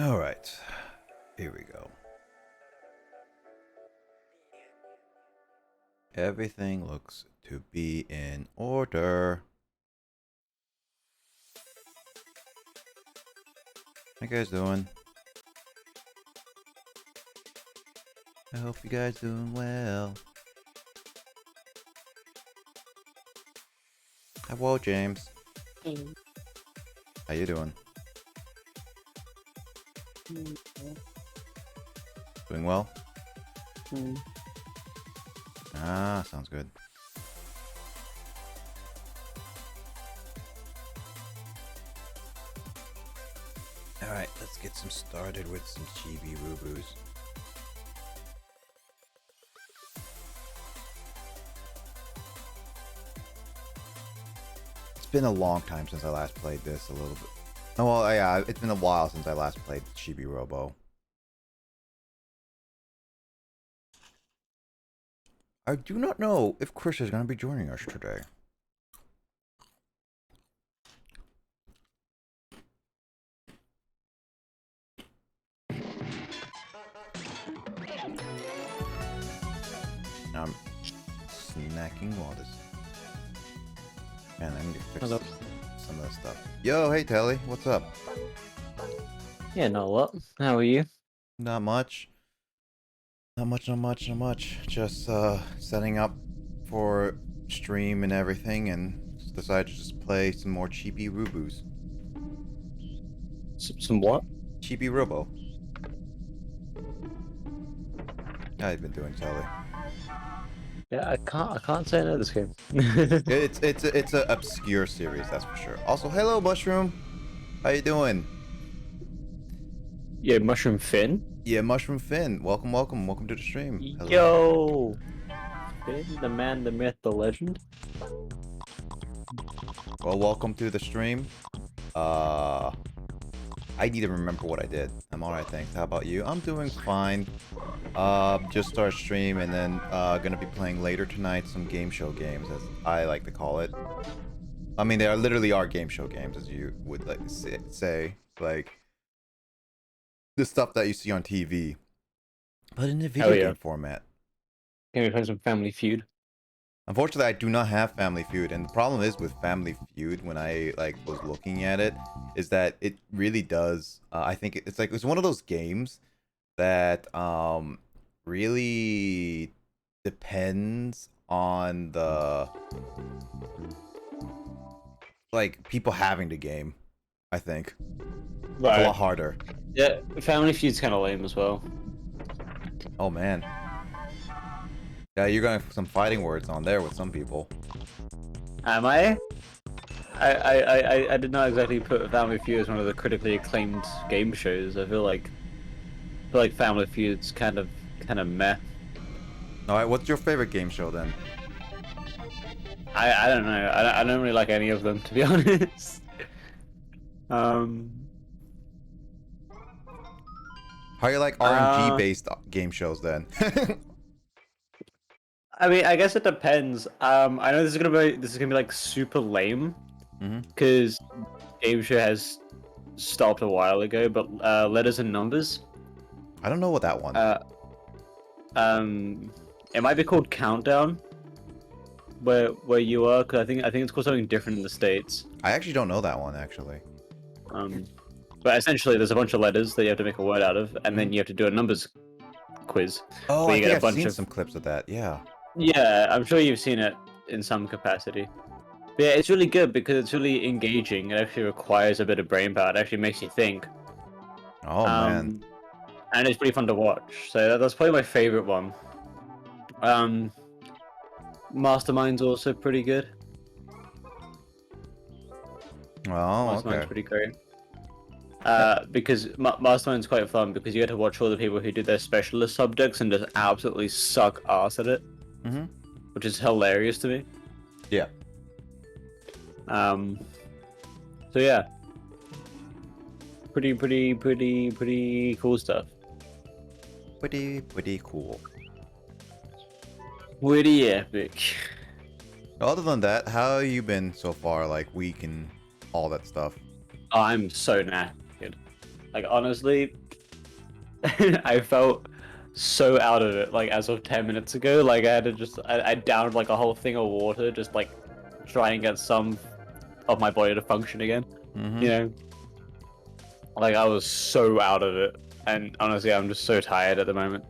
All right, here we go. Everything looks to be in order. How you guys doing? I hope you guys doing well. Hello, James. Hey. How you doing? Doing well? Ah, sounds good. Alright, let's get some started with some Chibi-Robos. It's been a long time since I last played this a little bit. Oh, well, yeah, it's been a while since I last played Chibi-Robo. I do not know if Chris is going to be joining us today. I'm snacking while this. Man, I need to fix some of this stuff. Yo, hey Telly, what's up? Yeah, not a lot. How are you? Not much. Not much. Just setting up for stream and everything, and decided to just play some more Chibi-Robos. Some what? Chibi-Robo. How you been doing, Telly? Yeah, I can't say I know this game. It's a obscure series, that's for sure. Also, hello Mushroom. How you doing? Yeah, Mushroom Finn. Yeah, Mushroom Finn. Welcome to the stream. Hello. Yo, Finn, the man, the myth, the legend. Well, welcome to the stream. I need to remember what I did. I'm alright, thanks. How about you? I'm doing fine. Just started stream and then gonna be playing later tonight some game show games, as I like to call it. I mean, they are literally game show games, as you would like to say, like the stuff that you see on TV, but in a video game format. Can we play some Family Feud? Unfortunately, I do not have Family Feud, and the problem is with Family Feud, when I was looking at it, is that it really does. I think it's one of those games that really depends on the people having the game. I think Right. It's a lot harder. Yeah, Family Feud's kind of lame as well. Oh man. Yeah, you're going for some fighting words on there with some people. Am I? I did not exactly put Family Feud as one of the critically acclaimed game shows. I feel like Family Feud's kind of meh. Alright, what's your favorite game show then? I don't know. I don't really like any of them, to be honest. How you like RNG based game shows then? I mean, I guess it depends. I know this is gonna be like super lame, because game show has stopped a while ago. But Letters and Numbers. I don't know what that one. It might be called Countdown. Where you are, because I think it's called something different in the States. I actually don't know that one actually. But essentially, there's a bunch of letters that you have to make a word out of, and then you have to do a numbers quiz. Oh, I think I've seen some clips of that. Yeah. Yeah, I'm sure you've seen it in some capacity. But yeah, it's really good because it's really engaging. It actually requires a bit of brain power. It actually makes you think. Oh man. And it's pretty fun to watch. So that's probably my favorite one. Mastermind's also pretty good. Oh, Mastermind's pretty great. Because Mastermind's quite fun because you get to watch all the people who do their specialist subjects and just absolutely suck ass at it. Which is hilarious to me. Yeah. So yeah. Pretty cool stuff. Pretty cool. Pretty epic. Other than that, how have you been so far, like week and all that stuff? I'm so knackered. Like honestly, I felt so out of it. Like as of 10 minutes ago, like I had to I downed like a whole thing of water, just like try and get some of my body to function again. Mm-hmm. You know, like I was so out of it, and honestly, I'm just so tired at the moment.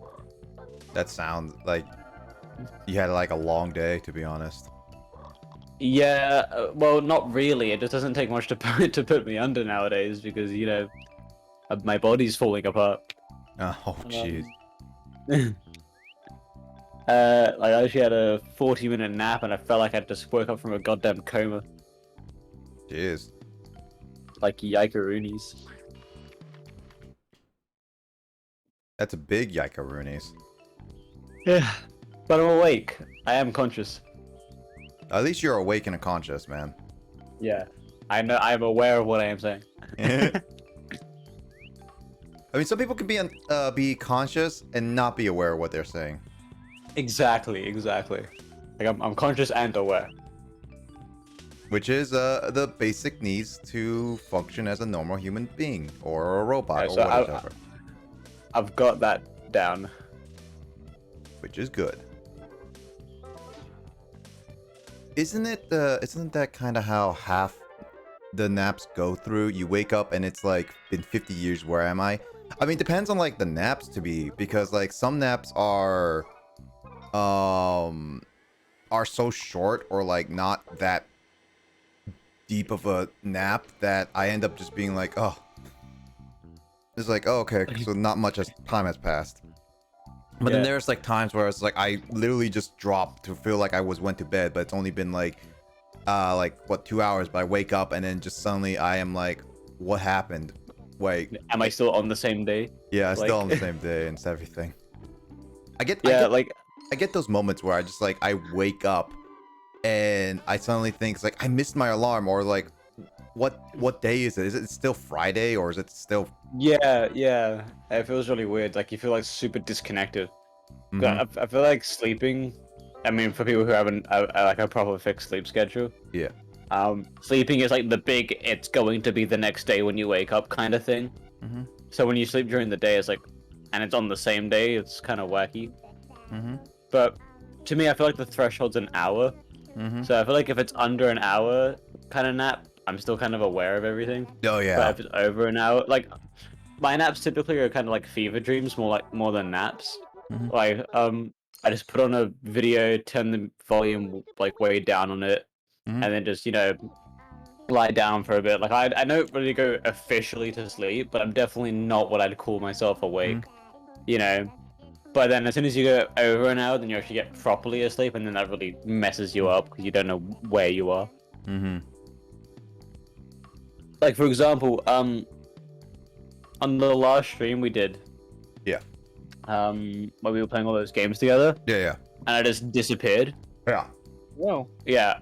That sounds like you had like a long day, to be honest. Yeah, well, not really. It just doesn't take much to put me under nowadays because my body's falling apart. Oh, jeez. Like I actually had a 40-minute nap and I felt like I just woke up from a goddamn coma. Jeez. Like yikeroonies. That's a big yikaroonies. Yeah, but I'm awake. I am conscious. At least you're awake and conscious, man. Yeah, I know. I am aware of what I am saying. I mean, some people can be conscious and not be aware of what they're saying. Exactly. Like I'm conscious and aware. Which is the basic needs to function as a normal human being or a robot Yeah, or so whatever. I've got that down. Which is good. Isn't that kind of how half the naps go through? You wake up and it's like been 50 years, where am I? I mean, depends on like the naps to be, because like some naps are so short or like not that deep of a nap that I end up just being like, oh, it's like, oh, okay, so not much as time has passed. But then there's like times where it's like I literally just dropped to feel like I went to bed, but it's only been like what, 2 hours, but I wake up and then just suddenly I am like, what happened? Wait, Am I still on the same day? yeah, Like... still on the same day and everything. I get those moments where I just like I wake up and I suddenly think it's like I missed my alarm, or like what day is it? Is it still Friday or is it still... Yeah. It feels really weird. Like you feel like super disconnected. Mhm. I feel like sleeping. I mean, for people who haven't like a proper fixed sleep schedule, Yeah. sleeping is like the big "it's going to be the next day when you wake up" kind of thing. Mhm. So when you sleep during the day, it's like, and it's on the same day, it's kind of wacky. Mhm. But to me, I feel like the threshold's an hour. Mhm. So I feel like if it's under an hour kind of nap, I'm still kind of aware of everything. Oh yeah. But if it's over an hour, like my naps typically are kind of like fever dreams, more than naps. Mhm. Like I just put on a video, turn the volume like way down on it, Mhm. and then just lie down for a bit. Like I don't really go officially to sleep, but I'm definitely not what I'd call myself awake. You know. But then as soon as you go over an hour, then you actually get properly asleep, and then that really messes you up because you don't know where you are. Mhm. Like for example, on the last stream we did, Yeah. when we were playing all those games together, Yeah. and I just disappeared. Yeah. Whoa. Yeah.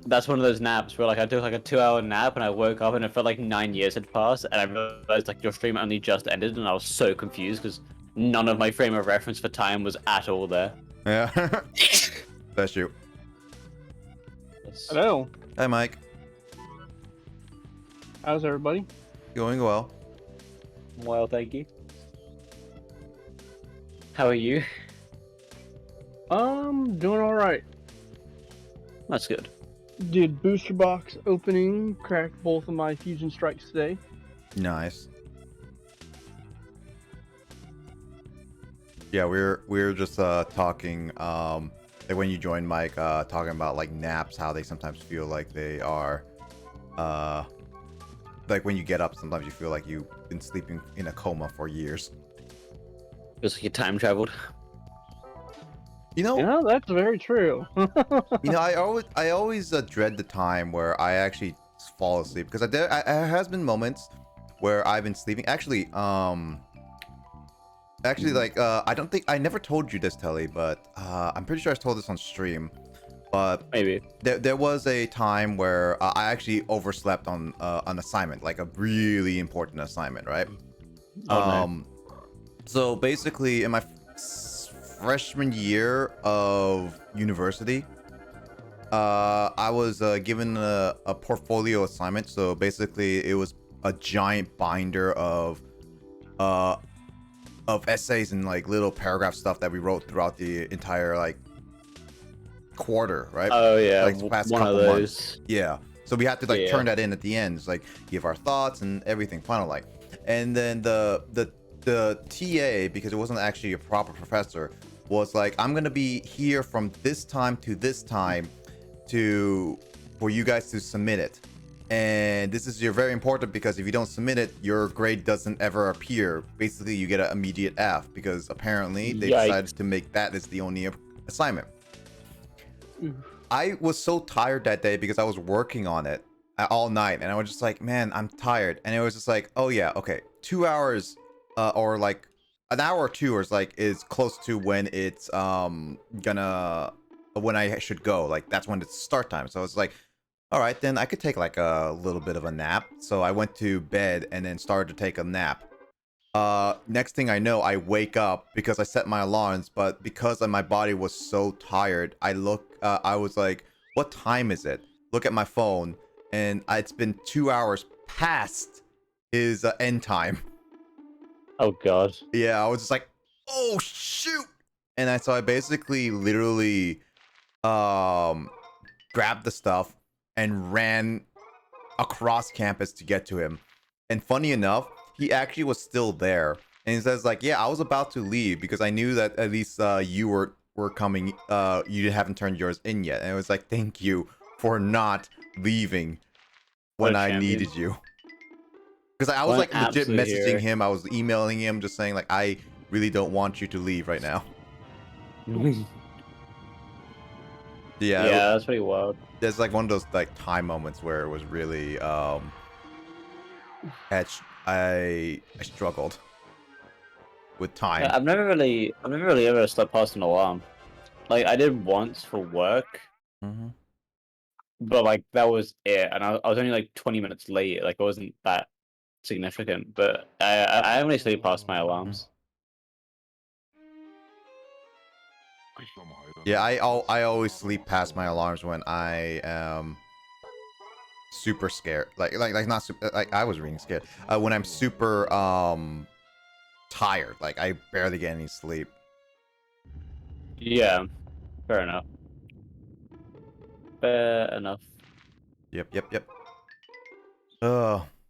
That's one of those naps where like I took like a 2-hour nap and I woke up and it felt like 9 years had passed, and I realized like your stream only just ended, and I was so confused because none of my frame of reference for time was at all there. Yeah. That's you. Hello. Hi, Mike. How's everybody? Going well. Well, thank you. How are you? Doing all right. That's good. Did booster box opening, cracked both of my fusion strikes today. Nice. Yeah, we're just talking like when you joined Mike, talking about like naps, how they sometimes feel like they are like when you get up, sometimes you feel like you've been sleeping in a coma for years. Feels like you time traveled. You know, Yeah, that's very true. I always dread the time where I actually fall asleep, because there has been moments where I've been sleeping. Actually, like I don't think I never told you this, Telly, but I'm pretty sure I told this on stream. But Maybe. there was a time where I actually overslept on an assignment, like a really important assignment, right? Oh, no. So basically, in my freshman year of university, I was given a portfolio assignment. So basically, it was a giant binder uh of essays and like little paragraph stuff that we wrote throughout the entire like quarter, right? Oh yeah, Like the past one of couple months. those. Yeah. So we had to like Yeah. turn that in at the end. It's like give our thoughts and everything, final like. And then the TA, because it wasn't actually a proper professor, was like, I'm gonna be here from this time to this time for you guys to submit it. And this is very important because if you don't submit it, your grade doesn't ever appear. Basically, you get an immediate F because apparently they Yikes. decided to make that as the only assignment. Oof. I was so tired that day because I was working on it all night, and I was just like, man, I'm tired. And it was just like, oh yeah, okay, 2 hours or like an hour or two is close to when it's when I should go. Like that's when it's start time. So it's like, all right, then I could take like a little bit of a nap. So I went to bed and then started to take a nap. Next thing I know, I wake up because I set my alarms, but because my body was so tired, I was like, what time is it? Look at my phone, and it's been 2 hours past his end time. Oh god. Yeah, I was just like, oh shoot. And so I basically literally grabbed the stuff and ran across campus to get to him. And funny enough, he actually was still there. And he says like, yeah, I was about to leave because I knew that at least you were coming. You haven't turned yours in yet. And it was like, thank you for not leaving when I needed you. Because I was What like an legit absolute messaging hero. him. I was emailing him just saying like, I really don't want you to leave right now. Yeah, Yeah, that's pretty wild. there's like one of those like time moments where it was really I struggled with time. Yeah, I've never really ever slept past an alarm. Like I did once for work, Mm-hmm. but like that was it, and I was only like 20 minutes late. Like it wasn't that significant, but I only sleep past my alarms. Yeah, I always sleep past my alarms when I am super scared. Like not super, like I was reading scared. When I'm super tired, like I barely get any sleep. Yeah, fair enough. Fair enough. Yep.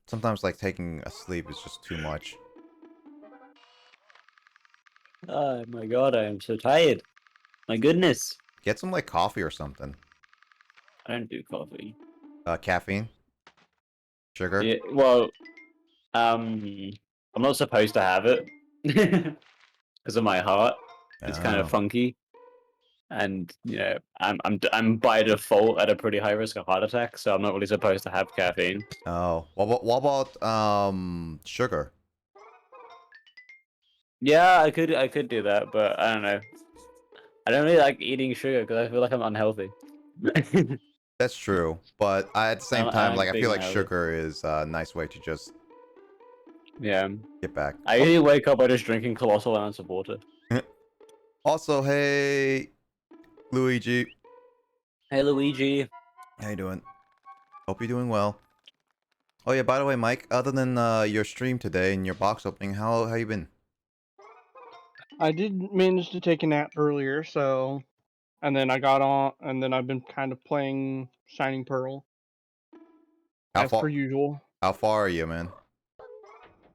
Sometimes like taking a sleep is just too much. Oh my god, I am so tired. My goodness. Get some like coffee or something. I don't do coffee. Caffeine, sugar. Yeah, well, I'm not supposed to have it because of my heart. It's kind of Oh. funky, and you know, I'm by default at a pretty high risk of heart attack, so I'm not really supposed to have caffeine. Oh. What about sugar? Yeah, I could do that, but I don't know. I don't really like eating sugar because I feel like I'm unhealthy. That's true, but at the same I time, like like I being feel like unhealthy. sugar is a nice way to just Yeah, get back. I usually wake up by just drinking colossal amounts of water. Also, hey, Luigi, Hey Luigi. how you doing? Hope you're doing well. Oh yeah, by the way, Mike, other than your stream today and your box opening, how you been? I did manage to take a nap earlier, so, and then I got on, and then I've been kind of playing Shining Pearl How as per far usual. how far are you, man?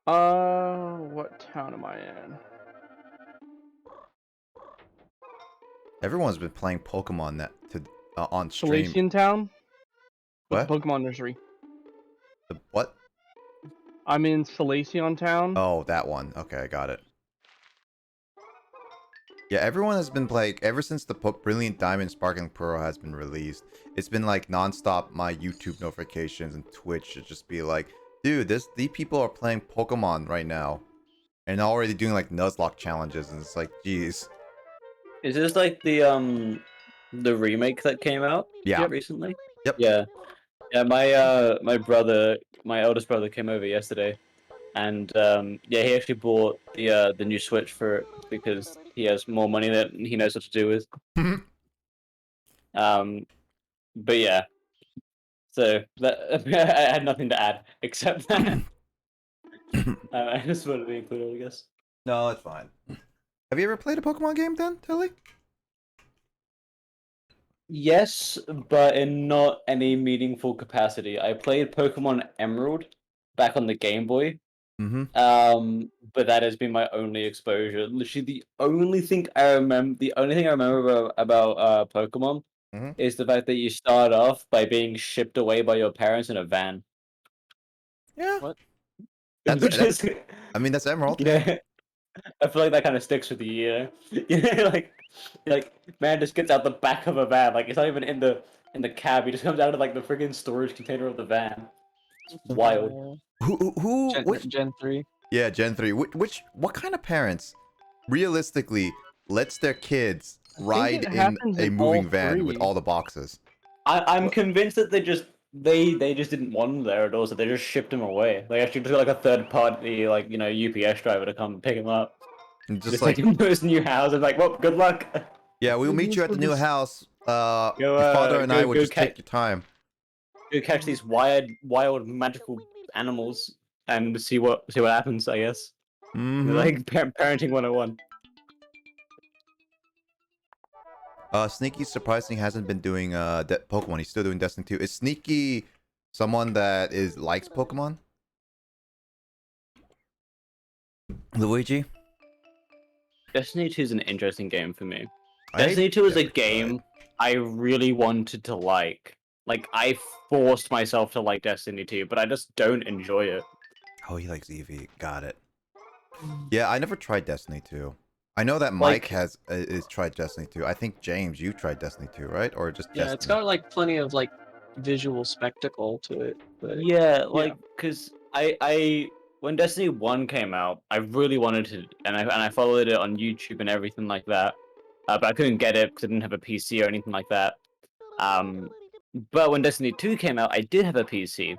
What town am I in? Everyone's been playing Pokemon on stream. Salacian Town with the What? Pokemon Nursery. What? I'm in Salacion Town. Oh, that one. Okay, I got it. Yeah, everyone has been playing ever since the Brilliant Diamond Sparkling Pearl has been released. It's been like nonstop my YouTube notifications and Twitch should just be like, dude, these people are playing Pokemon right now, and already doing like Nuzlocke challenges, and it's like, geez. Is this like the remake that came out Yeah. recently? Yep. Yeah. Yeah, my brother, my eldest brother came over yesterday, and yeah, he actually bought the new Switch for it because he has more money that he knows what to do with. But yeah, So that I had nothing to add except that I just wanted to be included, I guess. No, it's fine. Have you ever played a Pokemon game then, Tilly? Yes, but in not any meaningful capacity. I played Pokemon Emerald back on the Game Boy. Mm-hmm. But that has been my only exposure. Literally, the only thing I remember about Pokemon Mm-hmm. is the fact that you start off by being shipped away by your parents in a van. Yeah. What? Which is, I mean, that's Emerald. you know, I feel like that kind of sticks with you, you know? You know, like man just gets out the back of a van. Like it's not even in the cab. He just comes out of like the friggin' storage container of the van. It's wild. Which? Gen 3. Yeah, Gen 3. What kind of parents realistically lets their kids I think ride it in happens a in all moving van with three. all the boxes? I'm What? convinced that they just didn't want him there at all, so they just shipped him away. They actually took like a third party, like, you know, UPS driver to come pick him up. And just Just take like, him to his new house and like, well, good luck. yeah, we'll meet you at the new house. Your father and I will just take your time. Go catch these wild magical animals and see what happens, I guess. Mm-hmm. Like parenting 101. Sneaky surprisingly hasn't been doing Pokemon. He's still doing Destiny 2. Is Sneaky someone that likes Pokemon? Luigi? Destiny 2 is an interesting game for me. I Destiny 2 is a never game tried. I really wanted to like. Like, I forced myself to like Destiny 2, but I just don't enjoy it. Oh, he likes Eevee. Got it. Yeah, I never tried Destiny 2. I know that Mike Like, has is tried Destiny 2. I think James, you tried Destiny 2, right? Or just Yeah, Destiny? it's got like plenty of like visual spectacle to it, but yeah, like, cause when Destiny 1 came out, I really wanted to, and I followed it on YouTube and everything like that. But I couldn't get it because I didn't have a PC or anything like that. But when Destiny 2 came out, I did have a PC.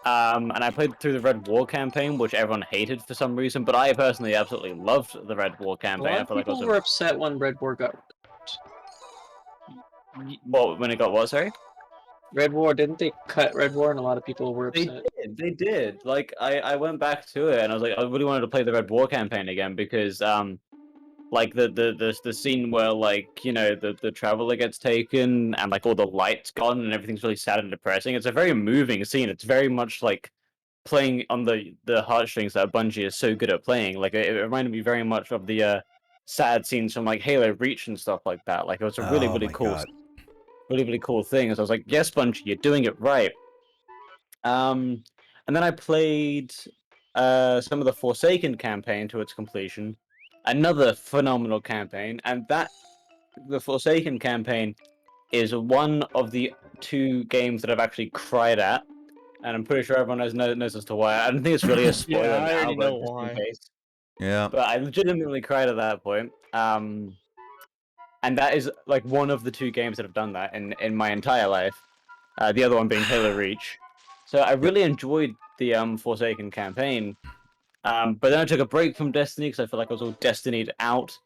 And I played through the Red War campaign, which everyone hated for some reason, but I personally absolutely loved the Red War a campaign. lot I of feel like it people was were upset when Red War got well, when it got what, sorry? Red War. Didn't they cut Red War, and a lot of people were They upset. they did. Like I went back to it and I was like, I really wanted to play the Red War campaign again because like the scene where like, you know, the traveler gets taken and like all the lights gone and everything's really sad and depressing. It's a very moving scene. It's very much like playing on the heartstrings that Bungie is so good at playing. Like it reminded me very much of the sad scenes from like Halo Reach and stuff like that. Like it was a really Oh really my cool god. really cool thing. So I was like, yes, Bungie, you're doing it right. And then I played some of the Forsaken campaign to its completion. Another phenomenal campaign, and the Forsaken campaign is one of the two games that I've actually cried at, and I'm pretty sure everyone knows as to why. I don't think it's really a spoiler Yeah, I now, already but know just in why. case. Yeah. But I legitimately cried at that point. And that is like one of the two games that have done that in my entire life. The other one being Halo Reach. So I Yep. really enjoyed the Forsaken campaign. But then I took a break from Destiny because I feel like I was all Destinied out.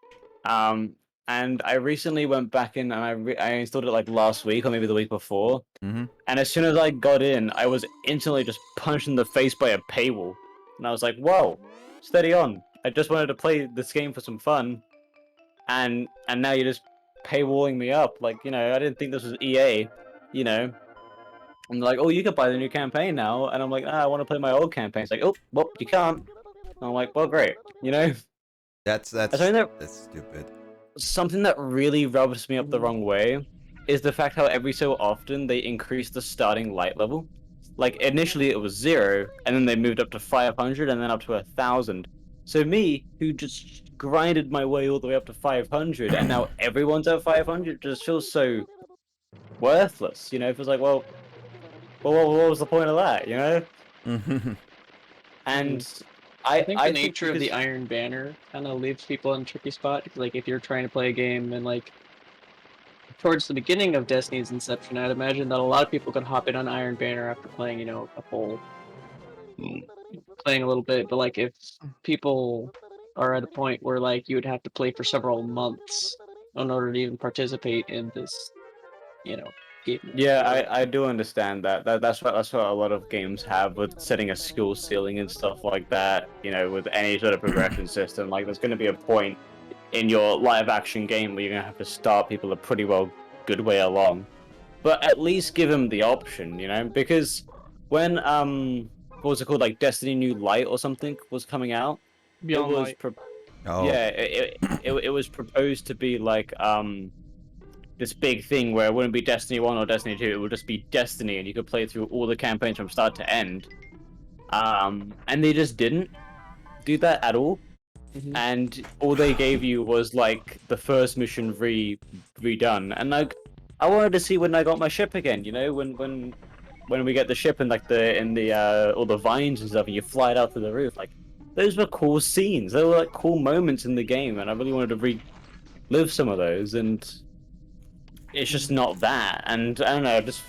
Um, and I recently went back in and I installed it like last week or maybe the week before. Mm-hmm. And as soon as I got in, I was instantly just punched in the face by a paywall. And I was like, whoa, steady on. I just wanted to play this game for some fun. And now you're just paywalling me up. Like, you know, I didn't think this was EA, you know. And they're like, oh, you can buy the new campaign now. And I'm like, I want to play my old campaign. It's like, oh, well, you can't. And I'm like, well, great. You know? That's Something that, stupid. something that really rubs me up the wrong way is the fact how every so often they increase the starting light level. Like, initially it was 0, and then they moved up to 500, and then up to 1,000. So me, who just grinded my way all the way up to 500, and now everyone's at 500, just feels so worthless. You know, it feels like, well, what was the point of that? You know? Mm-hmm. And I think I the think nature of the because Iron Banner kind of leaves people in a tricky spot. Like if you're trying to play a game and like towards the beginning of Destiny's inception, I'd imagine that a lot of people could hop in on Iron Banner after playing, you know, a full playing a little bit. But like if people are at a point where like you would have to play for several months in order to even participate in this, you know, game. Yeah, I do understand that. That's what a lot of games have with setting a skill ceiling and stuff like that. You know, with any sort of progression system, like there's going to be a point in your live action game where you're going to have to start people a pretty well good way along. But at least give them the option, you know, because when what was it called, like Destiny New Light or something was coming out, Beyond it was Light. Oh, yeah, it was proposed to be like this big thing where it wouldn't be Destiny 1 or Destiny 2, it would just be Destiny and you could play through all the campaigns from start to end. And they just didn't do that at all. And all they gave you was like the first mission redone. And like I wanted to see when I got my ship again, you know, when we get the ship and like the all the vines and stuff and you fly it out to the roof, like those were cool scenes. They were like cool moments in the game and I really wanted to relive some of those, and it's just not that. And I don't know, just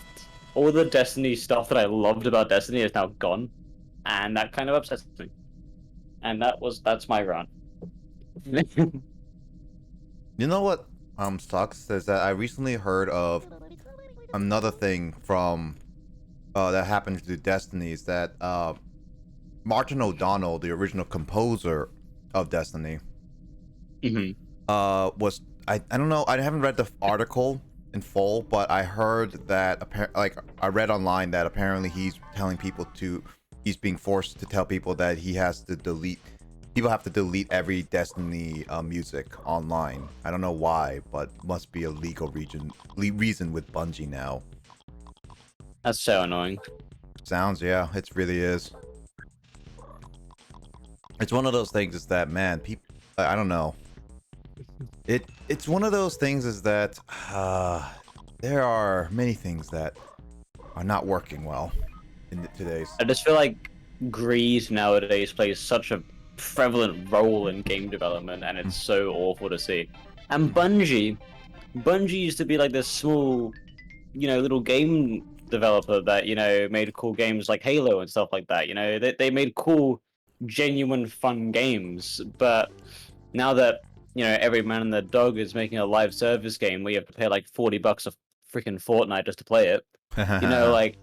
all the Destiny stuff that I loved about Destiny is now gone, and that kind of upsets me. And that's my rant. you know what sucks is that I recently heard of another thing from that happened to Destiny is that Martin O'Donnell, the original composer of Destiny, was I don't know, I haven't read the article in full, but I heard that I read online that apparently he's being forced to tell people that people have to delete every Destiny music online. I don't know why, but must be a legal reason with Bungie now. That's so annoying. Sounds, yeah, it really is. It's one of those things is that, man, people, I don't know. It's one of those things is that there are many things that are not working well in today's. I just feel like greed nowadays plays such a prevalent role in game development, and it's so awful to see. And Bungie used to be like this small, you know, little game developer that, you know, made cool games like Halo and stuff like that. You know, they made cool, genuine, fun games. But now that, you know, every man and their dog is making a live service game where you have to pay like $40 a freaking fortnight just to play it, you know, like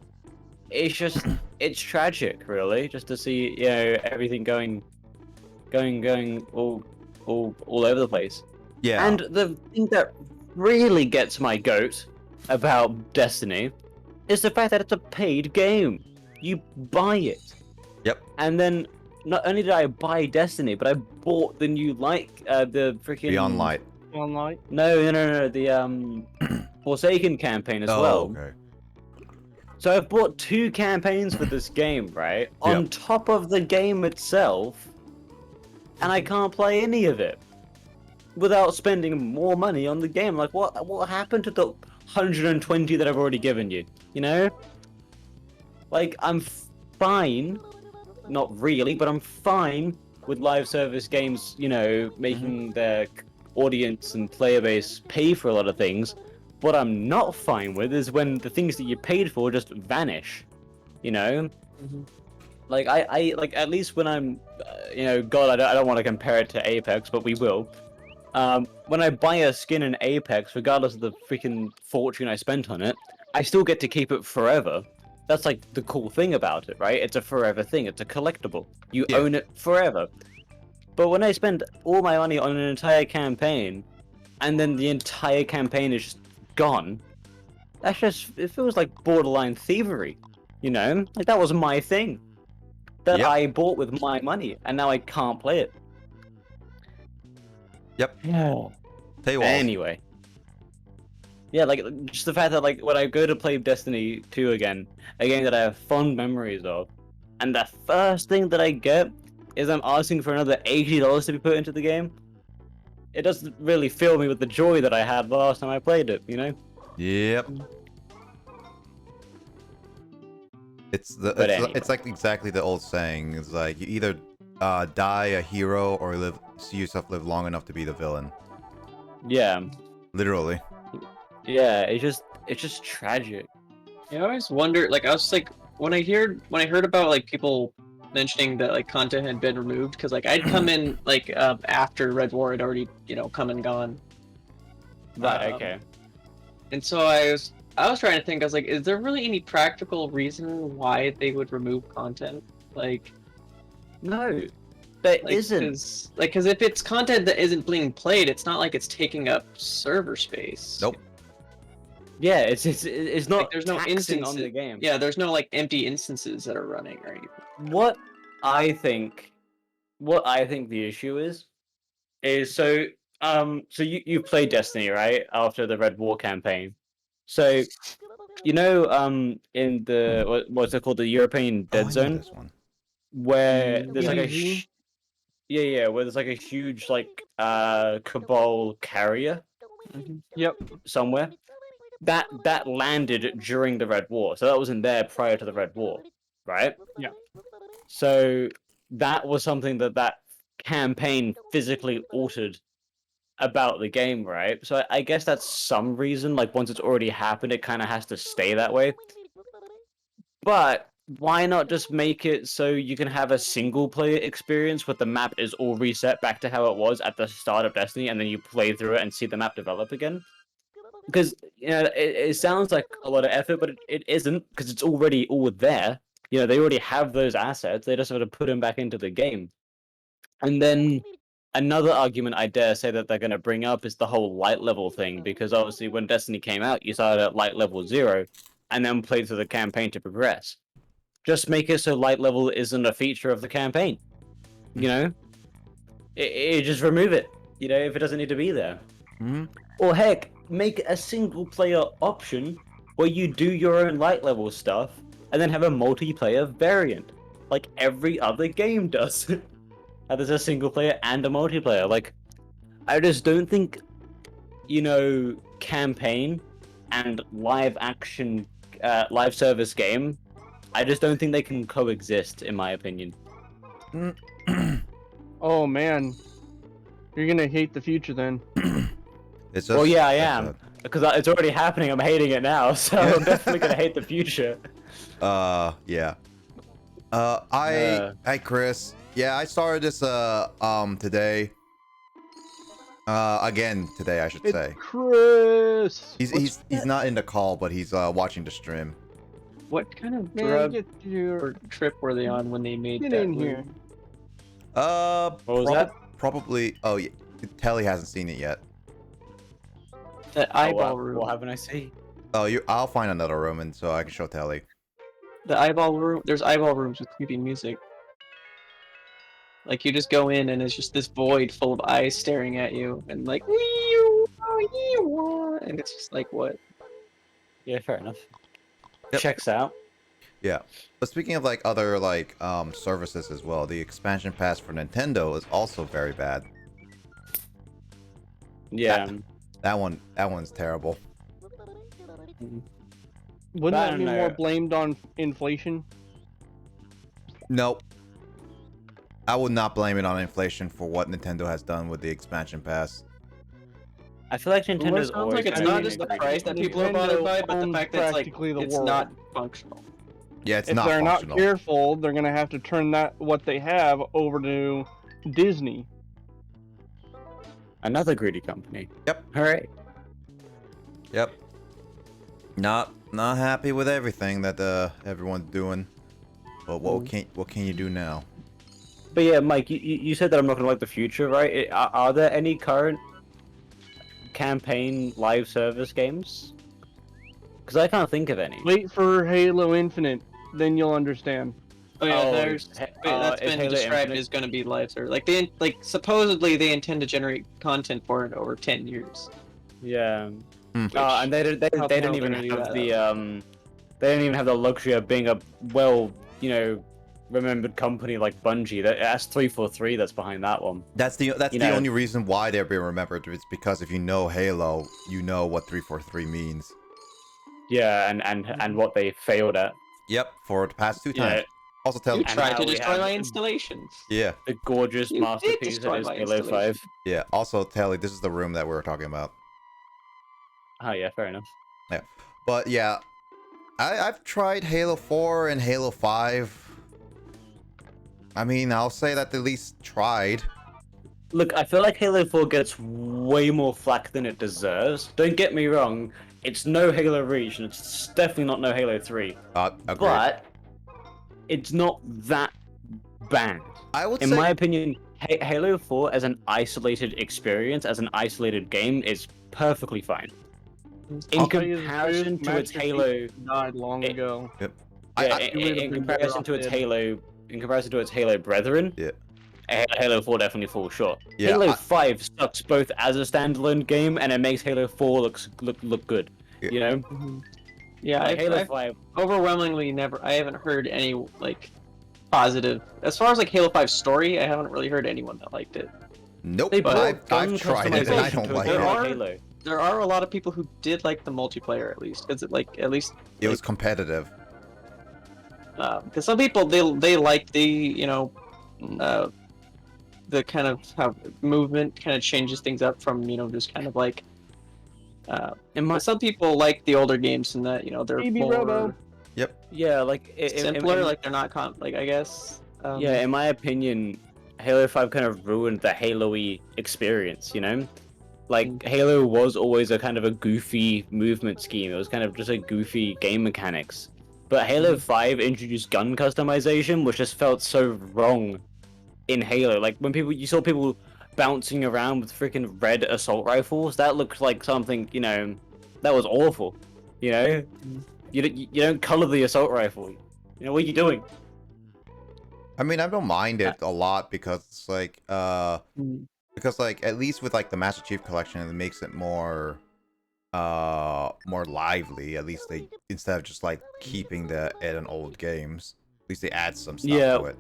it's tragic, really, just to see, you know, everything going all over the place. Yeah. And the thing that really gets my goat about Destiny is the fact that it's a paid game. You buy it. Yep. And then not only did I buy Destiny, but I bought the new the freaking Beyond Light. Beyond Light. No, the Forsaken campaign as well. Okay. So I've bought 2 campaigns for this game, right? On top of the game itself, and I can't play any of it without spending more money on the game. Like, what happened to the 120 that I've already given you? You know? Like, I'm fine, not really, but I'm fine with live service games, you know, making their audience and player base pay for a lot of things. What I'm not fine with is when the things that you paid for just vanish, you know? Like, I like, at least when I'm, you know, God, I don't want to compare it to Apex, but we will. When I buy a skin in Apex, regardless of the freaking fortune I spent on it, I still get to keep it forever. That's like the cool thing about it, right? It's a forever thing. It's a collectible. You own it forever. But when I spend all my money on an entire campaign, and then the entire campaign is just gone, that's just, it feels like borderline thievery, you know? Like, that was my thing that I bought with my money, and now I can't play it. Yep. Yeah. Tell you what. Anyway. Yeah, like, just the fact that, like, when I go to play Destiny 2 again, a game that I have fond memories of, and the first thing that I get is I'm asking for another $80 to be put into the game, it doesn't really fill me with the joy that I had the last time I played it, you know? Yep. It's like exactly the old saying. It's like you either die a hero or see yourself live long enough to be the villain. Yeah. Literally. Yeah, it's just tragic. Yeah, I always wonder, like, I was like, when I heard about like people mentioning that like content had been removed, because like I'd come in like after Red War had already, you know, come and gone. Right, okay. And so I was I was trying to think. I was like, is there really any practical reason why they would remove content? Like, No, there like, not because if it's content that isn't being played, it's not like it's taking up server space. Nope. Yeah, it's not Like, there's no taxing instances on the game. Yeah, there's no like empty instances that are running or anything. What I think, what I think the issue is so you played Destiny, right? After the Red War campaign. So in what's it called, the European Oh, I Dead know Zone, this one. where there's like a DBZ? where there's like a huge like Cabal carrier Yep. somewhere. That landed during the Red War, so that wasn't there prior to the Red War, right? Yeah. So that was something that campaign physically altered about the game, right? So I guess that's some reason. Like once it's already happened, it kind of has to stay that way. But why not just make it so you can have a single player experience where the map is all reset back to how it was at the start of Destiny, and then you play through it and see the map develop again? Because it sounds like a lot of effort, but it isn't, because it's already all there. They already have those assets. They just have to put them back into the game. And then another argument I dare say that they're going to bring up is the whole light level thing, because obviously when Destiny came out, you started at light level 0 and then played through the campaign to progress. Just make it so light level isn't a feature of the campaign. Just remove it, if it doesn't need to be there. Mm-hmm. Or heck, make a single player option where you do your own light level stuff and then have a multiplayer variant, like every other game does. And there's a single player and a multiplayer. Like, I just don't think, campaign and live action, live service game, I just don't think they can coexist, in my opinion. Oh man, you're gonna hate the future then. It's just, Well, yeah, I am. Because it's already happening. I'm hating it now, so I'm definitely gonna hate the future. Yeah. Hi Chris. Yeah, I started this today. Again today, I should say. Chris. He's not in the call, but he's watching the stream. What kind of Man, drug get your or trip were they on when they made get that in here. room? What was that? Probably. Oh yeah, Telly hasn't seen it yet. That eyeball room. What haven't I seen? Oh, I'll find another room and so I can show Telly. The eyeball room. There's eyeball rooms with creepy music. Like you just go in and it's just this void full of eyes staring at you and like, and it's just like, what? Yeah, fair enough. Yep. Checks out. Yeah, but speaking of like other like services as well, the expansion pass for Nintendo is also very bad. Yeah. That one's terrible. Wouldn't I that don't be know. more blamed on inflation? Nope. I would not blame it on inflation for what Nintendo has done with the expansion pass. I feel like Well, it Nintendo's sounds always like it's been not really just the greedy. price that people are Nintendo bothered by, but the owns fact that it's like practically the it's world. not functional. Yeah, it's If not they're functional. not careful, they're gonna have to turn what they have over to Disney. Another greedy company. Yep. All right. Yep. Not happy with everything that everyone's doing. But what can you do now? But yeah, Mike, you said that I'm not gonna like the future, right? Are there any current campaign live service games? Because I can't think of any. Wait for Halo Infinite, then you'll understand. Oh yeah, Oh, there's that's is been Halo described Infinite- as going to be live service. Like supposedly they intend to generate content for it over 10 years. Yeah. Hmm. And they How the hell didn't even they're gonna do have that? the they didn't even have the luxury of being a remembered company like Bungie. That's 343 that's behind that one. That's the You know. only reason why they're being remembered. It's because if you know Halo, you know what 343 means. Yeah, and what they failed at. Yep, for the past 2 Yeah. times. Also tell You And tried how to we destroy have- my installations. Yeah, The gorgeous You did masterpiece that destroy is my Halo 5. installation. yeah. Also Telly, this is the room that we were talking about. Oh yeah, fair enough. Yeah, but yeah, I've tried Halo 4 and Halo 5. I mean, I'll say that they at least tried. Look, I feel like Halo 4 gets way more flack than it deserves. Don't get me wrong, it's no Halo Reach, and it's definitely not no Halo 3. Agreed. But it's not that bad. I would In say my opinion, Halo 4 as an isolated experience, as an isolated game, is perfectly fine. In comparison to its Halo, died long it- ago. Yep. yeah, It would've in been better comparison off to its dead. Halo brethren, Yeah. Halo 4 definitely falls short. Yeah, Halo 5 sucks both as a standalone game, and it makes Halo 4 look good. Yeah. You know, Yeah, like Halo I've 5. overwhelmingly I haven't heard any like positive. As far as like Halo 5 story, I haven't really heard anyone that liked it. Nope. They brought I've gun tried it and I customization don't to like it. it. Halo. There are a lot of people who did like the multiplayer at least, because it like at least It was competitive. because some people they like the the kind of how movement kind of changes things up from just kind of like some people like the older games in that they're Chibi-Robo. more Yeah, like simpler, like they're not like I guess yeah, in my opinion, Halo 5 kind of ruined the Halo-y experience, you know? Like, Halo was always a kind of a goofy movement scheme. It was kind of just a goofy game mechanics. But Halo 5 introduced gun customization, which just felt so wrong in Halo. Like, when you saw people bouncing around with freaking red assault rifles, that looked like something, that was awful, you know? You don't color the assault rifle. What are you doing? I mean, I don't mind it a lot because it's like, because like at least with like the Master Chief Collection, it makes it more lively. At least they, instead of just like keeping the in old games, at least they add some stuff to it.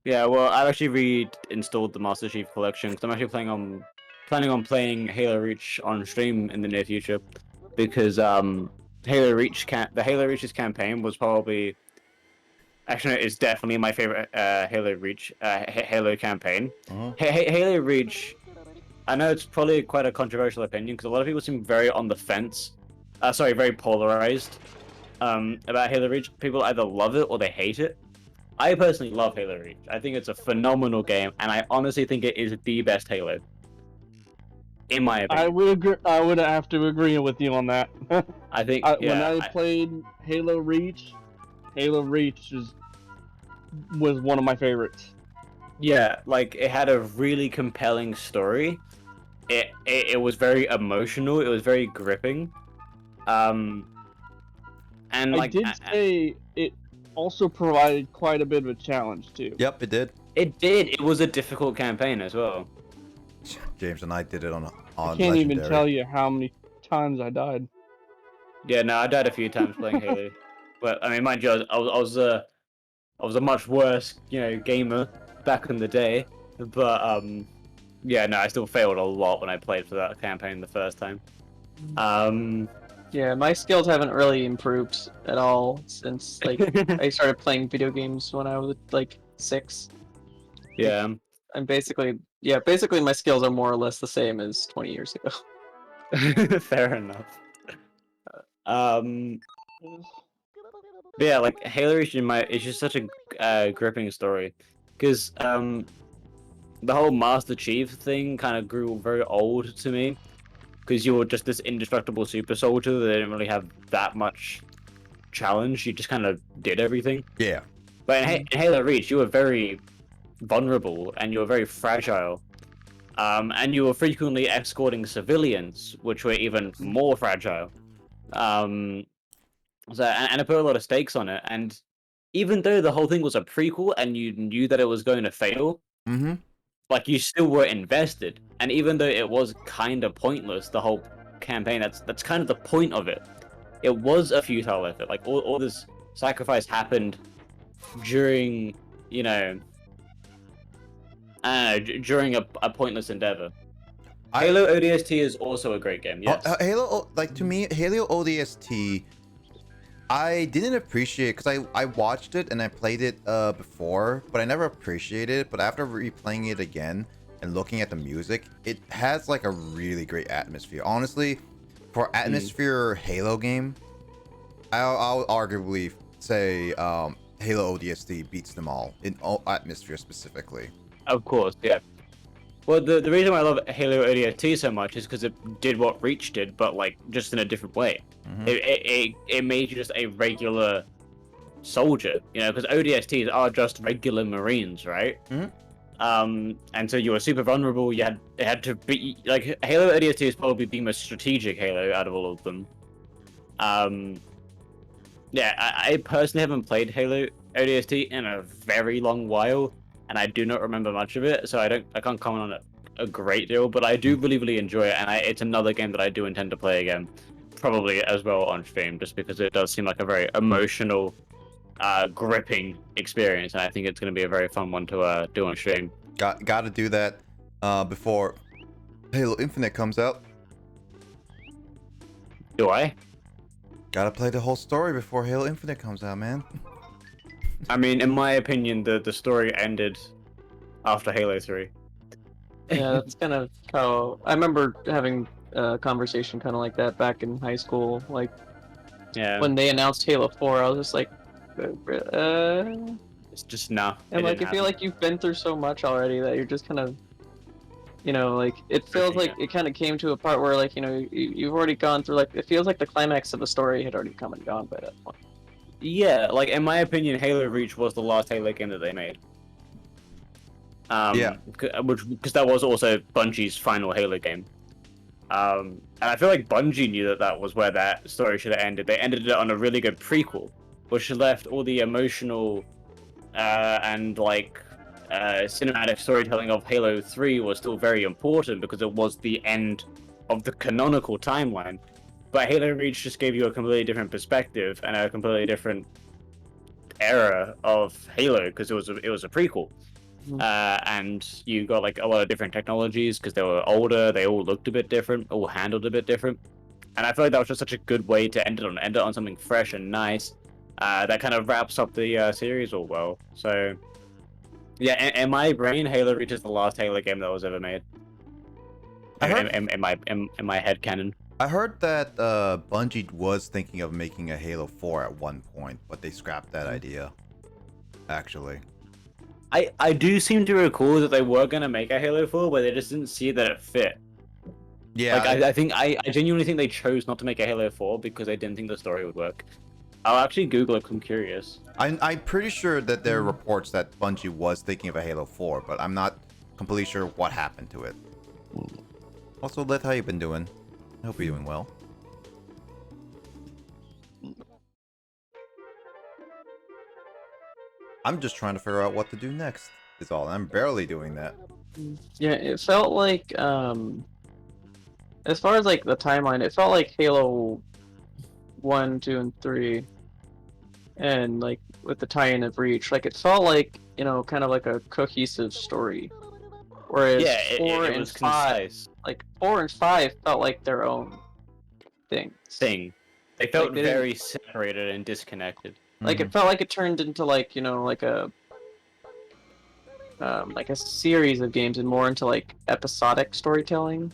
Yeah, well, I've actually reinstalled the Master Chief Collection because I'm actually planning on playing Halo Reach on stream in the near future, because the Halo Reach's campaign was probably, actually, it's definitely my favorite Halo Reach Halo campaign. Halo Reach, I know it's probably quite a controversial opinion because a lot of people seem very on the fence, very polarized about Halo Reach. People either love it or they hate it. I personally love Halo Reach. I think it's a phenomenal game, and I honestly think it is the best Halo. In my opinion. I would have to agree with you on that. I think when I played Halo Reach was one of my favorites. Yeah, like it had a really compelling story. It was very emotional. It was very gripping. And like I did say it also provided quite a bit of a challenge too. Yep, it did. It did. It was a difficult campaign as well. James and I did it on I can't even tell you how many times I died. Yeah, no, I died a few times playing Halo, but I mean, mind you, I was a much worse, gamer back in the day. But yeah, no, I still failed a lot when I played for that campaign the first time. Yeah, my skills haven't really improved at all since like I started playing video games when I was like 6. Yeah. And basically my skills are more or less the same as 20 years ago. Fair enough. But yeah, like Halo Reach it's just such a gripping story, because the whole Master Chief thing kind of grew very old to me, because you were just this indestructible super soldier that didn't really have that much challenge. You just kind of did everything. Yeah. But in Halo Reach, you were very vulnerable and you were very fragile. And you were frequently escorting civilians, which were even more fragile. And it put a lot of stakes on it. And even though the whole thing was a prequel and you knew that it was going to fail, like you still were invested. And even though it was kind of pointless, the whole campaign, that's kind of the point of it. It was a futile effort. Like all this sacrifice happened during, during a pointless endeavor. Halo ODST is also a great game. Yes. Halo, like to me, Halo ODST, I didn't appreciate because I watched it and I played it before, but I never appreciated it. But after replaying it again and looking at the music, it has like a really great atmosphere. Honestly, for atmosphere Halo game, I'll arguably say Halo ODST beats them all in atmosphere specifically. Of course, yeah. Well, the reason why I love Halo ODST so much is because it did what Reach did, but like just in a different way. Mhm. It made you just a regular soldier, you know, because ODSTs are just regular Marines, right? Mhm. And so you were super vulnerable. It had to be like Halo ODST is probably the most strategic Halo out of all of them. Yeah, I personally haven't played Halo ODST in a very long while, and I do not remember much of it, so I can't comment on it a great deal. But I do really enjoy it, and it's another game that I do intend to play again, probably as well on stream, just because it does seem like a very emotional, gripping experience, and I think it's going to be a very fun one to do on stream. Got to do that before Halo Infinite comes out. Do I? Gotta play the whole story before Halo Infinite comes out, man. I mean, in my opinion, the story ended after Halo 3. Yeah, that's kind of how I remember having a conversation kind of like that back in high school. Like Yeah, when they announced Halo 4, I was just like, it's just nah. and like I feel like you've been through so much already that you're just kind of, you know, like it feels like it kind of came to a part where like, you know, you've already gone through, like it feels like the climax of the story had already come and gone by that point. Yeah, like in my opinion, Halo Reach was the last Halo game that they made. Yeah. Because that was also Bungie's final Halo game. And I feel like Bungie knew that that was where that story should have ended. They ended it on a really good prequel, which left all the emotional and like cinematic storytelling of Halo 3 was still very important because it was the end of the canonical timeline. But Halo Reach just gave you a completely different perspective and a completely different era of Halo because it was a prequel. And you got like a lot of different technologies because they were older, they all looked a bit different, all handled a bit different. And I feel like that was just such a good way to end it on something fresh and nice. That kind of wraps up the series all well. So yeah, in my brain, Halo Reach is the last Halo game that was ever made. In my head canon. I heard that Bungie was thinking of making a Halo 4 at one point, but they scrapped that idea. Actually. I do seem to recall that they were gonna make a Halo 4, but they just didn't see that it fit. Yeah. Like I genuinely think they chose not to make a Halo 4 because they didn't think the story would work. I'll actually Google it. I'm curious. I'm pretty sure that there are reports that Bungie was thinking of a Halo 4, but I'm not completely sure what happened to it. Also, Lith, how you been doing? I hope you're doing well. I'm just trying to figure out what to do next, is all. I'm barely doing that. Yeah, it felt like as far as like the timeline, it felt like Halo 1, 2, and 3, and like with the tie-in of Reach, like it felt like, you know, kind of like a cohesive story. Whereas Yeah, 4 it and was 5, concise. like 4 and 5 felt like their own thing. They felt Like, they very separated and disconnected. Like it felt like it turned into like, you know, like a series of games and more into like episodic storytelling.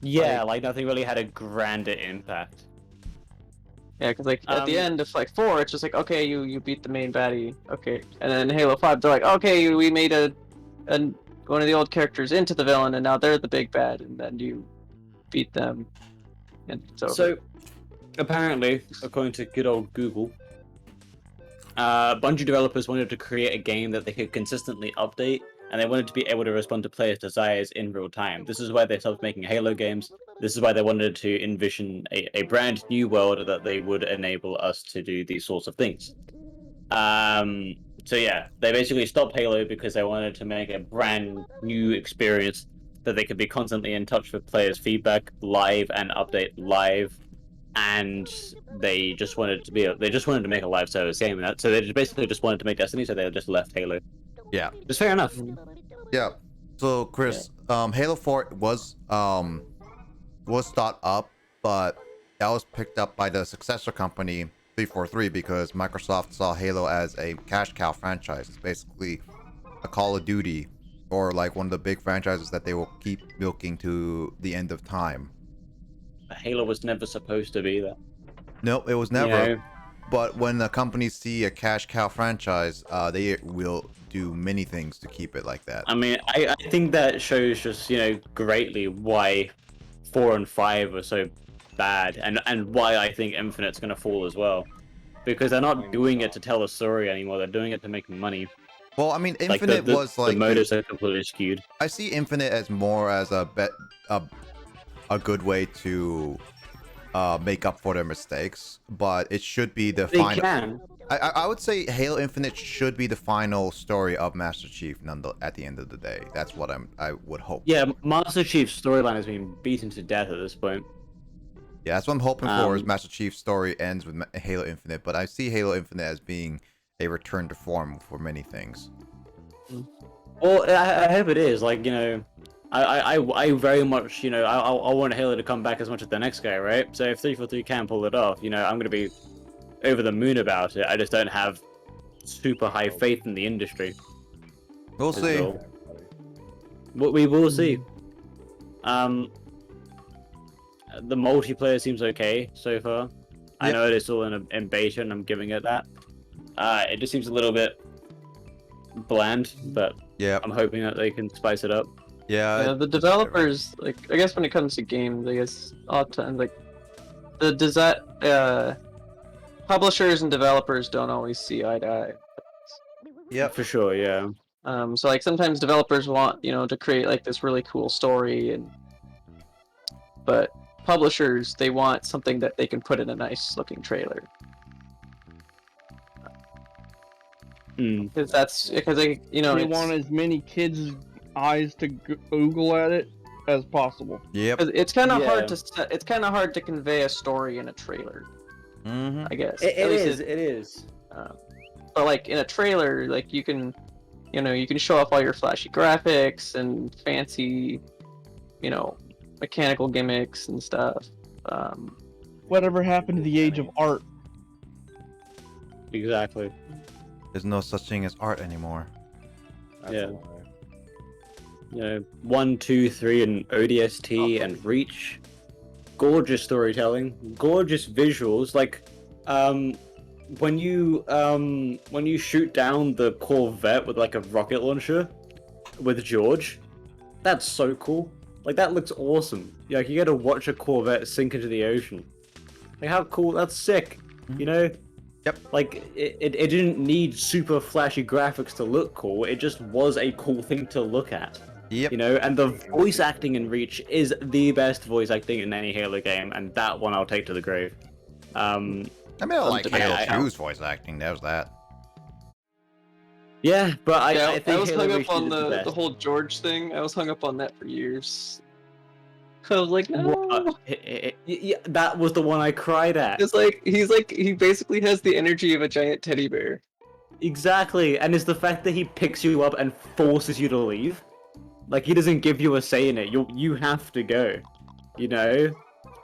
Yeah, like nothing really had a grander impact. Yeah, because like at the end of like 4, it's just like, okay, you beat the main baddie, okay, and then Halo 5, they're like, okay, we made a one of the old characters into the villain, and now they're the big bad, and then you beat them, and it's over. So, apparently, according to good old Google, Bungie developers wanted to create a game that they could consistently update, and they wanted to be able to respond to players' desires in real time. This is why they stopped making Halo games. This is why they wanted to envision a brand new world that they would enable us to do these sorts of things. So yeah, they basically stopped Halo because they wanted to make a brand new experience that they could be constantly in touch with players' feedback live and update live. And they just wanted to make a live service game, and so they basically just wanted to make Destiny, so they just left Halo. Yeah. It's fair enough. Yeah. So Chris, Halo 4 was thought up, but that was picked up by the successor company 343 because Microsoft saw Halo as a cash cow franchise. It's basically a Call of Duty, or like one of the big franchises that they will keep milking to the end of time. Halo was never supposed to be that. No, it was never. You know, but when the companies see a cash cow franchise, they will do many things to keep it like that. I mean, I think that shows just, greatly why 4 and 5 are so bad, and why I think Infinite's gonna fall as well. Because they're not doing it to tell a story anymore, they're doing it to make money. Well, I mean, Like, Infinite was like the motives are completely skewed. I see Infinite as more as a good way to make up for their mistakes, but it should be the They final. can. I would say Halo Infinite should be the final story of Master Chief. At the end of the day, that's what I would hope. Yeah, Master Chief's storyline has been beaten to death at this point. Yeah, that's what I'm hoping for. Is Master Chief's story ends with Halo Infinite, but I see Halo Infinite as being a return to form for many things. Well, I hope it is. Like, I very much, I want Halo to come back as much as the next guy, right? So if 343 can pull it off, I'm gonna be over the moon about it. I just don't have super high faith in the industry. We'll see. What we will see. The multiplayer seems okay so far. I know it's all in beta, and I'm giving it that. It just seems a little bit bland, but I'm hoping that they can spice it up. Yeah, the developers, like, I guess when it comes to games, I guess oftentimes, like, the publishers and developers don't always see eye to eye. Yeah, for sure. Yeah. So like sometimes developers want to create like this really cool story, but publishers, they want something that they can put in a nice looking trailer. Because they they want as many kids' eyes to Google at it as possible. Yep. It's kind of hard to hard to convey a story in a trailer. I guess it is. But like in a trailer, like you can show off all your flashy graphics and fancy, mechanical gimmicks and stuff. Whatever happened to the age of art? Exactly. There's no such thing as art anymore. Yeah. 1, 2, 3, and ODST and Reach. Gorgeous storytelling, gorgeous visuals. Like, when you shoot down the Corvette with like a rocket launcher with George, that's so cool. Like, that looks awesome. Like, you get to watch a Corvette sink into the ocean. Like, how cool? That's sick. Yep. Like, it didn't need super flashy graphics to look cool. It just was a cool thing to look at. Yep. And the voice acting in Reach is the best voice acting in any Halo game, and that one I'll take to the grave. I mean, I like Halo 2's voice acting. There's that. Yeah, but I think I was Halo hung Reach up on is the whole George thing. I was hung up on that for years. I was like, no. Yeah, that was the one I cried at. It's like he basically has the energy of a giant teddy bear. Exactly, and it's the fact that he picks you up and forces you to leave. Like, he doesn't give you a say in it. You have to go.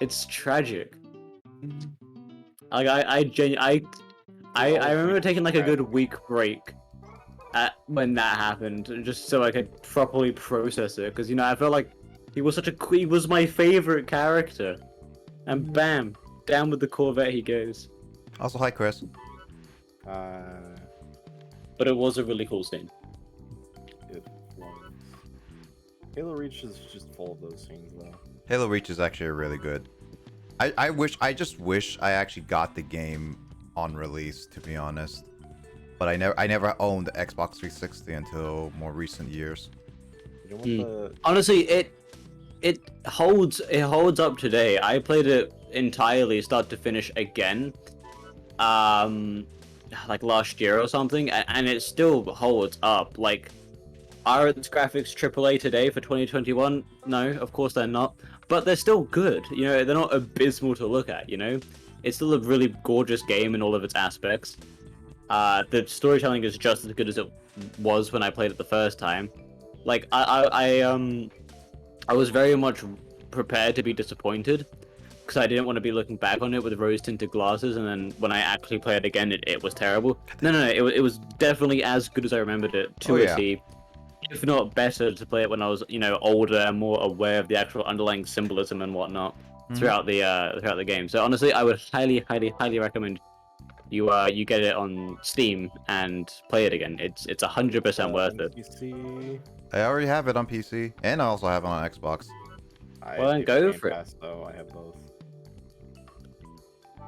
It's tragic. Like, I remember taking like a good week break when that happened, just so I could properly process it. Because I felt like he was my favorite character, and bam, down with the Corvette he goes. Also, hi Chris. But it was a really cool scene. It was. Halo Reach is just full of those scenes, though. Halo Reach is actually really good. I just wish I actually got the game on release, to be honest. But I never owned the Xbox 360 until more recent years. Honestly, it holds up today. I played it entirely, start to finish again, like last year or something, and it still holds up. Like, are its graphics AAA today for 2021? No, of course they're not. But they're still good. They're not abysmal to look at. It's still a really gorgeous game in all of its aspects. The storytelling is just as good as it was when I played it the first time. Like, I was very much prepared to be disappointed, because I didn't want to be looking back on it with rose-tinted glasses, and then when I actually played it again, it was terrible. No, it was definitely as good as I remembered it to a T, if not better, to play it when I was, older and more aware of the actual underlying symbolism and whatnot throughout the game. So honestly, I would highly, highly, highly recommend you get it on Steam and play it again. It's 100% worth it. PC. I already have it on PC, and I also have it on Xbox. Well, then I go Game for it. Pass, though. I have both.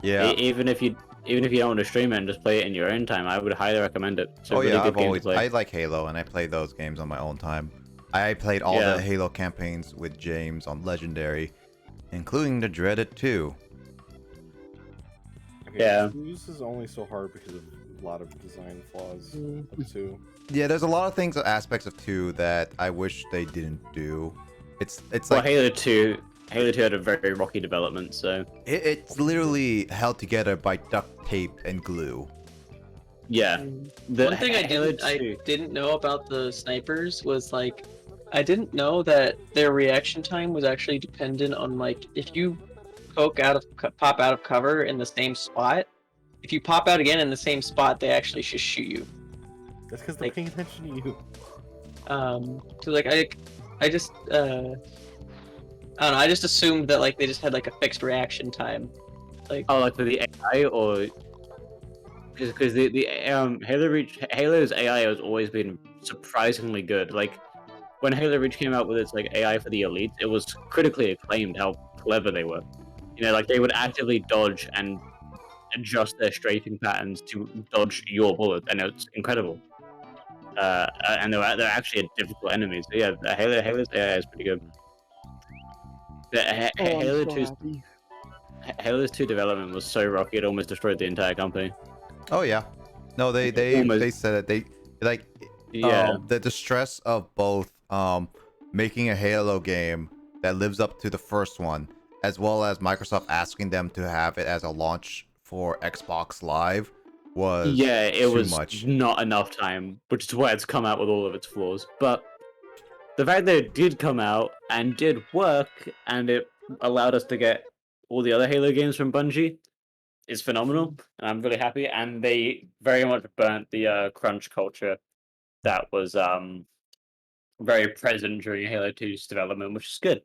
Yeah. Even if you don't want to stream it and just play it in your own time, I would highly recommend it. It's a really good game to play. I like Halo, and I play those games on my own time. I played all Yeah. the Halo campaigns with James on Legendary, including the dreaded 2. Okay, Yeah. This is only so hard because of a lot of design flaws of 2. Yeah, there's a lot of things, aspects of 2 that I wish they didn't do. It's Well, like Halo 2 had a very rocky development, so it's literally held together by duct tape and glue. yeah. The One thing I Halo didn't know about the snipers was like, I didn't know that their reaction time was actually dependent on like if you pop out of cover in the same spot. If you pop out again in the same spot, they actually should shoot you. That's because they're Like- paying attention to you. So like I just I don't know. I just assumed that like they just had like a fixed reaction time. Like Oh, like for the AI, or because the Halo's AI has always been surprisingly good. Like when Halo Reach came out with its like AI for the elites, it was critically acclaimed how clever they were. You know, like they would actively dodge and adjust their strafing patterns to dodge your bullets, and it's incredible. And they're actually a difficult enemy. So yeah, the Halo's AI is pretty good. The Oh, I'm Halo so 2's happy. Halo's 2 development was so rocky it almost destroyed the entire company. Oh yeah, no, they Almost. said that they like Yeah. the stress of both making a Halo game that lives up to the first one, as well as Microsoft asking them to have it as a launch for Xbox Live was Yeah, it too was much. not enough time, which is why it's come out with all of its flaws. But the fact that it did come out and did work, and it allowed us to get all the other Halo games from Bungie, is phenomenal, and I'm really happy. And they very much burnt the crunch culture that was very present during Halo 2's development, which is good.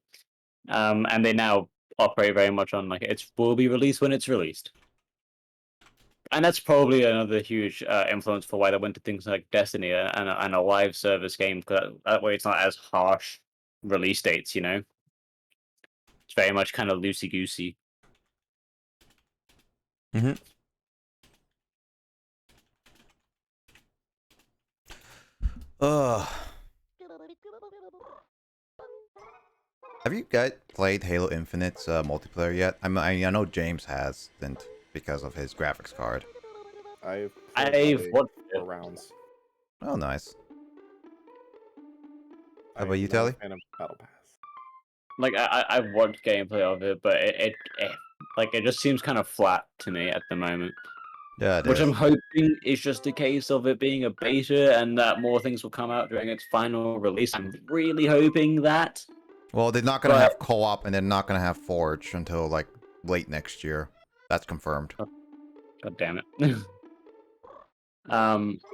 And they now operate very much on like it will be released when it's released. And that's probably another huge influence for why they went to things like Destiny and a live service game, because that way it's not as harsh release dates, you know? It's very much kind of loosey-goosey. Ugh. Have you guys played Halo Infinite's multiplayer yet? I know James hasn't because of his graphics card. I've I've watched it. 4 rounds. Oh, nice. How about I'm you, not a Tally? fan of Battle Pass. Like I've watched gameplay of it, but it just seems kind of flat to me at the moment. Yeah, it Which is. I'm hoping is just a case of it being a beta and that more things will come out during its final release. I'm really hoping that. Well, they're not gonna But- have co-op, and they're not gonna have Forge until like late next year. That's confirmed. God damn it. We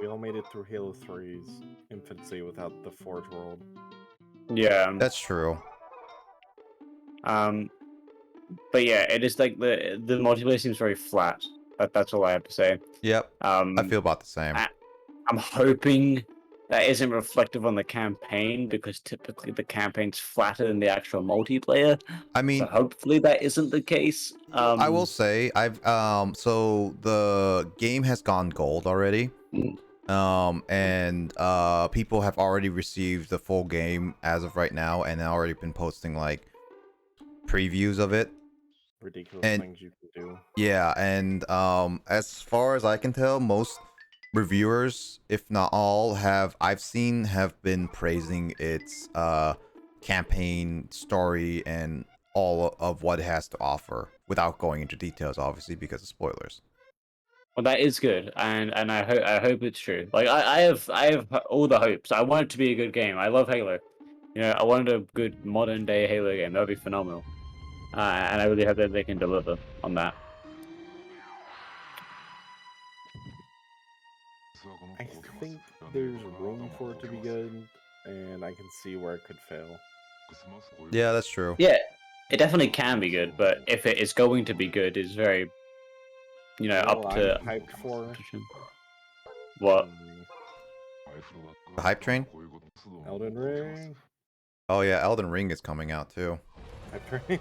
all made it through Halo 3's infancy without the Forge world. Yeah. That's true. But yeah, it is like the multiplayer seems very flat. That's all I have to say. Yep, I feel about the same. I'm hoping that isn't reflective on the campaign, because typically the campaign's flatter than the actual multiplayer. I mean, So hopefully that isn't the case. I will say I've so the game has gone gold already. And people have already received the full game as of right now, and already been posting like previews of it. Ridiculous And- things you can do. Yeah, and as far as I can tell, most reviewers, if not all, I've seen have been praising its campaign, story, and all of what it has to offer, without going into details, obviously, because of spoilers. Well, that is good, and I hope it's true. Like I have all the hopes. I want it to be a good game. I love Halo. You know, I wanted a good modern day Halo game. That would be phenomenal. And I really hope that they can deliver on that. I think there's room for it to be good, and I can see where it could fail. Yeah, that's true. Yeah, it definitely can be good, but if it is going to be good, is very you know, You know up what to. I'm hyped for? What? The hype train? Elden Ring. Oh yeah, Elden Ring is coming out too. Hype train.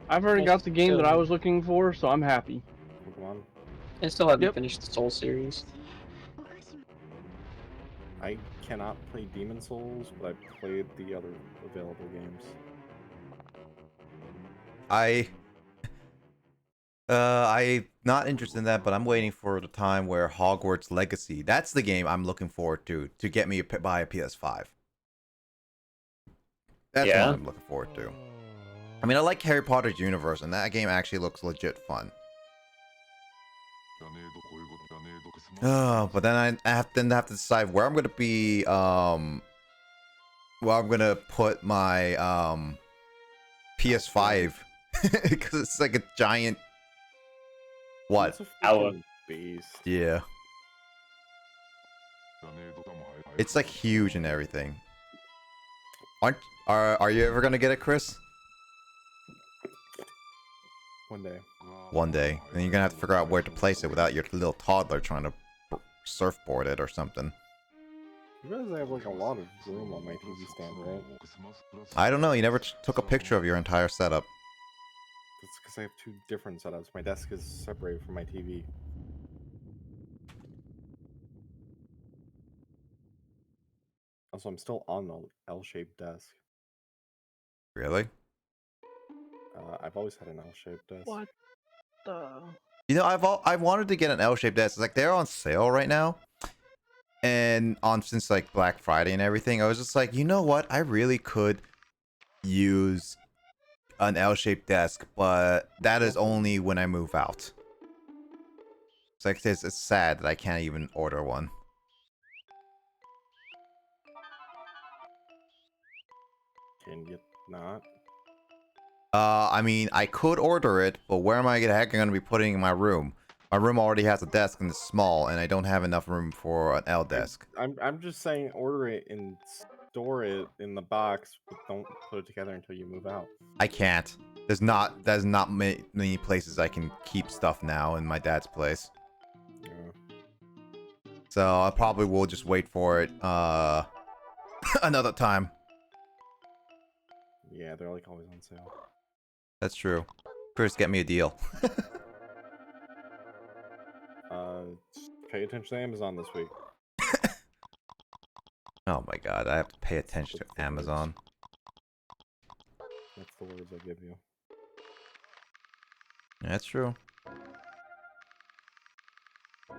I've already got the game that I was looking for, so I'm happy. Pokemon. I still haven't Yep. finished the Soul series. I cannot play Demon Souls, but I played the other available games. I'm not interested in that, but I'm waiting for the time where Hogwarts Legacy. That's the game I'm looking forward to get me buy a PS5. That's Yeah? what I'm looking forward to. I mean, I like Harry Potter's universe, and that game actually looks legit fun. But then I have to decide where I'm gonna be. Where I'm gonna put my PS5 because it's like a giant. What? It's a Hour. freaking beast. Yeah. It's like huge and everything. Are you ever gonna get it, Chris? One day. One day. And you're gonna have to figure out where to place it without your little toddler trying to surfboard it or something. You realize I have like a lot of room on my TV stand, right? I don't know. You never took a picture of your entire setup. That's because I have two different setups. My desk is separated from my TV. Also, I'm still on the L-shaped desk. Really? I've always had an L-shaped desk. What the? You know, I've wanted to get an L-shaped desk. It's like they're on sale right now, and since like Black Friday and everything, I was just like, you know what? I really could use an L-shaped desk, but that is only when I move out. It's like it's sad that I can't even order one. Can you not? I mean, I could order it, but where am I the heck going to be putting it in my room? My room already has a desk and it's small, and I don't have enough room for an L desk. I'm just saying, order it and store it in the box, but don't put it together until you move out. I can't. There's not many places I can keep stuff now in my dad's place. Yeah. So I probably will just wait for it another time. Yeah, they're like always on sale. That's true. Chris, get me a deal. Pay attention to Amazon this week. Oh my god, I have to pay attention to Amazon. That's the words I give you. That's true. Do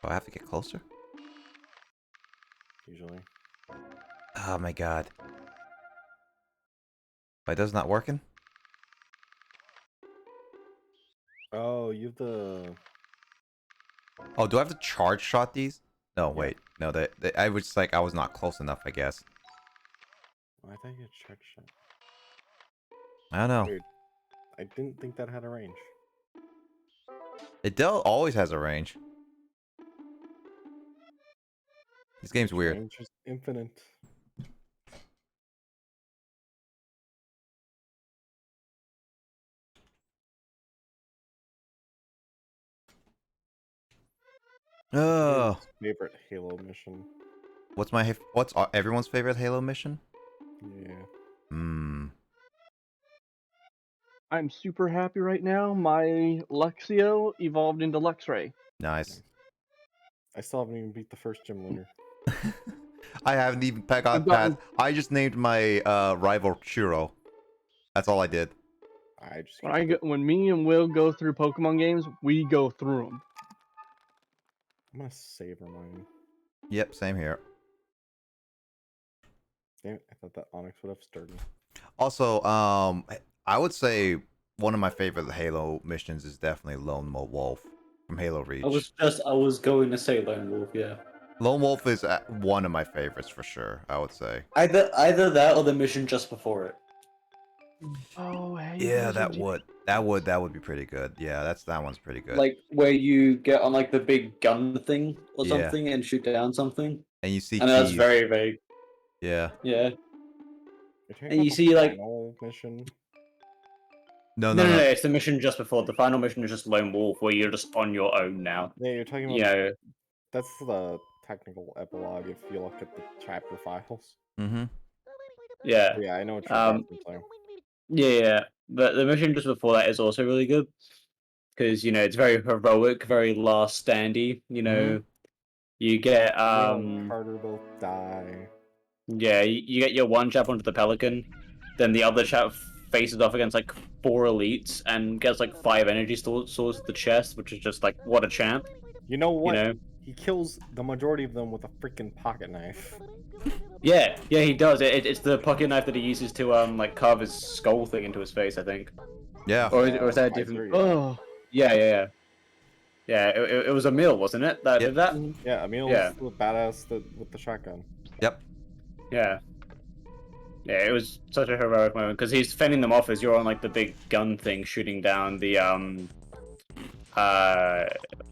I have to get closer? Usually. Oh my god. Why does not working? Oh, you have the... Oh, do I have to charge shot these? No, Yeah. wait. No, I was just like, I was not close enough, I guess. Oh, I thought you had check shot. I don't know. Weird. I didn't think that had a range. It always has a range. This game's weird. Range is infinite. Oh, Favorite Halo mission. what's everyone's favorite Halo mission? Yeah. Hmm. I'm super happy right now. My Luxio evolved into Luxray. Nice. I still haven't even beat the first gym leader. I haven't even got I've gotten- past. I just named my rival Chiro. That's all I did. I just When me and Will go through Pokemon games, we go through them. I'm gonna savor mine. Yep, same here. Damn it, I thought that Onyx would have stirred me. Also, I would say one of my favorite Halo missions is definitely Lone Wolf from Halo Reach. I was going to say Lone Wolf, yeah. Lone Wolf is one of my favorites for sure, I would say. Either that or the mission just before it. Oh, hey. Yeah, that would be pretty good. Yeah, that one's pretty good. Like where you get on like the big gun thing or Yeah. something and shoot down something. And you see I know that's keys. very vague. Yeah. Yeah. You're talking And you about see, the like- final mission. No, No, no, no, no. no. It's the mission just before. The final mission is just Lone Wolf, where you're just on your own now. Yeah, you're talking about. You know. That's the technical epilogue if you look at the chapter files. Mm-hmm. Yeah. Yeah, I know what you're Um. referencing. Yeah, yeah. But the mission just before that is also really good because it's very heroic, very last standy. You get Leo and Carter both die. yeah, you get your one chap onto the Pelican, then the other chap faces off against like 4 elites and gets like 5 energy swords to the chest, which is just like what a champ. You know what? You know. He kills the majority of them with a freaking pocket knife. Yeah, he does. It's the pocket knife that he uses to like carve his skull thing into his face, I think. Yeah. Or is that a Kaiser, different? yeah. Oh, Yeah. Yeah, it was Emil, wasn't it? That Yep. did that. Yeah, Emil's Yeah. the badass with the shotgun. Yep. Yeah. Yeah, it was such a heroic moment because he's fending them off as you're on like the big gun thing, shooting down the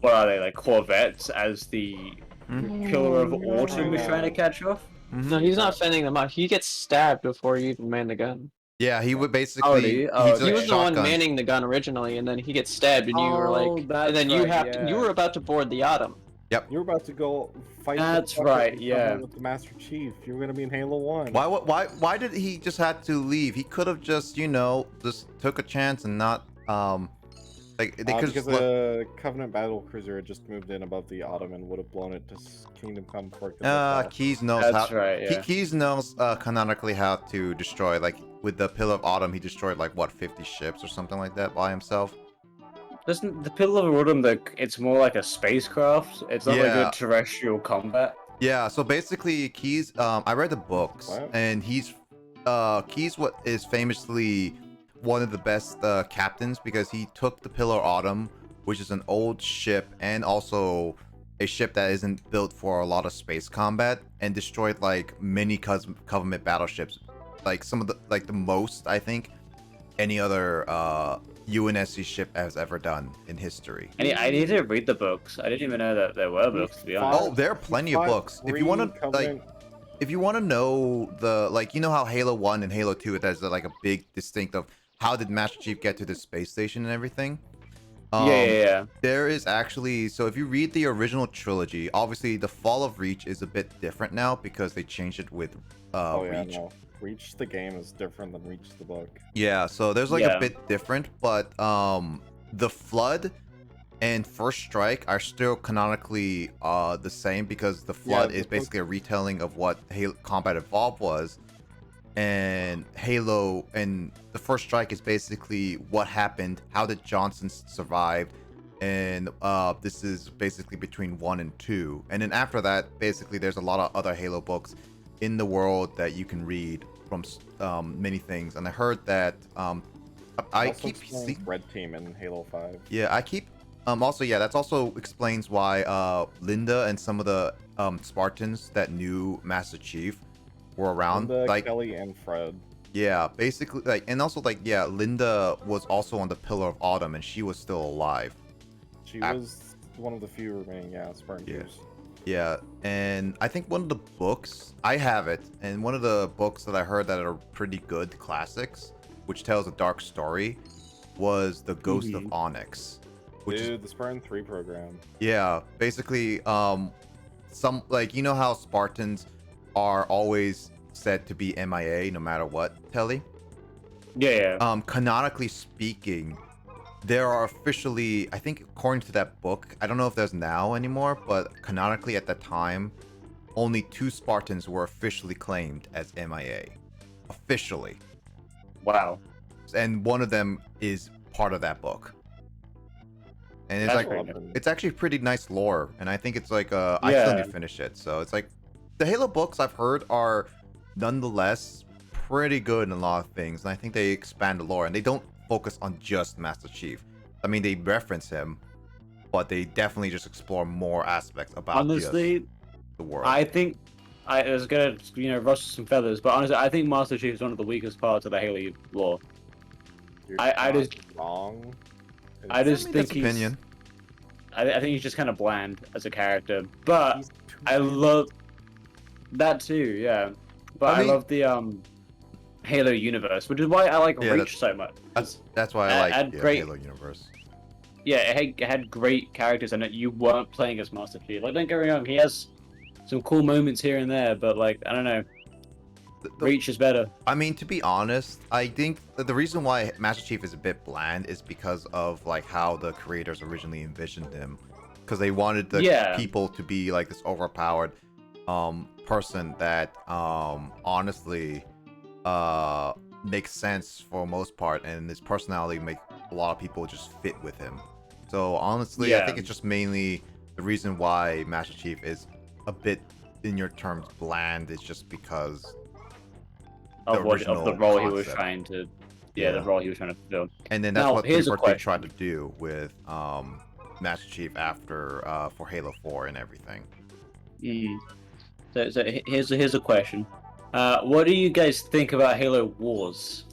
what are they, like Corvettes, as the Pillar of Autumn is trying to catch off. No, he's not fending them off. He gets stabbed before you even man the gun. Yeah, he would Oh, basically. did he? He's Oh, like okay. He was the one shotgun. manning the gun originally, and then he gets stabbed, and you were Oh, like, that's and then you right, have yeah. you were about to board the Autumn. You were about to go fight. That's the right, fucking yeah. With the Master Chief, you were gonna be in Halo 1. Why did he just had to leave? He could have just just took a chance and not like they could Because just the Covenant battle cruiser had just moved in above the Autumn and would have blown it to Kingdom Come before it could lift off. Keys knows That's how. right, yeah. Keys knows canonically how to destroy. Like with the Pillar of Autumn, he destroyed like what 50 ships or something like that by himself. Doesn't the Pillar of Autumn? It's more like a spacecraft. It's not like Yeah. a terrestrial combat. Yeah. So basically, Keys. I read the books, What? and he's Keys what is famously one of the best captains because he took the Pillar of Autumn, which is an old ship and also a ship that isn't built for a lot of space combat, and destroyed like many Covenant battleships, like some of the most I think any other UNSC ship has ever done in history. I need to read the books. I didn't even know that there were books, to be honest. Oh, there are plenty of books. If you want to if you want to know how Halo 1 and Halo 2 there's like a big distinct of how did Master Chief get to the space station and everything. Yeah. There is actually, so if you read the original trilogy, obviously the Fall of Reach is a bit different now because they changed it with Reach. No. Reach the game is different than Reach the book. Yeah, so there's like Yeah. a bit different, but the Flood and First Strike are still canonically the same because the Flood the is book- basically a retelling of what Halo Combat Evolved was, and Halo and the First Strike is basically what happened, how did Johnson survive, and this is basically between 1 and 2, and then after that, basically there's a lot of other Halo books in the world that you can read from many things, and I heard that I Also keep explains seeing. Red Team in Halo 5. Yeah, I keep. Also, yeah, that's also explains why Linda and some of the Spartans that knew Master Chief were around. Linda, Like, Kelly, and Fred. yeah, basically, like, and also like, yeah, Linda was also on the Pillar of Autumn, and she was still alive. She Ah. was one of the few remaining, Spartan Yeah. Jews. Yeah, and I think one of the books I have it, and one of the books that I heard that are pretty good classics, which tells a dark story, was The Ghost of Onyx, which is Dude, the Spartan 3 program. yeah, basically, some like how Spartans are always said to be MIA no matter what, Telly. Yeah. Canonically speaking, there are officially, I think, according to that book, I don't know if there's now anymore, but canonically at that time, only 2 Spartans were officially claimed as MIA, officially, Wow. and one of them is part of that book. And it's That's like pretty good. it's actually pretty nice lore, and I think it's like I still Yeah. need to finish it. So it's like the Halo books I've heard are nonetheless pretty good in a lot of things, and I think they expand the lore, and they don't focus on just Master Chief. I mean, they reference him, but they definitely just explore more aspects about Honestly, the world. I think I was gonna rustle some feathers, but honestly, I think Master Chief is one of the weakest parts of the Halo lore. You're I not just- wrong. I just mean, think that's he's. opinion. I think he's just kind of bland as a character, but He's too I love that too. Yeah, but I I mean- love the Halo universe, which is why I like Yeah, Reach so much. That's why I like and the great- Halo universe. Yeah, it had great characters in it. You weren't playing as Master Chief. Like, don't get me wrong, he has some cool moments here and there, but like, I don't know, Reach is better. I mean, to be honest, I think that the reason why Master Chief is a bit bland is because of like how the creators originally envisioned him, because they wanted the people to be like this overpowered person that honestly makes sense for most part, and his personality make a lot of people just fit with him. So honestly, I think it's just mainly the reason why Master Chief is a bit, in your terms, bland is just because Of the role he was concept. trying to, the role he was trying to fulfill. And then that's Now, what here's a 343 question. tried to do with Master Chief after for Halo 4 and everything. So here's a question. What do you guys think about Halo Wars?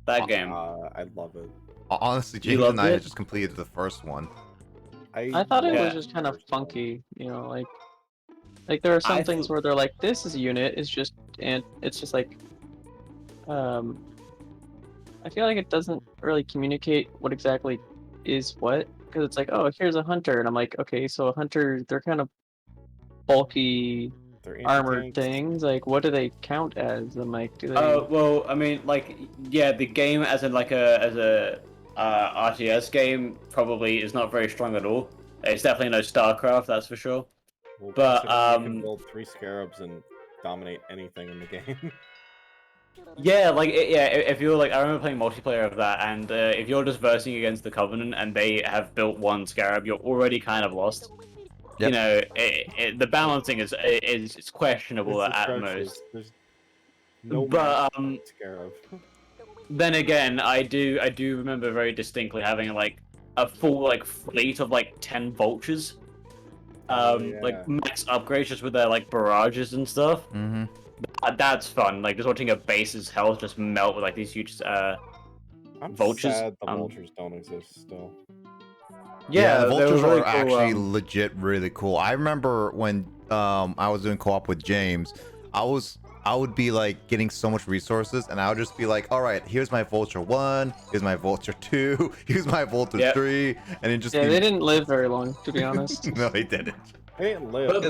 That game. I love it. Honestly, You James and loved I it? had just completed the first one. I thought it Yeah. was just kind of funky, you know, like there are some things where they're like, this is a unit, it's just, and it's just like, I feel like it doesn't really communicate what exactly is what, because it's like, oh, here's a hunter, and I'm like, okay, so a hunter, they're kind of bulky They're armored anti-tanks. things, like what do they count as? I'm like, do they? Well, I mean, like, yeah, the game as in like a RTS game probably is not very strong at all. It's definitely no StarCraft, that's for sure. Well, But, considering you can build 3 scarabs and dominate anything in the game. Yeah, like if you're like, I remember playing multiplayer of that, and if you're just versing against the Covenant and they have built one Scarab, you're already kind of lost. Yep. You know, the balancing is questionable It's at atrocious. most. There's no But scarab. then again, I do remember very distinctly having like a full like fleet of like 10 vultures, Yeah. like max upgrades just with their like barrages and stuff. Mm-hmm. That's fun. Like just watching a base's health just melt with like these huge I'm vultures. sad the vultures don't exist still. Yeah, the they were vultures really are cool, actually legit really cool. I remember when I was doing co-op with James, I would be like getting so much resources, and I would just be like, all right, here's my vulture 1, here's my vulture 2, here's my vulture 3, and it just yeah, they didn't live very long, to be honest. No, they didn't. They didn't live. But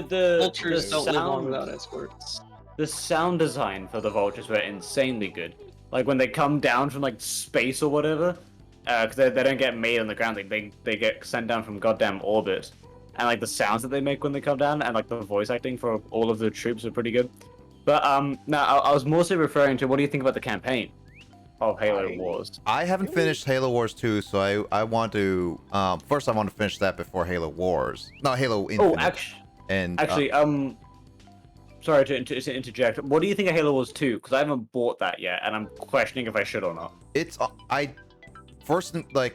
the Vultures the don't live long sound- without escorts. The sound design for the vultures were insanely good. Like when they come down from like space or whatever, because they don't get made on the ground. They get sent down from goddamn orbit, and like the sounds that they make when they come down, and like the voice acting for all of the troops are pretty good. But no, I was mostly referring to what do you think about the campaign of Halo Wars? I haven't finished Halo Wars 2, so I want to first I want to finish that before Halo Wars. No, Halo Infinite. Oh, actually, sorry to interject. What do you think of Halo Wars 2? Because I haven't bought that yet, and I'm questioning if I should or not. It's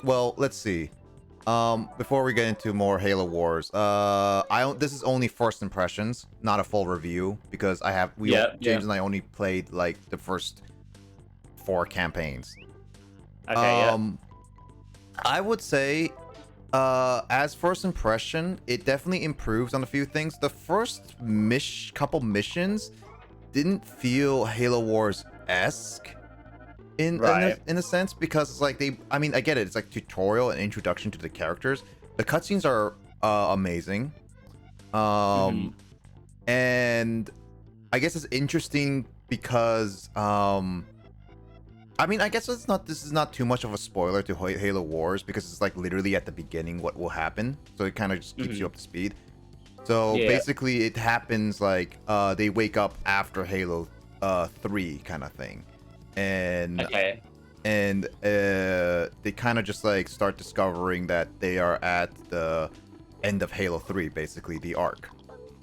well, let's see. Before we get into more Halo Wars, this is only first impressions, not a full review, because James and I only played like the first 4 campaigns. Okay, I would say, as first impression, it definitely improves on a few things. The first couple missions didn't feel Halo Wars-esque in a sense, because it's like I mean, I get it, it's like tutorial and introduction to the characters. The cutscenes are amazing. And I guess it's interesting because I mean, I guess this is not too much of a spoiler to Halo Wars, because it's like literally at the beginning what will happen, so it kind of just keeps you up to speed. So basically it happens like they wake up after Halo 3 kind of thing, and they kind of just like start discovering that they are at the end of Halo 3, basically the arc,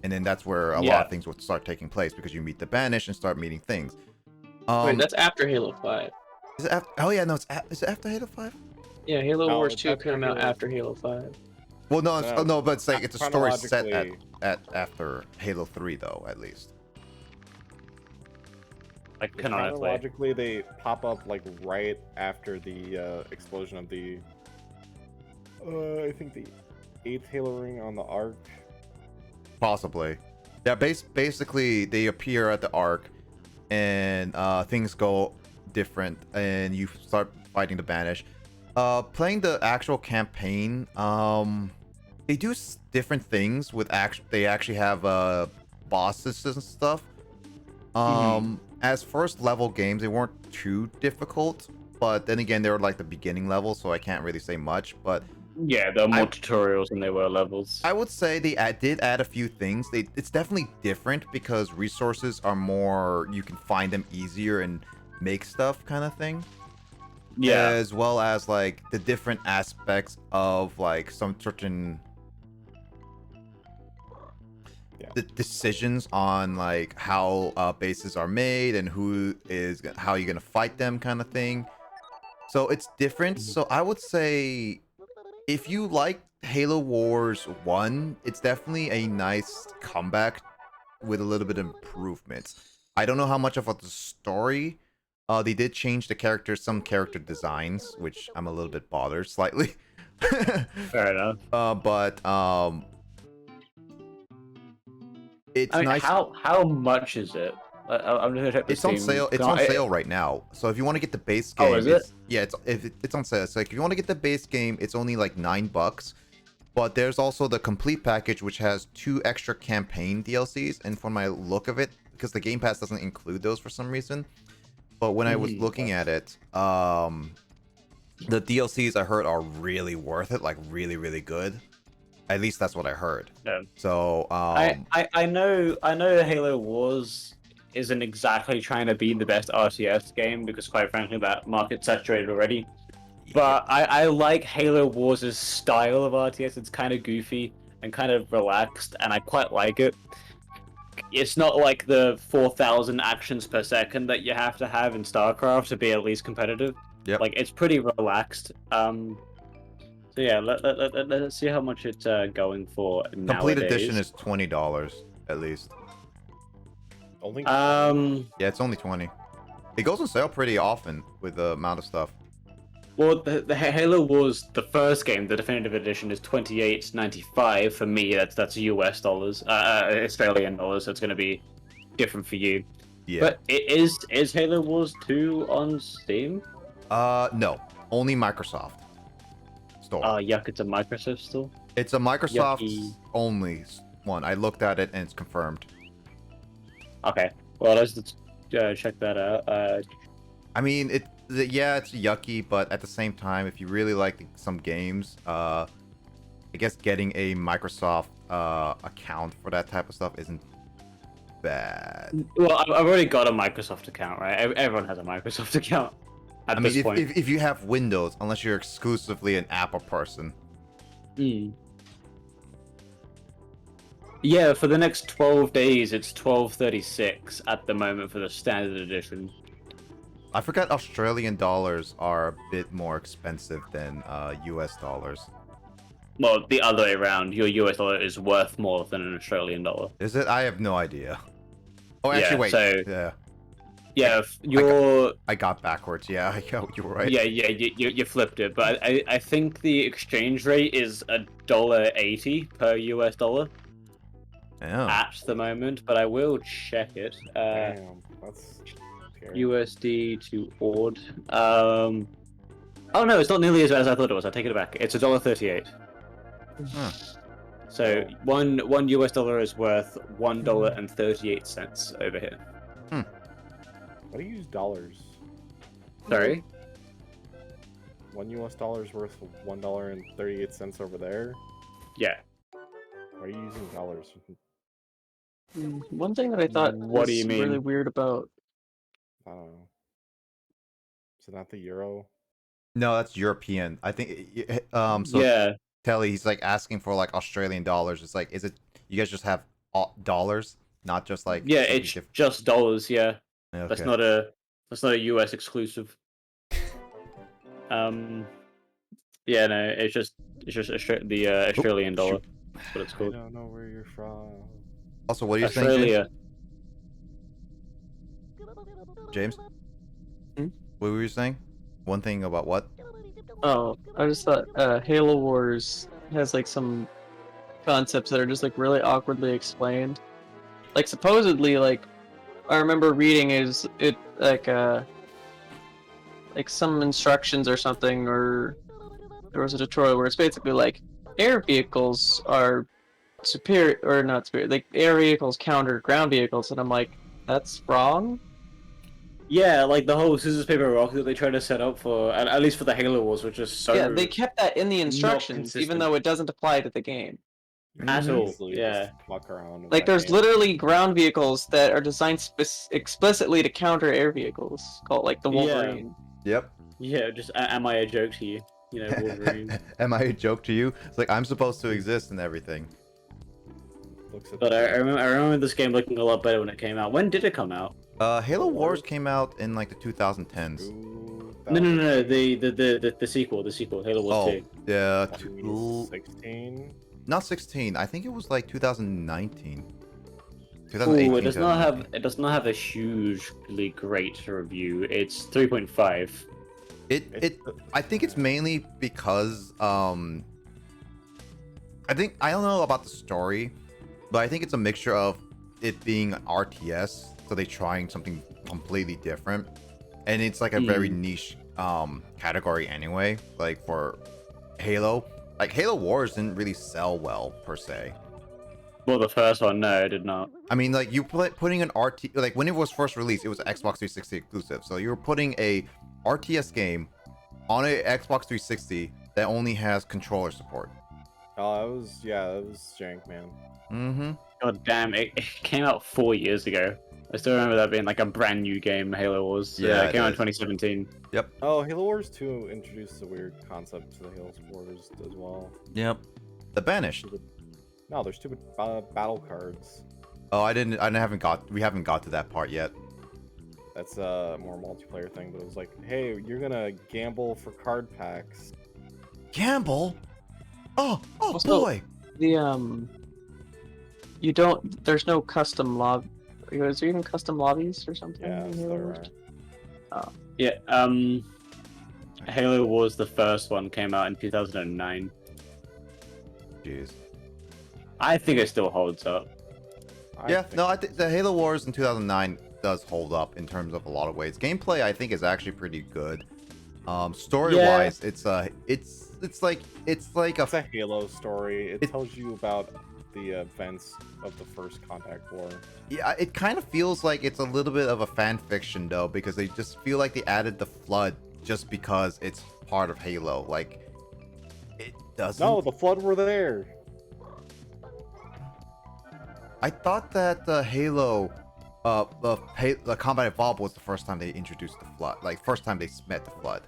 and then that's where a lot of things will start taking place, because you meet the Banished and start meeting things. Wait, that's after Halo 5. Is it after? Oh yeah, no, is it after Halo 5? Yeah, Halo Wars 2 came out after Halo 5. Well, no, but it's like it's a story set at after Halo 3 though, at least. Like chronologically, they pop up like right after the explosion of the I think the 8th Halo ring on the Ark. Possibly. Yeah, basically they appear at the Ark, and things go different, and you start fighting the Banish. Playing the actual campaign, they do different things with they actually have bosses and stuff. As first level games, they weren't too difficult, but then again, they were like the beginning level, so I can't really say much. But Yeah, there are more tutorials than there were levels. I would say they did add a few things. It's definitely different because resources are more, you can find them easier and make stuff kind of thing. Yeah. As well as like the different aspects of like some certain the decisions on like how bases are made and how you're gonna fight them kind of thing. So it's different. So I would say if you like Halo Wars 1, it's definitely a nice comeback with a little bit of improvements. I don't know how much about the story. They did change some character designs, which I'm a little bit bothered slightly. Fair enough. But it's nice. How much is it? I'm just gonna check the It's on Steam. sale. It's on sale right now. So if you want to get the base game, Oh, is it? Yeah, it's on sale. So like, if you want to get the base game, it's only like $9. But there's also the complete package, which has 2 extra campaign DLCs. And from my look of it, because the Game Pass doesn't include those for some reason. But when I was looking at it, the DLCs I heard are really worth it, like really, really good. At least that's what I heard. Yeah. So I know Halo Wars isn't exactly trying to be the best RTS game because quite frankly that market's saturated already. But I like Halo Wars' style of RTS. It's kind of goofy and kind of relaxed, and I quite like it. It's not like the 4,000 actions per second that you have to have in StarCraft to be at least competitive. Yep. Like, it's pretty relaxed. So yeah, let's see how much it's going for nowadays. Complete edition is $20 at least. Only? Yeah, it's only 20. It goes on sale pretty often with the amount of stuff. Well, the Halo Wars, the first game, the definitive edition, is $28.95 for me. That's US dollars, Australian dollars. So it's going to be different for you. Yeah. But is Halo Wars 2 on Steam? No, only Microsoft store. Yuck! It's a Microsoft store. It's a Microsoft Yucky. only one. I looked at it and it's confirmed. Okay. Well, let's check that out. I mean, yeah, it's yucky, but at the same time, if you really like some games, I guess getting a Microsoft account for that type of stuff isn't bad. Well, I've already got a Microsoft account, right? Everyone has a Microsoft account at this point. If you have Windows, unless you're exclusively an Apple person. Yeah, for the next 12 days, it's $12.36 at the moment for the standard edition. I forgot Australian dollars are a bit more expensive than US dollars. Well, the other way around, your US dollar is worth more than an Australian dollar. Is it? I have no idea. Oh, actually, Yeah, wait. so- Yeah. Yeah, your I got backwards. Yeah, you were right. yeah, you flipped it, but I think the exchange rate is $1.80 per US dollar Yeah. at the moment, but I will check it. Damn, that's scary. USD to AUD. Oh no, it's not nearly as bad as I thought it was. I take it back. It's $1.38. Huh. So one US dollar is worth $1.38 over here. Why do you use dollars? Sorry. $1 US is worth $1.38 over there. Yeah. Why are you using dollars? One thing that I thought What do was you mean? really weird about I don't know. Is it not the euro? No, that's European. I think. So Yeah. Telly, he's like asking for like Australian dollars. It's like, is it? You guys just have dollars, not just like. Yeah, something it's different? just dollars. Yeah. Okay. That's not a US exclusive. Yeah, no, it's just the Australian dollar. That's what it's I called. don't know where you're from. Also, what are you saying, James? Australia. James? Hmm? What were you saying? One thing about what? Oh, I just thought Halo Wars has like some concepts that are just like really awkwardly explained. Like supposedly like I remember reading is it like some instructions or something, or there was a tutorial where it's basically like air vehicles are superior or not superior, like air vehicles counter ground vehicles, and I'm like, that's wrong. Yeah, like the whole scissors paper rock that they try to set up for, at least for the Halo Wars, which is so Yeah, they kept that in the not instructions, even consistent though it doesn't apply to the game. at Mhm. all. Easily Yeah. just fuck around with Like, that there's game. literally ground vehicles that are designed explicitly to counter air vehicles, called like the Yeah. Wolverine. Yep. Yeah, just am I a joke to you? You know, Wolverine. Am I a joke to you? It's like I'm supposed to exist and everything. Looks at But the I remember this game looking a lot better when it came out. When did it come out? Halo Wars Wars? came out in like the 2010s. No. The sequel, Halo Wars Oh, 2. yeah, 16. not 16. I think it was like 2019. Ooh, 2018. it does not have 2019. a hugely great review. It's 3.5. I think it's mainly because I don't know about the story, but I think it's a mixture of it being RTS, so they're trying something completely different, and it's like a very niche category anyway. Like for Halo, like Halo Wars didn't really sell well per se. Well, the first one, no, it did not. I mean, like putting an like when it was first released, it was Xbox 360 exclusive. So you're putting a RTS game on a Xbox 360 that only has controller support. Oh, that was jank, man. Mm-hmm. God damn, it came out 4 years ago. I still remember that being like a brand new game, Halo Wars. Yeah, It came out in is. 2017. Oh, Halo Wars 2 introduced a weird concept to the Halo Wars as well. Yep. The Banished. No, there's stupid battle cards. Oh, we haven't got to that part yet. That's a more multiplayer thing, but it was like, hey, you're gonna gamble for card packs. Gamble? Oh Also- boy! The there's no custom lob. Is there even custom lobbies or something? Yeah, in that's Halo not Wars? right. Yeah, Halo Wars, the first one, came out in 2009. Jeez. I think it still holds up. I think the Halo Wars in 2009 does hold up in terms of a lot of ways. Gameplay, I think, is actually pretty good. Story-wise, it's like a It's a Halo story. It It- tells you about the events of the first Contact War. yeah. It kind of feels like it's a little bit of a fan fiction though, because they just feel like they added the Flood just because it's part of Halo. Like, it doesn't. No, the Flood were there. I thought that the Halo, the Combat Evolved was the first time they introduced the Flood. Like, first time they met the Flood.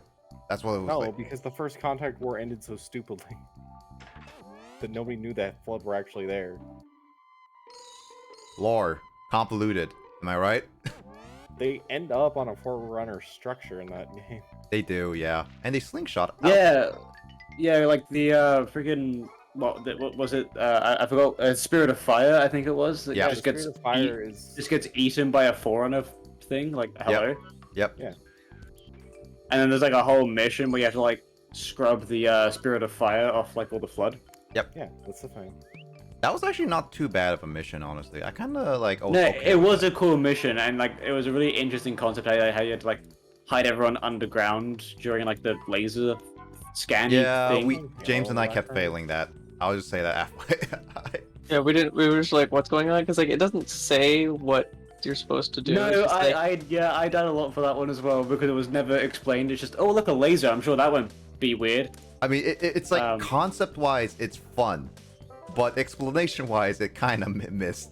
That's what it was No, like. because the first Contact War ended so stupidly that nobody knew that Flood were actually there. Lore. Convoluted. Am I right? They end up on a Forerunner structure in that game. They do, yeah. And they slingshot. out. Yeah, like the freaking what was it? I forgot. Spirit of Fire, I think it was. That Yeah. just The gets Spirit of Fire is just gets eaten by a Forerunner thing. Like hello. Yep. Yeah. And then there's like a whole mission where you have to like scrub the Spirit of Fire off like all the Flood. Yeah, that's the thing. That was actually not too bad of a mission, honestly. I kind of like. No, okay it with was it. a cool mission, and like it was a really interesting concept how you had to like hide everyone underground during like the laser scan Yeah, thing. James and I kept Background. failing that. I'll just say that. Yeah, we didn't. We were just like, what's going on? Because like it doesn't say what you're supposed to do. It's No, just like- I died a lot for that one as well because it was never explained. It's just, oh look, a laser. I'm sure that won't be weird. I mean, it's like Um, concept-wise, it's fun, but explanation-wise, it kind of missed.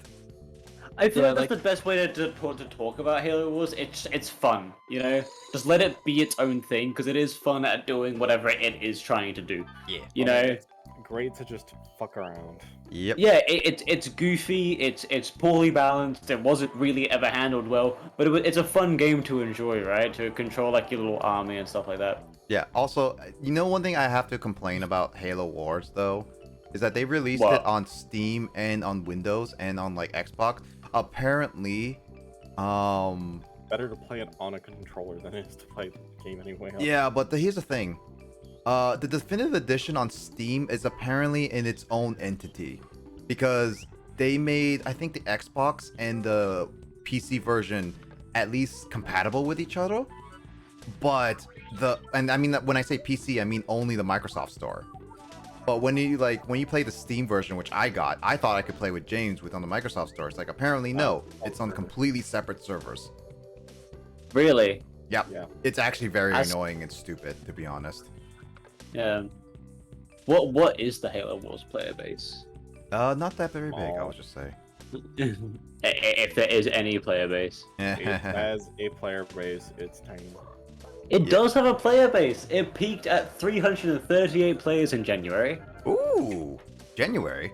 I feel Yeah, like that's like- the best way to talk about Halo Wars. It's fun, you know. Just let it be its own thing because it is fun at doing whatever it is trying to do. Yeah. You know. Great to just fuck around. Yep. Yeah, it's goofy. It's poorly balanced. It wasn't really ever handled well, but it's a fun game to enjoy, right? To control like your little army and stuff like that. Yeah. Also, you know, one thing I have to complain about Halo Wars though, is that they released What? it on Steam and on Windows and on like Xbox. Apparently, Better to play it on a controller than it is to play the game anyway. yeah, but here's the thing. The definitive edition on Steam is apparently in its own entity because they made, I think, the Xbox and the PC version at least compatible with each other. But and I mean that when I say PC, I mean only the Microsoft Store. But when you play the Steam version, which I thought I could play with James on the Microsoft Store. It's like apparently no, it's on completely separate servers. Really? Yep. Yeah. It's actually very annoying and stupid, to be honest. Yeah. What is the Halo Wars player base? Not that very big, I would just say. If there is any player base. It has a player base. It's tiny. It does have a player base. It peaked at 338 players in January. Ooh, January.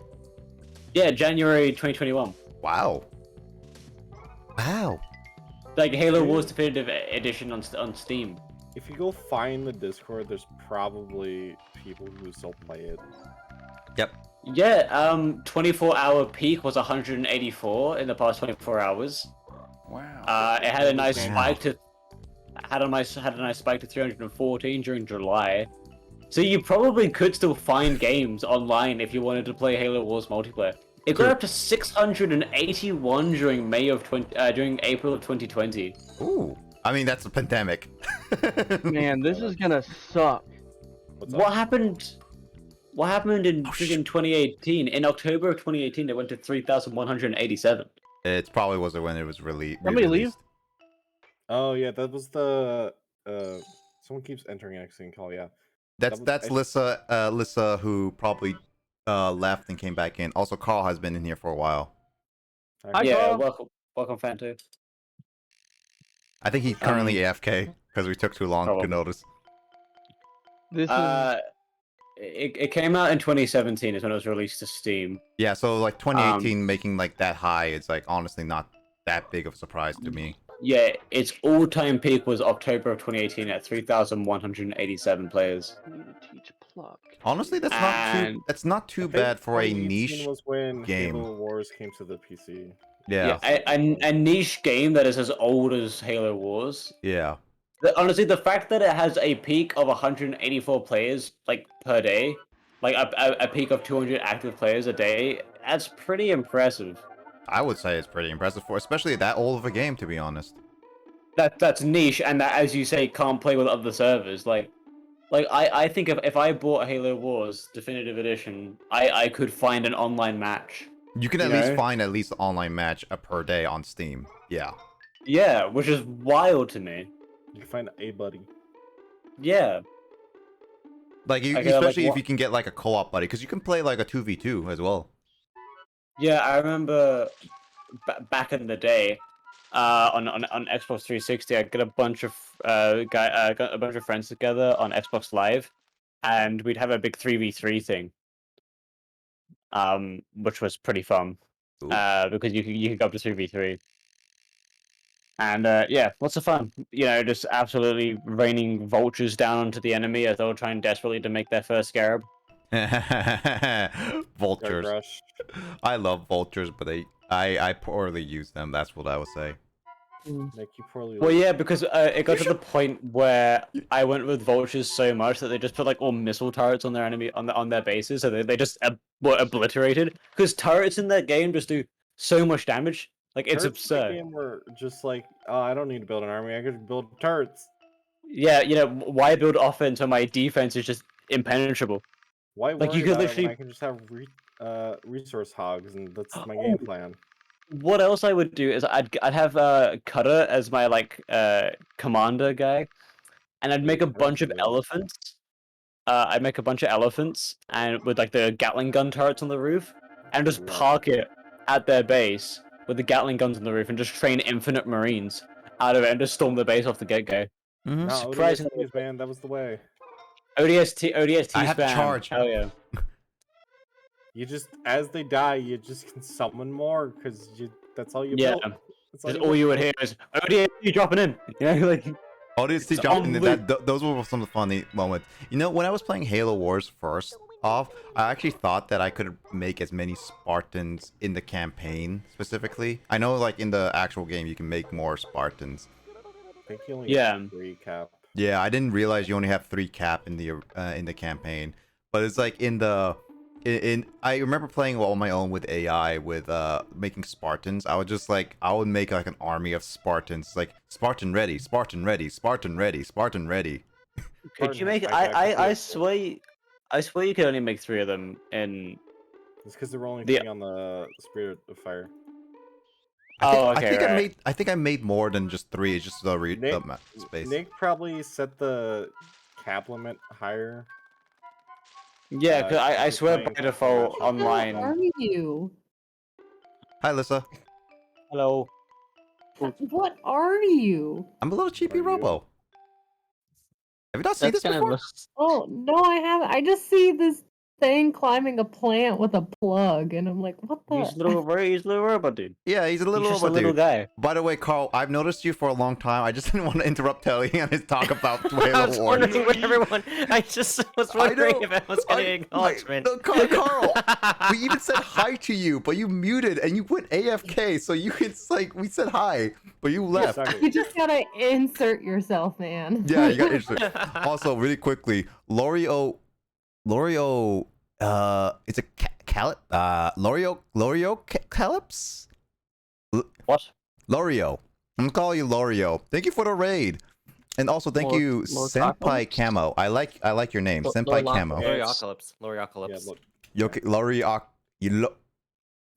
Yeah, January 2021. Wow. Wow. Like Halo Wars Definitive Edition on Steam. If you go find the Discord, there's probably people who still play it. Yep. Yeah, 24-hour peak was 184 in the past 24 hours. Wow. It had a nice spike to had a nice spike to 314 during July. So you probably could still find games online if you wanted to play Halo Wars multiplayer. It got up to 681 during during April of 2020. Ooh. I mean, that's a pandemic. Man, this is gonna suck. What happened? What happened in freaking 2018? In October of 2018, it went to 3,187. It probably wasn't when it was Somebody leave? released. Oh yeah, that was the someone keeps entering an accident call. Yeah. That's Lissa who probably left and came back in. Also, Carl has been in here for a while. Hi, Yeah, Carl. welcome, Fanto. I think he's currently AFK because we took too long to Probably. notice. This is It came out in 2017 is when it was released to Steam. Yeah, so like 2018 making like that high, it's like honestly not that big of a surprise to me. Yeah, its all-time peak was October of 2018 at 3,187 players. I need to teach pluck. Honestly, that's not too I think bad for a 2018 niche was when game. Halo Wars came to the PC. Yeah. A niche game that is as old as Halo Wars. Yeah. Honestly, the fact that it has a peak of 184 players like per day, like a peak of 200 active players a day, that's pretty impressive. I would say it's pretty impressive for especially that old of a game, to be honest. That's niche, and that, as you say, can't play with other servers. Like I think if I bought Halo Wars Definitive Edition, I could find an online match. You can at least find an online match per day on Steam. Yeah. Yeah, which is wild to me. You can find a buddy. Yeah. Like especially if you can get like a co-op buddy, because you can play like a 2v2 as well. Yeah, I remember back in the day, on Xbox 360, I got a bunch of got a bunch of friends together on Xbox Live, and we'd have a big 3v3 thing, which was pretty fun, because you could go up to 3v3, and yeah, lots of fun. You know, just absolutely raining vultures down onto the enemy as they're trying desperately to make their first scarab. Vultures. Rush. I love vultures, but I poorly use them. That's what I would say. Make you poorly. Well, yeah, because it got to the point where I went with vultures so much that they just put like all missile turrets on their enemy on their bases, so they just were obliterated. Because turrets in that game just do so much damage, like it's Turrets in the absurd. game were just like, oh, I don't need to build an army. I could build turrets. Yeah, you know, why build offense when my defense is just impenetrable? Why Like, worry you could about it when literally- I can just have resource hogs, and that's my game plan. What else I would do is I'd have Cutter as my like commander guy, and I'd make a bunch of elephants. I'd make a bunch of elephants and with like the Gatling gun turrets on the roof, and just park it at their base with the Gatling guns on the roof, and just train infinite Marines out of it and just storm the base off the get-go. Mm-hmm. No, Surprisingly- ODSTs, man, that was the way. ODST I have to spam. charge. Hell yeah. You just, as they die, you just can summon more, because that's all you Yeah. built. That's Just you all you built. would hear is ODST dropping in. You know, like ODST It's dropping in unbelievable. those were some funny moments. You know, when I was playing Halo Wars first off, I actually thought that I could make as many Spartans in the campaign specifically. I know, like in the actual game, you can make more Spartans. I think you only Yeah. have 3 cap. Yeah, I didn't realize you only have 3 cap in the campaign, but it's like in the I remember playing on my own with AI with making Spartans. I would just like I would make like an army of Spartans, like Spartan ready, Spartan ready, Spartan ready, Spartan ready. Could you Spartan make? has high tech I vehicles. swear, I swear you could only make 3 of them in. It's because there were only The- 3 on the Spirit of Fire. Oh, I okay, think I right. made I think I made more than just 3. It's just the Nick, space. Nick probably set the cap limit higher. Yeah, because I he's swear playing by default Smash. Who online. are you? Hi, Lissa. Hello. What are you? I'm a little Chibi-Robo. Have you not seen That's this kind before? of Oh no, I haven't. I just see this thing climbing a plant with a plug, and I'm like, what the? He's a little robot dude. Yeah, he's a little He's just a robot little dude. guy. By the way, Carl, I've noticed you for a long time. I just didn't want to interrupt Telly and his talk about I Halo was Wars. wondering where everyone. I just was wondering know, if I was getting acknowledgement. No, Carl, we even said hi to you, but you muted and you went AFK. So it's like we said hi, but you left. Exactly. You just gotta insert yourself, man. Yeah, you got interested. Also, really quickly, Lorio, it's a Lorio Calypse? What? Lorio. I'm gonna call you Lorio. Thank you for the raid. And also thank Lord- you, Lord Senpai Camo. I like your name, Senpai Lord Camo. Yeah, Loriocalypse. Yeah, look, Lorio.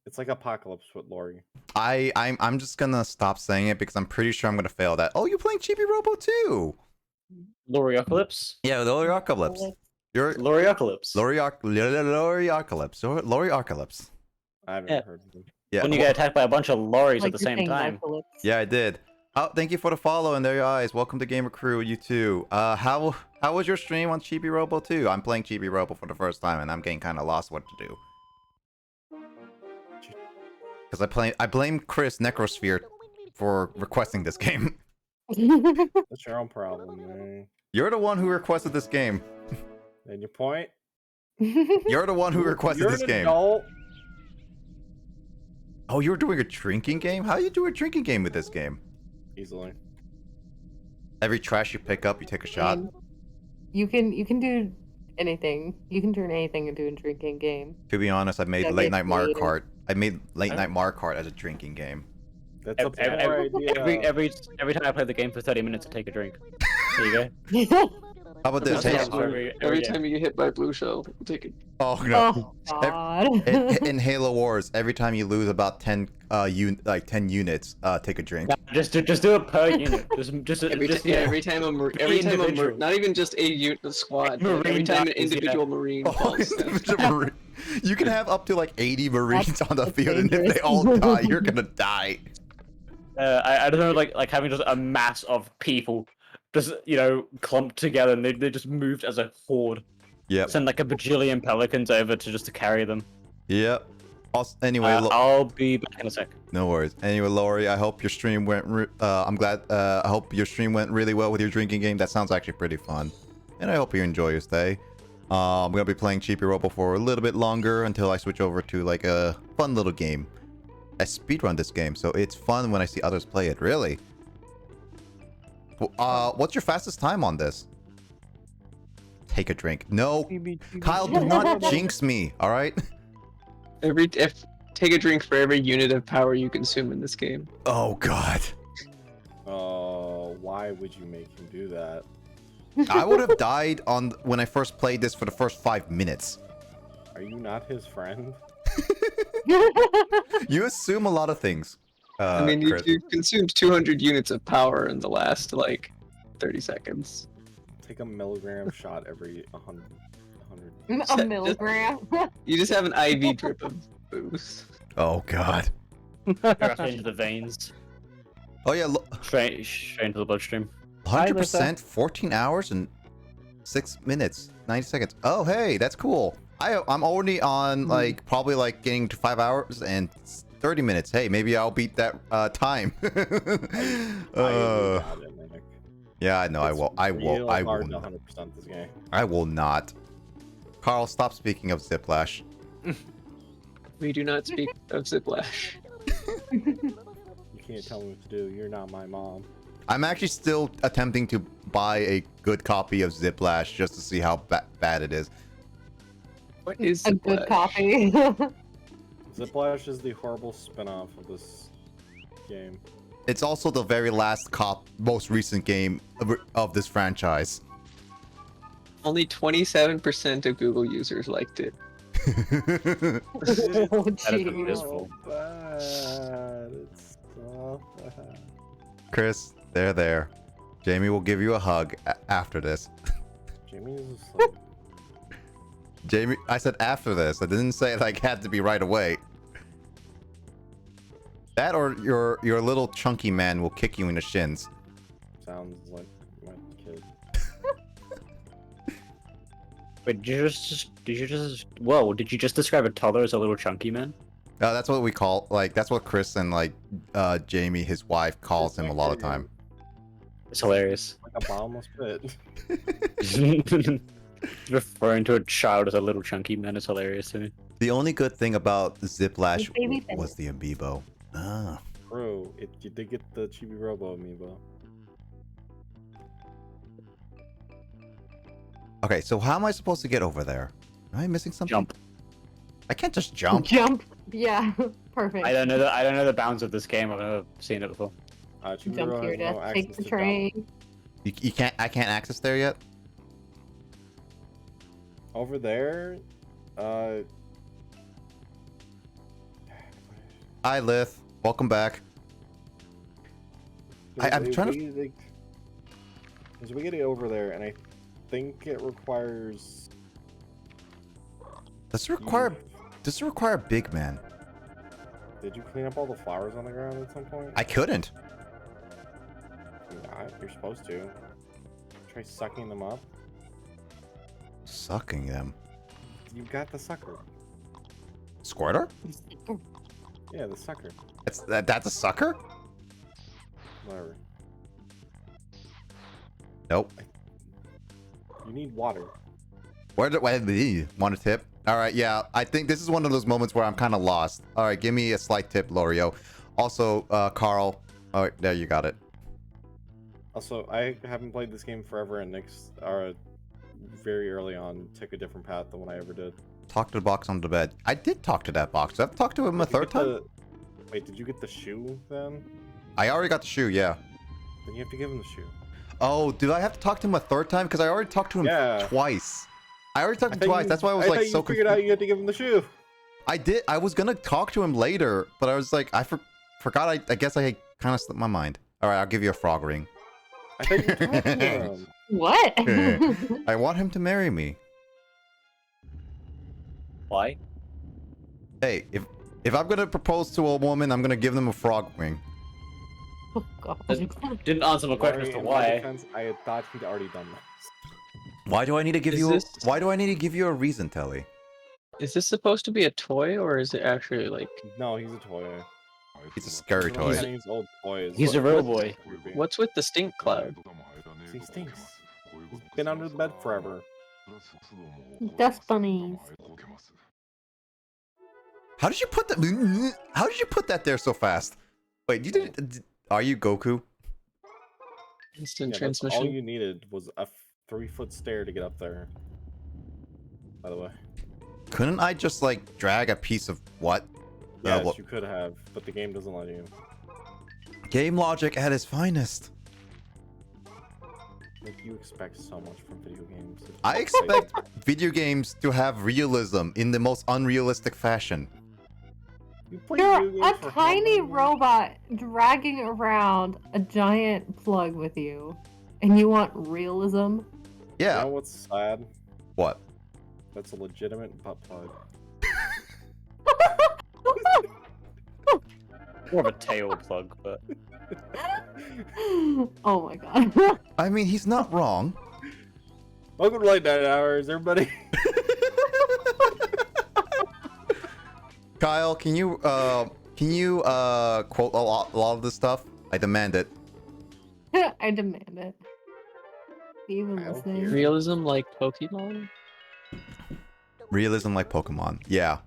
it's like Apocalypse with Lori. I'm just gonna stop saying it because I'm pretty sure I'm gonna fail that. Oh, you're playing Chibi-Robo too? Loriocalypse? Yeah, Loriocalypse. You're Loriocalypse. Loriocalypse. I haven't Yeah. heard of them. Yeah. When you get attacked by a bunch of lorries Like at the you're same saying time. Michael, Yeah, I did. Oh, thank you for the follow and there your eyes. Welcome to Gamer Crew, you too. How was your stream on Chibi-Robo too? I'm playing Chibi-Robo for the first time and I'm getting kind of lost what to do. Because I blame Chris Necrosphere for requesting this game. That's your own problem, man. You're the one who requested this game. And your point? You're the one who requested You're this an game. adult. Oh, you were doing a drinking game? How do you do a drinking game with this game? Easily. Every trash you pick up, you take a shot. And you can do anything. You can turn anything into a drinking game. To be honest, I made Yeah, Late get Night Mario creative. Kart. I made Late Night Mario Kart as a drinking game. That's a poor idea. Every time I play the game for 30 minutes, I take a drink. There you go. How about this? That's Hey, what- every game. time you get hit by blue shell, take it. oh no! Oh god. In Halo Wars, every time you lose about 10 units, take a drink. Nah, just do it per unit. Just Every time individual. not even just a unit, a squad. Marine Every time an dies, yeah. individual marine Oh, falls down. individual Marine. You can have up to like 80 Marines That's on the field, and if dangerous. they all die, you're gonna die. I don't know, like having just a mass of people, just clumped together, and they just moved as a horde. Yep. Send like a bajillion pelicans over to carry them. Yep. Also, anyway, I'll be back in a sec. no worries. Anyway, Lori, I hope your stream went. I'm glad. I hope your stream went really well with your drinking game. That sounds actually pretty fun, and I hope you enjoy your stay. I'm gonna be playing Chibi-Robo for a little bit longer until I switch over to like a fun little game. I speedrun this game, so it's fun when I see others play it. Really. What's your fastest time on this? Take a drink. No, Kyle, do not jinx me. All right. Take a drink for every unit of power you consume in this game. Oh God. Why would you make him do that? I would have died when I first played this for the first 5 minutes. Are you not his friend? You assume a lot of things. I mean, Chris. you consumed 200 units of power in the last, like, 30 seconds. Take a milligram shot every 100. A milligram. You just have an IV drip of booze. Oh God. Directly into the veins, Oh yeah, straight into the bloodstream. 100%, 14 hours and 6 minutes, 90 seconds. Oh hey, that's cool. I'm already on like probably like getting to 5 hours and 30 minutes. Hey, maybe I'll beat that time. Yeah, I know. I will. I will. I will. 100% this game. I will not. Carl, stop speaking of Ziplash. We do not speak of Ziplash. You can't tell me what to do. You're not my mom. I'm actually still attempting to buy a good copy of Ziplash just to see how bad it is. What is A good Ziplash? copy. Ziplash is the horrible spin-off of this game. It's also the very last most recent game of this franchise. Only 27% of Google users liked it. Oh, jeez. So bad. It's so bad. Chris, there. Jamie will give you a hug after this. Jamie is asleep. Jamie, I said after this. I didn't say like had to be right away. That or your little chunky man will kick you in the shins. Sounds like my kid. Wait, did you just describe a toddler as a little chunky man? That's what we call, like, that's what Chris and, like, Jamie, his wife, calls him a lot of time. It's hilarious. Like a bottomless pit. Referring to a child as a little chunky man is hilarious to me. The only good thing about Ziplash Baby was the amiibo. Ah. Bro, you did get the Chibi-Robo amiibo. Okay, so how am I supposed to get over there? Am I missing something? Jump. I can't just jump. Jump. Yeah, perfect. I don't know the bounds of this game. I've never seen it before. Jump Chibi-Robo to your has no death. access Take the to train. You can't. I can't access there yet. Over there, Hi, Lith. Welcome back. I'm trying to. As we get it over there, and I think it requires. Does it require Big Man? Did you clean up all the flowers on the ground at some point? I couldn't. You're supposed to. Try sucking them up. Sucking them. You got the sucker. Squirter? Yeah, the sucker. That's a sucker? Whatever. Nope. You need water. Want a tip? All right, yeah. I think this is one of those moments where I'm kind of lost. All right, give me a slight tip, Lorio. Also, Carl. All right, there you got it. Also, I haven't played this game forever, and Nick's very early on took a different path than what I ever did. Talk to the box on the bed. I did talk to that box. I've talked to him a third time. Wait, did you get the shoe then? I already got the shoe, yeah. Then you have to give him the shoe. Oh, do I have to talk to him a third time? Because I already talked to him twice. I already talked to him twice. That's why I was like so confused. Figured out you had to give him the shoe. I did. I was gonna talk to him later, but I was like, I forgot. I guess I kind of slipped my mind. All right, I'll give you a frog ring. I thought you talked to him. What? I want him to marry me. Why? Hey, if I'm gonna propose to a woman, I'm gonna give them a frog ring. Oh, God. Didn't answer my question as to In my why. defense, I had thought he'd already done this. Why do I need to give Is you? this- Why do I need to give you a reason, Telly? Is this supposed to be a toy or is it actually like? No, he's a toy. It's a scary One of toy. Danny's old toys. He's a real boy. What's with the stink cloud? He stinks. He's been under the bed forever. Dust bunnies. How did you put that? How did you put that there so fast? Wait, you did? Are you Goku? Instant Yeah, transmission. all you needed was a 3-foot stair to get up there. By the way. Couldn't I just like drag a piece of what? Yes, you could have, but the game doesn't let you. Game logic at its finest. Like, you expect so much from video games. I expect video games to have realism in the most unrealistic fashion. You play You're video games a for how tiny long? robot dragging around a giant plug with you, and you want realism? You Yeah. know what's sad? What? That's a legitimate butt plug. More of a tail plug, but Oh my God. I mean, he's not wrong. Welcome to Late Night Hours, everybody. Kyle, can you quote a lot of this stuff? I demand it. I demand it. Even Kyle listening. here. Realism like Pokemon? Realism like Pokemon. Yeah.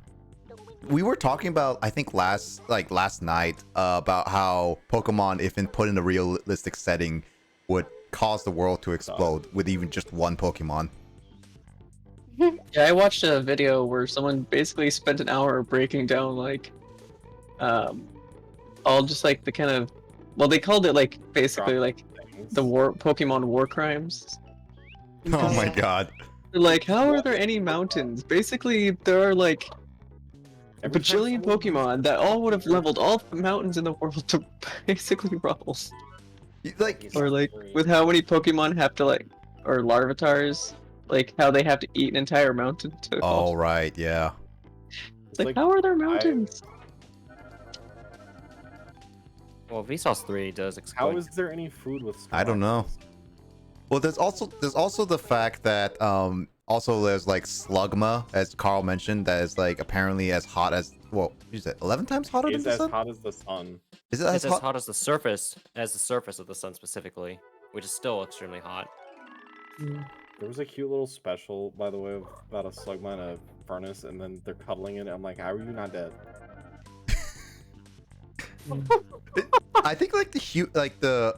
We were talking about, I think last night, about how Pokemon, if put in a realistic setting, would cause the world to explode with even just one Pokemon. Yeah, I watched a video where someone basically spent an hour breaking down like, all just like the kind of, well, they called it like basically like the Pokemon war crimes. Oh my Yeah. god. They're like, how are there any mountains? Basically, there are like a Every time bajillion someone Pokemon that all would have leveled all the mountains in the world to basically rubble. Like, Or like with how many Pokemon have to like, or Larvatars, like how they have to eat an entire mountain to. oh right, yeah. It's like, how are there mountains? Well, Vsauce 3 does exploit. How is there any food with? I don't know. Snorlax? Well, there's also the fact that also there's like Slugma, as Carl mentioned, that is like apparently as hot as, well, what is it, 11 times hotter than It's the as sun? hot as the sun. Is it as It's as hot? hot as the surface of the sun specifically, which is still extremely hot. There was a cute little special, by the way, about a Slugma in a furnace, and then they're cuddling it. I'm like, how are you not dead? I think like the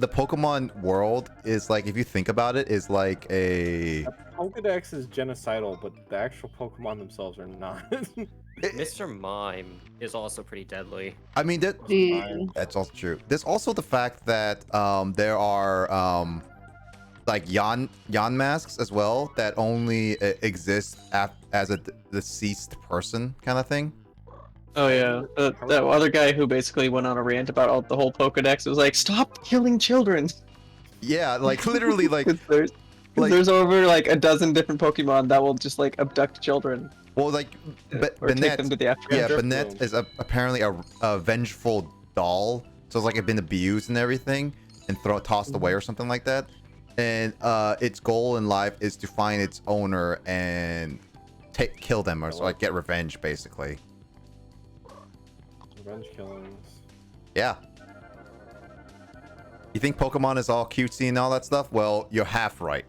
Pokemon world is like, if you think about it, is like a A Pokedex is genocidal, but the actual Pokemon themselves are not. Mr. Mime is also pretty deadly. I mean that Dude. that's also true. There's also the fact that there are like Yan masks as well that only exist as a deceased person kind of thing. Oh yeah, that other guy who basically went on a rant about all the whole Pokedex was like, stop killing children. Yeah, like literally like 'Cause there's, 'cause like- there's over like a dozen different Pokemon that will just like abduct children well like or take Banette, them to the afterlife. yeah, Jeff Banette Bloom. is apparently a vengeful doll, so it's like it's been abused and everything and tossed away or something like that. And its goal in life is to find its owner and kill them, or so like get revenge basically. Revenge killings. Yeah. You think Pokemon is all cutesy and all that stuff? Well, you're half right.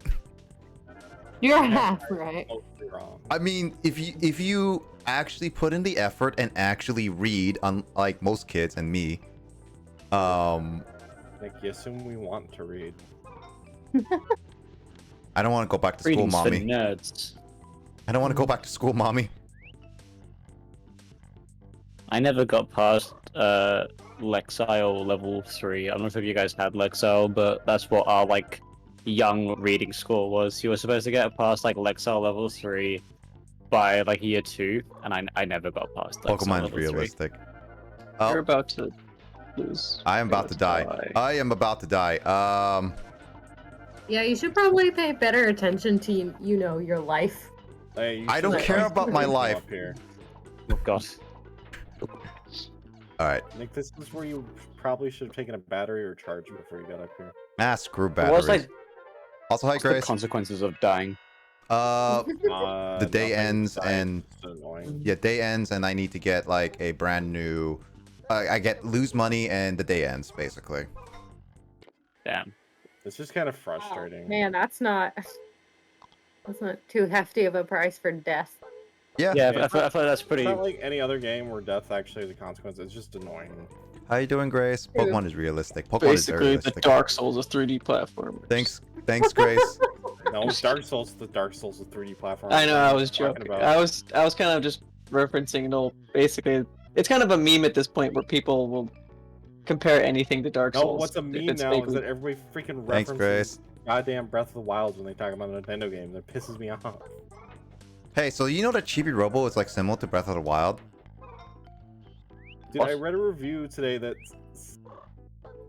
You're half right. Mostly wrong. I mean, if you actually put in the effort and actually read, unlike most kids and me, Like, you assume we want to read. I don't want to go back to school, Reading's for mommy. nerds. I don't want to go back to school, mommy. I never got past Lexile level 3. I don't know if you guys had Lexile, but that's what our like young reading score was. You were supposed to get past like Lexile level 3 by like year 2, and I never got past Lexile Pokemon is level 3. realistic. You're Oh, about to lose. I am about to die. I am about to die. Yeah, you should probably pay better attention to your life. Hey, you I don't should care have about my come life. Up here. Oh god. All right. Nick, this is where you probably should have taken a battery or charge before you got up here. Screw What's batteries. like Also, hi, what's the Grace. consequences of dying? The day Nothing, ends dying and is so annoying. yeah, day ends and I need to get like a brand new. I lose money and the day ends basically. Damn. It's just kind of frustrating. Man, that's not too hefty of a price for death. Yeah. Yeah, Yeah, I feel like that's It's pretty. not like any other game where death actually is a consequence. It's just annoying. How you doing, Grace? True. Pokemon is realistic. Pokemon is very Basically, the realistic. Dark Souls of 3D platformers. Thanks, Grace. No, Dark Souls, the Dark Souls of 3D platform. I know, I was Talking joking. about- I was kind of just referencing basically, it's kind of a meme at this point where people will compare anything to Dark No, Souls. what's a if meme it's now is vaguely- that everybody freaking Thanks, references Grace. goddamn Breath of the Wild when they talk about a Nintendo game. That pisses me off. Hey, so you know that Chibi-Robo is like similar to Breath of the Wild? Dude, I read a review today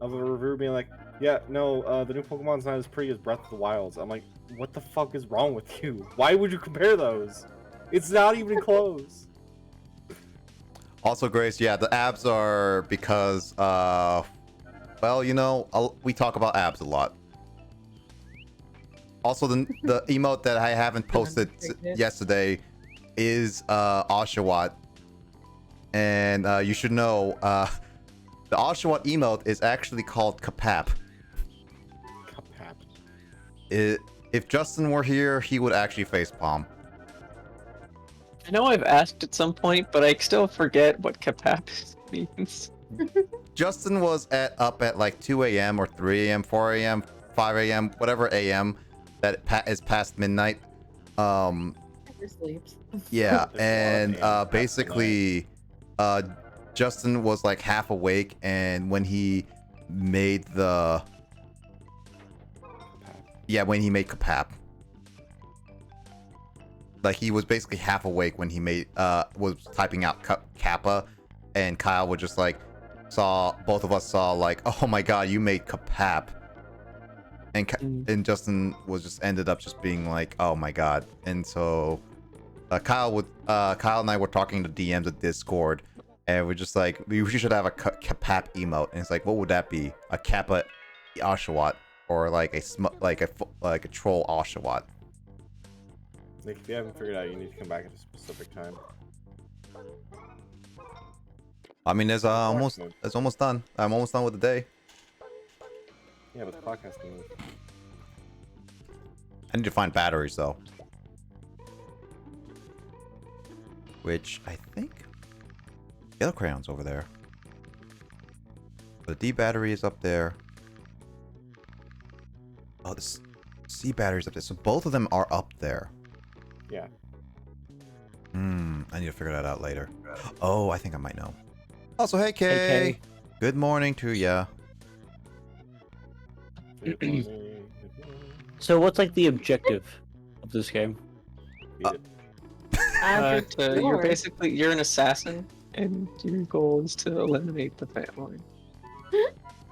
of a reviewer being like, yeah, no, the new Pokemon's not as pretty as Breath of the Wild's. I'm like, what the fuck is wrong with you? Why would you compare those? It's not even close. Also, Grace, yeah, the abs are because, well, we talk about abs a lot. Also, the emote that I haven't posted yesterday is Oshawott. And you should know, the Oshawott emote is actually called Kapap. Kapap. If Justin were here, he would actually facepalm. I know I've asked at some point, but I still forget what Kapap means. Justin was up at like 2 a.m. or 3 a.m., 4 a.m., 5 a.m., whatever a.m. that is past midnight, Never sleeps. Yeah, There's a lot of and names after basically, Justin was like half awake, and when he made the when he made Kapap, like he was basically half awake when he made was typing out Kappa, and Kyle was just like both of us saw like, oh my god, you made Kapap, and Justin was just ended up just being like, oh my god, and so Kyle and I were talking to DMs at Discord, and we're just like, we should have a Kapap emote, and it's like, what would that be? A Kappa Oshawott, or like a troll Oshawott? Nick, if you haven't figured out, you need to come back at a specific time. I mean, it's almost done. I'm almost done with the day. Yeah, but the podcasting. I need to find batteries though. Which I think yellow crayon's over there. The D battery is up there. Oh, the C battery's up there. So both of them are up there. Yeah. I need to figure that out later. Oh, I think I might know. Also, hey Kay. Hey, Kay. Good morning to ya. So what's like the objective of this game? Beat it. You're an assassin, and your goal is to eliminate the family.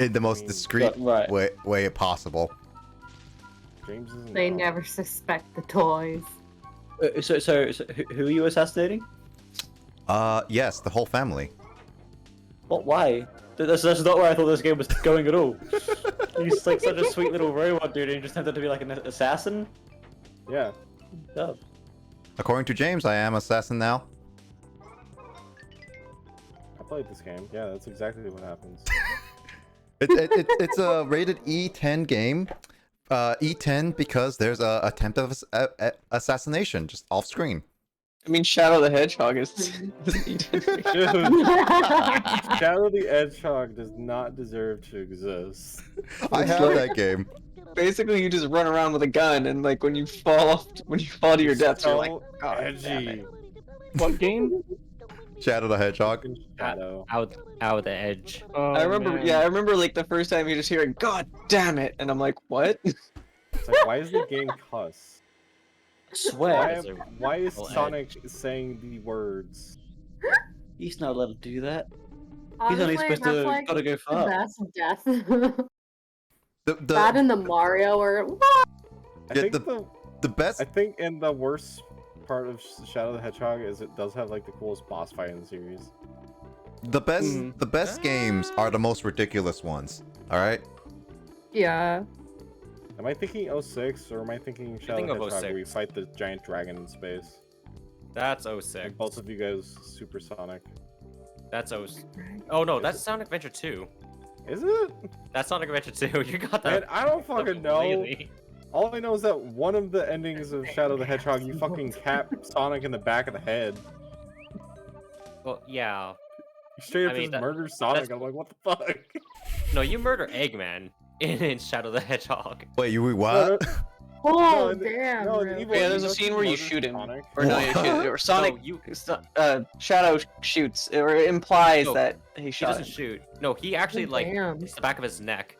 In the most discreet Right. way possible. James is They never suspect the toys. So who are you assassinating? Yes, the whole family. What? Why? That's not where I thought this game was going at all. He's like such a sweet little robot dude, and you just turned out to be like an assassin. Yeah. Oh. According to James, I am assassin now. I played this game. Yeah, that's exactly what happens. It's a rated E10 game. E10 because there's a attempt of assassination just off screen. I mean, Shadow the Hedgehog is. Dude, Shadow the Hedgehog does not deserve to exist. I have that game. Basically, you just run around with a gun, and like when you fall to your death, you're like, God, damn edgy. it. What game? Shadow the Hedgehog. Shadow. Out the edge. Oh, I remember, man. yeah, I remember like the first time you just hearing, God damn it, and I'm like, what? It's like, why is the game cuss? Swear. Why is Well, Sonic saying the words? He's not allowed to do that. He's Honestly, only supposed that's to like gotta go the far. best death. The That in the Mario or I Yeah, think the best. I think in the worst part of Shadow the Hedgehog is it does have like the coolest boss fight in the series. The best games are the most ridiculous ones. All right. yeah. Am I thinking 06 or am I thinking Shadow think the of Hedgehog where you 06. fight the giant dragon in space? That's 06. Like both of you guys super Sonic. That's 06. Oh no, that's Sonic Adventure 2. Is it? That's Sonic Adventure 2. You got Man, that. I don't fucking know. completely. All I know is that one of the endings of Shadow the Hedgehog, you fucking cap Sonic in the back of the head. Well, yeah. You straight up I mean, just that- murder Sonic. that's- I'm like, what the fuck? No, you murder Eggman in Shadow the Hedgehog. Wait, you what? Oh in the- damn. no, in really? Evil, Yeah, there's you a know, scene you where you murder shoot him. Sonic. Or no, you shoot, or Sonic, No, you. Shadow shoots, or implies No, that he He shot doesn't him. shoot. No, he actually like Damn. hits the back of his neck.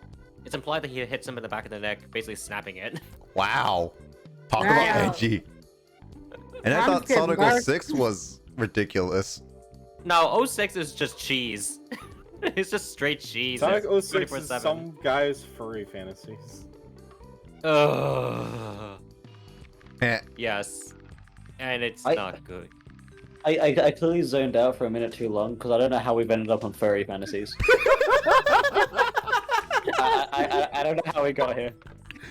It's implied that he hits him in the back of the neck, basically snapping it. Wow. Talk Wow. about edgy. And I I'm thought getting Sonic dark. 06 was ridiculous. No, 06 is just cheese. It's just straight cheese. Sonic It's 06 is 24/7. some guy's furry fantasies. Ugh. Eh. Yes. And it's I- not good. I clearly zoned out for a minute too long because I don't know how we've ended up on furry fantasies. I don't know how we got here.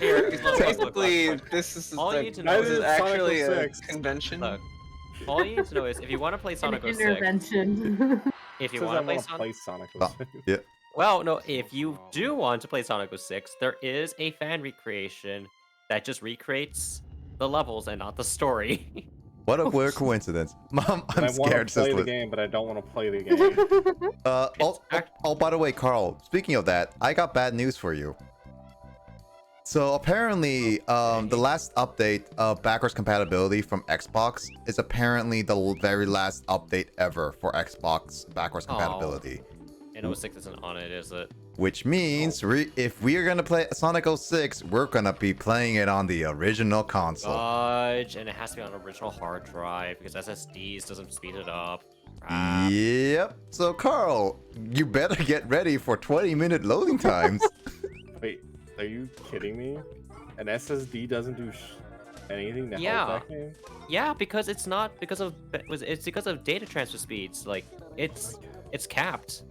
Here, look, Basically, look. this is All you like, need to know this is is Sonic actually a 06. convention. Look, all you need to know is if you want to play An Sonic 06, intervention. if you Says want I to play want to Sonic, play Sonic Oh, 06. yeah. well, no, if you do want to play Sonic 06, there is a fan recreation that just recreates the levels and not the story. What a weird coincidence. Mom, And I'm I want scared, to play the sister. game, but I don't want to play the game. Oh, by the way, Carl, speaking of that, I got bad news for you. So apparently, the last update of backwards compatibility from Xbox is apparently the very last update ever for Xbox backwards compatibility. And 06 isn't on it, is it? Which means if we are gonna play Sonic 06, we're gonna be playing it on the original console. Fudge, and it has to be on an original hard drive because SSDs doesn't speed it up. Crap. Yep. So Carl, you better get ready for 20-minute loading times. Wait, are you kidding me? An SSD doesn't do anything to Yeah. help that game? Yeah, because it's not because of it's because of data transfer speeds. Like it's capped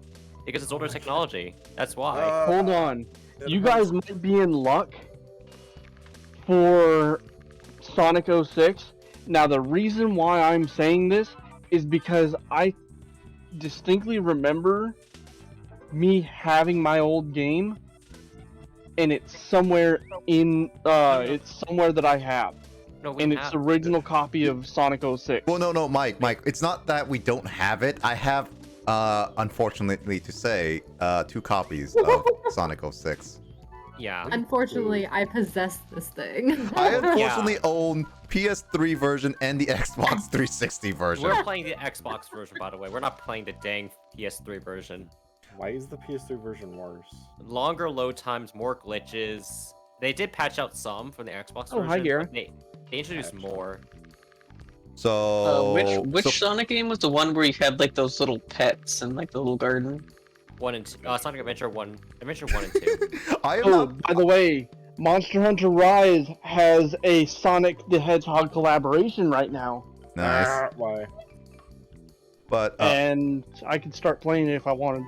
because it's older technology. That's why. Hold on. It You hurts. guys might be in luck for Sonic 06. Now, the reason why I'm saying this is because I distinctly remember me having my old game, and it's somewhere in it's somewhere that I have, No, we and it's have. the original copy of Sonic 06. Well, no, Mike. It's not that we don't have it. I have, unfortunately to say, 2 copies of Sonic 06. Yeah. Unfortunately, I possess this thing. I unfortunately own PS3 version and the Xbox 360 version. We're playing the Xbox version, by the way. We're not playing the dang PS3 version. Why is the PS3 version worse? Longer load times, more glitches. They did patch out some from the Xbox Oh, version. hi, Gara. They introduced more. So Which Sonic game was the one where you had like those little pets and like the little garden? 1 and 2. Sonic Adventure 1 and 2. I am Oh, not. by the way, Monster Hunter Rise has a Sonic the Hedgehog collaboration right now, Nice, Ah, why? but and I could start playing it if I wanted.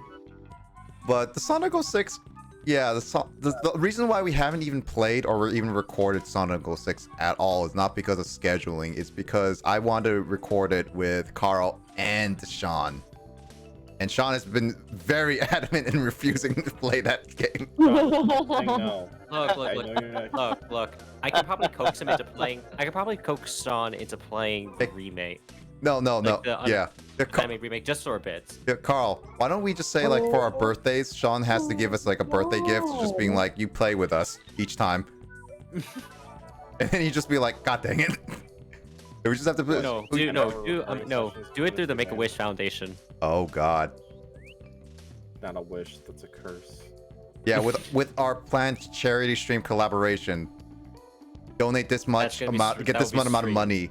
the Sonic 06, yeah, the reason why we haven't even played or even recorded Sonic 06 at all is not because of scheduling. It's because I wanted to record it with Carl and Sean. And Sean has been very adamant in refusing to play that game. I know. Look, I know you're not. look. I can probably coax him into playing. I can probably coax Sean into playing the remake. No, Like the yeah. Anime remake just for a bit. Yeah, Carl, why don't we just say, like, for our birthdays, Sean has to give us, like, a birthday gift, just being like, you play with us each time. And then you just be like, God dang it. We just have to put... No, we- do it through the Make-A-Wish Foundation. Oh, God. Not a wish, that's a curse. Yeah, with our planned charity stream collaboration, donate this much gonna be amount, streamed. get That this will much be amount of money.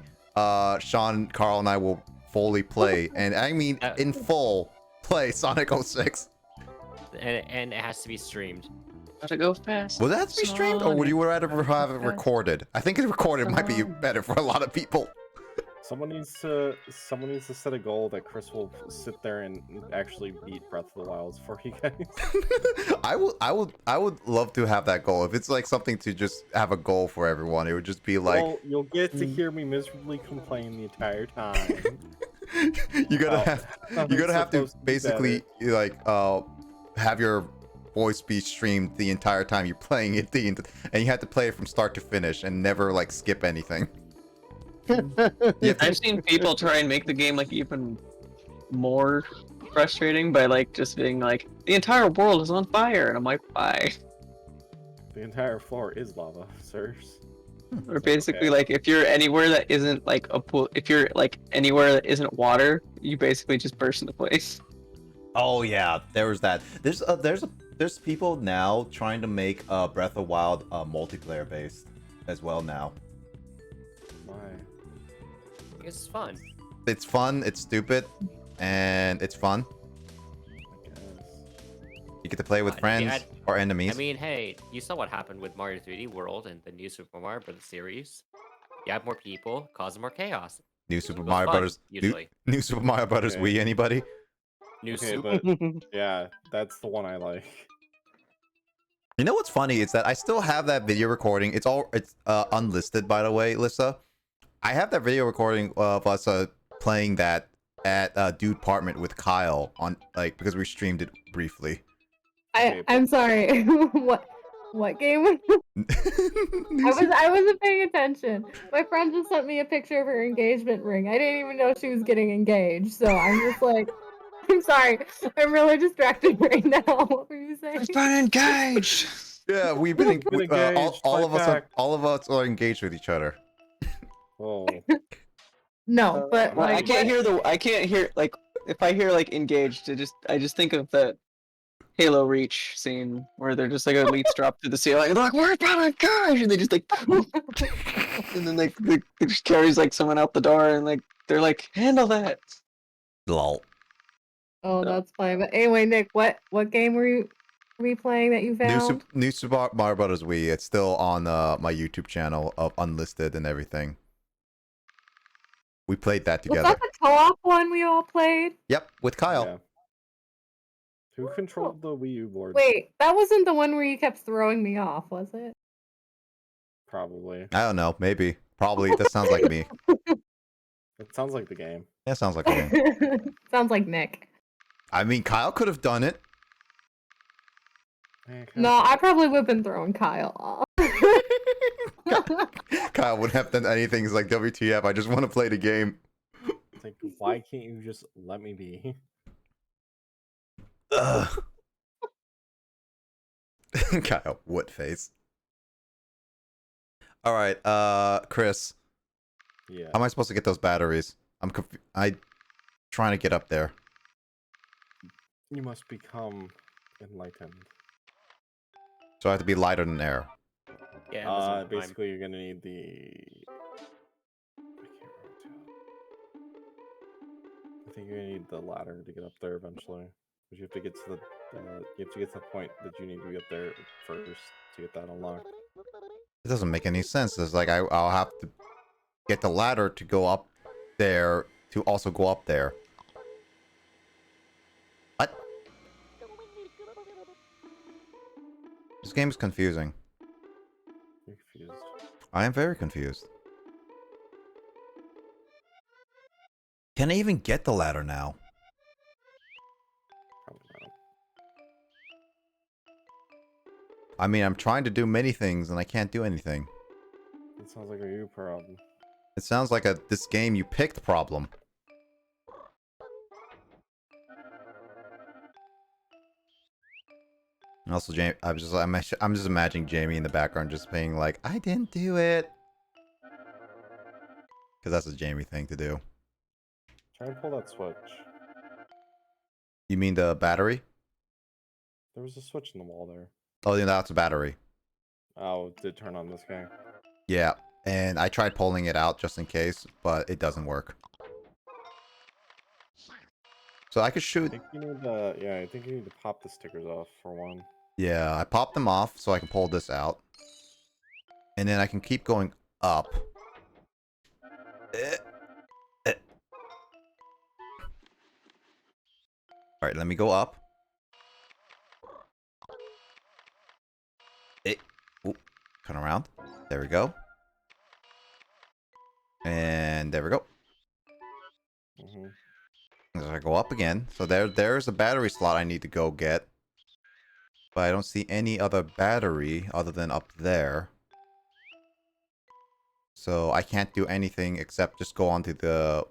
Sean, Carl, and I will fully play, and I mean in full play Sonic 06. And it has to be streamed. Gotta go fast. Will that be streamed, or would you rather have it recorded? I think it recorded might be better for a lot of people. Someone needs to set a goal that Chris will sit there and actually beat Breath of the Wild for you guys. I would love to have that goal. If it's like something to just have a goal for everyone, it would just be like, Well, you'll get to hear me miserably complain the entire time. you gotta have to basically like have your voice be streamed the entire time you're playing it, and you have to play it from start to finish and never like skip anything. I've seen people try and make the game like even more frustrating by like just being like, the entire world is on fire, and I'm like, why? The entire floor is lava, sirs. Or basically like if you're anywhere that isn't like a pool, if you're like anywhere that isn't water, you basically just burst into place. Oh yeah, there was that. There's people now trying to make Breath of Wild multiplayer based as well now. Why? Because it's fun. It's fun, it's stupid, and it's fun. I guess. You get to play with friends or enemies. I mean, hey, you saw what happened with Mario 3D World and the new Super Mario Bros. Series. You have more people, causing more chaos. New Super It was Mario fun, Brothers. usually. New Super Mario Brothers Okay. Wii. Anybody? New Okay, Super. but yeah, that's the one I like. You know what's funny is that I still have that video recording. It's unlisted, by the way, Lissa. I have that video recording of us playing that at Dude Apartment with Kyle on because we streamed it briefly. I'm sorry. What game? I wasn't paying attention. My friend just sent me a picture of her engagement ring. I didn't even know she was getting engaged, so I'm just like, I'm sorry. I'm really distracted right now. What were you saying? We're engaged. Yeah, we've been Get engaged, all of us fight back. all of us are engaged with each other. Oh. No, but Well, like I can't what- hear like if I hear like engaged, I just think of that Halo Reach scene where they're just like elites drop through the ceiling and they're like, we're about to gosh, and they just like and then like they just carries like someone out the door and like they're like, handle that. Lol. Oh, that's fine. But anyway, Nick, what game were we playing that you found? New Super Mario Brothers Wii. It's still on my YouTube channel of unlisted and everything. We played that Was together. that the co-op one we all played? Yep, with Kyle. Yeah. Who controlled the Wii U board? Wait, that wasn't the one where you kept throwing me off, was it? Probably. I don't know. Maybe. Probably. That sounds like me. It sounds like the game. That sounds like me. Sounds like Nick. I mean, Kyle could have done it. No, I probably would have been throwing Kyle off. Kyle wouldn't have done anything. He's like, WTF, I just want to play the game. It's like, why can't you just let me be? Ugh. Kyle, what face? Alright, Chris. Yeah. How am I supposed to get those batteries? I trying to get up there. You must become enlightened. So I have to be lighter than air. Yeah. this is fine. Basically, you're gonna need I think you're gonna need the ladder to get up there eventually. But you have to get to the point that you need to be up there first to get that unlocked. It doesn't make any sense. It's like I'll have to get the ladder to go up there to also go up there. What? This game's confusing. You're confused. I am very confused. Can I even get the ladder now? Probably not. I mean, I'm trying to do many things and I can't do anything. It sounds like a you problem. It sounds like a this game you picked problem. And also, Jamie, I'm just imagining Jamie in the background just being like, "I didn't do it," because that's a Jamie thing to do. Try and pull that switch. You mean the battery? There was a switch in the wall there. Oh, yeah, that's a battery. Oh, it did turn on this guy. Yeah, and I tried pulling it out just in case, but it doesn't work. So I could I shoot. think you need I think you need to pop the stickers off for one. Yeah, I popped them off so I can pull this out. And then I can keep going up. Alright, let me go up. Ooh, turn around. There we go. And there we go. As I go up again. So there's a battery slot I need to go get. But I don't see any other battery other than up there. So I can't do anything except just go onto the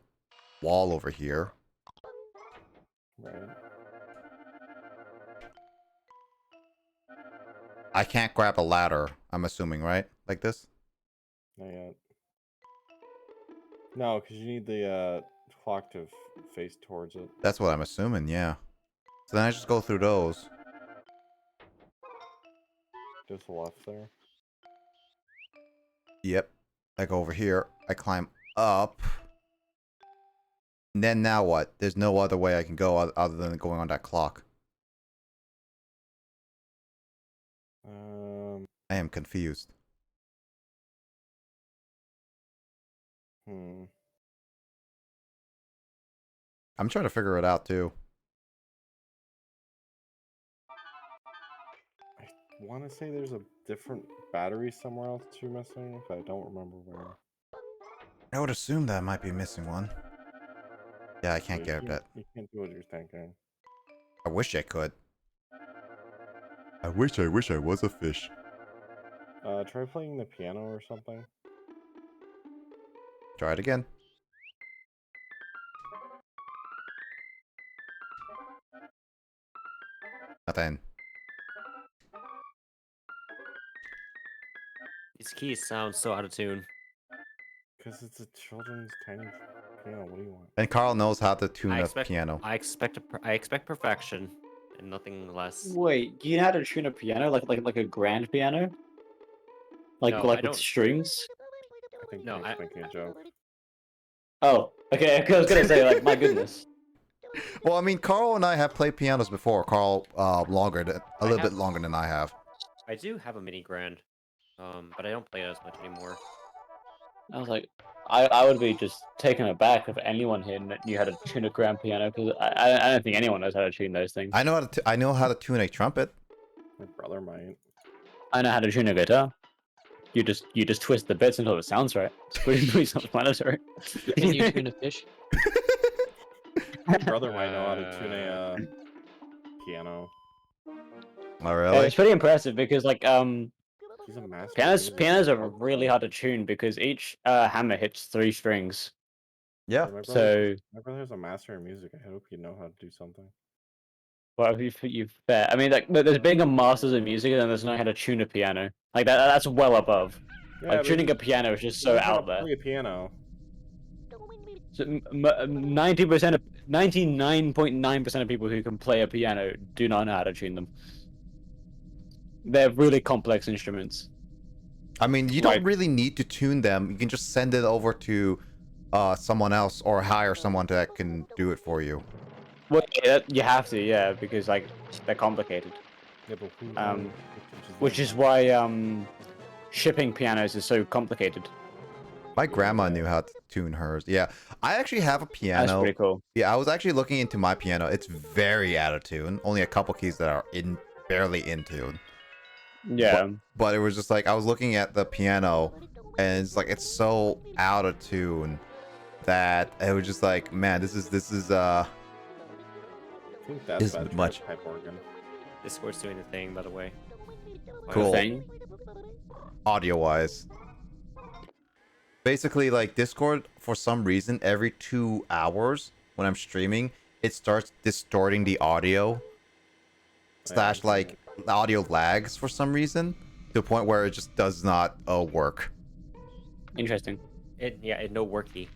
wall over here. Right. I can't grab a ladder, I'm assuming, right? Like this? Not yet. No, because you need the clock to face towards it. That's what I'm assuming, yeah. So then I just go through those. Just left there. Yep. I go over here. I climb up. And then now what? There's no other way I can go other than going on that clock. I am confused. I'm trying to figure it out too. I want to say there's a different battery somewhere else you're missing, but I don't remember where. I would assume that I might be missing one. Yeah, I So can't you get that. You can't do what you're thinking. I wish I could. I wish I was a fish. Try playing the piano or something. Try it again. Nothing. keys sound so out of tune. Because it's a children's tiny piano. What do you want? And Carl knows how to tune I a expect piano. I expect perfection and nothing less. Wait, do you know how to tune a piano like a grand piano? Like No, like I with don't. strings? I think No, Dave's making a joke. Oh, okay. I was gonna say like my goodness. Well, I mean, Carl and I have played pianos before. Carl, a little bit longer than I have. I do have a mini grand, but I don't play it as much anymore. I was like, I would be just taken aback if anyone here knew how to tune a grand piano because I don't think anyone knows how to tune those things. I know how to tune a trumpet. My brother might. I know how to tune a guitar. You just twist the bits until it sounds right. It's pretty self-explanatory. Can you tune a fish? My brother might know how to tune a piano. Oh, really? It's pretty impressive because like He's a master. pianos are really hard to tune because each hammer hits 3 strings. Yeah. My brother has a master in music. I hope you know how to do something. Well, you've bet. I mean, like, there's being a masters in music, and then there's knowing how to tune a piano. Like that's well above. Yeah, Like but tuning he- a piano is just he so knows how out to there. play a piano. So 90% of 99.9% of people who can play a piano do not know how to tune them. They're really complex instruments. I mean, you don't really need to tune them. You can just send it over to someone else or hire someone that can do it for you. Well, yeah, you have to, yeah, because like they're complicated. Yeah, but who Which is why shipping pianos is so complicated. My grandma knew how to tune hers. Yeah, I actually have a piano. That's pretty cool. Yeah, I was actually looking into my piano. It's very out of tune. Only a couple keys that are barely in tune. Yeah. But it was just like I was looking at the piano, and it's like it's so out of tune that it was just like, man, this is I think that's is bad for much. a pipe organ. Discord's doing the thing, by the way. Cool. Thing. Audio wise. Basically, like Discord, for some reason, every 2 hours when I'm streaming, it starts distorting the audio. / like the audio lags for some reason to the point where it just does not work. It Interesting. no worky.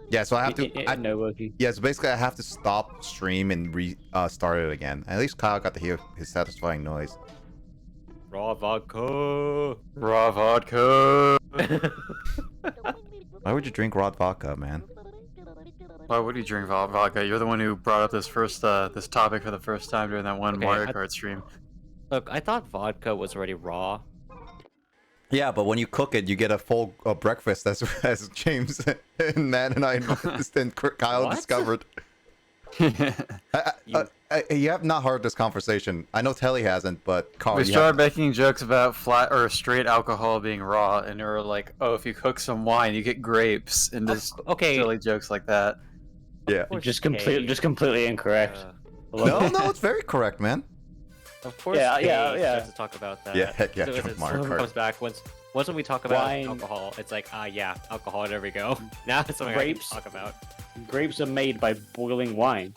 Yeah, so I have to. No worky. Yeah, so basically I have to stop stream and start it again. At least Kyle got to hear his satisfying noise. Raw vodka. Raw vodka. Why would you drink raw vodka, man? Why would you drink vodka? You're the one who brought up this this topic for the first time during that one Okay, Mario Kart stream. Look, I thought vodka was already raw. Yeah, but when you cook it, you get a full breakfast, as James and Matt and I and Kyle What? discovered. You have not heard this conversation. I know Telly hasn't, but Carl, We you started have... making jokes about flat or straight alcohol being raw, and we were like, "Oh, if you cook some wine, you get grapes," and just Okay. silly jokes like that. Yeah. Just completely incorrect. No, it's very correct, man. Of course. Yeah, Kay yeah. starts to talk about that. Yeah, heck yeah, So drunk it's Mario someone Kart. comes back once when we talk about Wine. alcohol, it's like, yeah, alcohol. There we go. Now it's something Grapes. I can talk about. Grapes are made by boiling wine.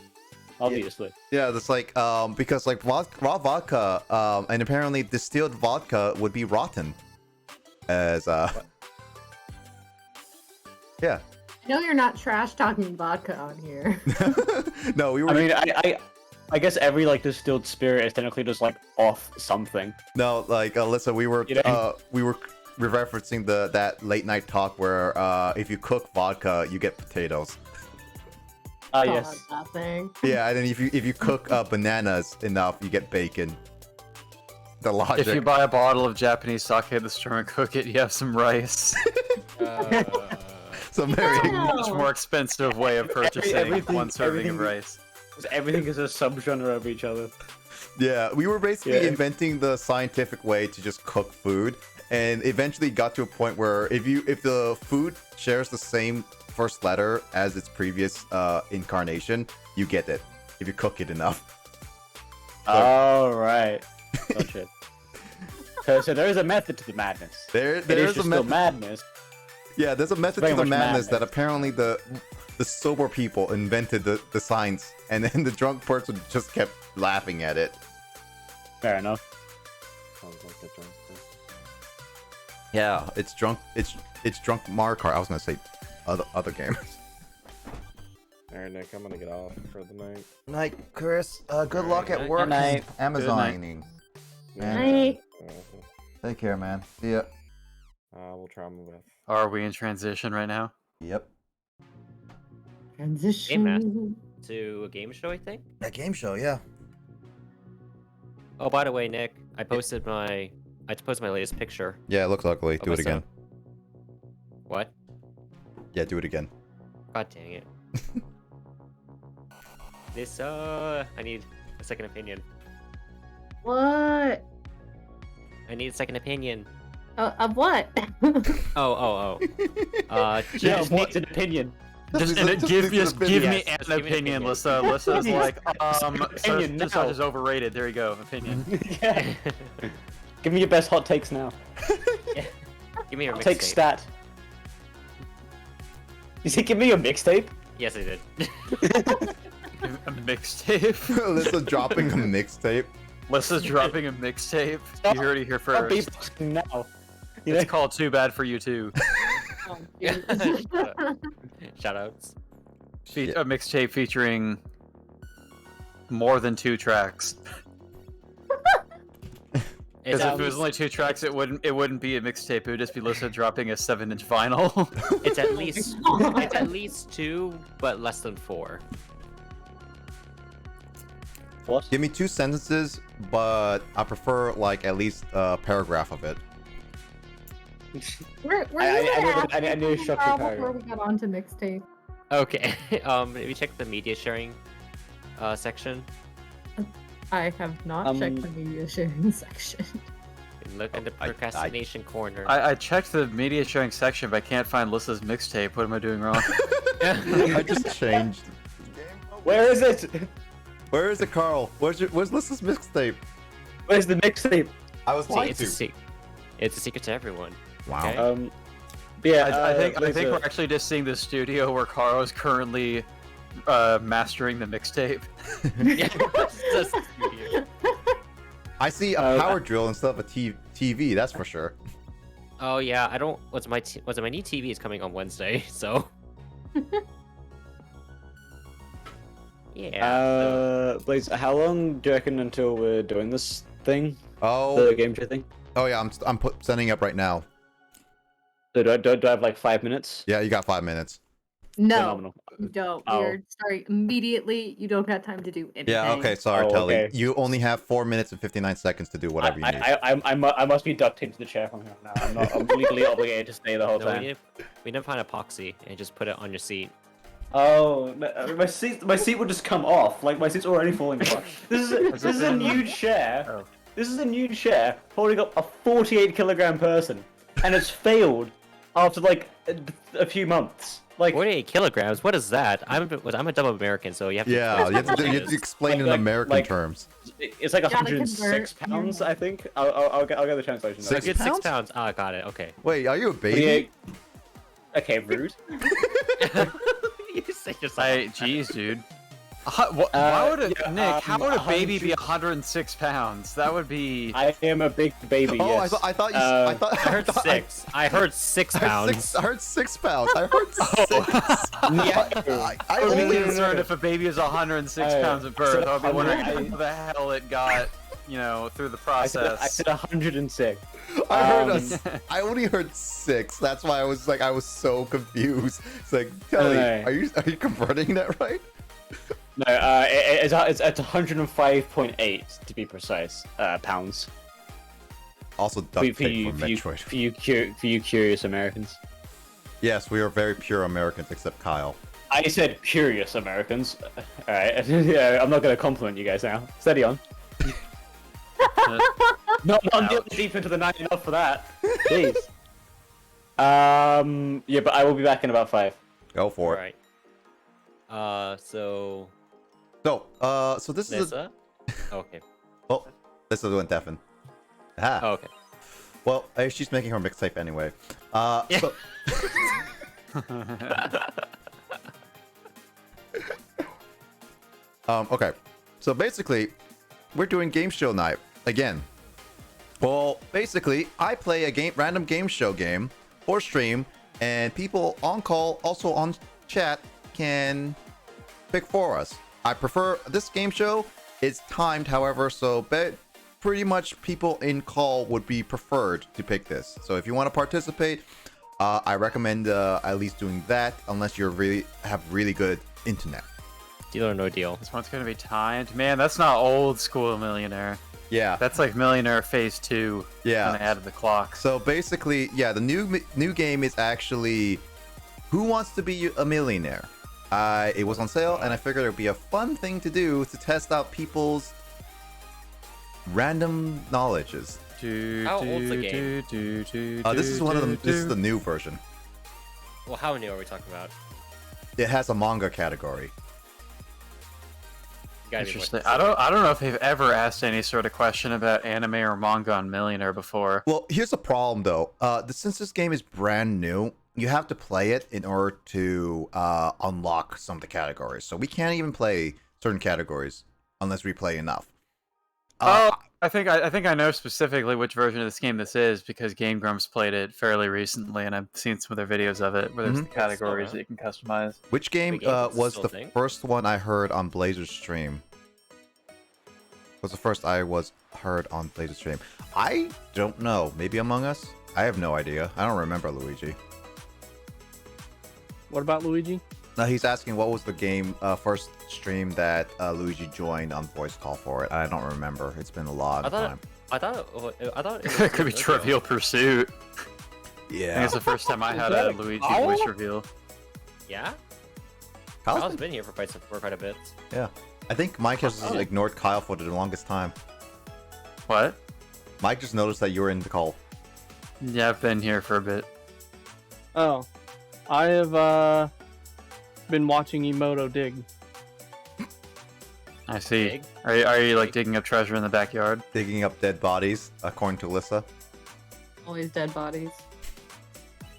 Obviously. Yeah, that's like because like raw vodka and apparently distilled vodka would be rotten. As yeah. No, you're not trash talking vodka on here. No, we were. I mean, I guess every like distilled spirit is technically just like off something. No, like Alyssa, we were referencing that late night talk where if you cook vodka, you get potatoes. Yes. Nothing. Yeah, and then if you cook bananas enough, you get bacon. The logic. If you buy a bottle of Japanese sake at the store and cook it, you have some rice. So very Much more expensive way of purchasing one serving of rice. Everything is a subgenre of each other. Yeah, we were basically Yeah. inventing the scientific way to just cook food, and eventually got to a point where if the food shares the same first letter as its previous incarnation, you get it if you cook it enough. Oh right. Gotcha. So there is a method to the madness. There It is is a just still method. madness. Yeah, there's a method Very to the much madness that madness. apparently the sober people invented the science, and then the drunk person just kept laughing at it. Fair enough. Sounds like a drunk person. Yeah, it's drunk. It's drunk Mario Kart. I was gonna say other games. Alright, Nick, I'm gonna get off for the night. Night, Chris. Good luck at Good work. night. Amazoning. Night. Take care, man. See ya. We'll try and move it. Are we in transition right now? Yep. Transition. To a game show, I think. A game show, yeah. Oh, by the way, Nick, I posted my latest picture. Yeah, it looks ugly. Do it again. What? Yeah, do it again. God dang it. This I need a second opinion. What? I need a second opinion. Of what? Oh. Just needs an opinion. Just give me an opinion, Lissa. Lissa's like, Opinion such now. is overrated. There you go, opinion. Yeah. Give me your best hot takes now. Give me your Take mixtape. stat. You say give me your mixtape? Yes, I did. A mixtape. Lisa dropping a mixtape. Lissa's dropping a mixtape. You heard it here I'll be first. now. It's called Too Bad for You Too. Shoutouts. A mixtape featuring more than 2 tracks. Because if it was only 2 tracks, it wouldn't be a mixtape. It would just be Lissa dropping a 7-inch vinyl. It's at least 2, but less than 4. What? Give me 2 sentences, but I prefer like at least a paragraph of it. Were you I knew a structure before paragraph. we got onto mixtape? Okay. If you check the media sharing section, I have not checked the media sharing section. look in the procrastination corner. I checked the media sharing section, but I can't find Lissa's mixtape. What am I doing wrong? I just changed. Where is it? Where is it, Carl? Where's Lisa's mixtape? Where's the mixtape? I was trying it's to. It's a secret to everyone. Wow. Okay? But yeah, I think we're actually just seeing the studio where Carl is currently mastering the mixtape. Yeah, it's just weird. I see a power drill instead of a TV. That's for sure. Oh yeah, I don't. What's my new TV is coming on Wednesday, so. Yeah. Blaze, how long do you reckon until we're doing this thing? Oh. The game show thing? Oh yeah, I'm setting up right now. So do I have like 5 minutes? Yeah, you got 5 minutes. No, Phenomenal. you don't. Oh. We're starting immediately. You don't got time to do anything. Yeah. Okay. Sorry, Oh, Telly. okay. You only have 4 minutes and 59 seconds to do whatever you need. I must be duct taped to the chair from here on now. I'm legally obligated to stay the whole No, time. we need to find epoxy and just put it on your seat. Oh, my seat would just come off. Like my seat's already falling apart. This is a new chair. Oh. This is a new chair holding up a 48-kilogram person, and it's failed after like a few months. Like 48 kilograms. What is that? I'm a double American, so you have to. Yeah, you have to explain in American terms. it's like Gotta 106 convert. pounds, I think. I'll get the translation. So Six good 6 pounds? pounds. Ah, got it. Okay. Wait, are you a baby? Okay, rude. You say yourself. Jeez, dude. Why would Nick? How would a baby be 100 106 pounds? That would be. I am a big baby. Oh, Yes. I thought you. Uh, I thought I heard 6. I heard 6 pounds. I heard 6 pounds. I heard 6. I I would be only concerned if a baby is 106 pounds at birth. I would be wondering how the hell it got, through the I said process. 106. I heard I only heard 6. That's why I was so confused. It's like, Kelly, No. are you converting that right? No, it's 105.8 to be precise. Pounds. Also, duct tape from Metroid. For you curious Americans. Yes, we are very pure Americans, except Kyle. I said curious Americans. Alright, yeah, I'm not gonna compliment you guys now. Steady on. not deep into the night enough for that. Please. Yeah, but I will be back in about 5. Go for it. Alright. So So this is Lissa? Okay. Oh, this is went deafen. Ah. Oh, okay. Well, she's making her mixtape anyway. So... okay. So basically, we're doing game show night again. Well, basically, I play a random game show game or stream, and people on call, also on chat, can pick for us. I prefer this game show. It's timed, however, so pretty much people in call would be preferred to pick this. So if you want to participate, I recommend at least doing that, unless you have really good internet. Deal or no deal. This one's gonna be timed. Man, that's not old school Millionaire. Yeah. That's like Millionaire Phase 2. Yeah. When they added the clock. So basically, yeah, the new game is actually Who Wants to Be a Millionaire? It was on sale, and I figured it would be a fun thing to do to test out people's random knowledges. How old's the game? This is one of them. This is the new version. Well, how new are we talking about? It has a manga category. Interesting. I don't know if they've ever asked any sort of question about anime or manga on Millionaire before. Well, here's the problem though. Since this game is brand new, you have to play it in order to unlock some of the categories. So we can't even play certain categories unless we play enough. I think I know specifically which version of this game this is because Game Grumps played it fairly recently, and I've seen some of their videos of it where there's the categories that you can customize. Which game was the first one I heard on Blazer's stream? Was the first I heard on Blazer's stream? I don't know. Maybe Among Us? I have no idea. I don't remember, Luigi. What about Luigi? No, he's asking what was the game first stream that Luigi joined on voice call for it. I don't remember. It's been a long time. I thought It could be Trivial Pursuit. Yeah. I think it's the first time I had a Luigi voice reveal. Yeah? Kyle's Kyle's been here for quite a bit. Yeah. I think Mike has ignored Kyle for the longest time. What? Mike just noticed that you were in the call. Yeah, I've been here for a bit. Oh. I have been watching Emoto dig. I see. Dig? Are you like digging up treasure in the backyard? Digging up dead bodies, according to Lissa. Always dead bodies.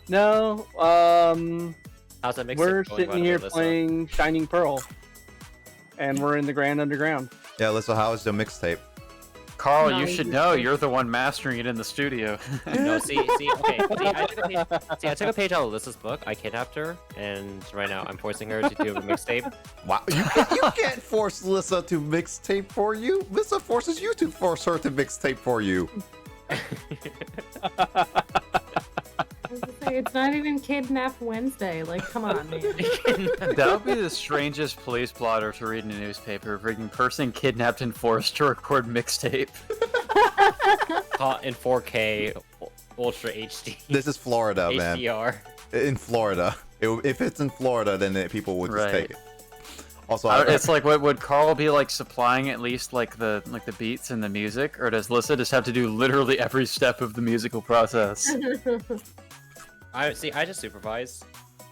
No, How's that mix we're going, by sitting the way, here Alyssa? playing Shining Pearl. And we're in the Grand Underground. Yeah, Lissa, how is the mixtape? Carl, No, you you should just know. did. You're the one mastering it in the studio. No, okay. I took a page out of Alyssa's book. I kidnapped her, and right now I'm forcing her to do a mixtape. Wow, you can't force Lissa to mixtape for you. Lissa forces you to force her to mixtape for you. I was gonna say, it's not even Kidnap Wednesday. Like, come on, man. That would be the strangest police blotter to read in a newspaper. Freaking person kidnapped and forced to record mixtape. Caught in 4K, Ultra HD. This is Florida, man. HDR. In Florida. If it's in Florida, then people would just Right. take it. Also, It's like, would Carl be like supplying at least like the beats and the music, or does Lissa just have to do literally every step of the musical process? I just supervise.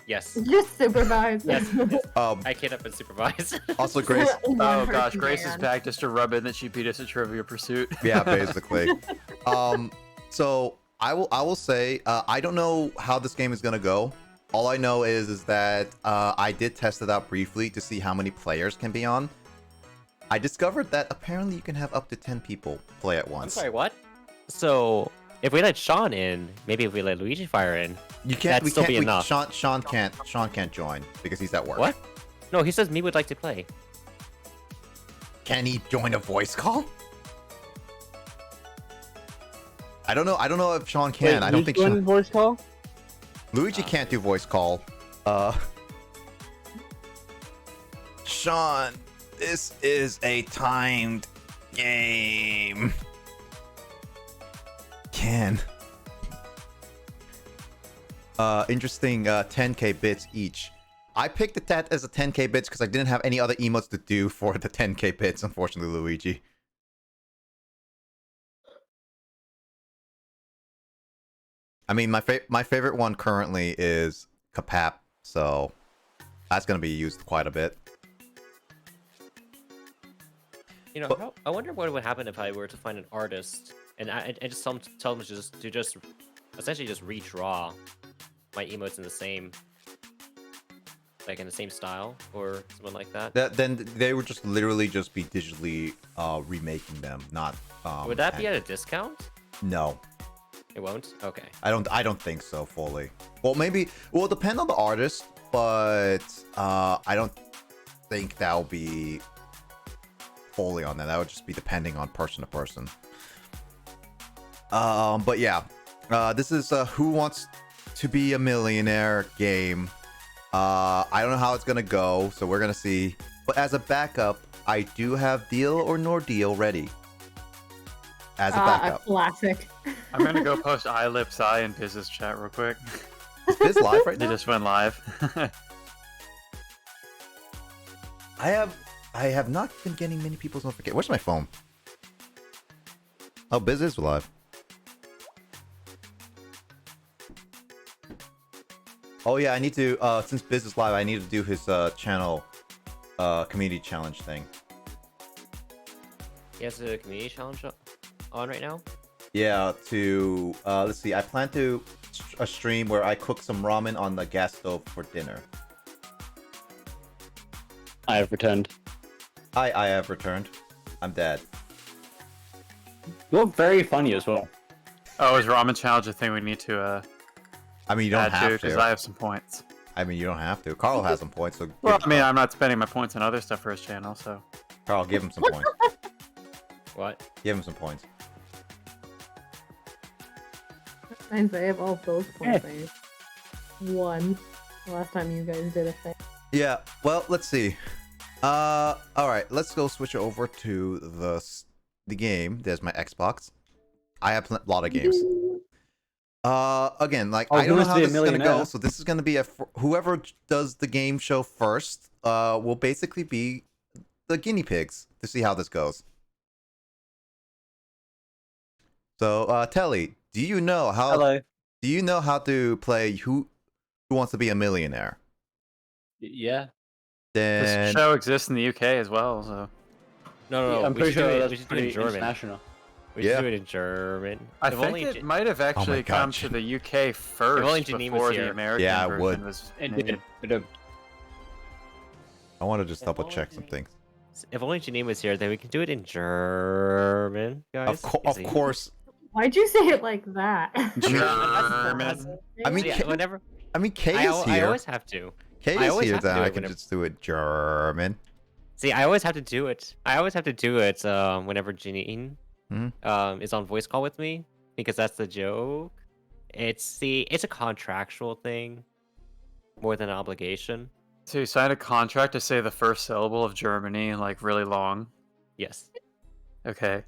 Yes. Just supervise. Yes. um, I kidnap and supervise. also Grace. Oh gosh, Grace is back just to rub in that she beat us at Trivia Pursuit. Yeah, basically. So I will say I don't know how this game is gonna go. All I know is that I did test it out briefly to see how many players can be on. I discovered that apparently you can have up to 10 people play at I'm once. sorry, what? So, if we let Sean in, maybe if we let Luigi Fire in, You can't. that'd We still can't. be We, enough. Sean can't join because he's at work. What? No, he says me would like to play. Can he join a voice call? I don't know. I don't know if Sean can. Wait, I don't who's think doing Sean... voice call? Luigi can't do voice call. Sean, this is a timed game. Can. Interesting. 10k bits each. I picked that as a 10k bits because I didn't have any other emotes to do for the 10k bits. Unfortunately, Luigi. I mean, my favorite one currently is Kapap, so that's gonna be used quite a bit. You know, I wonder what would happen if I were to find an artist and I just tell them to just essentially just redraw my emotes in the same, like in the same style or something like that. Then they would just literally just be digitally remaking them, not. Would that be at a discount? No, It won't. Okay. I don't think so fully. Well, maybe. Well, depend on the artist, but I don't think that'll be fully on that. That would just be depending on person to person. But yeah, this is Who Wants to Be a Millionaire game. I don't know how it's gonna go, so we're gonna see. But as a backup, I do have Deal or No Deal ready. As a A backup. classic. I'm gonna go post iLips I in Biz's chat real quick. Is this live right They now? just went live. I have not been getting many people's notifications. Where's my phone? Oh, Biz is live. Oh yeah, I need to since Biz is live, I need to do his channel community challenge thing. He has a community challenge on right now. Yeah, to let's see. I plan to a stream where I cook some ramen on the gas stove for dinner. I have returned. I have returned. I'm dead. You're very funny as well. Oh, is ramen challenge a thing we need to I mean, you don't add to? have Because to. I have some points. I mean, you don't have to. Carl has some points, so Well, give, I mean, I'm not spending my points on other stuff for his channel, so. Carl, give him some points. What? Give him some points. Sometimes I have all those points. I won the last time you guys did a thing. Yeah. Well, let's see. All right. Let's go switch over to the game. There's my Xbox. I have a lot of games. Again, like Oh, I don't Who know Wants how to Be a this is gonna go. Millionaire? So this is gonna be whoever does the game show first. Will basically be the guinea pigs to see how this goes. So, Telly, do you know how? Hello. Do you know how to play Who Wants to Be a Millionaire? Yeah. This Then show exists in the UK as well, so. No, I'm we pretty should do sure it. that's We should do it pretty in German. international. We should Yeah. do it in German. I If think only it J- might have actually God. come to the UK first only Janine was before here. the American Yeah, it version would. was It made. did. It did. I want to just If double only check some things. If only Janine was here, then we can do it in German, guys. Of course. Why'd you say it like that? German. I mean, Yeah, whenever Kay I is here. always have to. Kay I is always here, have to then do I it can whenever- just do it German. See, I always have to do it. I always have to do it whenever Janine Mhm. is on voice call with me because that's the joke. It's a contractual thing more than an obligation. So you signed a contract to say the first syllable of Germany, like really long. Yes. Okay.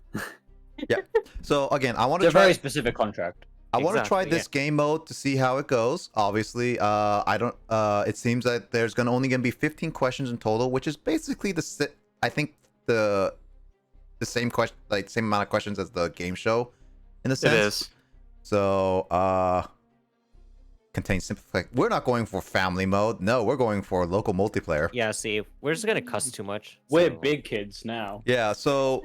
So again, I want It's to a try. very specific contract. I want to try Exactly, this game mode to see how it goes. Obviously, I don't. It seems that there's only gonna be 15 questions in total, which is basically I think the same question, like same amount of questions as the game show, in a sense. It is. So, contains simplified. We're not going for family mode. No, we're going for local multiplayer. Yeah. See, we're just gonna cuss too much. We're so- big kids now. Yeah, so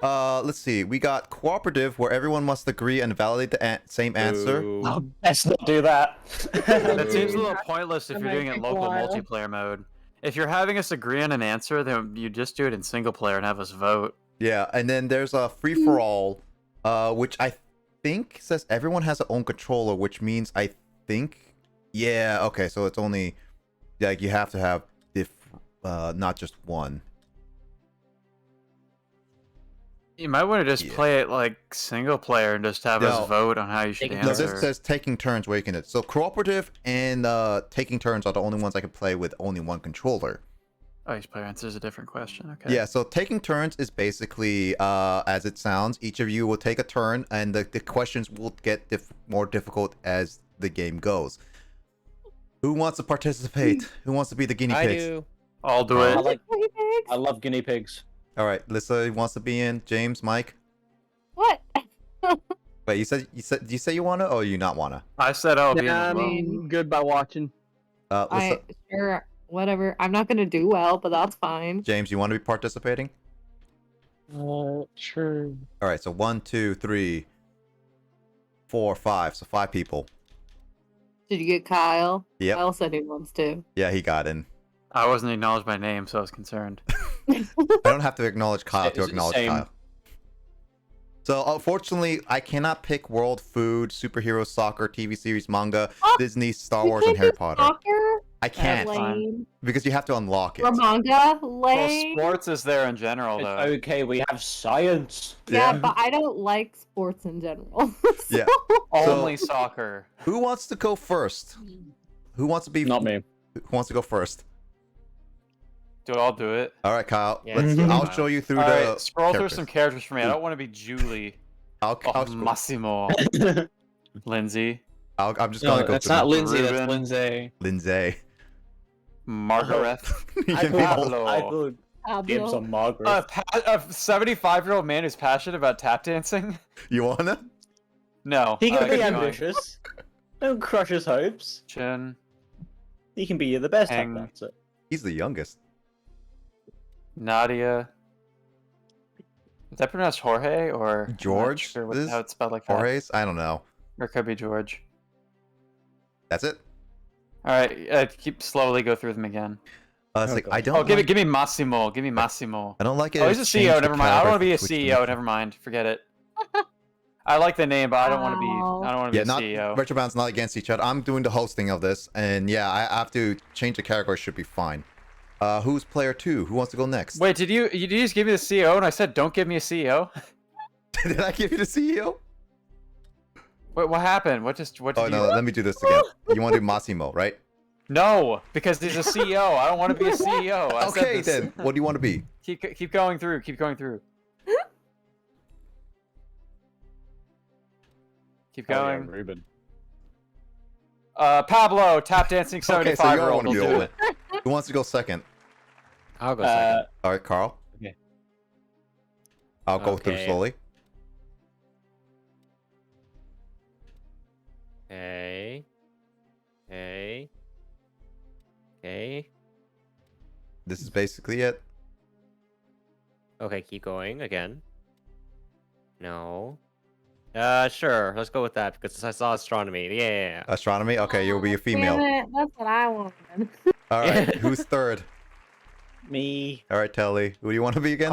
let's see. We got cooperative where everyone must agree and validate the same answer. Boo. Oh, let's not do that. That seems a little pointless if That you're might doing it take a local while. multiplayer mode. If you're having us agree on an answer, then you just do it in single player and have us vote. Yeah, and then there's a free for all, which I think says everyone has their own controller, which means I think, yeah, okay, so it's only like you have to have not just one. You might want to just Yeah. play it like single player and just have No. us vote on how you should No, No, answer. this says taking turns where you can. So cooperative and taking turns are the only ones I can play with only one controller. Oh, each player answers a different question. Okay. Yeah, so taking turns is basically, as it sounds, each of you will take a turn, and the questions will get more difficult as the game goes. Who wants to participate? Who wants to be the guinea I pigs? do. I'll do I it. like. Guinea pigs? I love guinea pigs. All right, Lissa wants to be in. James, Mike. What? Wait, you say you wanna, or you not wanna? I said I'll be in Yeah, as I well. mean, good by watching. Lissa, Sure, whatever. I'm not gonna do well, but that's fine. James, you want to be participating? Sure. All right, so 1, 2, 3, 4, 5. So 5 people. Did you get Kyle? Yep. Kyle said he wants to. Yeah, he got in. I wasn't acknowledged by name, so I was concerned. I don't have to acknowledge Kyle to Same. acknowledge Kyle. So unfortunately, I cannot pick world, food, superhero, soccer, TV series, manga, Oh, Disney, Star You Wars, can't and Harry do Potter. soccer? I can't Lame. because you have to unlock it. Or manga? Well, Lame. sports is there in general, It's though. okay, we have science. Yeah, Yeah. but I don't like sports in general. So- Yeah. Only soccer. Who wants to go first? Who wants to be? Not me. Who wants to go first? I'll do it. All right, Kyle. Yeah. Let's. I'll show you through All the. right, scroll through characters. some characters for me. I don't want to be Julie. I'll scroll. Massimo. Lindsay. I'm just No, gonna go that's through not them. Lindsay. Ruben. That's Lindsay. Lindsay. Margaret. You I can be both. thought James Pablo. on Margaret. A 75-year-old man who's passionate about tap dancing? You wanna? No. He can keep be going. ambitious. Don't crush his hopes. Chin. He can be the best at Hang. that. He's the youngest. Nadia. Is that pronounced Jorge or I'm not George? Sure This is how it's spelled like that. Jorge's? I don't know. Or it could be George. That's it. All right, keep slowly go through them again. It's like I Okay. don't. Oh, give like, me Massimo. Give me Massimo. I don't like it. Oh, if he's a it changed CEO. the Never mind. I don't want to be a caliber CEO. between- Never mind. Forget it. I like the name, but I don't want to be. Wow. I don't want to Yeah, be a not CEO. Retrobound's not against each other. I'm doing the hosting of this, and yeah, I have to change the category. Should be fine. Who's player 2? Who wants to go next? Wait, did you just give me the CEO and I said don't give me a CEO? Did I give you the CEO? Wait, what happened? What did Oh you? no, let me do this again. You want to do Massimo, right? No, because he's a CEO. I don't want to be a CEO. I said Okay this. then. What do you want to be? Keep going through. Keep going through. Keep Oh, yeah, going. Ruben. Pablo, tap dancing Okay, so you all 75-year-old. want to be will do old. it. Who wants to go second? I'll go second. All right, Carl. Okay. I'll go through Okay. slowly. Okay. Okay. Okay. This is basically it. Okay, keep going again. No. Sure. Let's go with that because I saw astronomy. Yeah. Astronomy. Okay, you'll be a Damn female. it, that's what I wanted. All right. Who's third? Me. All right, Telly. Who do you want to be again?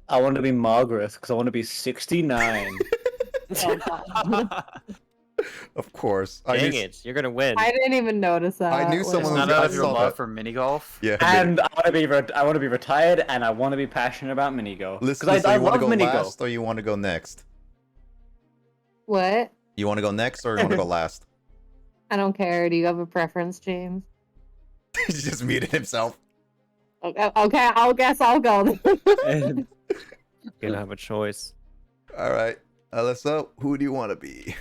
I want to be Margaret because I want to be 69. Of course. Dang it! You're gonna win. I didn't even notice that. I knew Wait, someone It's was not I out of your saw love that. for mini golf. Yeah. And I want to be retired, and I want to be passionate about mini golf. Listen, Because so I you want to love go mini last golf. or you want to go next? What? You want to go next or you want to go last? I don't care. Do you have a preference, James? He just muted himself. Okay, I'll guess I'll go. You don't have a choice. All right. Alyssa, who do you want to be?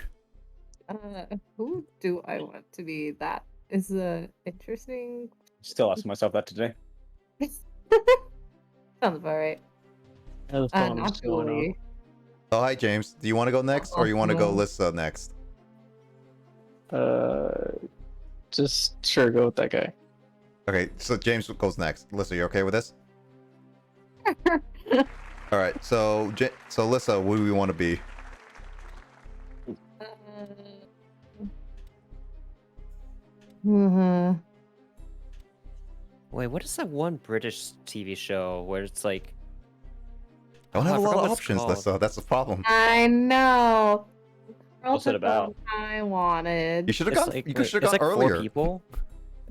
Who do I want to be? That is interesting. Still asking myself that today. Sounds about right. Not Julie. Oh, hi, James. Do you want to go next or you want to go no. Alyssa next? Just sure go with that guy. Okay, so James goes next. Alyssa, you okay with this? All right, so Alyssa, who do we want to be? Mhm. Wait, what is that one British TV show where it's like? I don't Oh, have I a lot forgot of what it's options, called. Alyssa. That's the problem. I know. What's it about? I wanted. You should have It's gone. like, You wait, should it's have like gone 4 earlier. people.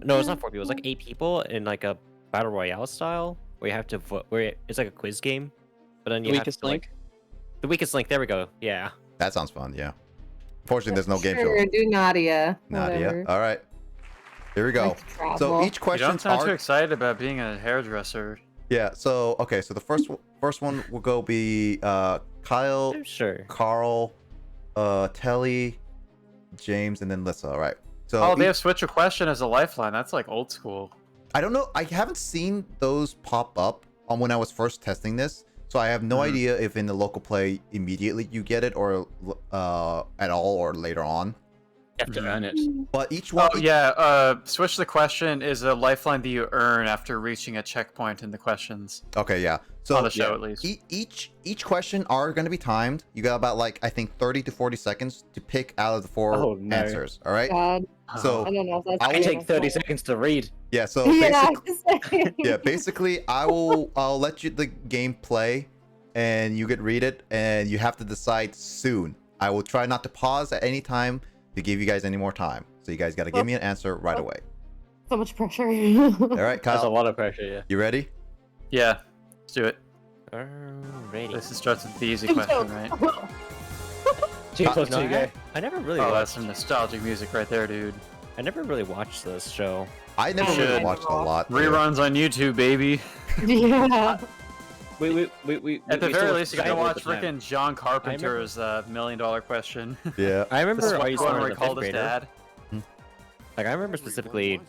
No, it's not 4 people. It's like 8 people in like a battle royale style where you have to vote. It's like a quiz game, but then you have Weakest to link. the weakest link. There we go. Yeah. That sounds fun. Yeah. Unfortunately, there's no game Sure, show. do Nadia. Nadia. Whatever. All right. Here we go. Like to travel. So each You question don't sound too are excited about being a hairdresser. yeah. So okay. So the first one will go be Kyle, I'm sure. Carl, Telly, James, and then Lissa. All right. So Oh, they each- have switch a question as a lifeline. That's like old school. I don't know. I haven't seen those pop up on when I was first testing this, so I have no idea if in the local play immediately you get it or at all or later on. You have to earn it. But each one. Oh yeah, switch the question is a lifeline that you earn after reaching a checkpoint in the questions. Okay. Yeah. So On the show, at least. each question are going to be timed. You got about like I think 30 to 40 seconds to pick out of the 4 Oh, no. answers. All right. God, So I don't know if that's. I I good take enough 30 for- seconds to read. yeah. So Yeah, basically, I was just saying. yeah. Basically, I'll let you the game play. and you could read it, and you have to decide soon. I will try not to pause at any time to give you guys any more time. So you guys got to give me an answer right away. So much pressure. All right, That's a Kyle, lot of pressure, yeah. you ready? Yeah, let's do it. Alrighty. This starts with the easy question, right? G plus No, 2 guy. I never really Oh, that's watched. some nostalgic music right there, dude. I never really watched this show. I never You really should. watched a lot. Reruns on YouTube, baby. Yeah. We At the we very still least, you gotta Skype all watch the time. frickin' John Carpenter's $1 Million Question. Yeah. I remember This Are You one Smarter where Than he a called Fifth his Grader? dad. Like I remember specifically,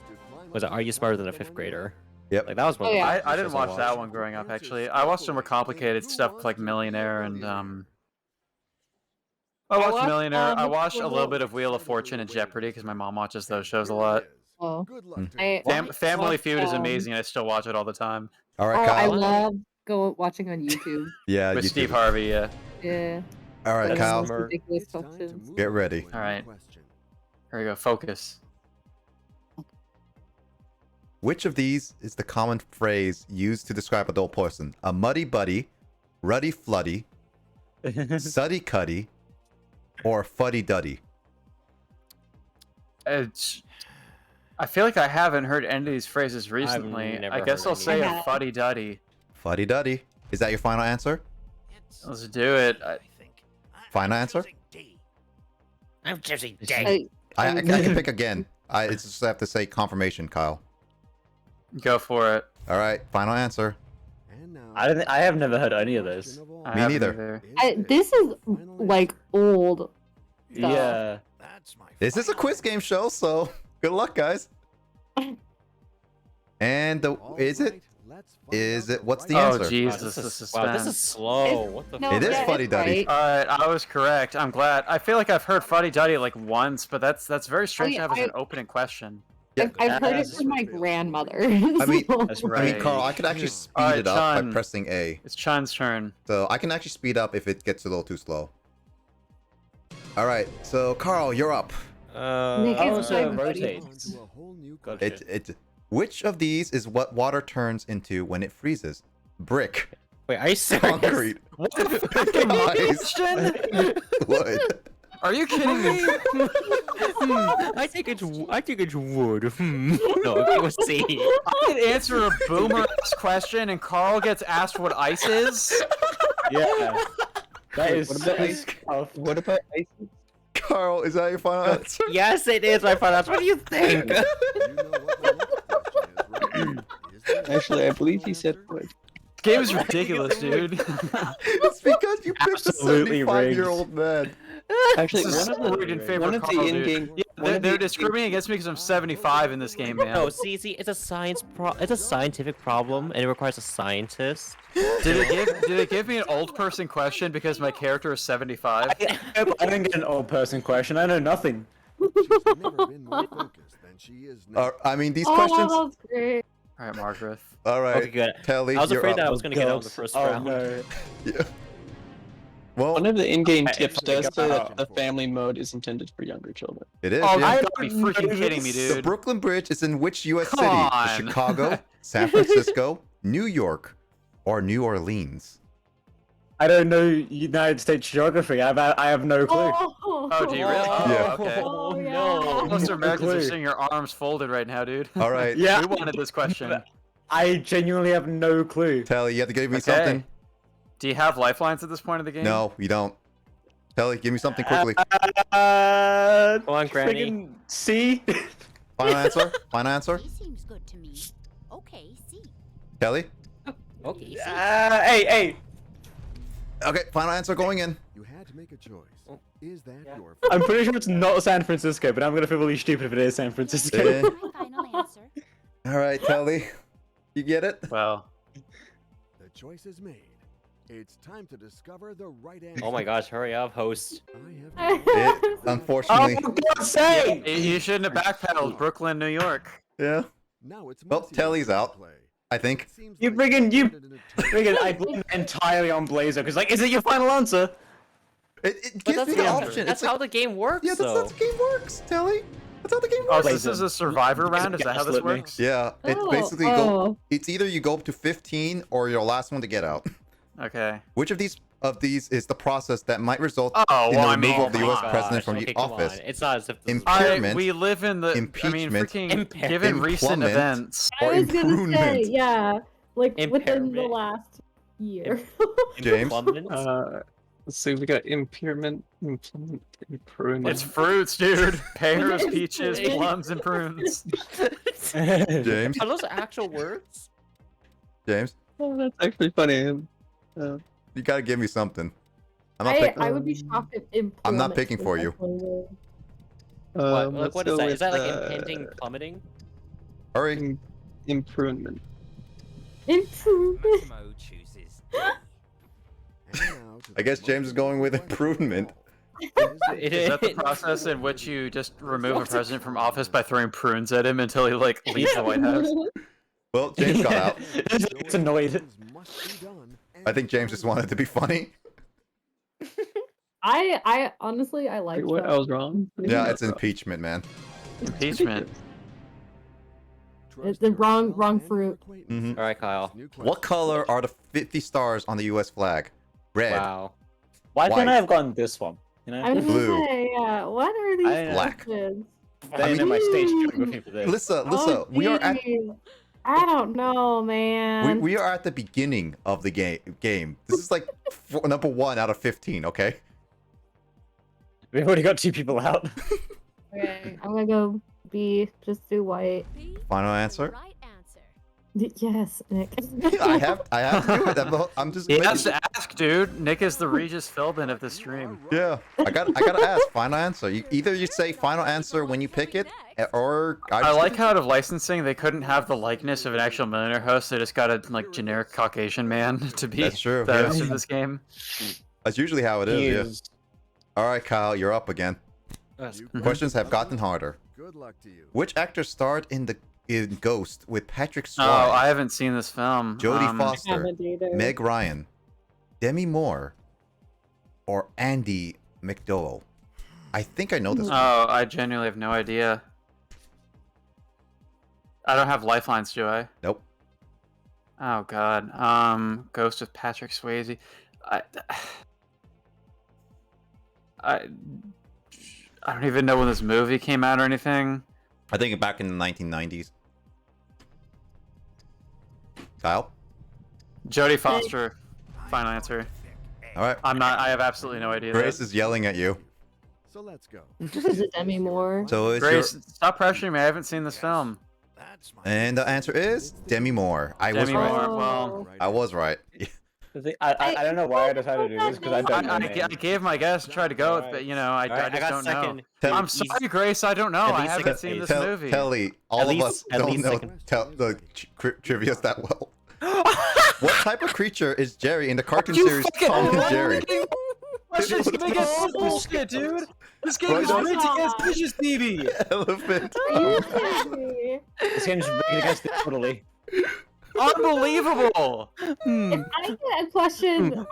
was it Are You Smarter Than a Fifth Grader? Yep. Like that was one. Oh, of the yeah. first I didn't shows watch that one growing up, actually. I watched some more complicated stuff like Millionaire and I watched watched, Millionaire. I um, watched a little Little- bit of Wheel of Fortune and Jeopardy because my mom watches those shows a lot. Oh. Mm. Family Feud is um, amazing. I still watch it all the time. All Oh, right, I Kyle. love watching on YouTube. Yeah, With you Steve too. Harvey, yeah. Yeah. All right, That's Kyle. the most ridiculous questions. Get ready. All right. Here we go. Focus. Which of these is the common phrase used to describe a dull person? A muddy buddy, ruddy fluddy, suddy cuddy, or fuddy duddy? It's, I feel like I haven't heard any of these phrases recently. never I guess heard I'll say any. a fuddy duddy. Fuddy duddy. Is that your final answer? Let's do it. Final answer? I'm Jesse Day. I can pick again. I just have to say confirmation, Kyle. Go for it. All right, final answer. I have never heard any of those. I Me haven't neither. either. This is like old. Stuff. Yeah. This is a quiz game show, so good luck, guys. And is it? What's the Oh, answer? Jesus, the suspense. Wow, this is slow. It's- What the? no, It is yeah, it's fuddy duddy. right. Alright, I was correct. I'm glad. I feel like I've heard fuddy duddy like once, but that's very strange yeah, to have as an I- opening question. I've heard it That's from my grandmother. I mean, That's I mean, right. Carl, I could actually speed Alright, it up by Sean. pressing A. It's Chun's turn. So I can actually speed up if it gets a little too slow. All right, so Carl, you're up. Nick I is was my rotates. It. Which of these is what water turns into when it freezes? Brick, Wait, are you serious? concrete, What the fucking ice, question? wood. Are you kidding me? I think it's wood. No, it was C. I could answer a boomer question and Carl gets asked what ice is? Yeah. That is What about ice? What about ice? Carl, is that your final answer? Yes, it is my final answer. What do you think? Actually, I believe he said wood. This game is ridiculous, dude. It's because you picked a Absolutely rigged. 75-year-old man. Actually, This is one so of rigged in the, favor one of of the Carl, dude. in-game. Yeah, one of they're the- discriminating against me because I'm 75 in this game, man. No, see, it's a it's a scientific problem, and it requires a scientist. Did it give me an old person question because my character is 75? I didn't get an old person question. I know nothing. I mean, these Oh, questions. that's great. All right, Margaret. All right, Okay, good. Telly, I was you're afraid up. that I was gonna get out in the first Oh round. no. Yeah. Well, One of the in-game I tips actually does got say that. that the family mode is intended for younger children. it is. Oh, yeah. you gotta be freaking kidding me, The dude. Brooklyn Bridge is in which U.S. Come city? on. Chicago, San Francisco, New York, or New Orleans? I don't know United States geography. I have no clue. Oh, do you really? Oh, Yeah. okay. Oh, yeah. no. Most Americans are Clue. seeing your arms folded right now, dude. All right, Yeah. We wanted this question. I genuinely have no clue. Telly, you have to give me Okay. something. Do you have lifelines at this point of the game? No, you don't. Telly, give me something quickly. Come on, Granny. C. Final answer. Final answer. Seems good to me. Okay, see. Telly. Okay. Hey. Okay, final answer going in. You had to make a choice. Is that your I'm pretty sure it's not San Francisco, but I'm gonna feel really stupid if it is San Francisco. Eh. My final answer. All right, Telly, you get it. Well, the choice is made? It's time to discover the right answer. Oh my gosh, hurry up, host. I have It, unfortunately, Oh, for God's sake! you shouldn't have backpedaled. Brooklyn, New York. yeah. now it's Well, Mercy's Telly's turn to out. play. I think. Seems You like friggin' you- started in a turn. Friggin', I blame entirely on Blazer, because, like, is it your final answer? It But gives that's me the the option. That's It's how like, the game works, yeah, that's though. how the game works, Telly. That's how the game Oh, works. so this is a survivor round? Is that how this Gaslit me. works? Yeah, it's Oh, basically oh. It's either you go up to 15 or you're the last one to get out. Okay. Which of these is the process that might result Oh, in well, the I mean, removal of the come U.S. on. president from Okay, the come office? on. It's not as if this is- Impairment, we live in the. I mean, impeachment, freaking. Given recent implement, events. I or was gonna say, improvement. yeah, like within the Impairment. last year. James? Let's see, we got impairment, implement, improvement. It's fruits, dude. Pears, peaches, plums, and prunes. James? Are those actual words? James? Oh, that's actually funny. You gotta give me something. I'm not I picking. would be shocked if implement. I'm not picking for was you. actually the- What, Let's what go is that? with, Is that like impending plummeting? Hurry. Improvement. Improvement. I guess James is going with improvement. Is that the process in which you just remove a president from office by throwing prunes at him until he like leaves the White House? Well, James got out. It's annoyed. I think James just wanted to be funny. I honestly I like Wait, what? that. I was wrong. Yeah, it's impeachment, man. Impeachment. It's the wrong fruit. Mm-hmm. All right, Kyle. What color are the 50 stars on the U.S. flag? Red. Wow. Why couldn't White. I have gone this one? You know? I was Blue. gonna say, yeah. What are these Black. questions? I mean, my stage geography for this. Listen, Oh, we are at geez. I don't know, man. we are at the beginning of the game. This is like number 1 out of 15. Okay. We've already got 2 people out. Okay, I'm gonna go B. Just do white. Final answer. Yes, Nick. I have to do it. I'm just. He making- has to ask, dude. Nick is the Regis Philbin of the stream. Yeah, I gotta ask. Final answer. Either you say final answer when you pick it, or I like how out of licensing they couldn't have the likeness of an actual Millionaire host. They just got a like generic Caucasian man to be That's true, the yeah. host of this game. That's usually how it is. Yeah. All right, Kyle, you're up again. Questions have gotten harder. Good luck to you. Which actor starred in Ghost with Patrick Oh, Swayze, I haven't seen this film. Jodie Foster, haven't either. Meg Ryan, Demi Moore, or Andy McDowell? I think I know this one. Oh, I genuinely have no idea. I don't have lifelines, do I? Nope. Oh God. Ghost with Patrick Swayze. I don't even know when this movie came out or anything. I think back in the 1990s. Kyle? Jodie Foster. Final answer. All right. I have absolutely no idea. Grace is yelling at you. So let's go. Is it Demi Moore? So it's Grace, stop pressuring me. I haven't seen this film. and the answer is Demi Moore. I was Demi right. Moore. Well, I was right. I don't know why I decided to do this because I don't know. I gave my guess, tried to go with, but you know, I Alright, just got don't second. know. I'm sorry, Grace. I don't know. At I least haven't seen this movie. Telly, all of us at don't least know second. the trivia's that well. What type of creature is Jerry in the cartoon You series fucking Tom and Jerry? This is biggest bullshit, dude. This game is Right, rigged against Vicious TV. Elephant. Are you kidding me? This game's rigged against it totally. Unbelievable. I get a question.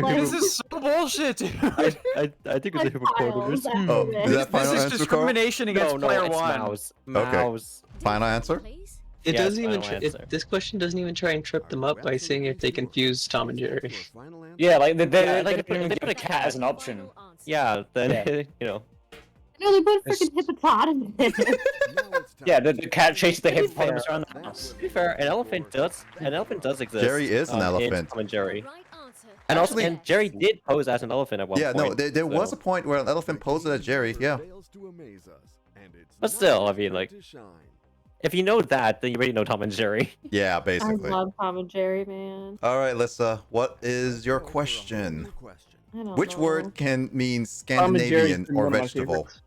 This is so bullshit, dude. I think like files after Oh, this. is that This final is answer, Carl? discrimination against player it's one. Mouse. Okay. Mouse. Final answer? It Yeah, doesn't even. final answer. This question doesn't even try and trip them up by saying if they confuse Tom and Jerry. Yeah, like they like, put a cat as an option. Yeah, then, Yeah. you know. No, they put a freaking hippopotamus. Yeah, the cat chases the hippopotamus around the house. To be fair, an elephant does exist. Jerry is an in elephant. Tom and Jerry. And also, Actually- and Jerry did pose as an elephant at one Yeah, point. no, there was a point where an elephant posed at Jerry. Yeah. But still, I mean, like, if you know that, then you already know Tom and Jerry. Yeah, I basically. love Tom and Jerry, man. All right, Lissa, what is your question? I don't Which know. word can mean Tom and Jerry's Scandinavian been or one of my vegetable? favorites.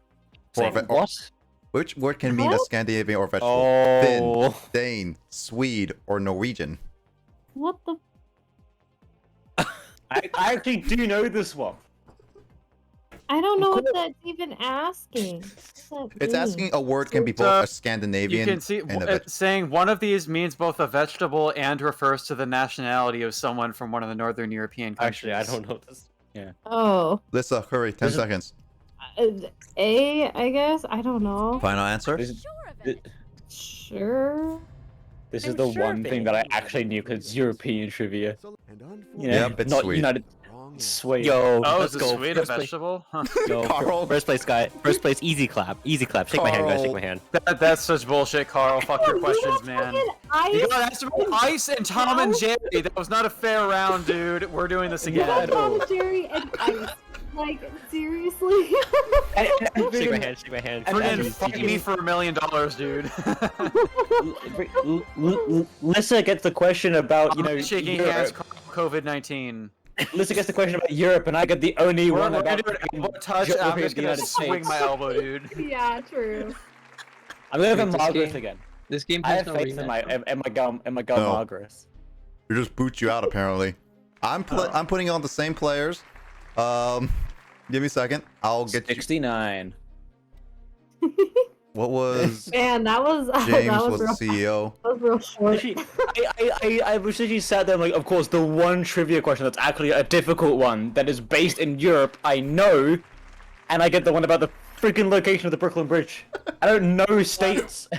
Or ve- or- What? Which word can mean a What? Scandinavian or vegetable? Oh. Finn, Dane, Swede, or Norwegian? What the? I actually do know this one. I don't know what that's even asking. What's that It's mean? asking a word can be both So, a You Scandinavian can see and a it's vegetable. saying one of these means both a vegetable and refers to the nationality of someone from one of the Northern European countries. Actually, I don't know this. Oh, Lissa, hurry, 10 seconds. A, I guess. I don't know. Final answer? This- Sure. This is I'm the sure one they thing that I do. actually knew because it's European trivia. And You know, Yep, it's not sweet. United. wrong answer. Sweet. Yo, Oh, let's is go. a sweet a First place, vegetable? Huh. Yo, Carl. first place, guy. First place, easy clap. Easy clap. Shake my hand, guys. Shake Carl. my hand. That's such bullshit, Carl. Fuck your questions, man. You You gotta ask about Ice and Tom and Jerry. That was not a fair round, dude. We're doing this again. got Tom and Jerry and Ice. Like, seriously? Shake my hand. Shake my hand. Friggin' fight me for $1 million, dude. Lissa gets the question about, you know, shaking Europe. hands, COVID-19. Lissa gets the question about Europe, and I get the only We're one gonna about do an elbow touch. geography I'm of just the gonna United swing States. my elbow, dude. Yeah, true. I'm going for This Margaret game- again. This game I has have no faith in my rematch. girl No. Margaret. We just boot you out apparently. I'm putting on the same players. Give me a second. I'll get you. 69. What was Man, that was James that was was the real, CEO? that was real short. Literally, I wish that she sat there and, like, of course, the one trivia question that's actually a difficult one that is based in Europe, I know, and I get the one about the freaking location of the Brooklyn Bridge. I don't know states. All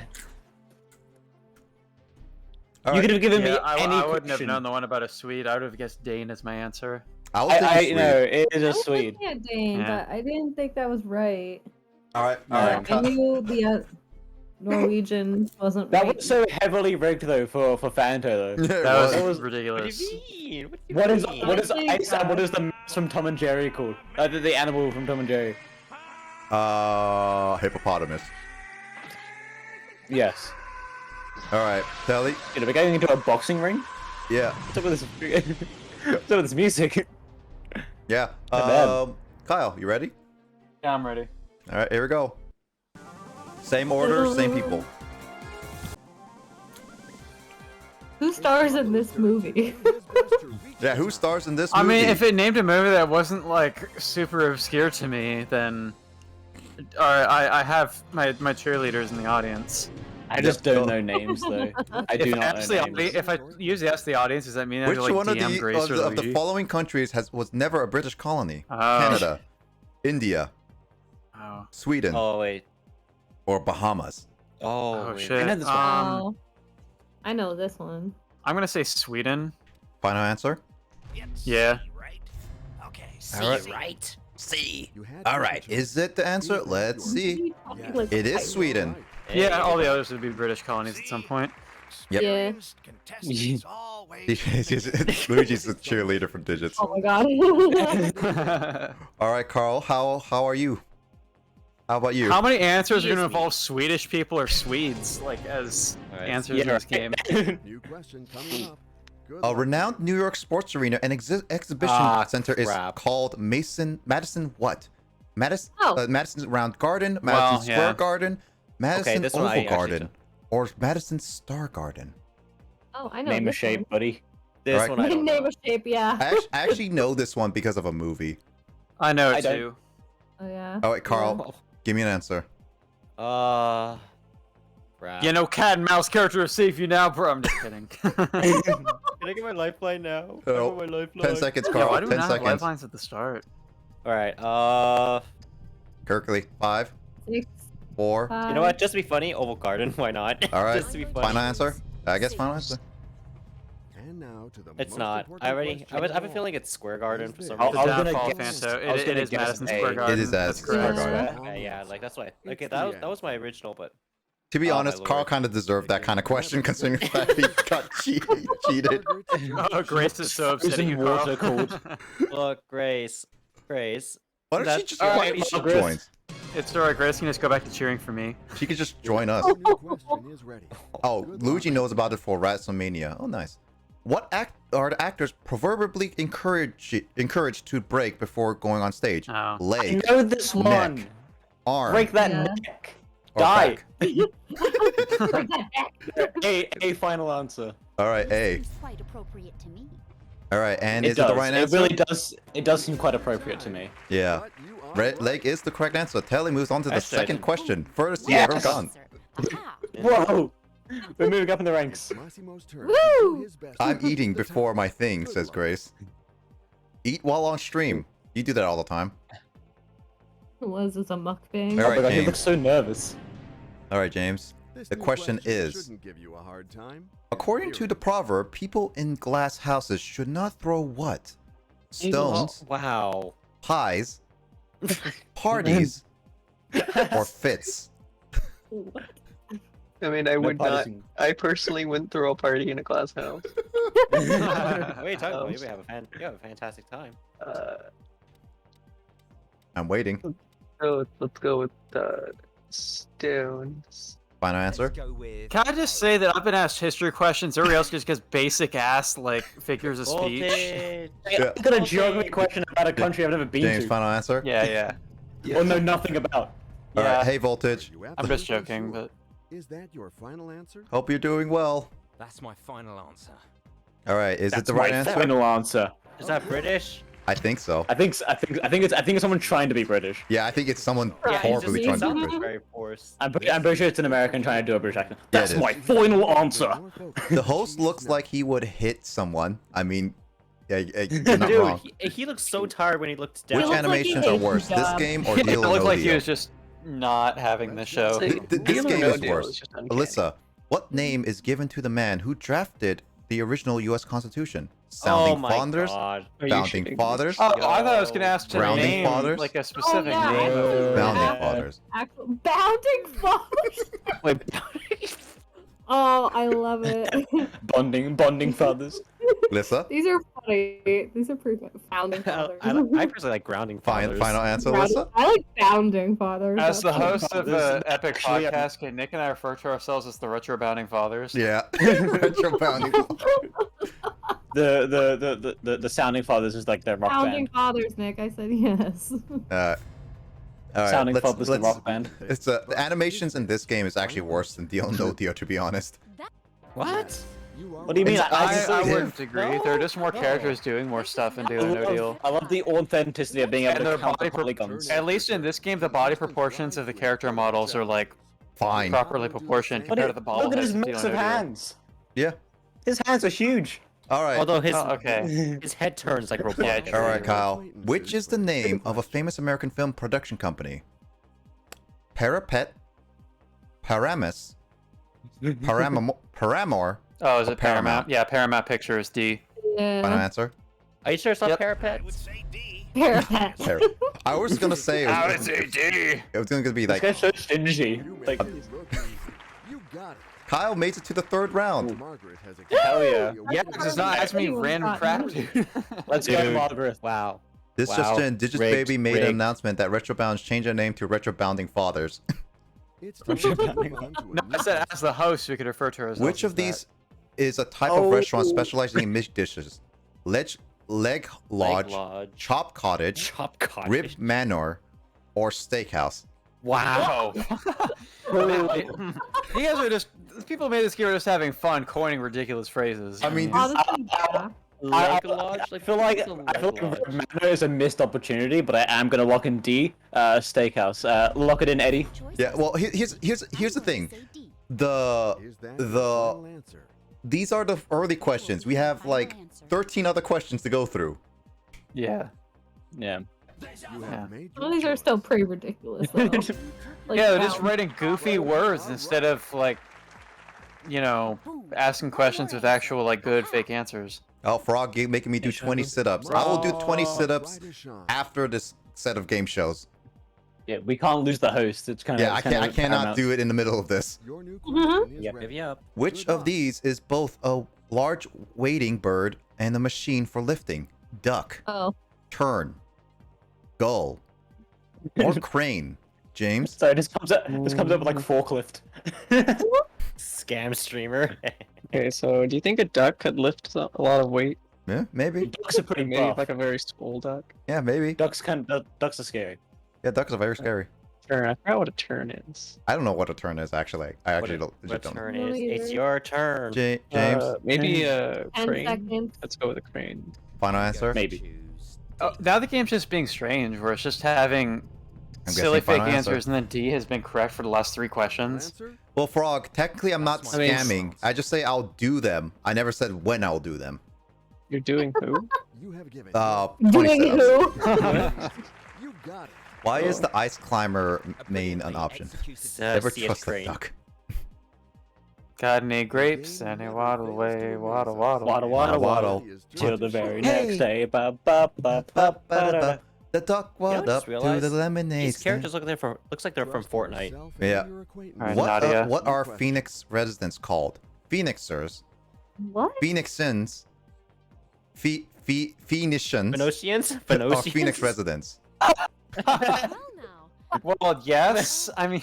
You right. could have given me Yeah, any I wouldn't have question. known the one about a Swede. I would have guessed Dane as my answer. I was thinking know Swede. it is I a was Swede. looking at Dane, Yeah. but I didn't think that was right. All right. Yeah. I knew the Norwegian wasn't That right. was so heavily rigged though for Fanta though. Yeah, it That was. was, was- What do ridiculous. you mean? What do you What is mean? what is Actually, Ice and what is the mouse from Tom and Jerry called? The animal from Tom and Jerry. Hippopotamus. Yes. All right, Telly. You know, we're going into a boxing ring. Yeah, What's up with this? What's up with this music? yeah. Not bad. Kyle, you ready? Yeah, I'm ready. All right, here we go. Same order, same people. Who stars in this movie? Yeah, who stars in this I movie? mean, if it named a movie that wasn't like super obscure to me, then I have my cheerleaders in the audience. I just don't know names though. I do If I not ask know the names. if I use ask the audience, does that mean I Which have to like one DM Grace or of the Luigi? following countries was never a British colony? Oh. Canada, India, Oh, Sweden, Oh wait. or Bahamas? Oh, oh wait. shit. I know this one. Oh, I know this one. I'm gonna say Sweden. Final answer? Yeah. All right. right. C. You had All to right, choose. is it the answer? Let's see. Like, It is Sweden. Yeah, all the others would be British colonies at some point. Yep. Yeah. Luigi's the cheerleader from Digits. Oh my god. All right, Carl, how are you? How about you? How many answers are He gonna is me. involve Swedish people or Swedes, like as Alright. answers in this game? New question coming up. Good A luck. renowned New York sports arena and exhibition Ah, center crap. is called Madison what? Madison Oh. Madison Round Garden, Well, Madison Square yeah. Garden, Madison this one I Oval actually Garden, don't- or Madison Star Garden. Oh, I know. Name a this shape, buddy. This Alright. one I don't Name know. a shape, yeah. I actually know this one because of a movie. I know I it don't- too. Oh yeah. Oh wait, Carl, give me an answer. Crap. You know, cat and mouse character is safe you now, bro. I'm just kidding. Can I get my lifeline now? I Oh, want my lifeline. 10 seconds, Yeah, Carl. why do we 10 not have seconds. lifelines at the start? All right. Kirkley, 5, 6, 4. 5. You know what? Just to be funny, Oval Garden. Why not? All right. Just to be funny. Final answer? I guess final answer. And now to the It's most not. important I already. question I have a of all. feeling it's Square Garden for some The I was gonna downfall of guess- Fanto. I was It gonna is guess Madison A. Square It Garden. is That's Square correct. Garden. Okay, yeah, like that's why. It's Okay, the that was end. my original, but To be Oh, my honest, Carl lord. kind of deserved that kind of question considering the fact he got cheated. Oh, Grace is so upset at Frozen you, water Carl. look, Grace. Why don't she That's- just alright, she Margaret. joins? It's alright, Grace can just go back to cheering for me. She could just join us. Your new question is ready. Oh, Good Luigi luck. knows about it for WrestleMania. Oh, nice. What are the actors proverbially encouraged to break before going on stage? Oh. I Leg, know this one. neck, arm, Break that Yeah. neck. or Die. back? A final answer. All right, A. Seems quite appropriate to me. All right, and It is does. it the right answer? It really does. It does seem quite appropriate to me. Yeah. But you are Red right. leg is the correct answer. Telly moves on to the Actually, I second didn't- question. First you Yes. ever gone. Aha. Whoa! We're moving up in the ranks. Massimo's turn. Woo! To do his best I'm to eating the before task. my thing, Good says luck. Grace. Eat while on stream. You do that all the time. Was this a mukbang? All Oh right, my god, he James. looks so nervous. All right, James. This The new question is, shouldn't give you a hard time. according to the proverb, people in glass houses should not throw what? Stones, Wow. pies, parties, or fits. I mean, I No would not. partisan. I personally wouldn't throw a party in a glass house. What are you talking about? You have a fantastic time. I'm waiting. So let's go with stones. Final answer? Can I just say that I've been asked history questions, everybody else just gets basic ass like figures of speech. Voltage. Yeah. I got a geography question about a country I've never been James, to. final answer? Yeah. Or know nothing about. All Yeah. right, hey Voltage. You I'm just absolutely joking, sure? but Is that your final answer? Hope you're doing well. That's my final answer. All right, is it That's the right my answer? final answer. Is that British? I think so. I think it's someone trying to be British. Yeah, I think it's someone Yeah, horribly trying to be British. very forced. I'm pretty sure it's an American trying to do a British accent. Yeah, That's it is. my final answer. The host looks like he would hit someone. I mean, yeah, you're not Dude, wrong. he looked so tired when he looked down. Which looks like he animations are hates worse, the this job. game or it Deal or looked No like he Deal? was just not having the show. See, This Deal or game No is Deal worse. just uncanny. Alyssa, what name is given to the man who drafted the original U.S. Constitution? Sounding Oh my Fathers? god. Are you Founding shitting me? Fathers? Oh, I thought I was gonna ask to Grounding name fathers? like a specific yeah. name. Of Founding Yeah. Fathers. Actual bounding fathers. Oh, I love it. Bonding fathers. Alyssa? These are funny. These are pretty good. Founding fathers. I personally like grounding Final fathers. answer, Grounding- Alyssa? I like founding fathers. As the That's- host of This the is epic actually a- podcast, can Nick and I refer to ourselves as the retro bounding fathers? Yeah. Retro Founding The sounding fathers is like their rock Founding band. fathers, Nick. I said yes. All right, Sounding let's, fathers the let's, rock band. it's the animations in this game is actually worse than Deal or No Deal, to be honest. What? What do you mean? It's- I Yeah. wouldn't agree. There are just more characters doing more stuff in Deal or No Deal. I love the authenticity of being able And to their count the body polygons. At least in this game, the body proportions of the character models are like Fine. properly proportioned But compared to the bottle look at his heads in mix Deal or of No Deal. hands. Yeah. His hands are huge. All right. Although his Oh, okay. his head turns like Yeah, robotic. true. All right, Kyle. Which is the name of a famous American film production company? Parapet, Paramus, Paramore. Oh, is it Paramount. Paramount? Yeah, Paramount Pictures, D. Final Yeah. answer. Are you sure it's not Yep. parapet? Parapet. Par- I was gonna say I would say D. it was gonna be This like guy's so stingy. Like, You got it. Kyle made it to the third round. Margaret has a hell yeah. Yeah, because it's not asking me Anyone random gotten crap, dude. Let's go, Dude. Margaret. Wow. This Wow. just in, Digits Rigged, Baby made an rigged. announcement that Retrobounds changed their name to Retro Bounding Fathers. It's time to move on to a No, new I said as the host, we could refer to ourselves. Which as of these is a type of restaurant specializing in meat dishes? Leg Leg Lodge, lodge. Chop Cottage, Chop cottage. Rib Manor, or Steakhouse? Wow. that? You guys are just people who made this game are just having fun coining ridiculous phrases. I mean, Honestly, yeah. Leg lodge. I feel like Red Manor is a missed opportunity, but I am gonna lock in D. Steakhouse. Lock it in, Eddie. Yeah, well, here's the thing. The Is that the your final answer? these are the early questions. We have like 13 other questions to go through. yeah. Yeah. You have made Some of your these are choice. still pretty ridiculous though. Like, Yeah, they're just wow. writing goofy words instead of like, you know, asking questions with actual like good fake answers. Oh, Frog making me do 20 sit-ups. I will do 20 sit-ups Right as shine. after this set of game shows. Yeah, we can't lose the host. It's kind of Yeah, I cannot do it in the middle of this. Your new Mhm. question is Yep, ready. yep. Which Good of luck. these is both a large wading bird and a machine for lifting? Duck, Oh. tern, gull, or crane? James? So this comes up with like forklift. Scam streamer. Okay, so do you think a duck could lift a lot of weight? Yeah, maybe. Ducks are pretty Maybe buff. like a very small duck. Yeah, maybe. Ducks are scary. Yeah, ducks are very scary. Turn. I forgot what a turn is. I don't know what a tern is, actually. I actually What legit don't know. turn know is? It's either. your turn. James, Maybe a 10 crane. seconds. Let's go with a crane. final answer? Maybe. Oh, now the game's just being strange, where it's just having I'm silly guessing fake final answers, and then D has been correct for the last 3 Final questions. answer? Well, Frog, technically I'm not That's my- scamming. I just say I'll do them. I never said when I'll do them. You're doing who? You have given 20 Doing sit-ups. who? You got it. Why is the ice climber main an option? Never CS trust a crane. duck. Got any grapes? Any waddle away, waddle, waddle. Waddle, Waddle, waddle. Till the very Hey. next day. Ba, ba, ba, ba, ba, da, da. The duck You know, I waddled just up to realized the lemonade These characters stand. looks like they're from Fortnite. Yeah. Alright, What Nadia. what are Phoenix residents called? Phoenixers, What? Phoenixins, Phoenicians, Phoenicians? or Phoenicians? Phoenix residents? Well now. Well, yes. I mean,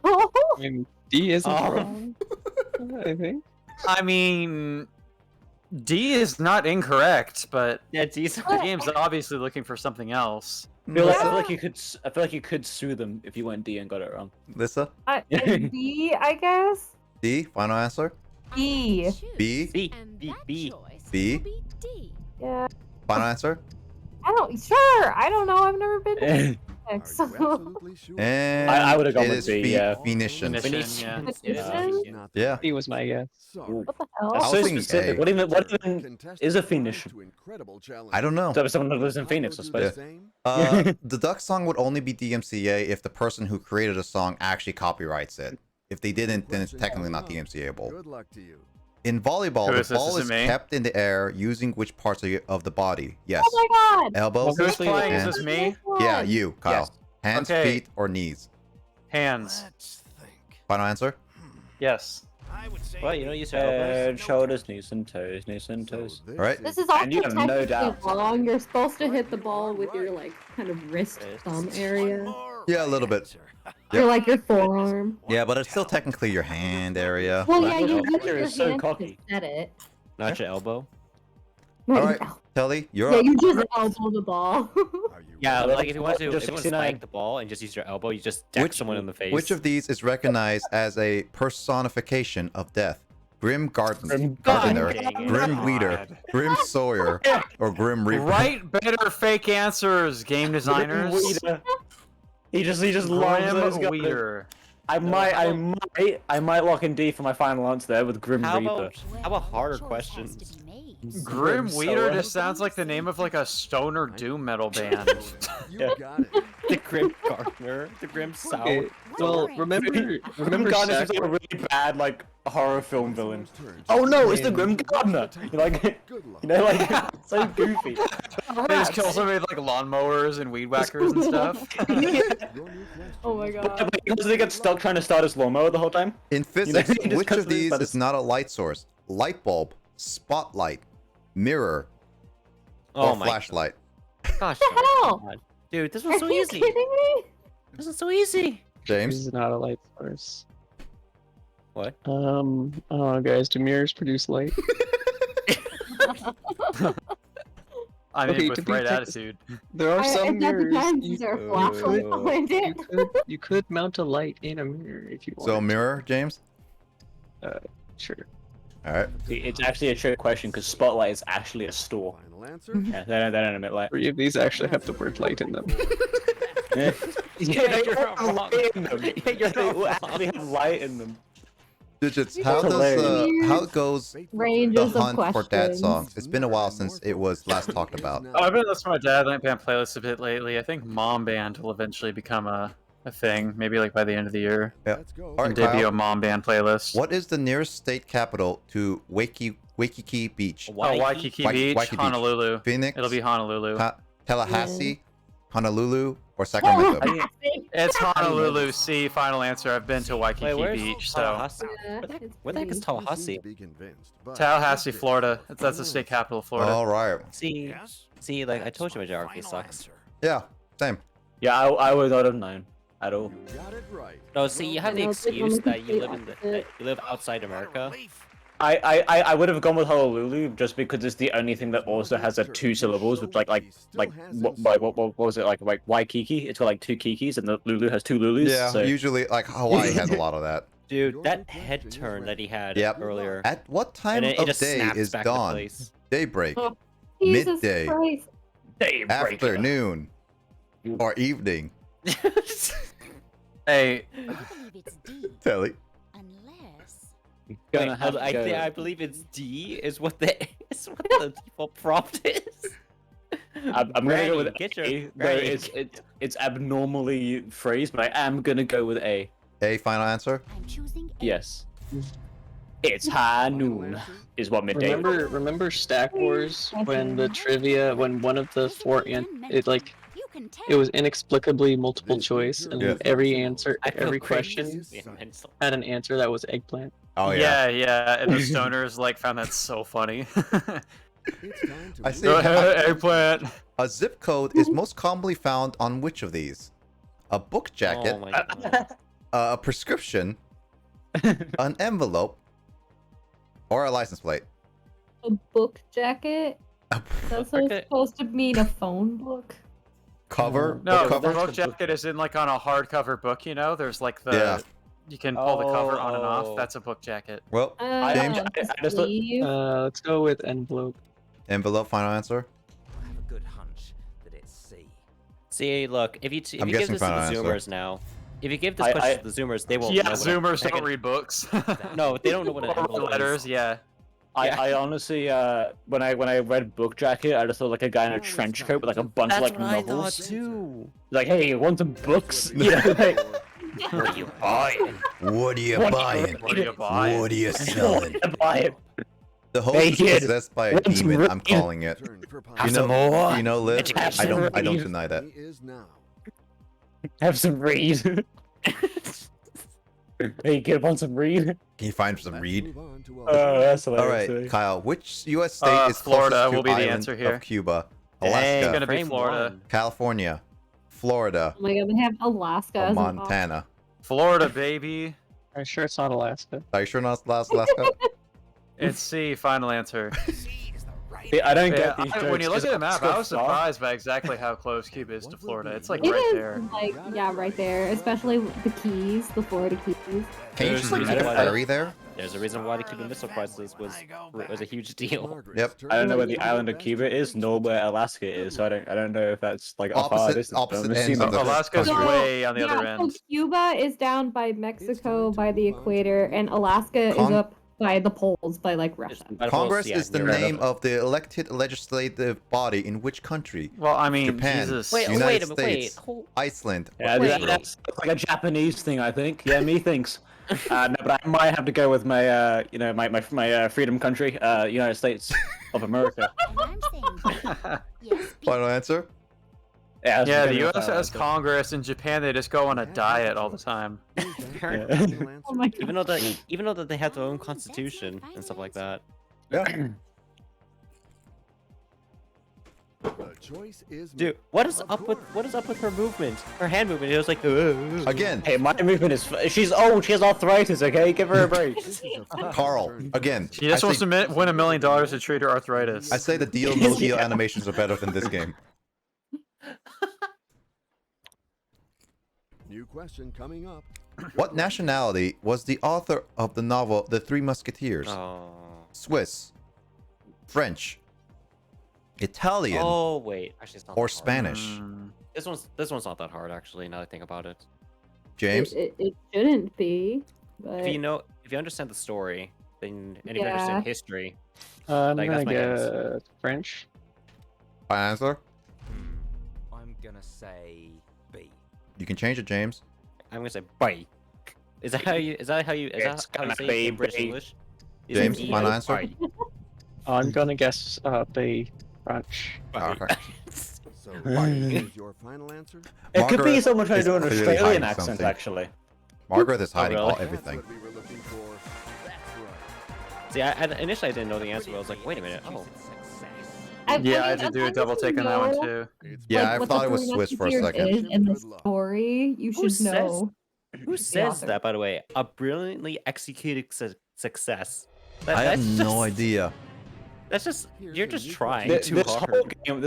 I mean, D isn't Oh. wrong. I think. D is not incorrect, but Yeah, D's. the game's obviously looking for something else. I feel like you could. I feel like you could sue them if you went D and got it wrong. Lissa, It's B, I guess. D. Final answer. B. B. B. And B. that B. choice B. will be D. Yeah. Final answer. I don't. Sure. I don't know. I've never been to Phoenix. And I would've gone it with is B, yeah. Phoenicians. Phoenician, yeah. Phoenician? Yeah. D was my guess. What the hell? That's I so was thinking specific. A. What even is a Phoenician? I don't know. So someone that lives in Phoenix, I suppose. The duck song would only be DMCA if the person who created a song actually copyrights it. If they didn't, then it's technically not DMCA-able. Good luck to you. In volleyball, Who the is this? ball Is is it me? kept in the air using which parts of the body? Yes. Oh my god. Elbows. Who's playing? Is hands. this me? Yeah, you, Kyle. Yes. Hands, Okay. feet, or knees? Hands. Let's think. Final answer. Yes. I would say Well, you know, use your elbows. Head, shoulders, knees and toes, knees and toes. So Right. This is And you also have no technically doubt. wrong. You're supposed to hit the ball with your like kind of wrist thumb area. Yeah, a little bit. You're like your forearm. Yeah, but it's still technically your hand area. Well, yeah, you You're use your so hand to cocky. set it. Not your elbow. Right, All right, you- Telly, you're Yeah, up. you just elbow the ball. Are you Yeah, ready? like if you want to, Just if you want to 69. spike the ball and just use your elbow, you just deck someone in the face. Which of these is recognized as a personification of death? Grim Gardener, Gardener. Grim Weeder, Grim Sawyer, or Grim Reaper? Write better fake answers, game designers. Weeder. He just loves those Grim guys. Weeder. I might lock in D for my final answer there with Grim How Reaper. about how about harder Choice has questions? to be made. Grim Grim Weeder Soa. just sounds like the name of like a stoner doom metal band. You got it. The Grim Gardener, the Grim Sow. Okay, well, remember Grim Gardener is Shaq- a really bad like horror film villain. Turns Oh no, it's the and Grim Gardener. You're like, Good luck. you know, like so goofy. They just kill somebody with like lawnmowers and weed whackers and stuff. Your new Oh my question god. Because they get stuck trying to start his lawnmower the whole time. In physics, he just which cuts of loose these by is the- not a light source? Light bulb, spotlight, mirror, Oh or my flashlight? gosh, What the hell? God. Dude, this Are was so you easy. kidding me? This is so easy. This James? is not a light source. What? Oh, guys, do mirrors produce light? I mean, Okay, to with be right fair- attitude. There are some That mirrors. depends. Is You, there a flashlight behind it? you could mount a light in a mirror if you want. So mirror, James? Sure. All right. See, it's actually a trick question because Spotlight is actually a store. Final answer? Yeah, they don't admit light. 3 of these actually have the word light in them. Yeah, they you're all have wrong. light in them. They all actually have light in them. Digits, how That's does hilarious. how goes the Ranges of hunt for dad questions. songs? It's been a while since it was last talked about. Oh, I've been listening to my dad night band playlist a bit lately. I think Mom Band will eventually become a thing, maybe like by the end of the year. Let's go. All right, And debut Kyle. a Mom Band playlist. What is the nearest state capital to Waikiki Beach? Oh, Waikiki Beach, Waikiki Beach. Honolulu. Phoenix, It'll be Honolulu. Tallahassee, Honolulu, or Sacramento? It's Honolulu. C. Final answer. I've been to Waikiki Wait, where's Beach, so Tallahassee? Yeah, Where the heck- it's where the heck is pretty. Tallahassee? Be convinced, but Tallahassee, that's it. Florida. That's the state capital of Florida. All right. See, like I told you, my geography sucks. Yeah, same. Yeah, I would not have known at all. You got it right. No, see, you have the No, it's like excuse on the that you live complete that you live outside America. I would have gone with Honolulu just because it's the only thing that also has a 2 syllables, which what was it like Waikiki? It's got like 2 kikis, and the Lulu has 2 Lulus. Yeah, so... usually like Hawaii has a lot of that. Dude, that head turn that he had Yep. earlier, At what time and it of just day snaps is back into dawn? place. Daybreak, Oh, Jesus Midday. Christ. Daybreaker. afternoon, or evening? Hey, I believe it's D. Telly. Unless. Gonna Wait, have to I, go. I believe it's D is what the default prompt is. I'm gonna go with Granny, get your- A. Though Granny. it's abnormally phrased, but I am gonna go with A. A final answer. I'm choosing A. Yes. It's high noon, is what midday. Remember Stack Wars when the Okay. trivia, when one of the four it was inexplicably multiple choice, and Yeah. every answer, I feel every crazy. question Yeah, mental. had an answer that was eggplant. Oh yeah. Yeah, and the stoners like found that so funny. It's time to I move see. on. Eggplant. A zip code is most commonly found on which of these? A book jacket, Oh my god. a prescription, an envelope, or a license plate? A book jacket? That's Okay. supposed to mean a phone book? Cover? No, book the cover? book jacket is in like on a hardcover book. You know, there's like the Yeah. you can pull the cover on and Oh. off. That's a book jacket. Well, James? I just look- sleeve? Let's go with envelope. envelope, final answer? I have a good hunch that it's C. See, look, if you if I'm you give guessing this to the final answer. Zoomers now, if you give this I- question to the Zoomers, they won't. Yeah, know what Zoomers a- don't read books. No, they don't know what an Or envelope letters. is. Yeah. I honestly, when I read book jacket, I just thought like a guy in a trench coat with like a bunch That's of like what I thought novels. too. Like, hey, you want some books? You know, like, What are you buying? What are you What- buying? What do you buy? What are you I selling? buy it. The host Hey, is kid, possessed by a want some demon, I'm read? calling it. Turn for You pie. know, more? you know, Liv, Education. I don't Read. deny that. Is now. Have some read. Hey, kid, want some read? Can you find some Let's read? move on to Oh, that's All hilarious. right, Kyle, which U.S. state is Florida closest to will be the island answer here. of Cuba? Dang, Alaska, It's gonna be frame Florida. one. California, Florida, Oh my god, they have Alaska or as an option. Montana. Florida, baby. I'm sure it's not Alaska. Are you sure not Alaska? It's C. Final answer. C is the right. See, I don't Yeah, get these jokes. when you look at the map, I was Alaska's far. surprised by exactly how close Cuba is to Florida. It's like It right is there. like, yeah, right there. Especially the Keys, the Florida Keys. Can you just like There's take a a reason why ferry there? There's a reason why the Cuban Missile Crisis was a huge deal. Yep. I don't know where the island of Cuba is, nor where Alaska is, so I don't know if that's like a far Opposite- distance. but opposite I'm ends assuming of the- Alaska's country. way on the other yeah, end. so Cuba is down by Mexico, by the equator, and Alaska Con- is up by the poles, by like Russia. Congress Yeah, is the you're right. name of the elected legislative body in which country? Well, I mean, Japan. Jesus. Wait, United wait a minute, States. wait. Hold... Iceland. Yeah, Wait. that's like a Japanese thing, I think. Yeah, me thinks. No, but I might have to go with my, my freedom country, United States of America. And I'm saying B. Yes, B. Final answer? Yeah, Yeah, the that's U.S. what I has thought. Congress. In Japan, they just go on a diet all the time. Oh my god. Even though that they have their own constitution and stuff like that. Yeah. The choice is Dude, made. what is Of up with course. her movement? Her hand movement. It was like Again, Hey, my movement is. She's old. She has arthritis. Okay, give her a break. This is a fun Carl, turn. again. She just I wants say, to win $1 million to treat her arthritis. I say the deal, no deal animations are better than this game. New question coming up. What nationality was the author of the novel The Three Musketeers? Oh. Swiss, French, Italian, Oh wait, actually it's not. or that hard. Spanish? Mm. This one's not that hard actually. Now that I think about it. James? It shouldn't be, but If you understand the story, then and if you Yeah. understand history, I'm Like, gonna that's my guess. get French. Final answer? I'm gonna say B. You can change it, James. I'm gonna say bye. Is that how you? Is that how you? Is It's that how you gonna say be it in British bye. English? You say James, B, final oh, answer? bye. I'm gonna guess B. French. Okay. So, is your final answer? It could be Margaret someone trying to is do an clearly Australian hiding accent, something. actually. Margaret is hiding really? all everything. That's what we were looking for. That's right. See, I initially I didn't know the answer, but I was like, wait a minute. Oh, Yeah, I had to do a double take on that one too. It's Yeah, like, I what thought the it was Three Swiss for a Musketeers second. is in the Good luck. story, you Who should says- know. who the says author. that? By the way, a brilliantly executed success. I have that's no just- idea. That's just Here's you're a just new trying question. too This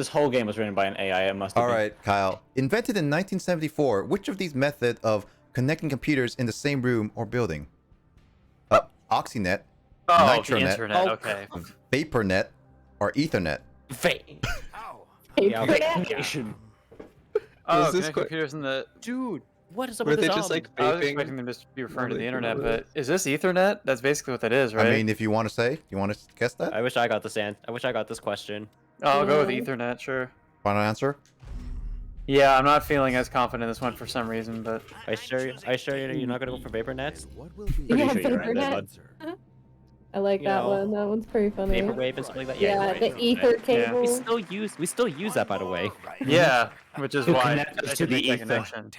hard. whole game was written by an AI. It must have All been. right, Kyle. Invented in 1974, which of these method of connecting computers in the same room or building? Oxynet, Oh, Nitronet. the internet. Oh, Okay. Vapornet, or Ethernet? Fate. Ow. Yeah, okay. Communication. Oh, Is this connect que- computers in the. Dude, what is up Were with they this just album? like I was vaping? expecting them to just be referring to the Like, internet, remember but is this Ethernet? That's basically what that is, right? I mean, if you want to say, you want to guess that? I wish I got this I wish I got this question. I'll go with Yeah. Ethernet, sure. Final answer? Yeah, I'm not feeling as confident in this one for some reason, but I sure you're not gonna go for vapor nets? And what will be Yeah, the Vapornet. answer? I like You that know, one. That one's pretty funny. Vaporwave and something like that. Yeah, Yeah, the ether cable. We still use that, by the way. Yeah, which is To why connect us I to could the make that ether. connection.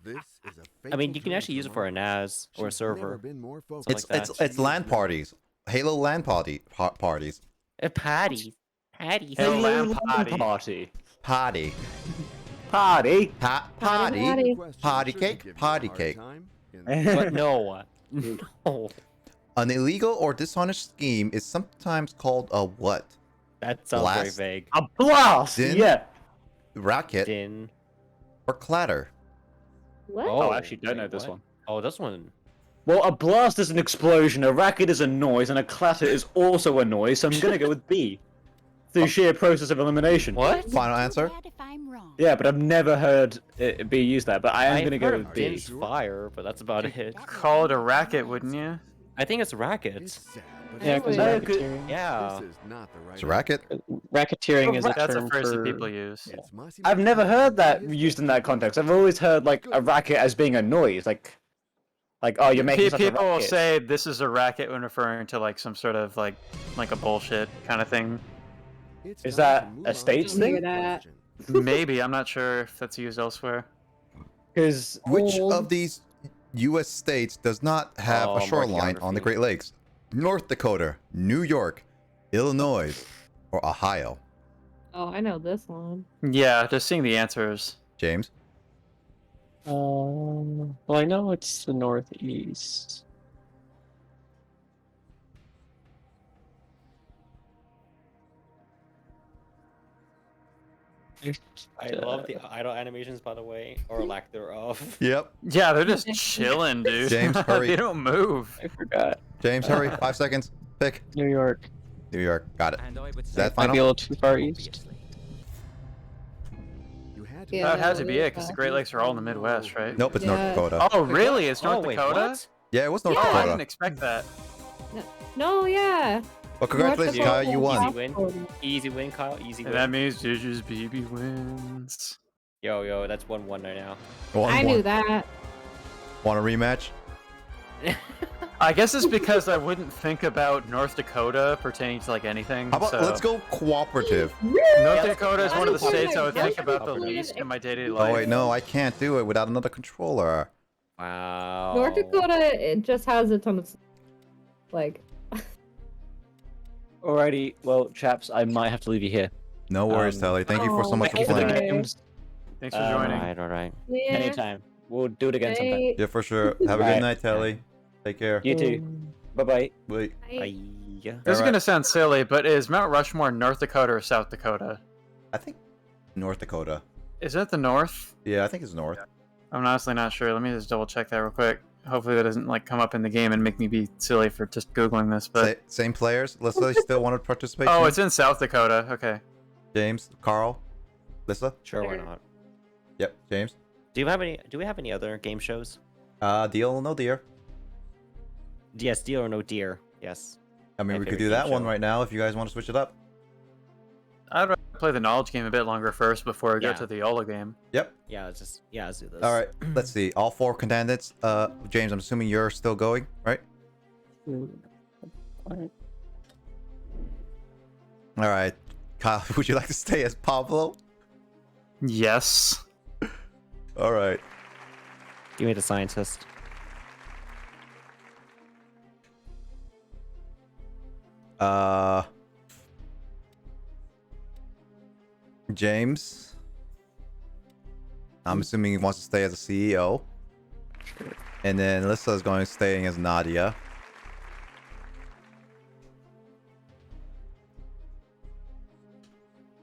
This is a I mean, fateful you can actually use it for a NAS or a She's never server. been more focused. Something like that. It's LAN parties. Halo LAN parties. A patty. Patty. Halo LAN party. Party. Party. Party. Party. Party cake. Party cake. But no. No. An illegal or dishonest scheme is sometimes called a what? That sounds Blast. very vague. A blast! Din? Yeah. Racket Din. or clatter? What? Oh, I actually don't wait, know this what? one. Oh, this one. Well, a blast is an explosion, a racket is a noise, and a clatter is also a noise, so I'm gonna go with B. The sheer process of elimination. What? Final answer? Bad if I'm wrong. Yeah, but I've never heard it be used that, but I am gonna go heard with of B. Din's fire, but that's about it. Call it a racket, wouldn't you? I think it's rackets. Yeah, because Oh, racketeering. Yeah. This is not the right It's a racket. Racketeering is a That's a term phrase for... that people use. It's Massimo I've never heard that Cotto's used in that context. I've always heard like a racket as being a noise, like oh, you're making such a People will racket. say this is a racket when referring to like some sort of like a bullshit kind of thing. It's Is time that to move a on states to the thing? next That. question. Maybe, I'm not sure if that's used elsewhere. Because Which of these U.S. states does not have Oh, a more shoreline on the geography. Great Lakes? North Dakota, New York, Illinois, or Ohio? Oh, I know this one. Yeah, just seeing the answers. James? Well, I know it's the Northeast. I love the idle animations, by the way, or lack thereof. Yep. Yeah, they're just chilling, dude. James, hurry. They don't move. I forgot. James, hurry. 5 seconds. Pick. New York. New York. Got it. And I would Is say that Might be a final? little too far east. You had to Yeah, That had to that be is it, because the Great Lakes are all in the Midwest, right? Nope, it's North Yeah. Dakota. Oh, really? It's North wait, Dakota? what? Yeah, it was North Oh, I Dakota. didn't expect that. No, yeah. Well, congratulations, North Kyle. Dakota You won. Easy win. Easy win, Kyle. Easy And win. that means Juju's BB wins. Yo, that's 1-1 right now. I knew that. Want a rematch? I guess it's because I wouldn't think about North Dakota pertaining to like anything. How about so... let's go cooperative? North Dakota is one of the I don't states I would think think I about the would. least in my daily life. Oh wait, no, I can't do it without another controller. Wow. North Dakota, it just has a ton of like. Alrighty, well, chaps, I might have to leave you here. No worries, Telly. Thank you for so much for Thank you for the playing. games. Thanks for joining. Alright. Yeah. Anytime. We'll do it again sometime. Right. Yeah, for sure. Have a good Alright. night, Telly. Take care. You too. Bye-bye. Wait. Right. This is Alright. gonna sound silly, but is Mount Rushmore North Dakota or South Dakota? I think North Dakota. Is it the North? Yeah, I think it's North. I'm honestly not sure. Let me just double check that real quick. Hopefully that doesn't like come up in the game and make me be silly for just googling this. But Same players. Lissa still want to participate? oh, too? it's in South Dakota. Okay. James, Carl, Lissa. Sure, why not? Yep, James. Do we have any other game shows? Deal or no deal? Yes, deal or no deer. Yes. I mean, My we could favorite do game that one show. right now if you guys want to switch it up. I'd rather play the knowledge game a bit longer first before I go Yeah. to the Yola game. Yep. Yeah, let's do this. All right. Let's see. All 4 contendants. James, I'm assuming you're still going, right? Alright. All right. Kyle, would you like to stay as Pablo? Yes. All right. Give me the scientist. James. I'm assuming he wants to stay as a CEO. And then Lissa is going to stay as Nadia.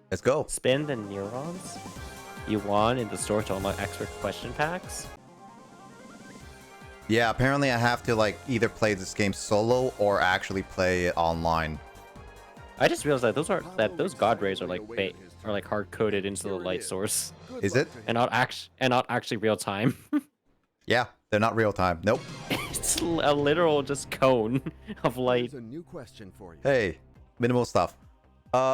Let's go. Spin the neurons you won in the store to unlock extra question packs. Yeah, apparently I have to like either play this game solo or actually play it online. I just realized that those god rays are like hard coded into the light source Is it? and not actually real time. Yeah, they're not real time. Nope. It's a literal just cone of light. Here's a new question for you. Hey, minimal stuff.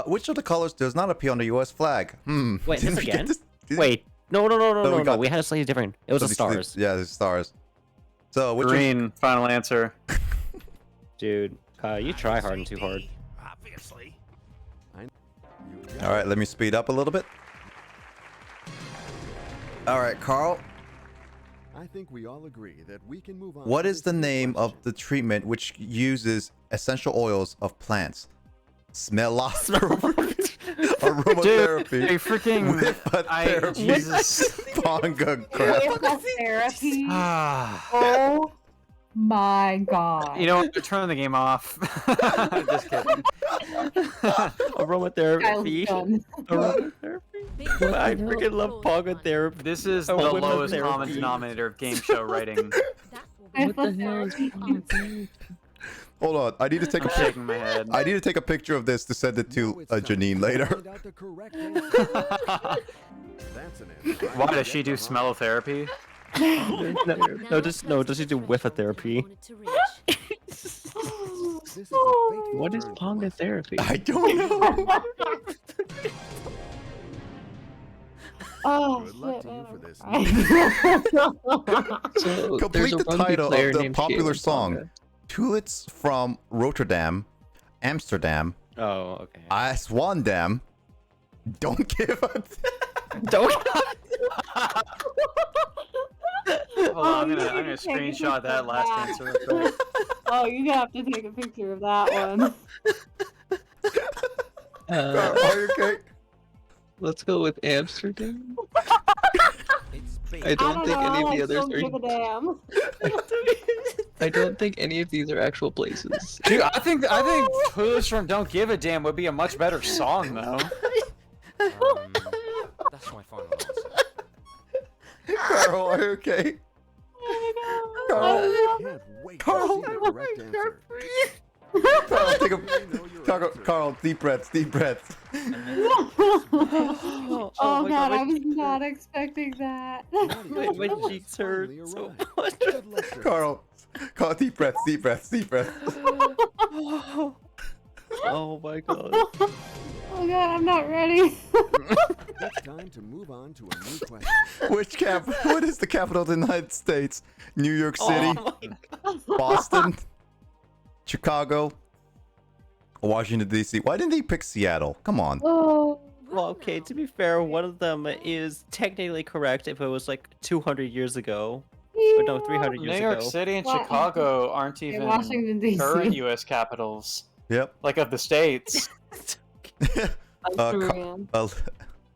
Which of the colors does not appear on the U.S. flag? Wait, this Didn't we get again? this? Wait, no, we got- we had a slightly different. It was the stars, Yeah, the stars. So which Green. Final answer. dude. You try hard and too hard. Obviously. All right, let me speed up a little bit. All right, Carl. I think we all agree that we can move on. What to is this the new name of question. the treatment which uses essential oils of plants? Aromatherapy. Dude, freaking Whipatherapy. Jesus. Ponga crap. Therapy. Ah. Oh my god. You know what? Turn the game off. Just kidding. Aromatherapy. Done. Aromatherapy. I freaking love Ponga therapy. This is the Oh, lowest whipatherapy. common denominator of game show writing. What the hell is Ponga? Hold on, I need to take a I'm pic. shaking my head. I need to take a picture of this to send it Now to it's time Janine later. find out the correct answer. That's an answer. Why does she do smellotherapy? No, does she do whipatherapy? This is a Oh, fateful What is turn for Ponga Wes. therapy? I don't know. Oh, Good luck shit, to you for this. So Complete there's a the rugby title player of the named popular Caitlin song. Ponga. Tulips from Rotterdam, Amsterdam, Oh, okay. Swandam. Don't give a. Don't. Hold on, I'm you gonna need to take a screenshot picture that of last that. answer real quick. Oh, you have to take a picture of that one. Are you okay? Let's go with Amsterdam. It's B. I don't think any of the I others don't give a are. damn. I don't think any of these are actual places. Dude, I think Tulips from Don't Give a Damn would be a much better song though. That's my final answer. Carl, are you okay? Oh I can't wait Carl, to see the correct answer. Carl, take a. We know your answer. Carl, deep breaths, deep breaths. Oh, my god, I my was not expecting that. Nadia my Jones cheeks has hurt finally so arrived. much. Good luck to her. Carl, deep breaths, deep breaths, deep breaths. Oh my god. Oh god, I'm not ready. It's time to move on to a new question. What is the capital of the United States? New York City, Oh my god. Boston, Chicago, Washington D.C. Why didn't he pick Seattle? Come on. Oh. Well, okay, to be fair, one of them is technically correct if it was like 200 years ago. Or no, 300 New years York ago. City and Wa- Chicago aren't Yeah, even Washington, D.C. current U.S. capitals, Yep. like of the states. Amsterdam.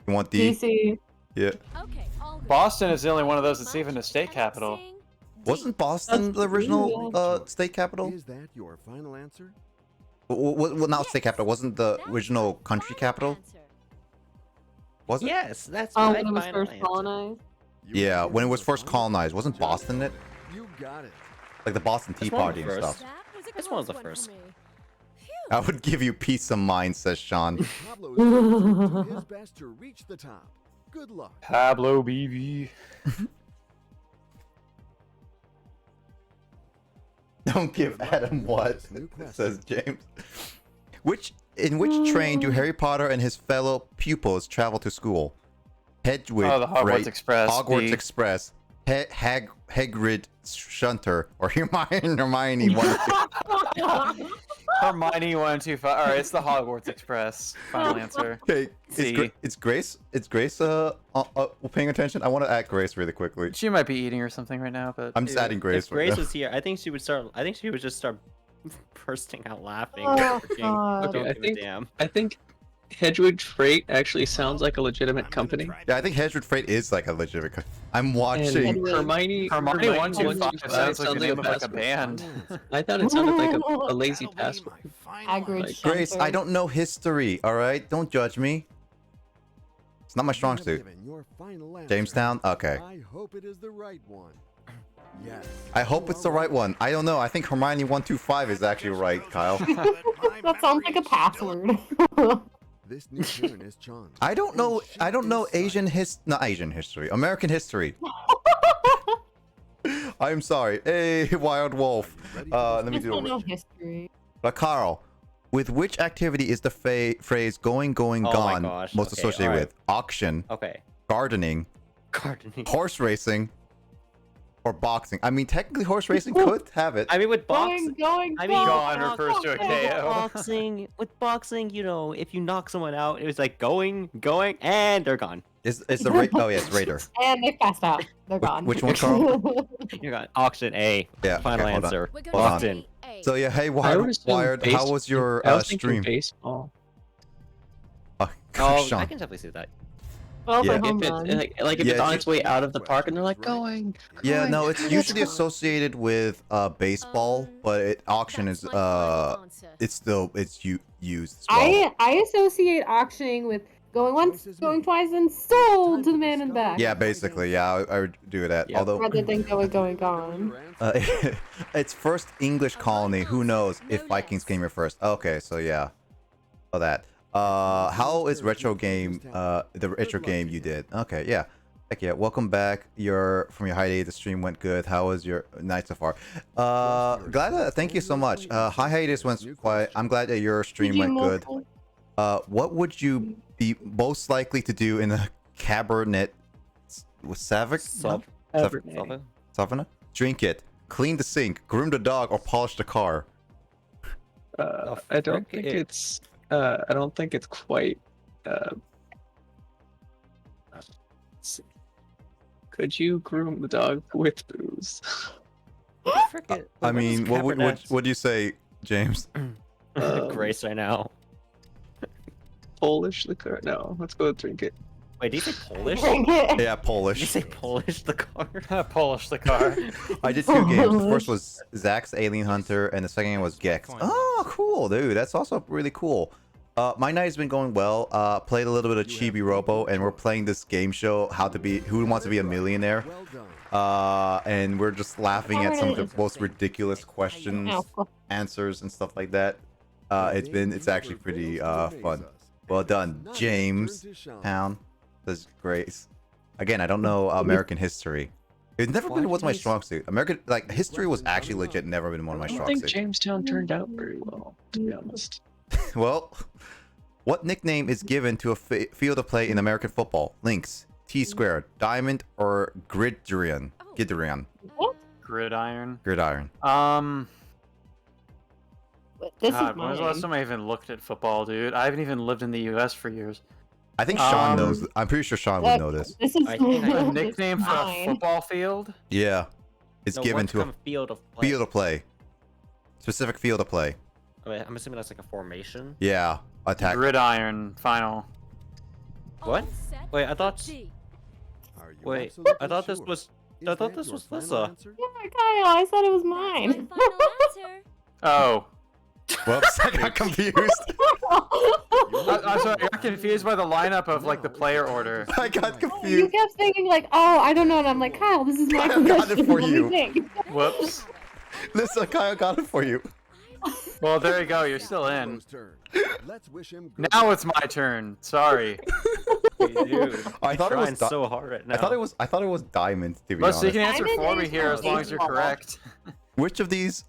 You want D? DC. Yeah. Okay, all good. Boston is the only one of those that's even a state capital. Wasn't Boston the original state capital? Is that your final answer? Well, not state capital. Wasn't the original country capital? Was it? Yes, that's Oh, my when it was final first answer. colonized. You Yeah, have when it given was your first final colonized, wasn't answer. Boston it? You got it. Like the Boston Tea That's one of Party the and first. stuff. That was a That's one of close the for first. me. I would give you peace of mind, says Sean. Pablo's going to do his best to reach the top. Good luck. Pablo BB. Don't give Adam what, New question. says James. In which train do Harry Potter and his fellow pupils travel to school? Hedwig, Oh, the Hogwarts Freight, Express. Hogwarts B. Express, Hagrid Shunter, or Hermione one. Hermione 125. All right, it's the Hogwarts Express. Final answer. Okay, C. it's Grace. It's Grace. Paying attention. I want to add Grace really quickly. She might be eating or something right now, but I'm just adding Grace. If Grace right now. was here, I think she would start. I think she would just start bursting out laughing. Oh, freaking God. don't Okay, give a damn. I think Hedwig Freight actually sounds like a legitimate company. Yeah, I think Hedwig Freight is like a legitimate. I'm And watching. Hermione 125 sounds like the name of like a password. band. I thought it sounded like a lazy password. Hagrid Like, Grace, Shunter. I don't know history. All right, don't judge me. It's not my strong You have suit. given your final answer. Jamestown. Okay. I hope it is the right one. Yes. I hope it's the right one. I don't know. I think Hermione 125 is actually right, Kyle. That sounds like a password. This new turn is Chon's. I don't know. And she I don't know is not Asian history. American history. I'm sorry. Hey, Wild Wolf. Let me Just don't do know it. history. But Carl, with which activity is the phrase "going, going, Oh my gone" gosh. most Okay, associated alright. with? Auction, Okay. gardening, Gardening. horse racing, Or boxing. I mean, technically, horse racing could have it. I mean, with boxing, Going, I mean, Gone refers to a KO. With boxing, you know, if you knock someone out, it was like going, and they're gone. It's the Ra- Oh yeah, it's Raider. And they passed out. They're gone. Which one, Carl? You're gone. Auction A. Yeah. Final okay, hold on. answer. We're Hold on. Auction. So yeah, hey, I Wired, would assume Wired how was your I was thinking stream? baseball. Oh, Gosh, I Sean. can definitely see that. Well, Yeah. for home If run. it's like if Yeah, it's on you- its way out of the park and they're like going. Yeah, no, going, it's that's usually fine. associated with baseball, but auction is it's used as well. I associate auctioning with going once, going twice, and sold to the man in the back. Yeah, basically, yeah, I would do that. Yeah. Although Rather than going gone. it's first English colony. Who knows if Vikings came here first? Okay, so yeah, oh that. How is retro game? The retro game you did? Okay, yeah. Heck yeah. Welcome back. From your hiatus. The stream went good. How was your night so far? Thank you so much. Hiatus went quite. I'm glad that your stream went good. What would you be most likely to do in a cabernet with Savic? Savana? Drink it, clean the sink, groom the dog, or polish the car. I don't think it's. I don't think it's quite. Could you groom the dog with booze? I mean, what do you say, James? Grace right now. Polish the car? No, let's go drink it. Wait, did you say Polish? Yeah, Did Polish. you say Polish the car? Polish the car. I did 2 games. The first was Zach's Alien Hunter, and the second one was Gex. Oh, cool, dude. That's also really cool. My night has been going well. Played a little bit of Chibi-Robo, and we're playing this game show, Who Wants to Be a Millionaire? And we're just laughing at some of the most ridiculous questions, answers, and stuff like that. It's actually pretty fun. Well done, James Town. That's great. Again, I don't know American history. It never been was my strong suit. American history was actually legit never been one of my I don't strong think suits. Jamestown turned out very well, to be honest. Well, what nickname is given to a field of play in American football? Lynx, T-squared, diamond, or gridiron? Gridiron. Gridiron. Gridiron. This God, is when was the last time I even looked at football, dude? I haven't even lived in the U.S. for years. I think Sean knows. I'm pretty sure Sean would know this. This is I think I- A nickname for a football field? Yeah, it's No, given what to kind a of field of play? field of play. Specific field of play. Wait, I'm assuming that's like a formation. Yeah, attack. Gridiron. Final. What? Wait, I thought. Are you Wait, absolutely I thought this sure? was. Is I thought that this your was final Lissa. answer? Yeah, Kyle, I thought it was mine. Oh. Whoops, I got confused. I'm sorry, I got confused by the lineup of like the player order. I got You confused. kept thinking like, oh, I don't know, and I'm like, Kyle, this is my Kyle got it question. for Let me you. think. Whoops. Listen, Kyle got it for you. Well, there you go. You're still in. Turn. Let's wish him good Now luck. it's my turn. Sorry. Dude, I thought it was trying so hard right now. I thought it was diamond. To be Well, so you honest, can answer Diamond for me is here as long as you're baseball. correct. which of these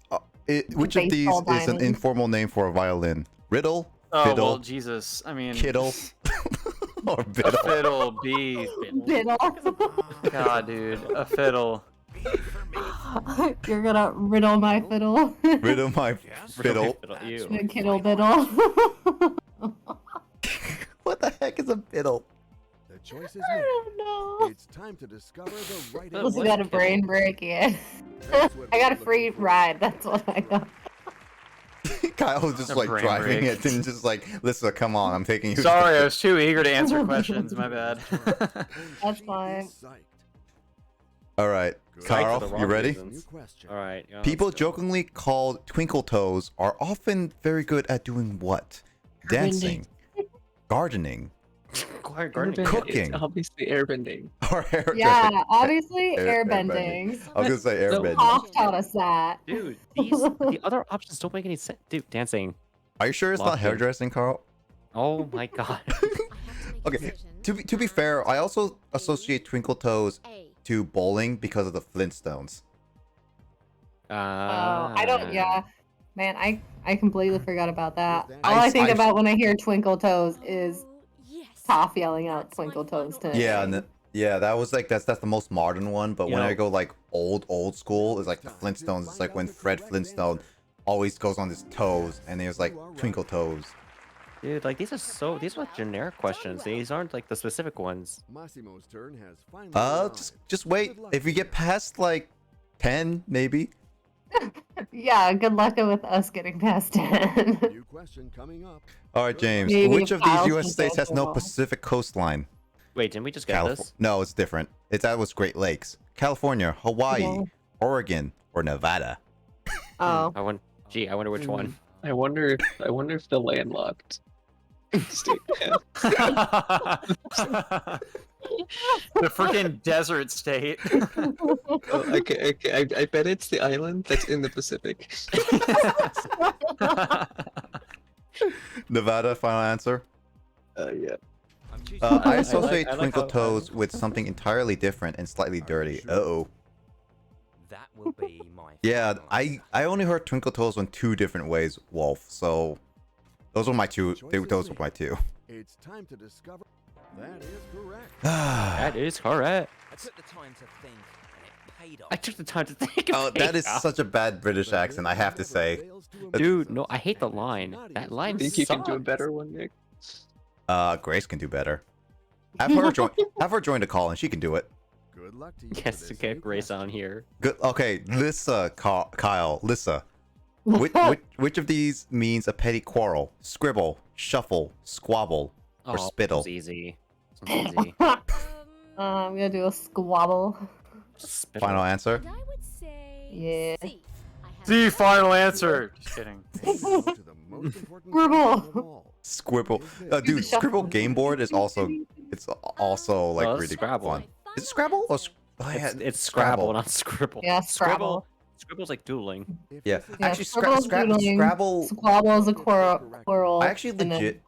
is Baseball an diamond. informal name for a violin? Riddle, Oh, fiddle, well, Jesus. I mean, kiddle, or a biddle? fiddle, B. Biddle. God, dude. A fiddle. You're gonna riddle my fiddle. Riddle my fiddle. You. Kiddle biddle. What the heck is a biddle? The choice is I made. don't know. It's time to discover the right Must answer. have got a brain break, yeah. I got a free ride, that's what I got. Kyle was just A like brain driving break. it and just like, listen, come on, I'm taking you. Sorry, I was too eager to answer questions. My bad. That's fine. Psyched. All right, Good. Carl, For the you wrong ready? reasons. New question. All right. yeah, People let's go. jokingly called twinkle toes are often very good at doing what? Dancing, gardening, Gardening. Cooking. It's obviously airbending. or hair. Yeah, obviously airbending. airbending. I was gonna say So- airbending. Hoff taught us that. Dude, the other options don't make any sense. Dude, dancing. Are you sure it's not Lock in. hairdressing, Carl? Oh my god. Okay, to be fair, I also associate twinkle toes to bowling because of the Flintstones. Oh, I don't. Yeah, man, I completely forgot about that. All All I think I- about when I hear Twinkle Toes is Toph yelling out Twinkle Toes to Yeah, and Yeah, that was like that's the most modern one. But You when I know- go like old school, it's like the Flintstones. It's like when Fred Flintstone always goes on his toes, and he was like twinkle toes. Dude, like these are generic questions. These aren't like the specific ones. Massimo's turn has finally arrived. Just wait. If we get past like 10, maybe. Yeah, good luck with us getting past 10. New question coming up. All right, James. Maybe Which of these Kyle U.S. can states go has no for- Pacific coastline? Wait, didn't we just get this? No, it's different. That was Great Lakes. California, Hawaii, Yeah. Oregon, or Nevada. Oh. I wonder which one. I wonder if the landlocked state. The freaking desert state. Oh, okay. I bet it's the island that's in the Pacific. Nevada, final answer. Yeah. I associate I like Twinkle how- Toes with something entirely different and slightly dirty. Uh-oh. That will be my. Yeah, final I only heard Twinkle Toes in 2 different ways, Wolf. So those were my two. Those were my two. It's time to discover. That is correct. That is correct. I took the time to think, and it paid off. I took the time to think. Oh, that is such a bad British accent, I have to say. Dude, no, I hate the line. That line Think you can do a sucks. better one, Nick? Grace can do better. Have her join the call and she can do it. Good luck to you. Yes, to get Grace on here. Good. Okay, Lissa, Kyle, Lissa. Which of these means a petty quarrel? Scribble, shuffle, squabble, or Oh, spittle? It's easy. It's easy. I'm gonna do a squabble. Spittle. Final answer. And I would say Yeah. C. I have The final answer. Just kidding. Scribble. Scribble. Dude, Scribble game board is also like Oh, really it's Scrabble. fun. Is it Scrabble or It's Scrabble, not Scribble. Yeah, Scrabble. Scribble's like dueling. Yeah, Yeah, actually, Scribble's doodling, Scrabble. Squabble is a quarrel. I actually and then-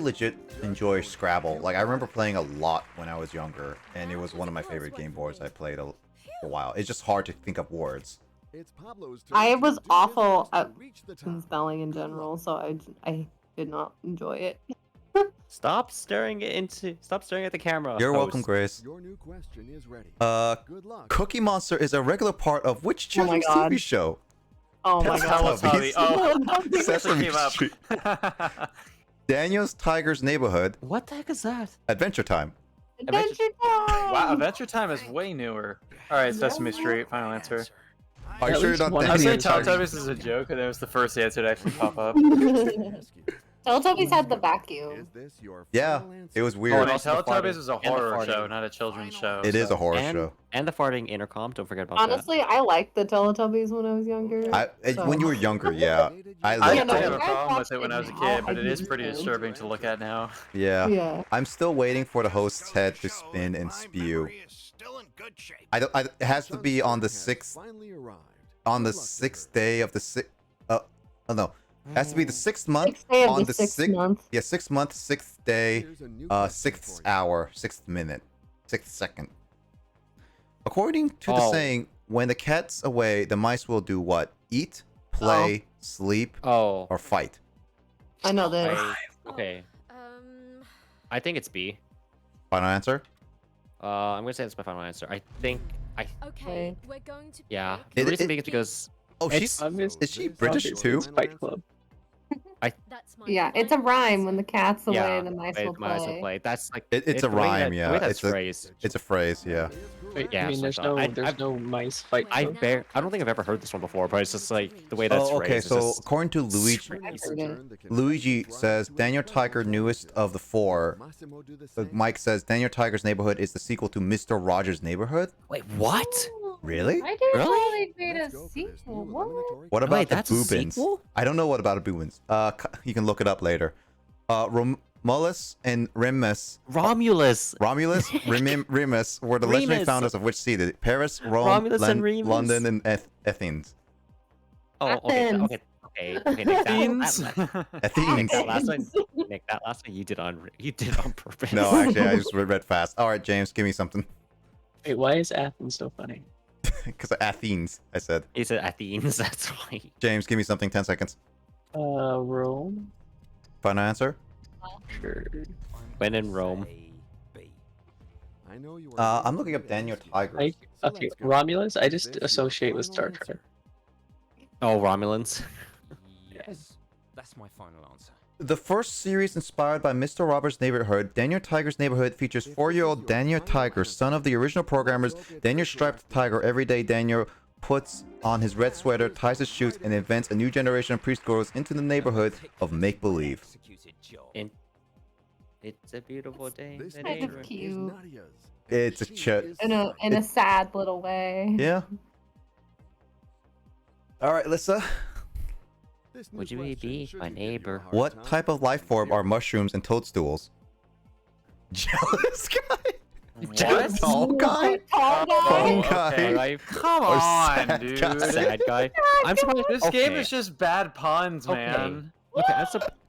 legit enjoy Scrabble. Like I remember playing a lot when I was younger, and it was one of my favorite game boards I played for a while. It's just hard to think of words. I was awful at spelling in general, so I did not enjoy it. Stop staring at the camera. You're welcome, host. Grace. Your new question is ready. Good luck. Cookie Monster is a regular part of which Oh my children's God. TV show? Oh my god. Teletubbies. Oh, Sesame came up. Street. Daniel's Tiger's Neighborhood. What the heck is that? Adventure Time. Adventure Time! Wow, Adventure Time is way newer. All right, Sesame Street. Final answer. Are you At sure you're least not one I was thinking? saying answer. Teletubbies is a joke, and that was the first answer to actually pop up. Teletubbies had the vacuum. Is this your Yeah, final answer? it was Oh, weird. and also the Teletubbies farting. is a And the horror farting. show, not a children's show. It is so- a horror and, show. And the farting intercom. Don't forget about Honestly, I liked the Teletubbies when I was younger. When you were younger, yeah. I I liked didn't no, have it. a I problem with watched it when it I was a now, kid, but I it is didn't pretty know. disturbing to look at now. Yeah. Yeah. I'm still waiting for the host's head to spin and spew. It has to be on the sixth Finally arrived. day of the sixth. Oh no, it has to be the 6th month Sixth day of on the the sixth sixth. month. Yeah, 6th month, 6th day, Here's a new question 6th for you. hour, 6th minute, 6th second. According to the Oh. saying, when the cat's away, the mice will do what? Eat, play, sleep, Oh. or fight. I know this. Okay. Um, I think it's B. Final answer? I'm gonna say that's my final answer. I think okay, we're going to yeah. break. The It- reason it- being is because Oh, It's- she's Obvious- is she This British is too? your final Fight Club. That's my Yeah, it's a final rhyme. When answer. the cat's away, yeah, the mice wait, will the mice will play. play. That's like It's a the way rhyme, that- yeah. The way that's It's a phrased. it's a phrase, yeah. Wait, Yeah, I mean, so there's I- no, I- there's I've- no mice fight. I club. I don't think I've ever heard this one before, but it's just like the way that's Oh, okay. phrased. So It's just, according to Luigi, Luigi says Daniel Tiger newest of the 4. Mike says Daniel Tiger's Neighborhood is the sequel to Mr. Rogers' Neighborhood. wait, what? Really? I didn't know Really? they made a sequel. What? What about Wait, the that's a Boobins? sequel? I don't know what about the Boobins. You can look it up later. Romulus and Remus. Romulus. Remus were the legendary Remus. founders of which city? Paris, Rome, Romulus and Remus. London, and Athens. Oh, okay, Athens. okay. Nick, Beans. Athens. that last one, Nick, that last one you did on purpose. No, actually, I just read fast. All right, James, give me something. Wait, why is Athens so funny? Because Athens, I said. He said Athens. That's why. James, give me something. 10 seconds. Rome? Final answer? Sure. When in Rome. I know you are I'm looking up Daniel Tiger. Okay, Romulans, I just associate with Star Trek. Oh, Romulans. Yes, that's my final answer. The first series inspired by Mr. Robert's Neighborhood, Daniel Tiger's Neighborhood features 4-year-old Daniel Tiger, son of the original programmers. Daniel striped the tiger every day. Daniel puts on his red sweater, ties his shoes, and invents a new generation of preschoolers into the neighborhood of make-believe. And it's a beautiful day. It's kind of cute. It's a chit. In a sad little way. Yeah. All right, Lissa. Would you be my neighbor? What type of life form are mushrooms and toadstools? Jealous guy? What? Tall guy? Tall guy? Fun guy? Okay, Come Or on, sad dude. guy? sad guy. I'm surprised. This game is just bad puns, man. Okay,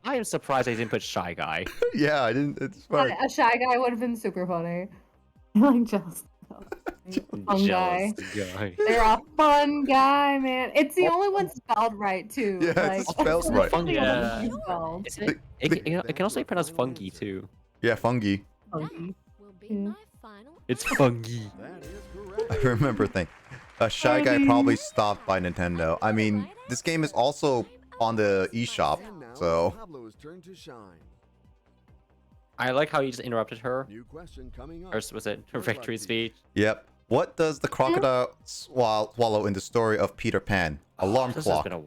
I am surprised I didn't put shy guy. Yeah, I didn't. It's fine. A shy guy would have been super funny. Like jealous. Fun guy. They're a fun guy, man. It's the only one spelled right too. Yeah, like, it's spelled right. the only Yeah. one spelled. Isn't it? It can also be pronounced funky too. Yeah, fungi. Funky. Will be my final It's funky. That is correct. I remember thing. A shy guy probably stopped by Nintendo. I mean, this game is also on the eShop, And now so Pablo's turn to shine. I like how you just interrupted her. New question coming up. Or was it her victory speech? yep. What does the crocodile swallow in the story of Peter Pan? Alarm This has clock, been a.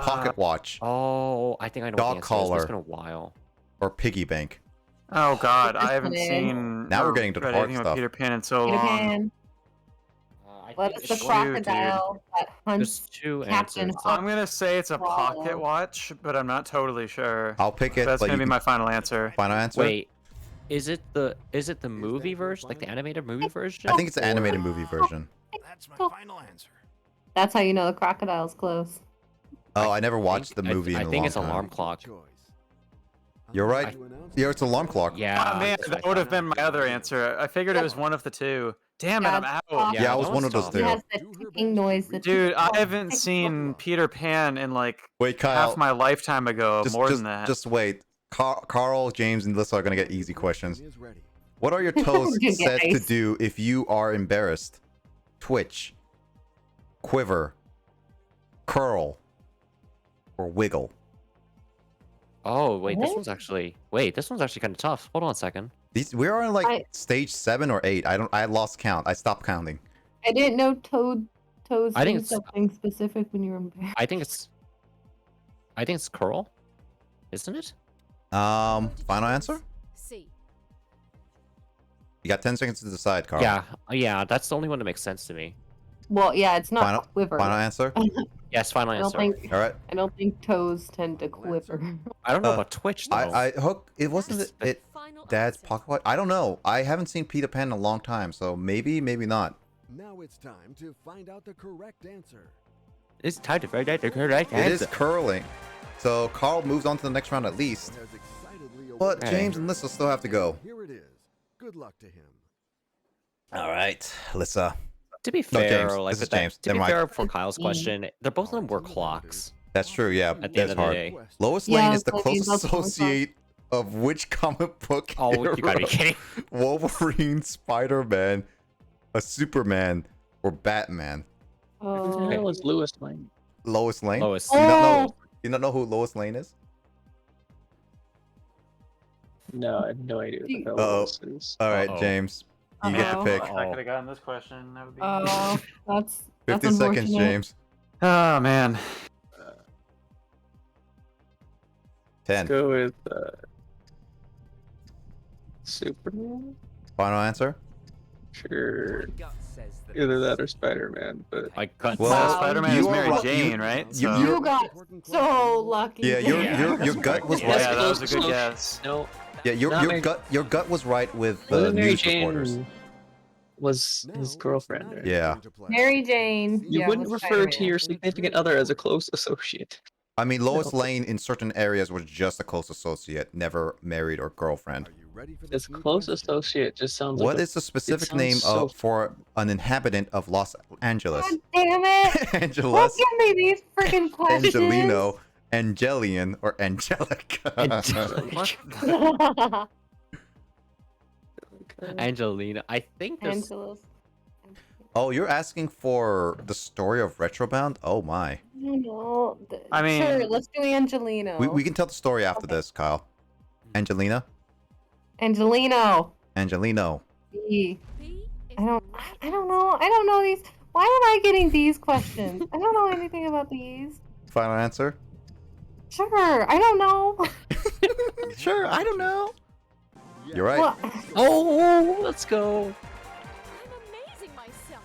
pocket watch, Oh, I think I know Dog what the answer is, but It's collar. been a while. or piggy bank? Oh god, I haven't Peter seen. Now we're or getting to the read hard anything about stuff. Peter Pan in so Peter long. Pan. I What think is the it's- crocodile that There's hunts two Captain answers. Hook? I'm gonna say it's a pocket Swallow. watch, but I'm not totally sure. I'll pick it. That's but gonna you be can- my final answer. final answer. Wait, is it the movie version, like the animated movie version? I think it's the Or- animated movie version. That's my final answer. That's how you know the crocodile's close. Oh, I never watched the I- movie I in a think long it's time. alarm clock. Choice. You're right. Yeah, it's alarm clock. Yeah. Ah, man, that's what that I would have thought. been my other answer. I figured it was one of the two. Damn it, Yeah, I'm out. Yeah, I was that one of those tough. It two. has the ticking noise. The Dude, I tick-tock, haven't tick-tock. seen Peter Pan in like Wait, Kyle. half my lifetime ago. More than that. Just wait. Carl, James, and Lissa are gonna get easy questions. Is ready. What are your toes Good set to guys. do if you are embarrassed? Twitch, quiver, curl, or wiggle? Oh wait, this What? one's actually kind of tough. Hold on a second. We're on like I- stage 7 or 8. I lost count. I stopped counting. I didn't know toes I think do it's- something specific when you were embarrassed. I think it's curl, isn't it? Final answer? C. You got 10 seconds to decide, Carl. Yeah, that's the only one that makes sense to me. Well, yeah, it's not Final- quiver. Final answer? Yes, final I don't answer. think All right. I don't think toes tend to quiver. I don't know uh, about Twitch though. I Hook. It wasn't That's it. Final Dad's answer. pocket watch. I don't know. I haven't seen Peter Pan in a long time, so maybe not. Now it's time to find out the correct answer. It's time to find out the correct It is answer. curling. So Carl moves on to the next round at least. Has excitedly But awaited James the and Lissa still have to go. Here it is. Good luck to him. All right, Lissa. To be No, fair, James. like This with is that, James. to be Never mind. fair for Kyle's question, they're both of them were clocks. That's true. Yeah, At the that's end of the hard. day. Lois Yeah, Lane is the but closest that's what we associate of which comic book? Oh, you gotta be hero? kidding. Wolverine, Spider-Man, a Superman, or Batman? Oh. That was Lewis Lane. Lois Lane. Lois. You don't know? Oh. You don't know who Lois Lane is? No, I have no idea what the hell Uh-oh. Lewis is. All right, Uh-oh. James. You get to Uh-oh. pick. I could have gotten this question. That would be. Oh, that's 50 seconds, unfortunate. James. Oh man. 10. Go with Superman. Final answer? Sure, Gut says that either it's that or Spider-Man. But My gut. Well, Wow. Spider-Man you is are Mary right- Jane, you- right? you- So- You got so lucky. Yeah, your gut was yeah, right. that was a good Close. guess. no, Yeah, Not your Mary- gut was right with the wasn't Mary news reporters. Jane was his girlfriend. Right? Yeah. Mary Jane. You yeah, wouldn't was refer to Spider-Man. your significant other as a close associate. I mean, Lois No. Lane in certain areas was just a close associate, never married or girlfriend. Are you ready for This this new close question? associate just sounds What like is the specific sounds name so- for an inhabitant of Los Angeles? God damn it! Don't Angeles, give me these freaking questions. Angelino, Angelian, or Angelica? What? Angelina. I think there's. Angelos. Oh, you're asking for the story of Retrobound? Oh my. No. I mean- Sure, let's do Angelino. We can tell the story after this, Kyle. Angelina? Angelino. Angelino. B. I don't know. I don't know these. Why am I getting these questions? I don't know anything about these. Final answer? Sure, I don't know. Sure, I don't know. You're right. Well, Oh, let's go. I'm amazing myself.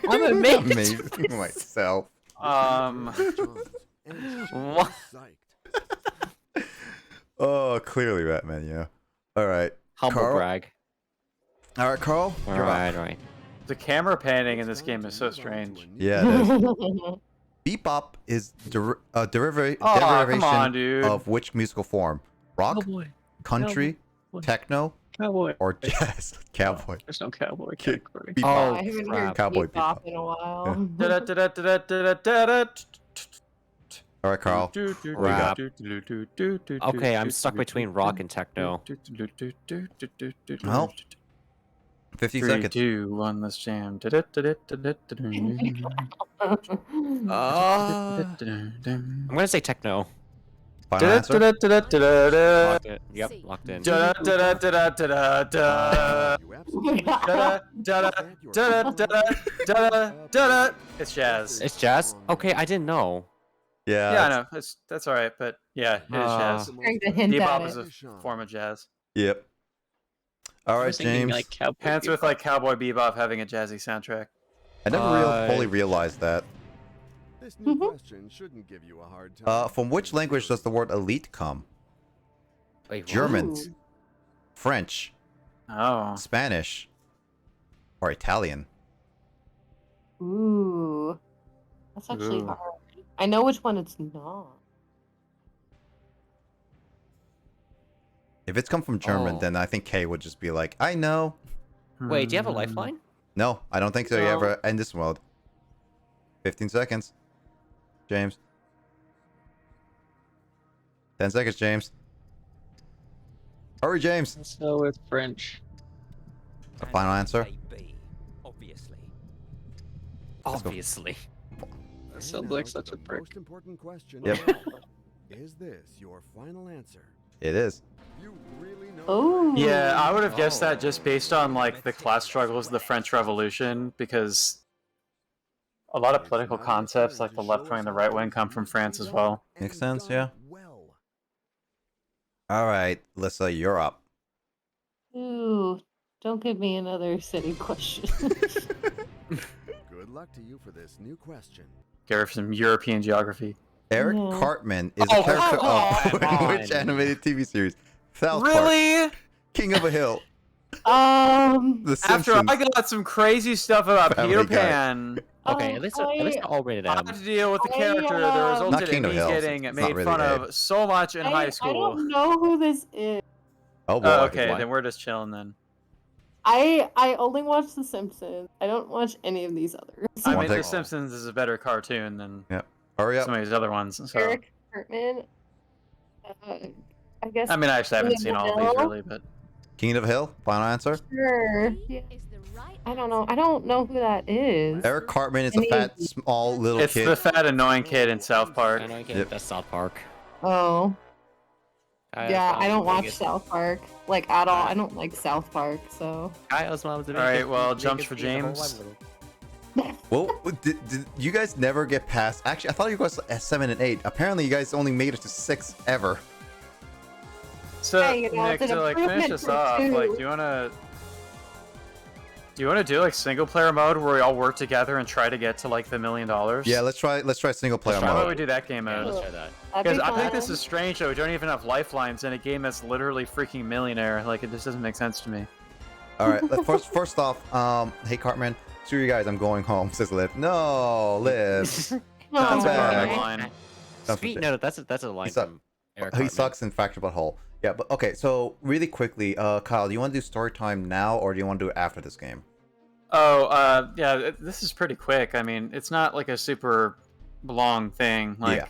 I'm amazed. Amazing myself. What? Oh, clearly Batman, yeah. Alright. Humble Carl? brag. Alright, Carl. You're up. Alright. The camera panning in this game is so strange. Yeah, it is. Bebop is derivation come on, dude. of which musical form? Rock, Cowboy. country, Cowboy. techno, Cowboy. or jazz? Cowboy. There's no cowboy Kid- category. Bebop. Oh, I haven't crap. heard Cowboy Bebop Bebop. in a while. Alright, Carl. Crap. Okay, I'm stuck between rock and techno. Well, 50 3, seconds. 2, 1, let's jam. I'm gonna say techno. Final answer? Locked in. Yep, locked in. It's jazz. It's jazz? Okay, I didn't know. Yeah. Yeah, I know. That's all right, but yeah, it is jazz. Trying to hint at Bebop it. is a form of jazz. Yep. I Alright, was thinking, James. like, cowboy Pants with bebop. like Cowboy Bebop having a jazzy soundtrack. I never fully realized that. This new question shouldn't give you a hard time. From which language does the word elite come? Wait, what? German, Ooh. French, Oh. Spanish, or Italian? Ooh. That's actually Ooh. hard. I know which one it's not. If it's come from German, Oh. then I think K would just be like, I know. Wait, do you have a lifeline? No, I don't think so. You No. ever in this mode. 15 seconds. James. 10 seconds, James. Hurry, James. Let's go with French. A final answer? Obviously. Let's go. Obviously. That sounds like such a the prick. most important question Yep. of all. Is this your final answer? It is. You really know. Oh. Yeah, I would have guessed that just based on like the class struggles of the French Revolution, because a lot of political concepts like the left wing and the right wing come from France as well. Makes sense, yeah. Well, All right, Lissa, you're up. Ooh. Don't give me another silly question. good luck to you for this new question. Give her some European geography. Eric Yeah. Cartman is Oh, a character come of on. which animated TV series? South Park, Really? King of a Hill, The After Simpsons. I got some crazy stuff about Family Peter Guy. Pan, Okay, at least they're all rated I M. had to deal with the I, character that Not resulted in Kingdom me Hearts. getting It's not made really fun gay. of so much in high I school. don't know who this is. Oh boy. Oh, okay, Why? then we're just chilling then. I only watch The Simpsons. I don't watch any of these others. I One mean, take. The Simpsons is a better cartoon than Hurry up. some of these other ones. So Eric Cartman. I guess. I mean, I actually haven't King seen of all of the these Hill? really, but King of a Hill. Final answer. Sure. Yeah. I don't know. I don't know who that is. Eric Cartman is a Any- fat, small little it's kid. the fat annoying kid in South Park. I know you Yep. can't. That's South Park. Oh. Yeah, I don't watch biggest- South Park like at all. I don't like South Park, so. Kyle's mom's the All right, biggest- well, biggest jumps for thing in the whole James. wide world. Well, did you guys never get past? Actually, I thought you guys at 7 and 8. Apparently, you guys only made it to 6 ever. So, Hey, you know, Nick, it's an to like finish improvement this from off, 2. like, do you wanna do like single player mode where we all work together and try to get to like the $1 million? Yeah, let's try single player How about we mode. do that game Yeah, mode? let's try that. That'd Because be I think this fun. is strange that we don't even have lifelines in a game that's literally freaking Millionaire. Like, it just doesn't make sense to me. All right. First off, hey Cartman, screw you guys. I'm going home. Says Liv. No, Liv. That's Come a back. bad line. Something. Sweet. No, that's a line suck- from Eric He Cartman. sucks in Factor Butthole. Yeah, but okay. So really quickly, Kyle, do you want to do story time now or do you want to do it after this game? Oh, yeah, this is pretty quick. I mean, it's not like a super long thing. Like, Yeah.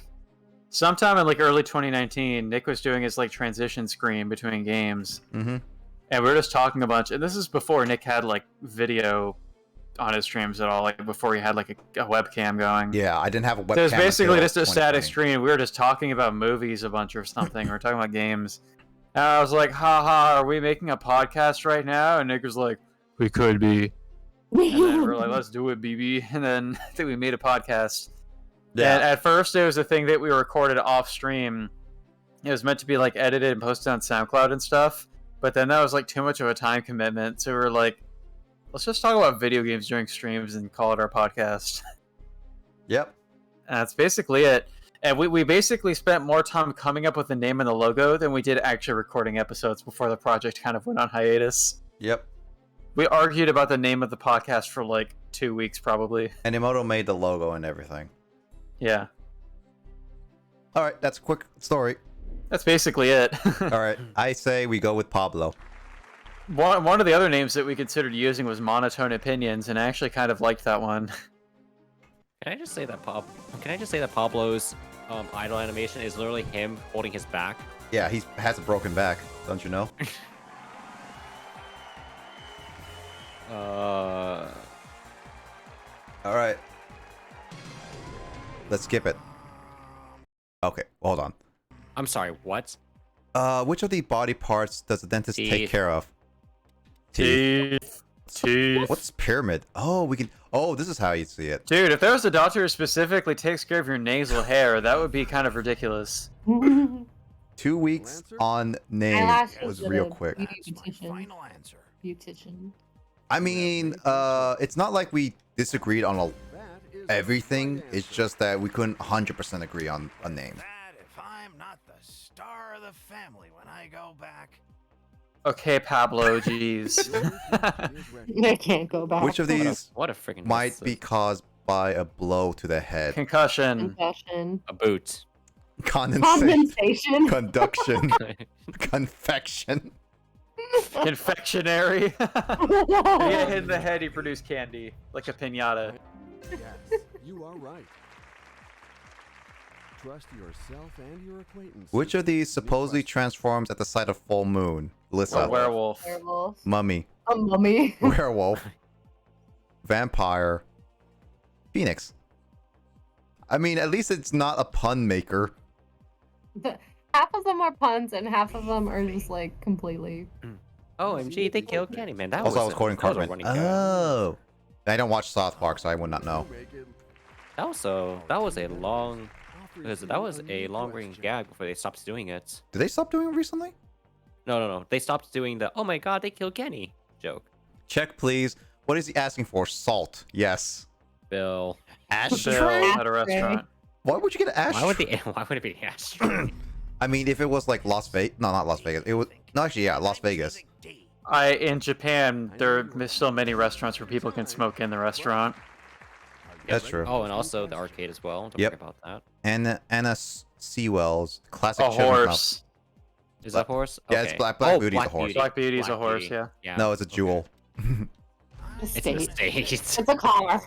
sometime in like early 2019, Nick was doing his like transition screen between games. Mm-hmm. and we were just talking a bunch. And this is before Nick had like video on his streams at all, like before he had like a webcam going. Yeah, I didn't have a webcam. So it was basically until just a static 2020. screen. We were just talking about movies a bunch or something. We were talking about games. And I was like, haha, are we making a podcast right now? And Nick was like, we could be. And then we were like, let's do it, BB. And then I think we made a podcast. Yeah. And at first it was a thing that we recorded off stream. It was meant to be like edited and posted on SoundCloud and stuff. But then that was like too much of a time commitment. So we were like, let's just talk about video games during streams and call it our podcast. Yep. And that's basically it. And we basically spent more time coming up with the name and the logo than we did actually recording episodes before the project kind of went on hiatus. Yep. We argued about the name of the podcast for like 2 weeks probably. And Emoto made the logo and everything. Yeah. All right, that's a quick story. That's basically it. All right, I say we go with Pablo. One of the other names that we considered using was Monotone Opinions, and I actually kind of liked that one. Can I just say that Pablo's idle animation is literally him holding his back? Yeah, he has a broken back, don't you know? All right. Let's skip it. Okay, hold on. I'm sorry, what? Which of the body parts does the dentist take Teeth. care of? Teeth. What's pyramid? Oh, we can. Oh, this is how you see it. Dude, if there was a doctor who specifically takes care of your nasal hair, that would be kind of ridiculous. 2 weeks on name Eyelashes was with real a quick. Beautician. I mean, it's not like we disagreed on everything. It's just that we couldn't 100% agree on a name. If I'm not the star of the family when I go back. Okay, Pablo, jeez. I can't go back. Which of these What a freaking might be caused by a blow to the head? Concussion. Confession. a boot. Condensation. Condensation. Conduction. Confection. Confectionery. You get hit in the head, you produce candy. Like a piñata. Yes, you are right. Trust yourself and your acquaintances. Which of these supposedly transforms at the sight of full moon? A Alyssa. werewolf. Werewolf. Mummy. A mummy. Werewolf. Vampire. Phoenix. I mean, at least it's not a pun maker. Half of them are puns and half of them are just like completely. OMG, they killed Kenny, man. That Also, I was was quoting that was a Cartman. running gag. Oh. I don't watch South Park, so I would not know. That was a long range gag before they stopped doing it. Did they stop doing it recently? No. They stopped doing the "Oh my God, they killed Kenny" joke. Check, please. What is he asking for? Salt. Yes. Bill. Ashtray? Bill at a restaurant. Why would you get an ashtray? Why would it be ashtray? I mean, if it was like Las Vegas. No, not Las Vegas. It was. No, actually, yeah, Las Vegas. In Japan, there are still many restaurants where people can smoke in the restaurant. That's true. Oh, and also the arcade as well. Don't Yep. forget about that. And Anna Sewell's classic. A children's horse. Is that horse? Yeah, it's Okay. Black Oh, Beauty's a horse. Black Beauty's a Black horse, Beauty. yeah. Yeah. No, it's a jewel. It's a Estate. mistake. It's a car.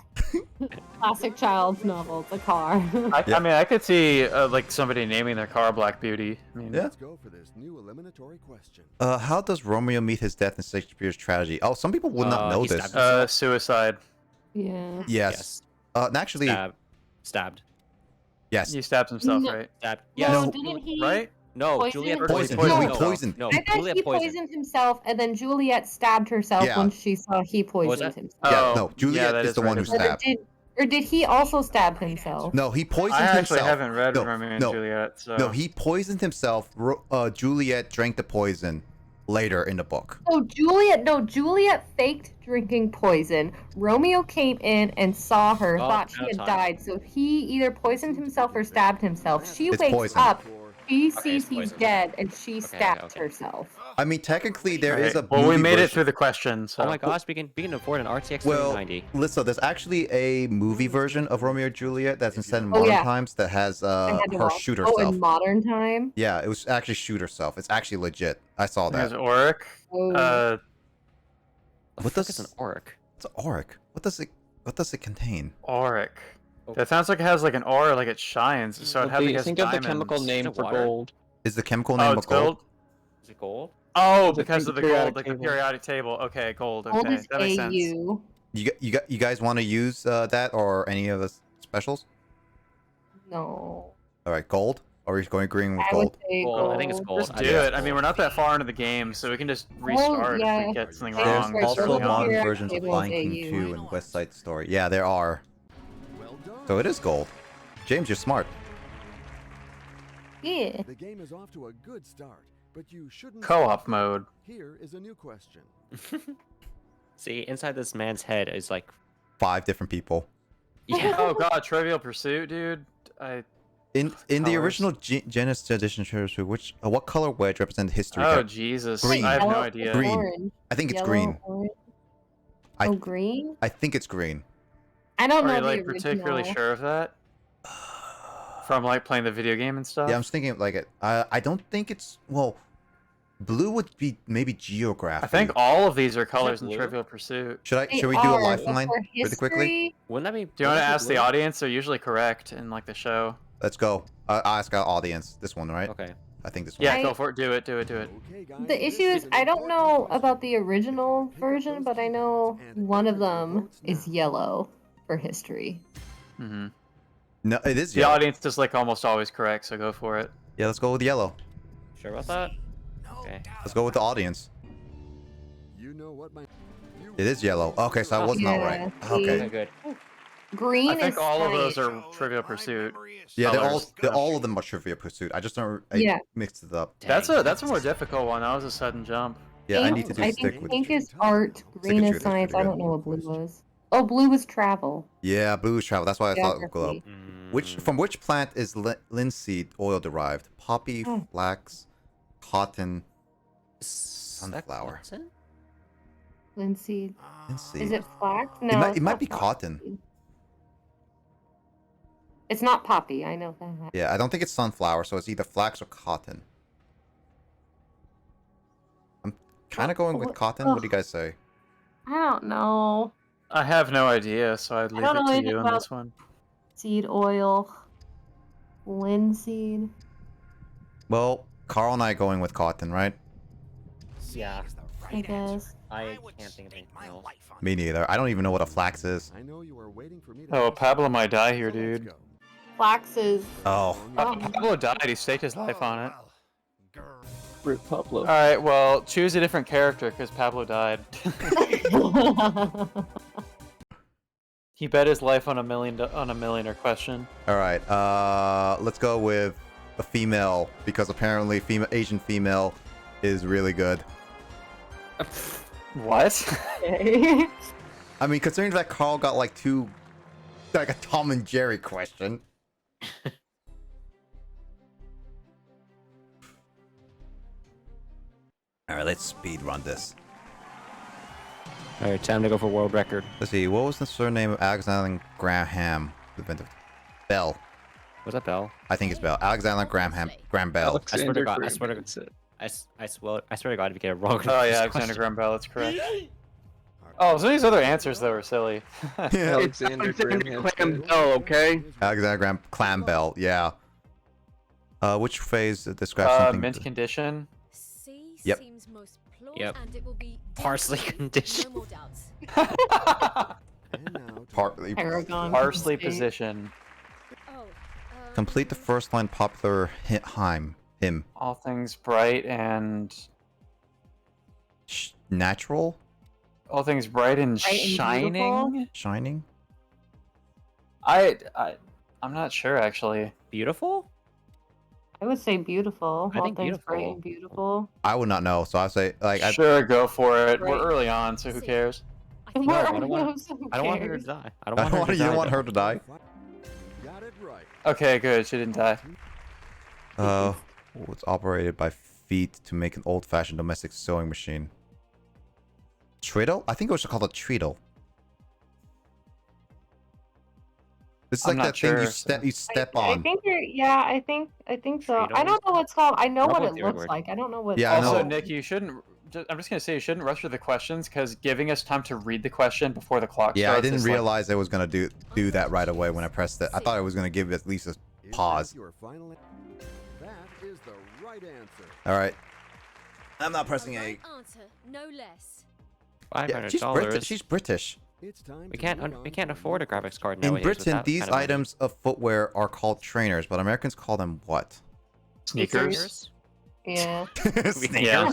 Classic child's novel. It's a car. I mean, I could see like somebody naming their car Black Beauty. I mean, Yeah. Let's go for this new eliminatory question. How does Romeo meet his death in Shakespeare's tragedy? Oh, some people would not know he this. stabbed suicide. Yeah. Yes. Actually, Stabbed. yes. He stabs himself, No. right? Stabbed. No, Yes. didn't he? Right? No, Poison Juliet him? Poison. Poison. No, poison. No, I thought Juliet he poisoned. poisoned himself, and then Juliet stabbed herself Yeah. when she saw he poisoned that? himself. Yeah, Oh, no. Juliet that is is the one who right. stabbed. Or did he also stab himself? No, he poisoned I himself. actually haven't read no, Romeo and no, Juliet, so... No, he poisoned himself. Juliet drank the poison later in the book. So Juliet faked drinking poison. Romeo came in and saw her, Oh, thought she no had time. died, so he either poisoned himself or stabbed himself. She It's wakes poison. up, she Okay, sees it's he's poison. dead, and she stabs okay. herself. I mean, technically, there is a Well, we movie made it version- through the question, so... Oh my gosh, we can afford an RTX Well, 3090. listen, there's actually a movie version of Romeo and Juliet that's in set in Oh, modern yeah. times that has I had to her watch- shoot Oh, herself. in modern time? Yeah, it was actually shoot herself. It's actually legit. I saw There's that. Auric. Oh. The what fuck does- is an auric? It's auric. What does it contain? Auric. That sounds like it has like an aura, like it shines, so it has like Think of the chemical diamonds. name it for water? gold. Is the chemical Oh, name it's of gold? gold? Is it gold? Oh, It's a because of the periodic gold, like the table. periodic table. Okay, gold. Gold Okay, is that makes sense. AU. You guys want to use that or any of the specials? No. All right, gold. Or are we going green with I would gold? say Gold, gold. I think it's gold. Just I do think it's it. I mean, gold. we're not that far into the game, so we can just restart if yeah. we get something There's wrong. right, There's gold also is modern periodic versions of table is Lion King AU. 2 and West Side Story. Yeah, there are. Well done. So it is gold. James, you're smart. Yeah. The game is off to a good start, but you shouldn't. Co-op mode. Here is a new question. See, inside this man's head is like, 5 different people. yeah. Oh god, Trivial Pursuit, dude. In the Colors. original Genesis edition, which what color wedge represents history? Oh Jesus, Green. I have no Yellow, idea. Green. Orange. I think it's Yellow, green. Orange. I- Oh, green? I think it's green. I don't Are know you the like original. particularly sure of that? From like playing the video game and stuff? Yeah, I'm just thinking like it. I don't think it's blue would be maybe geography. I think all of these are colors in blue? Trivial Pursuit. Should They we do a are, but lifeline for really quickly? history, Wouldn't that be? Do you want to ask the blue? audience? They're usually correct in like the show. Let's go. I'll ask our audience. This one, right? Okay. I think this one. Yeah, I- go for it. Do it. Do it. Do it. Okay, guys, The issue is I don't know about the original version, but I know one of them is yellow for history. Mm-hmm. No, it is The yellow. audience is like almost always correct, so go for it. Yeah, let's go with yellow. Sure about that? Okay. Let's go with the audience. You know what my. It is yellow. Okay, so I was not right. Yeah, Okay, Okay. good. Green I think is all of like- those are Trivial Pursuit. Yeah, Colors. they're all of them are Trivia Pursuit. I just don't. I Yeah. mixed it up. That's Dang. a more difficult one. That was a sudden jump. Yeah, I Pink- need to do I stick think with. pink is art, green and is shoot is science. pretty I good. don't know what blue was. Oh, blue is travel. Yeah, blue is travel. That's why I thought it would glow. Geography. From which plant is linseed oil derived? Poppy, Oh. flax, cotton, Sunflower. sunflower. Linseed. Linseed. Is it flax? No. might- it's it might not be flax. cotton. It's not poppy. I know that. Yeah, I don't think it's sunflower, so it's either flax or cotton. I'm kind of going with what- cotton. What do you guys say? I don't know. I have no idea, so I'd leave don't it know to anything you on about- this one. Seed oil. Linseed. Well, Carl and I going with cotton, right? Yeah. I guess. I can't think of anything else. Me neither. I don't even know what a flax is. I know you are waiting for me to. Oh, Pablo might die here, So let's dude. go. Flax is. Oh, Pablo died. He staked his life on it. Rip Pablo. All right, well, choose a different character because Pablo died. He bet his life on a millionaire question. all right. Let's go with a female because apparently Asian female is really good. What? Okay. I mean, considering that Carl got like a Tom and Jerry question. All right, let's speed run this. All right, time to go for world record. Let's see. What was the surname of Alexander Graham? The inventor. Bell. Was that Bell? I think it's Bell. Alexander Graham Bell. I swear to God. I Graham, swear to that's it. I swear to God, if you get it wrong. Oh yeah, Alexander Graham Bell. That's correct. Oh, some of these other answers though are silly. Yeah. Alexander Graham. Clam Bell, okay? Alexander Graham Clam Bell. Yeah. Which phrase describes something? Mint condition. Yep. Yep. Parsley condition. And now to Partly. Paragon. Parsley State. position. Complete the first line popular hymn. All things bright and Natural? all things bright and Bright and shining. beautiful? Shining? I'm not sure actually. Beautiful? I would say beautiful. I All think things bright beautiful. and beautiful. I would not know, so I say like Sure, go for it. Right. We're early on, so who cares? No, I don't want. Who I don't want her cares? to die. I I don't want her to die. you don't want though. her to die. got it right. Okay, good. She didn't die. It's operated by feet to make an old-fashioned domestic sewing machine. Treadle? I think it was called a treadle. This is I'm like not that thing sure, you step I on. think you're. Yeah, I think so. I Treadle? don't know what it's called. I know what Probably it the other looks word. like. I don't know what. Yeah, I Also, know. Nick, you shouldn't. I'm just gonna say you shouldn't rush through the questions because giving us time to read the question before the clock Yeah, starts. I didn't is, like- realize I was gonna do that right away when I pressed it. I thought I was gonna give it at least a Is that pause. your final That is the right answer. All right. I'm not pressing A. Answer, no less. Yeah, she's $500. British. She's British. It's time We to move on can't to afford a another graphics card In nowadays. with Britain, that these kind of money. items of footwear are called trainers, but Americans call them what? Sneakers. Yeah. Yeah.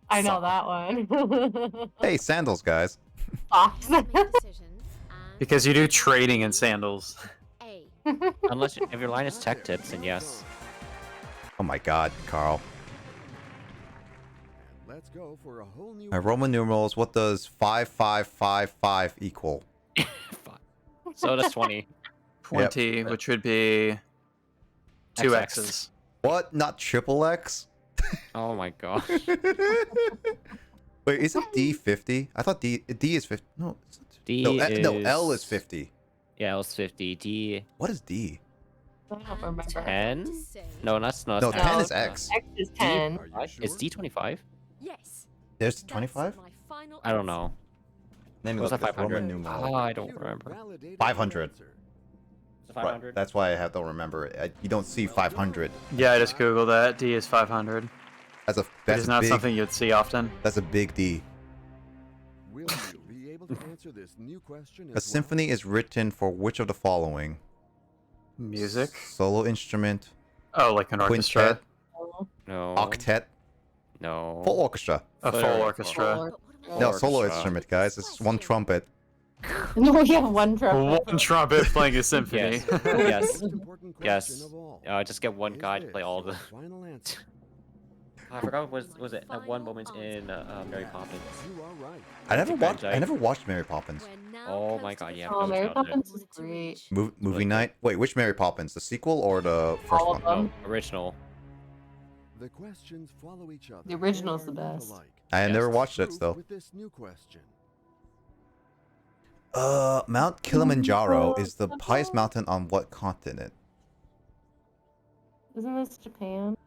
I know that one. Hey, sandals, guys. Socks. Make decisions and Because you do trading in sandals. A. Unless if your line is tech tips, then yes. Oh my God, Carl. Let's go for a whole new. Roman numerals. What does 5555 equal? So that's 20. 20, which would be two XX. X's. What? Not triple X? Oh my gosh. Wait, isn't D 50? I thought D is 50. No, it's not. D No, L is 50. Yeah, L is 50. D What is D? I don't remember. 10? No, that's not. No, that's 10 not- is X. X is 10. Are you Is sure? D 25? Yes. There's That's 25? my final I don't answer. know. Name What's look that at Roman 500? numeral. Oh, I don't remember. Validated 500. answer. Is it Right, 500? that's why I don't remember it. You don't see 500. Yeah, I just googled that. D is 500. That's a It that's is a not big something you'd see often. that's a big D. Will you be able to answer this new question? A symphony is written for which of the following? Music. Solo instrument, Oh, like an orchestra. quintet, No. octet, No. full orchestra. A full Full orchestra. But what am I No, supposed solo to do? instrument, guys. It's one trumpet. No, yeah, one trumpet. One trumpet playing a symphony. Yes. Yes. Most important Yes. question of all. Just get one Is guy to this play all your the. final answer? I forgot was it at one moment in Mary Poppins. You are right. I never watched Mary Poppins. We're now Oh close my to God, the yeah, Oh, Village Mary House there. Poppins is great. Movie night. Wait, which Mary Poppins? The sequel or the first All of one? them. No, original. The questions follow each other. The original's and the are not best. alike. I Yes. never watched it Proof still. With this new question. Mount Kilimanjaro is the highest mountain on what continent? Isn't this Japan?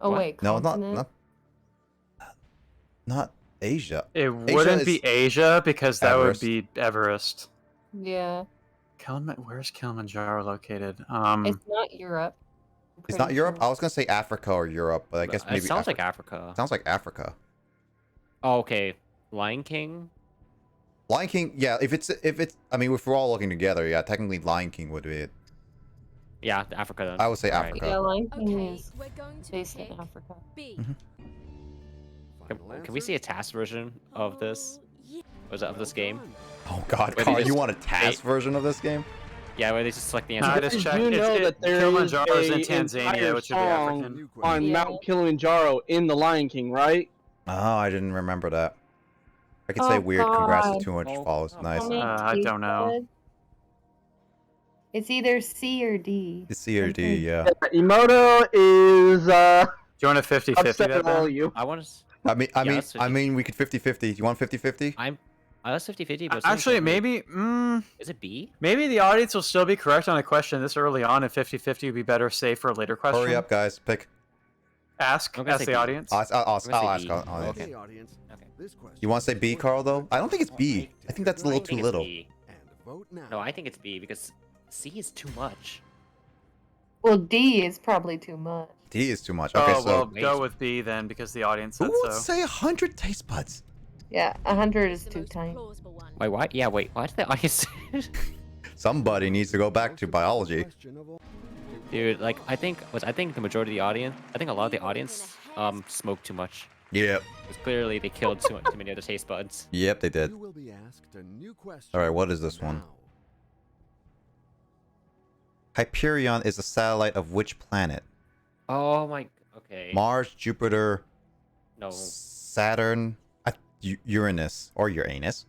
Oh, What? wait. No, continent? not Asia. It wouldn't is be Asia because that Everest. would be Everest. Yeah. Where's Kilimanjaro located? It's not Europe. I'm It's not pretty Europe. sure. I was gonna say Africa or Europe, but I guess maybe It sounds like Africa. Africa. Sounds like Africa. Oh, okay. Lion King. Lion King, yeah. If it's, I mean, if we're all looking together, yeah, technically Lion King would be it. Yeah, Africa. Then. I would say Alright. Africa. Yeah, Lion King Okay, is we're going to based pick in Africa. B. Final Can we see a task version of this? Oh, yeah. Was it of this game? Oh God, Wait, Carl, they you just- want a task version of this game? Yeah, where they just select the No, I answer. just Did checked. you know that there is Kilimanjaro's in a Tanzania, entire which would be song African. on Yeah. Mount Kilimanjaro in The Lion King, right? Oh, I didn't remember that. I could say Oh, weird. Congrats to God. 200 Oh, follows. oh, Nice. Tell me I taste don't know. bud. It's either C or D. It's C or D, yeah. Emoto is Do you want a 50-50 upset that at all then? of you. I want to. I that's mean, we could 50-50. Do you want 50-50? That's 50-50, but it's not Actually, even- maybe Is it B? maybe the audience will still be correct on a question this early on, and 50-50 would be better safe for a later question. Hurry up, guys. Pick. Ask I'm gonna say the B. audience. I'll I'm ask. gonna I'll say ask. B. I'll ask. Okay. Okay, audience. Okay. This question You want to say B, Carl? Though I don't think it's B. I think that's a I little think too it's little. B. And vote now. No, I think it's B because C is too much. Well, D is probably too much. D is too much. Okay, Oh, so well, Wait. go with B then, because the audience who said would so. say 100 taste buds? Yeah, 100 is The too most tiny. plausible one. Wait, why? Yeah, wait. Why did the audience? Somebody needs to go back to biology. Question of all. Dude, like I think the majority of the audience. I think a lot of the audience smoked too much. Yep. Because clearly they killed too many of the taste buds. Yep, they did. You will be asked a new question. All right, what is this one? now. Hyperion is a satellite of which planet? Oh my. Okay. Mars, Jupiter, No. Saturn, Uranus or Uranus.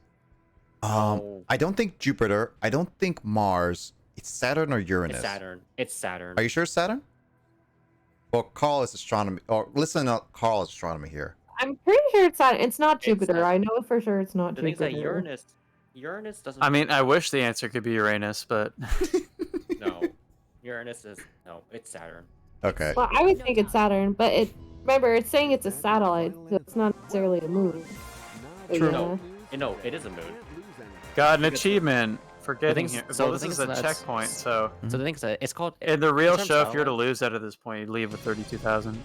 No. I don't think Jupiter. I don't think Mars. It's Saturn or Uranus. It's Saturn. It's Saturn. Are you sure it's Saturn? Or Carl is astronomy. Or listen to Carl is astronomy here. I'm pretty sure it's not. It's not It's Jupiter. not- I know for sure it's not The thing is that Jupiter. Uranus doesn't. I mean, I wish the answer could be Uranus, but No. Uranus is no. It's Saturn. Okay. Well, I would think it's Saturn, but remember, it's saying it's a satellite, so it's not necessarily a moon. Now True. you No. lose No, and it is a moon. can't lose anything. got an achievement. forgetting thing here. is- Well, the this thing is is a that- checkpoint, so So the thing is that it's called in the real term show, if you're to satellite- lose out at this point, you leave with 32,000.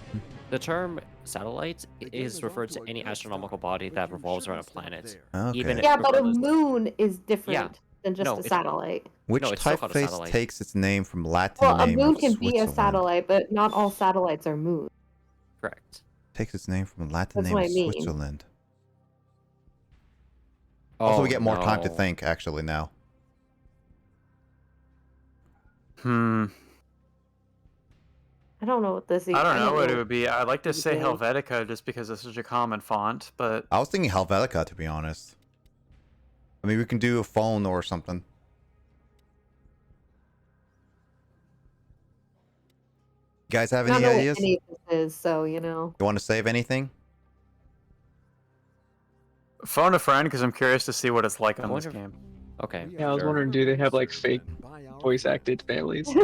the term satellite is referred to any astronomical body that revolves around a planet. Okay. Even Yeah, but a regardless- moon is different than just No, a it's- satellite. Which No, it's still called a typeface satellite. takes its name from Latin Well, a name moon of can be a Switzerland? satellite, but not all satellites are moons. Correct. Takes its name from Latin That's name what of I mean. Switzerland. Also, we get more time to think actually now. Hmm. I don't know what this is. I don't know what it would be. I'd like to what it say is. Helvetica just because it's such a common font, but I was thinking Helvetica, to be honest. I mean, we can do a phone or something. You guys have I don't any know what ideas? any of this is, so you know. You want to save anything? phone a friend because I'm curious to see what it's like on this wonder- game. Okay. Yeah, I was sure. wondering, do they have like fake voice acted families? I'm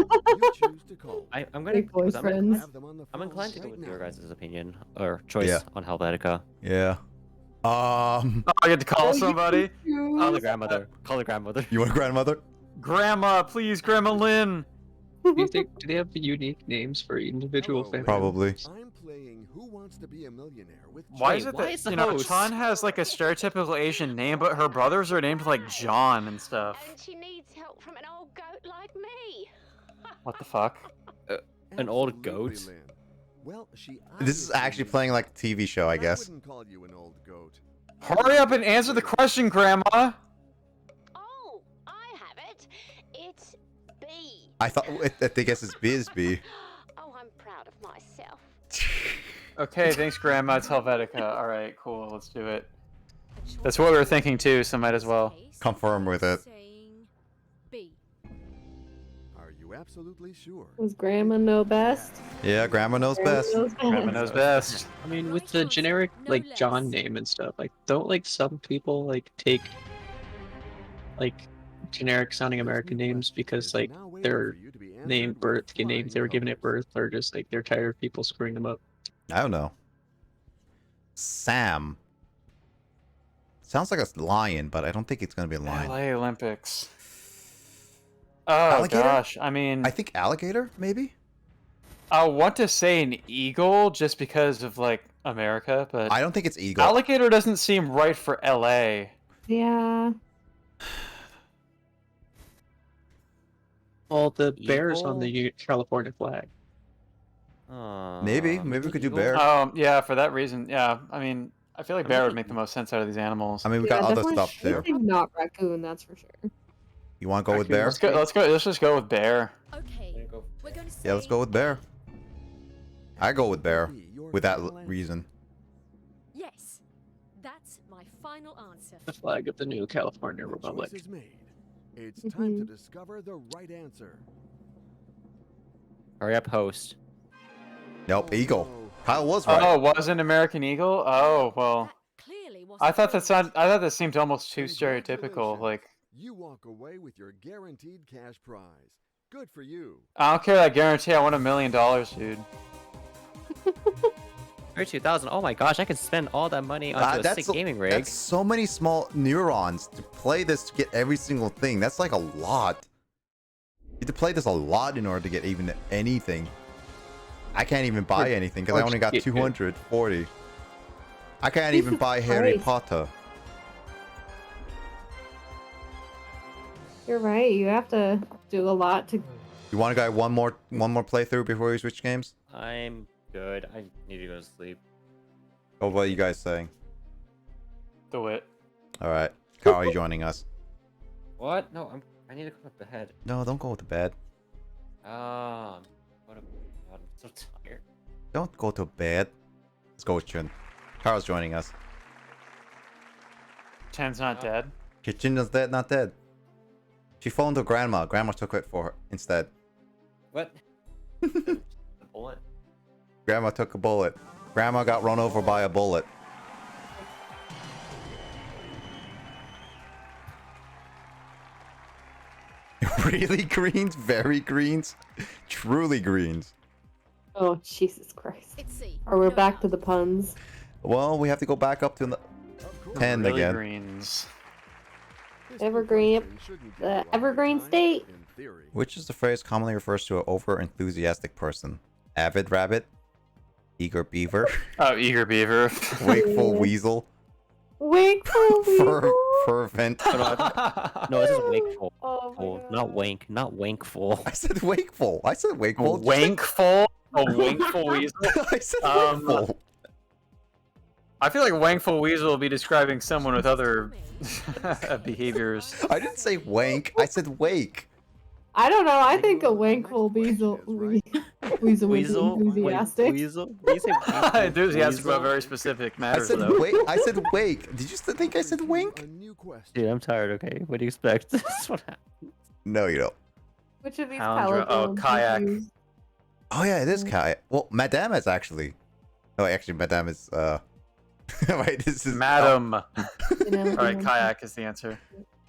gonna. Fake because boyfriends. I'm inclined to go with your guys' opinion or choice Yeah. on Helvetica. Yeah. Oh, I get to call somebody. Call the grandmother. Call the grandmother. You want a grandmother? Grandma, please, Grandma Lynn. Do you think do they have unique names for individual families? Probably. I'm playing Who Wants to Be a Millionaire with Why Wait, is it why that is the you know host- Chan has like a stereotypical Asian name, but her brothers are named like John and stuff? And she needs help from an old goat like me. What the fuck? An old goat? Absolutely, Lynn. Well, she This is actually playing like a TV show, I guess. wouldn't call you an old goat. Hurry up and answer the question, Grandma. Oh, I have it. It's B. I thought I think it's Bisbee. Oh, I'm proud of myself. Okay, thanks, Grandma. It's Helvetica. All right, cool. Let's do it. That's what we were thinking too, so might as well. Confirm with it. Saying B. Are you absolutely sure? Does Grandma know best? Yeah, Grandma knows best. Grandma knows best. I mean, with the generic like No John less. name and stuff, like don't like some people like take like generic sounding American names because like their names they were given at birth are just like they're tired of people screwing them up. I don't know. Sam. Sounds like a lion, but I don't think it's gonna be a lion. LA Olympics. Oh Alligator? gosh, I mean, I think alligator, maybe. I want to say an eagle just because of like America, but I don't think it's eagle. alligator doesn't seem right for LA. Yeah. Well, the bear's on Eagle? the California flag. Maybe we could do bear. Yeah, for that reason, yeah. I mean, I feel like bear would make the most sense out of these animals. I mean, we Yeah, got other definitely stuff too. something not raccoon, that's for sure. You want to go with bear? Let's go. Let's just go with bear. Okay. We're going to say Yeah, let's go with bear. I go with bear with that reason. yes. That's my final answer. The flag of the new California The Republic. choice is made. It's time to discover the right answer. Hurry up, host. Nope, eagle. Kyle was right. Oh, was an American eagle? Oh well. Clearly wasn't I thought correct. I thought that seemed almost too stereotypical. Like, You walk away with your guaranteed cash prize. Good for you. I don't care that guarantee. I want $1 million, dude. 32,000. Oh my gosh, I could spend all that money onto a sick gaming rig. That's so many small neurons to play this to get every single thing. That's like a lot. You have to play this a lot in order to get even anything. I can't even buy anything because I only got 240. I can't even buy Harry Christ. Potter. You're right. You have to do a lot to. You want to go one more playthrough before we switch games? I'm good. I need to go to sleep. Oh, what are you guys saying? Do it. All right, Carl, are you joining us? What? No, I need to go to bed. No, don't go to bed. What a, God, I'm so tired. Don't go to bed. Let's go with Chun. Carl's joining us. Chan's not dead. Chun is dead, not dead. She phoned her grandma. Grandma took it for her instead. What? The bullet? Grandma took a bullet. Grandma got run over by a bullet. Really greens? Very greens? Truly greens. Oh, Jesus Christ. It's C. Or we're No back to doubt. the puns. Well, we have to go back up to 10 Really again. greens. Evergreen, the Evergreen State. Which is the phrase commonly refers to an over-enthusiastic person? Avid rabbit? Eager beaver? Oh, eager beaver. Wakeful weasel? Wakeful weasel. Fervent? No, this is wakeful. Oh my Oh, not wank, not wankful. I said wakeful. I said wakeful. Wankful? A wankful weasel? I said wakeful. I feel like wankful weasel will be describing someone with other behaviors. I didn't say wank. I said wake. I don't know. I think a wakeful weasel would be enthusiastic. Weasel? You say weasel? Enthusiastic about very specific I matters, said though. wake. I said wake. Did you think I said wink? Dude, I'm tired, okay? What do you expect? This is what happened. No, you don't. Which of these Palindrome- palindromes kayak. do you use? Oh yeah, it is kayak. Well, Madame is actually. Oh, actually, Madame is. Wait, this is. Madam. You know, Alright, kayak is the answer.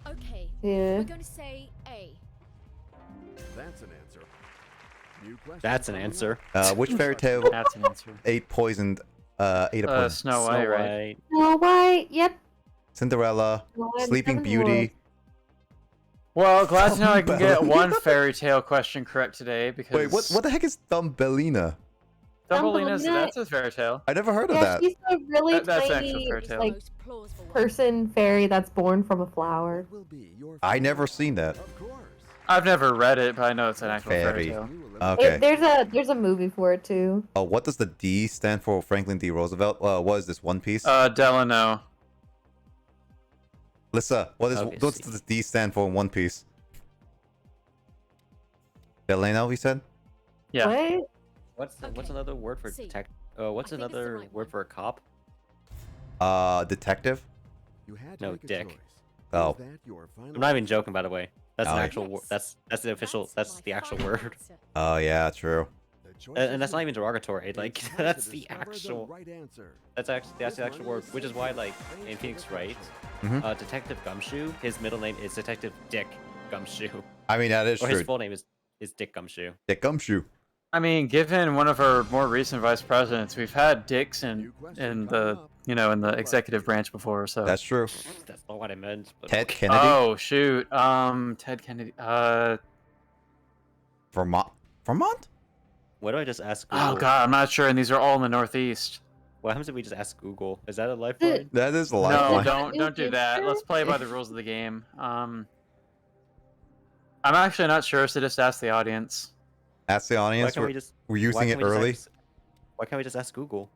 Okay. Yeah. We're going to say A. That's an answer. New question That's an coming answer. Which fairy tale That's an answer. ate a poison? Snow White, right? Snow White. Yep. Cinderella, Snow White and Sleeping Seven Beauty. Dwarfs. Well, glad to know I can get Thumbelina. one fairy tale question correct today because. Wait, what the heck is Thumbelina? Thumbelina's Thumbelina- that's a fairy tale. I never heard of Yeah, that. she's a really That's an actual tiny, fairy tale. like, Most plausible one. person fairy that's born from a flower. What will be your I final never answer? seen that. Of course. I've never read it, but I know it's an actual fairy Fairy. tale. Okay. There's a movie for it too. What does the D stand for? Franklin D. Roosevelt. What is this? One Piece. Delano. Lissa, what's Obviously. the D stand for in One Piece? Delano, he said. Yeah. What? What's Okay. another word for C. detect? What's I think it's the another right word one. for a cop? Detective. You had to No, make a dick. choice. Oh. Is that your final I'm not even answer? joking, by the way. That's an Oh, yeah. actual. That's the official. That's my the actual final word. answer. Oh yeah, true. The choice And is that's not made. even derogatory. It's Like time to that's the discover actual. right answer. That's the actual word. Which is why, like, in Phoenix Wright, Mhm. Detective Gumshoe, his middle name is Detective Dick Gumshoe, I mean, that is or his true. full name is Dick Gumshoe. Dick Gumshoe. I mean, given one of our more recent vice presidents, we've had dicks in the in the executive branch before. So That's true. That's not what I meant. But Ted okay. Kennedy. Oh shoot. Ted Kennedy. Vermont. Vermont. What do I just ask Google? Oh god, I'm not sure. And these are all in the Northeast. What happens if we just ask Google? Is that a lifeline? That is a No, lifeline. don't do that. Let's play by the rules of the game. I'm actually not sure, so just ask the audience. Ask the Why audience. can't we just? We're why using can't it we just early. why can't we just ask Google?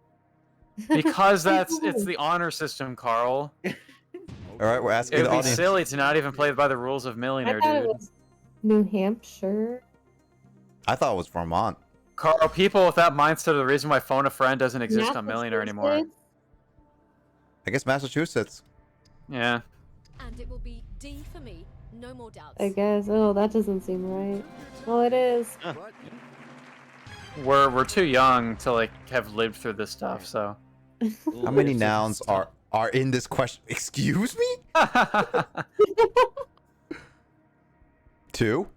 Because it's the honor system, Carl. All right, we're asking It the would be audience. silly to not even play by the rules of I Millionaire, thought it dude. was New Hampshire. I thought it was Vermont. Carl, people with that mindset are the reason why Phone a Friend doesn't exist on Millionaire anymore. Massachusetts? I guess Massachusetts. Yeah. And it will be D for me. No more doubts. I guess. Oh, that doesn't seem right. Well, it is. Huh. We're too young to like have lived through this stuff, so. How many nouns are in this question? Excuse me? 2?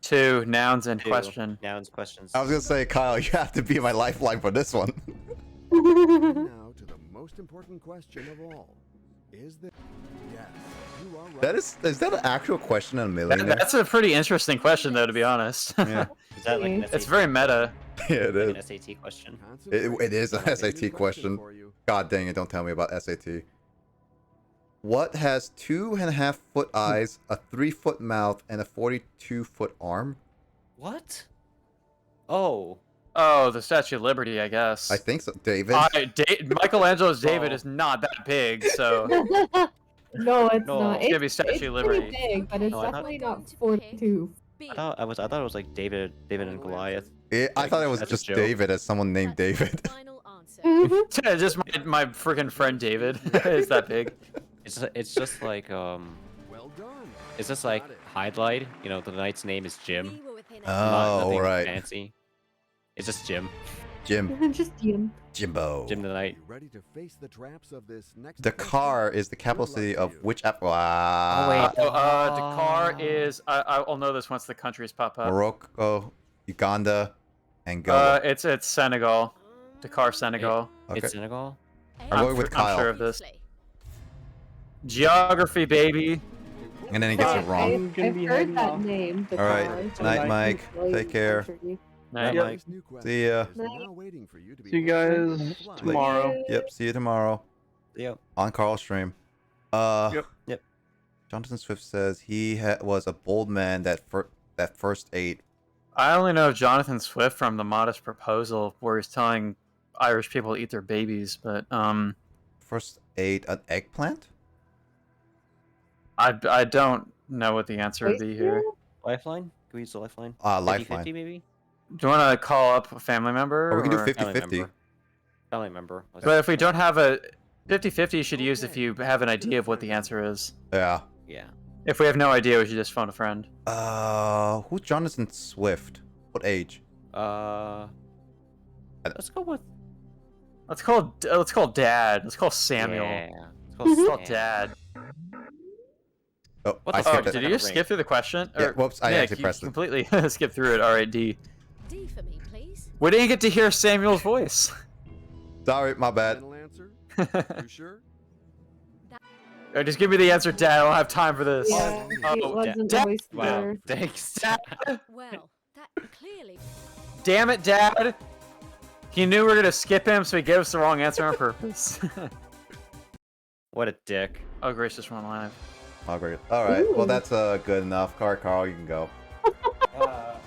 2 nouns in Two. question. Nouns, questions. I was gonna say, Kyle, you have to be my lifeline for this one. Now to the most important question of all. Is there... Yes, you are right. That is that an actual question in a Millionaire? That's a pretty interesting question, though, to be honest. Yeah, Is that like an SAT, It's very meta. yeah, it like is. an SAT question? It is an I have a SAT new question. for you. God dang it! Don't tell me about SAT. What has 2.5 foot eyes, a 3-foot mouth, and a 42-foot arm? What? Oh. Oh, the Statue of Liberty, I guess. I think so. David. Michelangelo's David Oh. is not that big, so. No, it's No, not. it's gonna be It's Statue of pretty Liberty. big, but it's No, I thought- definitely not 42. B. I thought it was like David and Goliath. I thought it was That's a just joke. David, as someone named That's my David. Final answer. Just my freaking friend David is that big. It's just like Well done. it's just like Got it. Highlight. You know, the knight's name is Jim. We were within a- Oh, Nothing right. fancy. It's just Jim. Jim. Just Jim. Jimbo. Jim the Knight. You ready to face the traps of this next The question? car is the capital Good luck city to of you. which app? Wow. Dakar is. I'll know this once the countries pop up. Morocco, Uganda, Angola. It's Senegal. Dakar, Senegal. Okay. It's Senegal. I'm going with I'm sure Kyle. of this. Geography, baby. And then he gets it Alright, wrong. I'm gonna I've be heard heading that off. name. All right. before, so Night, I Mike. can tell you Take care. country. Night, Yep. Mike. This new quest See ya. is now waiting for you to be See you guys answered in flight. tomorrow. Yep. See you tomorrow Yep. on Carl's stream. Yep. Jonathan Swift says he was a bold man that first ate. I only know Jonathan Swift from the Modest Proposal, where he's telling Irish people to eat their babies, but First ate an eggplant? I don't know what the answer would be here. Lifeline? Can we use the lifeline? Lifeline. 50-50 maybe? Do you want to call up a family member? Or we can do or- 50-50. Family member. But if we don't have a 50-50, you should use if you have an idea of what the answer is. Yeah. Yeah. If we have no idea, we should just phone a friend. Who's Jonathan Swift? What age? Let's go with. Let's call Dad. Let's call Samuel. Yeah. Let's call Dad. Oh, What I the fuck? skipped Did it. you just skip through the question? Yeah, Or- whoops, I Nick, actually you pressed it. completely skipped through it. All right, D. D for me, please. We didn't get to hear Samuel's voice. Sorry, my bad. Final answer? You sure? Alright, just give me the answer, Dad. I don't have time for this. Yeah, it Oh, wasn't Dad. voiced Wow. there. Thanks. Well, that clearly. Damn it, Dad! He knew we were gonna skip him, so he gave us the wrong answer on purpose. What a dick. Oh, Grace just went live. Oh, great. All right. Well, Ooh. that's good enough. Carl, you can go. Wow.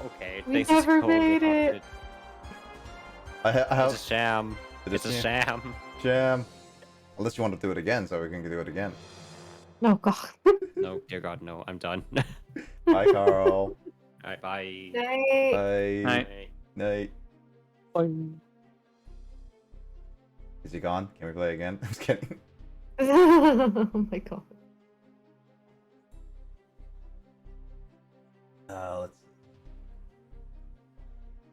Okay. We Thanks, never totally made it. haunted. I It's a have sham. It's a sham. jam. Unless you want to do it again, so we can do it again. Oh god. No, dear God, no. I'm done. Bye, Carl. Alright, bye. Night. Bye. Night. Night. Is he gone? Can we play again? I'm just kidding. Oh my god. Let's.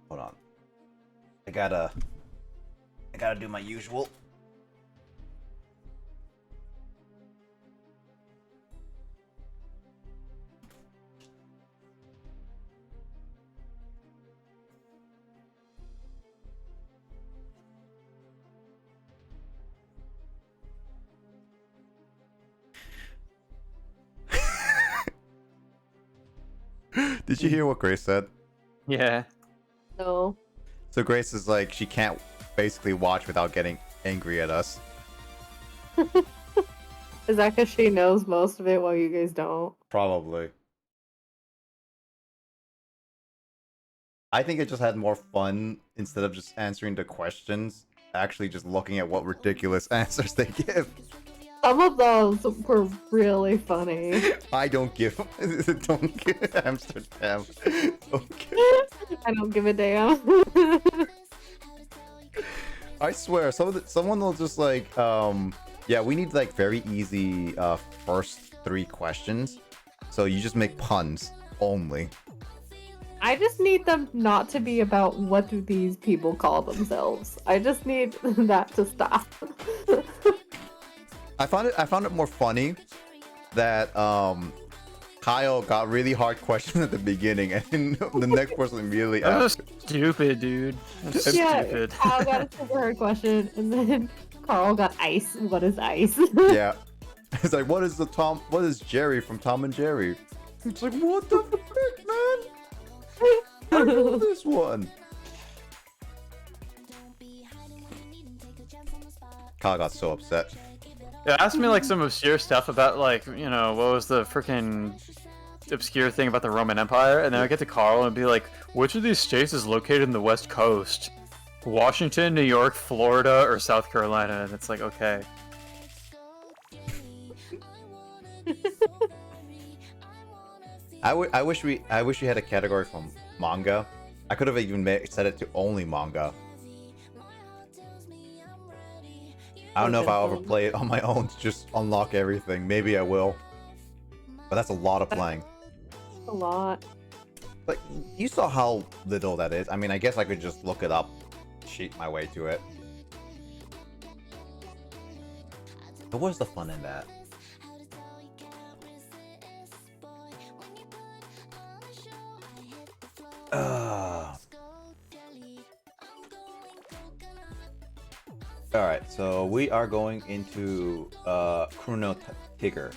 Hold on. I gotta do my usual. Did you hear what Grace said? Yeah. No. So Grace is like, she can't basically watch without getting angry at us. Is that because she knows most of it while you guys don't? Probably. I think it just had more fun instead of just answering the questions, actually just looking at what ridiculous answers they give. Some of those were really funny. I don't give Amsterdam. Don't give. I don't give a damn. I swear, someone will just like, yeah, we need like very easy first 3 questions. So you just make puns only. I just need them not to be about what do these people call themselves. I just need that to stop. I found it more funny that Kyle got really hard questions at the beginning, and the next person immediately That was after. stupid, dude. That's Yeah, stupid. Kyle got a super hard question, and then Carl got ice. What is ice? Yeah, it's like, what is Jerry from Tom and Jerry? It's like, what the frick, man? I know this one. Kyle got so upset. Yeah, ask me like some obscure stuff about like, you know, what was the freaking obscure thing about the Roman Empire, and then I get to Carl and be like, which of these states is located in the West Coast? Washington, New York, Florida, or South Carolina? And it's like, okay. I wish we had a category from manga. I could have even set it to only manga. I don't know if I'll ever play it on my own to just unlock everything. Maybe I will. But that's a lot of playing. A lot. But you saw how little that is. I mean, I guess I could just look it up, cheat my way to it. But what's the fun in that? Alright, so we are going into Chrono Trigger.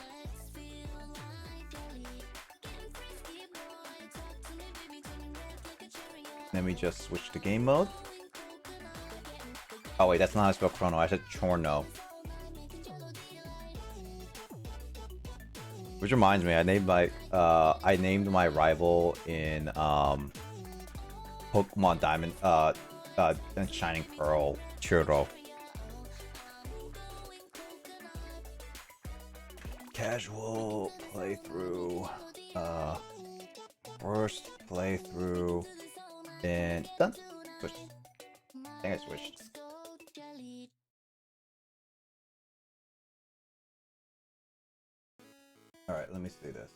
Let me just switch to game mode. Oh wait, that's not how I spell Chrono. I said Chrono. Which reminds me, I named my rival in Pokemon Diamond and Shining Pearl Chibi-Robo. Casual playthrough. First playthrough. And done. Switched. I think I switched. Alright, let me see this.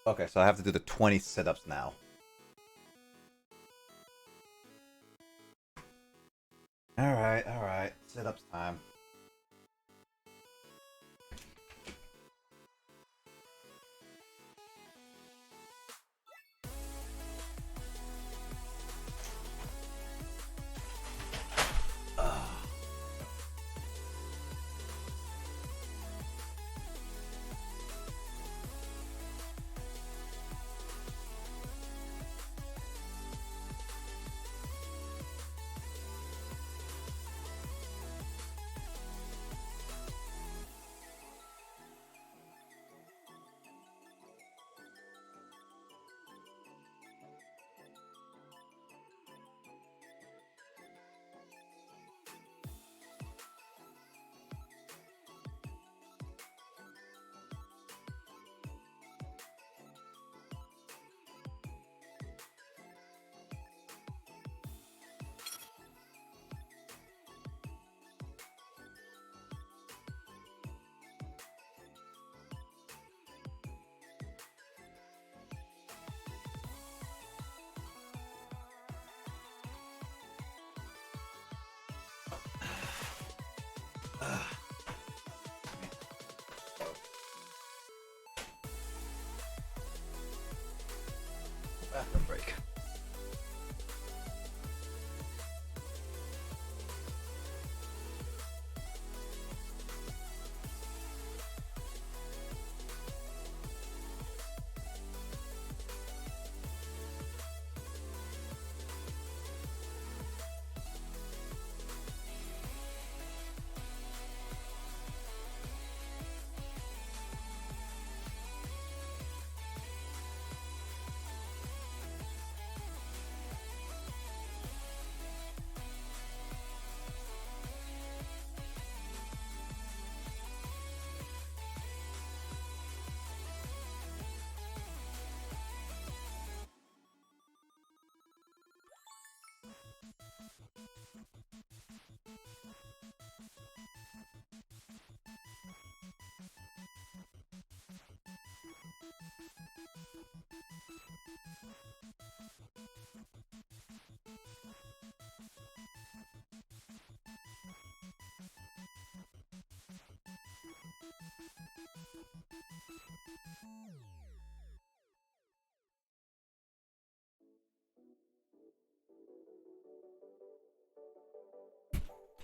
Okay, so I have to do the 20 sit-ups now. Alright. Sit-ups time. Bathroom break.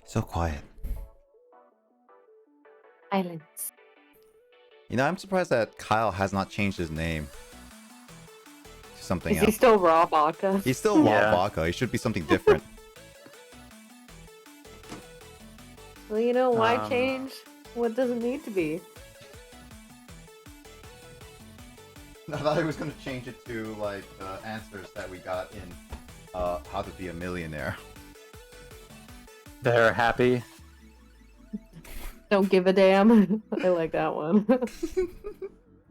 So quiet. Silence. You know, I'm surprised that Kyle has not changed his name to something Is else. he still Raw Vodka? He's still Raw Vodka. He should be something different. Well, you know, why change what doesn't need to be? I thought he was going to change it to, like, the answers that we got in How to Be a Millionaire. They're happy. Don't give a damn. I like that one.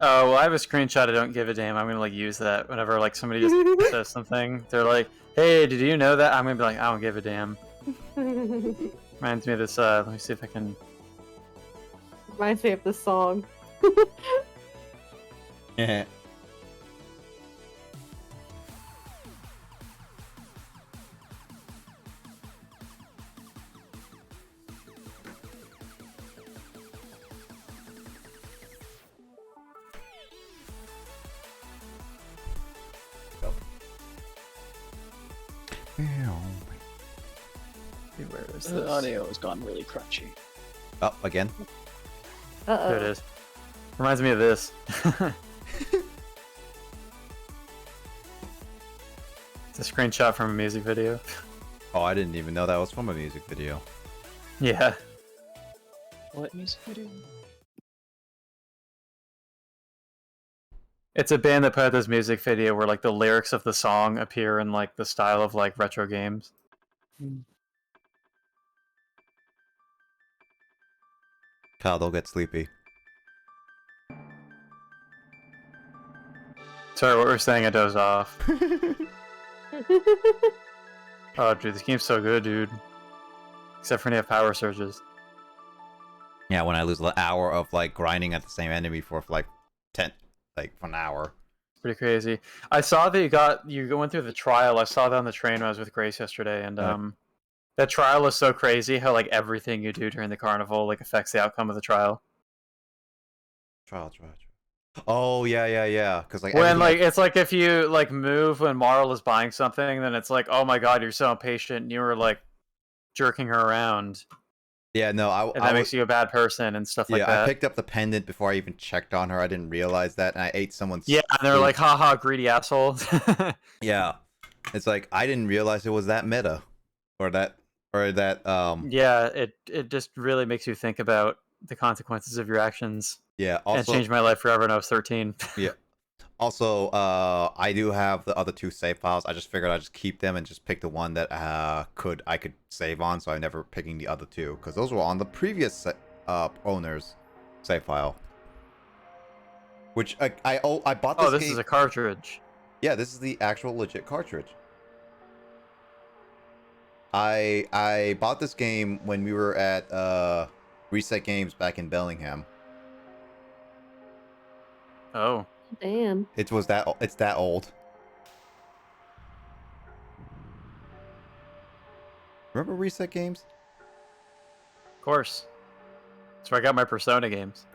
Oh, well, I have a screenshot of Don't Give a Damn. I'm gonna like use that whenever like somebody just says something. They're like, "Hey, did you know that?" I'm gonna be like, "I don't give a damn." Reminds me of this. Let me see if I can. Reminds me of the song. Yeah. Where is The this? audio has gone really crunchy. Oh, again? Uh-oh. There it is. Reminds me of this. It's a screenshot from a music video. Oh, I didn't even know that was from a music video. Yeah. What music video? It's a band that put out this music video where like the lyrics of the song appear in like the style of like retro games. Kyle, don't get sleepy. Sorry, what we're saying, I dozed off. Oh, dude, this game's so good, dude. Except for when you have power surges. Yeah, when I lose an hour of like grinding at the same enemy for like for an hour. Pretty crazy. I saw that you went through the trial. I saw that on the train when I was with Grace yesterday, and that trial is so crazy how like everything you do during the carnival like affects the outcome of the trial. Trial. Oh yeah. Because like When like it's like if you like move when Marl is buying something, then it's like, oh my god, you're so impatient, and you were like jerking her around. Yeah, no, And that makes you a bad person and stuff like that. Yeah, I picked up the pendant before I even checked on her. I didn't realize that, and I ate someone's. Yeah, and they're like, haha, greedy asshole. Yeah, it's like I didn't realize it was that meta, or that. Yeah, it just really makes you think about the consequences of your actions. Yeah, also and changed my life forever when I was 13. Yeah. Also, I do have the other 2 save files. I just figured I'd just keep them and just pick the one that I could save on, so I'm never picking the other 2, because those were on the previous owner's save file. Which I bought this. Oh, this game. is a cartridge. Yeah, this is the actual legit cartridge. I bought this game when we were at Reset Games back in Bellingham. Oh. Damn. It's that old. Remember Reset Games? Of course. That's where I got my Persona games.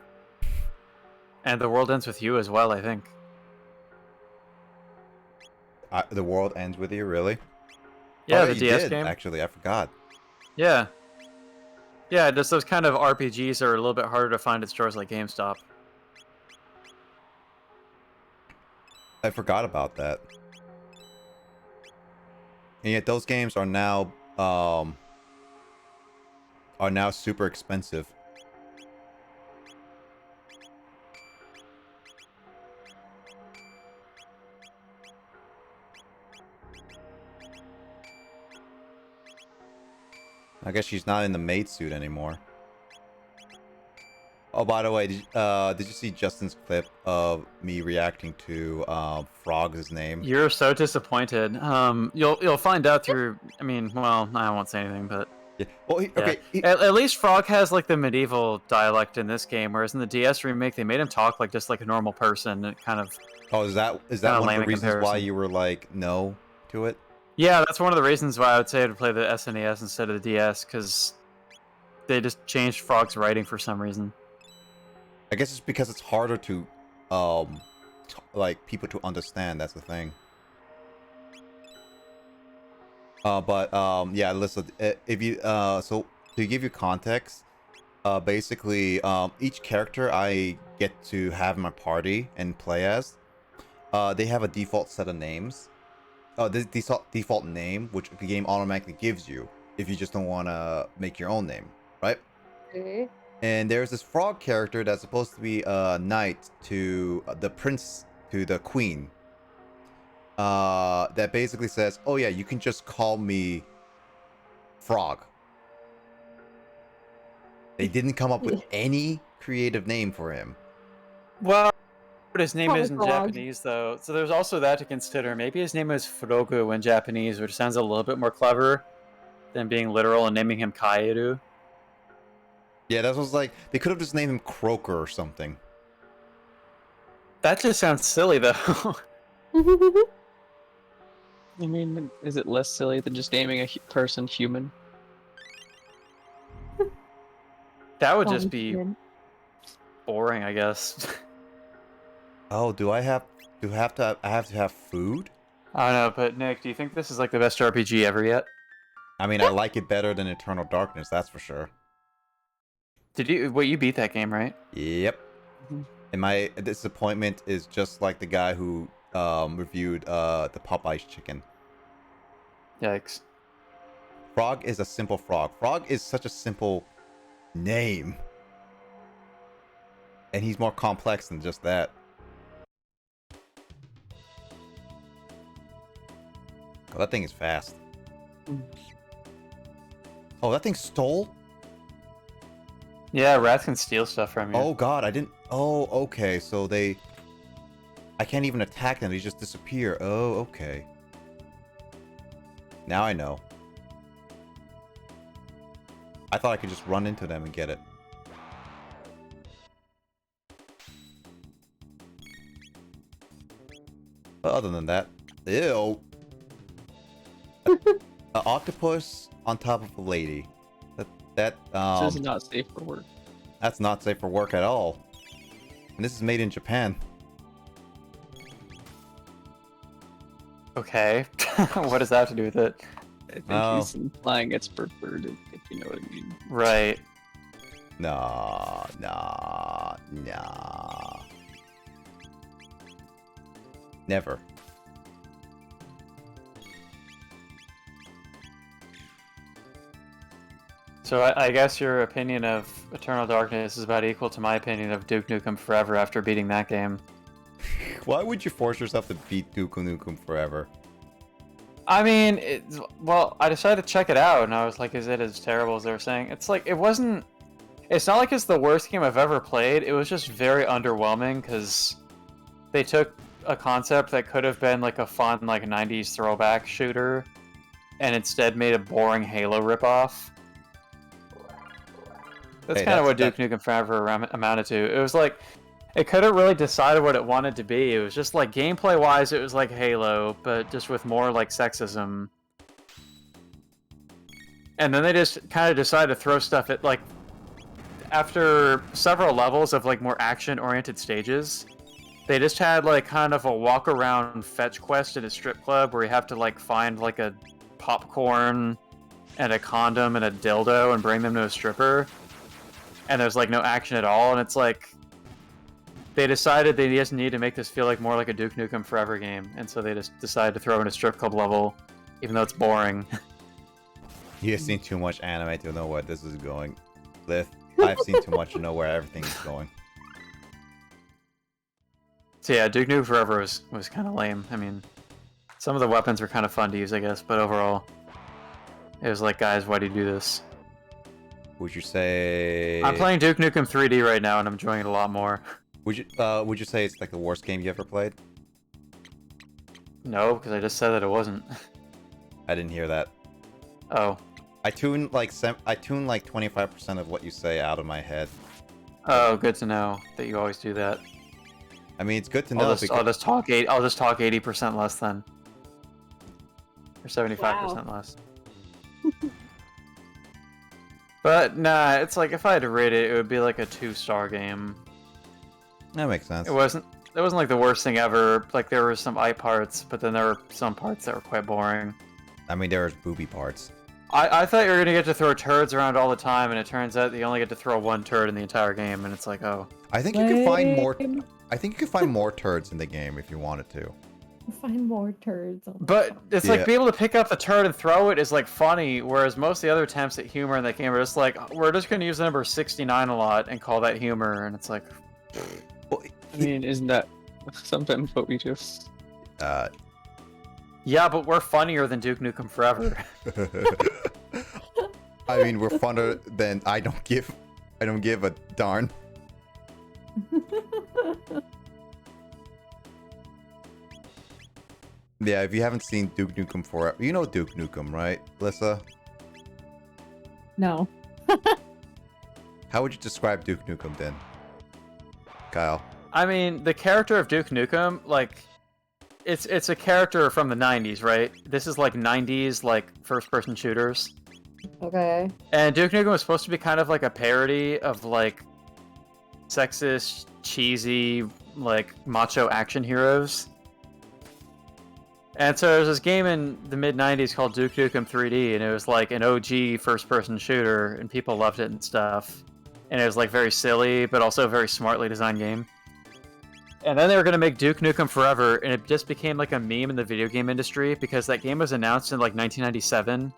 And The World Ends With You as well, I think. The World Ends With You, really? Yeah, Oh, the you DS did, game. Actually, I forgot. Yeah. Yeah, just those kind of RPGs are a little bit harder to find at stores like GameStop. I forgot about that. And yet those games are now super expensive. I guess she's not in the maid suit anymore. Oh, by the way, did you see Justin's clip of me reacting to Frog's name? You're so disappointed. You'll find out through. I mean, well, I won't say anything, but yeah. Well, okay. At least Frog has like the medieval dialect in this game, whereas in the DS remake they made him talk like just like a normal person. It kind of. Oh, is that one of the reasons why you were like no to it? Yeah, that's one of the reasons why I would say to play the SNES instead of the DS, because they just changed Frog's writing for some reason. I guess it's because it's harder to, like, people to understand. That's the thing. Yeah, listen, if you, so, to give you context, basically, each character I get to have in my party and play as, they have a default set of names. This default name, which the game automatically gives you, if you just don't want to make your own name, right? Okay. And there's this frog character that's supposed to be a knight to the prince, to the queen. That basically says, oh yeah, you can just call me Frog. They didn't come up with any creative name for him. Well, what his name is in Frog. Japanese, though. So there's also that to consider. Maybe his name is Furogu in Japanese, which sounds a little bit more clever than being literal and naming him Kaeru. Yeah, that was like, they could have just named him Croaker or something. That just sounds silly, though. I mean, is it less silly than just naming a person human? That would just be boring, I guess. Oh, I have to have food? I don't know, but Nick, do you think this is like the best RPG ever yet? I mean, I like it better than Eternal Darkness, that's for sure. You beat that game, right? Yep. And my disappointment is just like the guy who reviewed the Popeyes chicken. Yikes. Frog is a simple frog. Frog is such a simple name. And he's more complex than just that. Oh, that thing is fast. Oh, that thing stole? Yeah, rats can steal stuff from you. Oh god, I didn't... Oh, okay, so they... I can't even attack them, they just disappear. Oh, okay. Now I know. I thought I could just run into them and get it. But other than that... Ew! An octopus on top of a lady. This is not safe for work. That's not safe for work at all. And this is made in Japan. Okay. What does that have to do with it? I think he's implying it's perverted, if you know what I mean. Right. Nah. Never. So I guess your opinion of Eternal Darkness is about equal to my opinion of Duke Nukem Forever after beating that game. Why would you force yourself to beat Duke Nukem Forever? I mean, well, I decided to check it out, and I was like, is it as terrible as they were saying? It's like, it wasn't... It's not like it's the worst game I've ever played, it was just very underwhelming, because they took a concept that could have been like a fun, like, 90s throwback shooter, and instead made a boring Halo ripoff. That's kind of what Duke Nukem Forever amounted to. It was like, it couldn't really decide what it wanted to be. It was just like, gameplay-wise, it was like Halo, but just with more like sexism. And then they just kind of decided to throw stuff at, like, after several levels of like more action-oriented stages, they just had like kind of a walk-around fetch quest at a strip club where you have to like find like a popcorn and a condom and a dildo and bring them to a stripper. And there's like no action at all, and it's like they decided they just need to make this feel like more like a Duke Nukem Forever game, and so they just decided to throw in a strip club level, even though it's boring. You've seen too much anime to know where this is going. Lith, I've seen too much to know where everything is going. So yeah, Duke Nukem Forever was kind of lame. I mean, some of the weapons were kind of fun to use, I guess, but overall, it was like, guys, why do you do this? Would you say... I'm playing Duke Nukem 3D right now, and I'm enjoying it a lot more. Would you say it's like the worst game you ever played? No, because I just said that it wasn't. I didn't hear that. Oh. I tune like 25% of what you say out of my head. Oh, good to know that you always do that. I mean, it's good to know. I'll just talk 80% less then, or 75% less. But nah, it's like if I had to rate it, it would be like a 2-star game. That makes sense. It wasn't like the worst thing ever. Like there were some eye parts, but then there were some parts that were quite boring. I mean, there was booby parts. I thought you were gonna get to throw turds around all the time, and it turns out that you only get to throw one turd in the entire game, and it's like, oh. I think you can find more. I think you can find more turds in the game if you wanted to. Find more turds. But it's like being able to pick up the turd and throw it is like funny, whereas most of the other attempts at humor in that game are just like, we're just gonna use the number 69 a lot and call that humor, and it's like. Well, I mean, isn't that sometimes what we do? Yeah, but we're funnier than Duke Nukem Forever. I mean, we're funner than I don't give a darn. Yeah, if you haven't seen Duke Nukem Forever, you know Duke Nukem, right, Lissa? No. How would you describe Duke Nukem then, Kyle? I mean, the character of Duke Nukem, like, it's a character from the 90s, right? This is like 90s, like, first-person shooters. Okay. And Duke Nukem was supposed to be kind of like a parody of, like, sexist, cheesy, like, macho action heroes. And so there was this game in the mid-90s called Duke Nukem 3D, and it was like an OG first-person shooter, and people loved it and stuff. And it was like very silly, but also a very smartly designed game. And then they were going to make Duke Nukem Forever, and it just became like a meme in the video game industry because that game was announced in like 1997,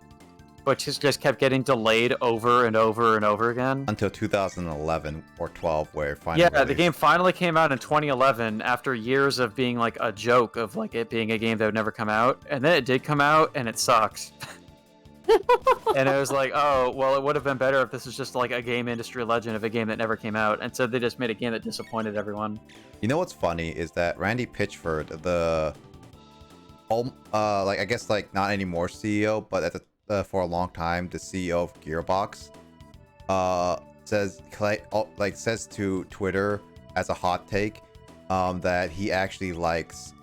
but just kept getting delayed over and over and over again. Until 2011 or 12, where it finally the game finally came out in 2011 after years of being like a joke of like it being a game that would never come out, and then it did come out and it sucked. And it was like, oh, well, it would have been better if this was just like a game industry legend of a game that never came out, and so they just made a game that disappointed everyone. You know what's funny is that Randy Pitchford, like I guess like not anymore CEO, but at the for a long time the CEO of Gearbox, says to Twitter as a hot take, that he actually likes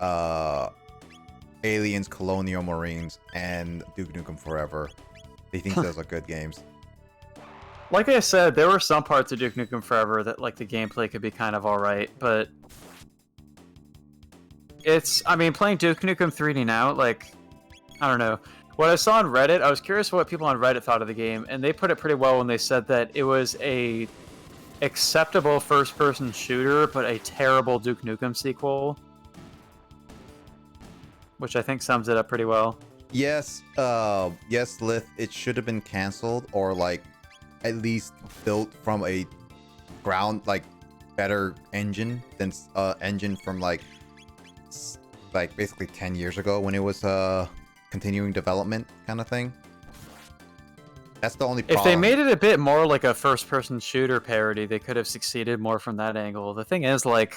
Aliens, Colonial Marines, and Duke Nukem Forever. He thinks those are good games. Like I said, there were some parts of Duke Nukem Forever that like the gameplay could be kind of alright, but I mean, playing Duke Nukem 3D now, like, I don't know. What I saw on Reddit, I was curious what people on Reddit thought of the game, and they put it pretty well when they said that it was a acceptable first-person shooter, but a terrible Duke Nukem sequel. Which I think sums it up pretty well. Yes, Lith, it should have been canceled, or like at least built from a better engine than engine from like basically 10 years ago when it was continuing development kind of thing. That's the only problem. If they made it a bit more like a first-person shooter parody, they could have succeeded more from that angle. The thing is, like,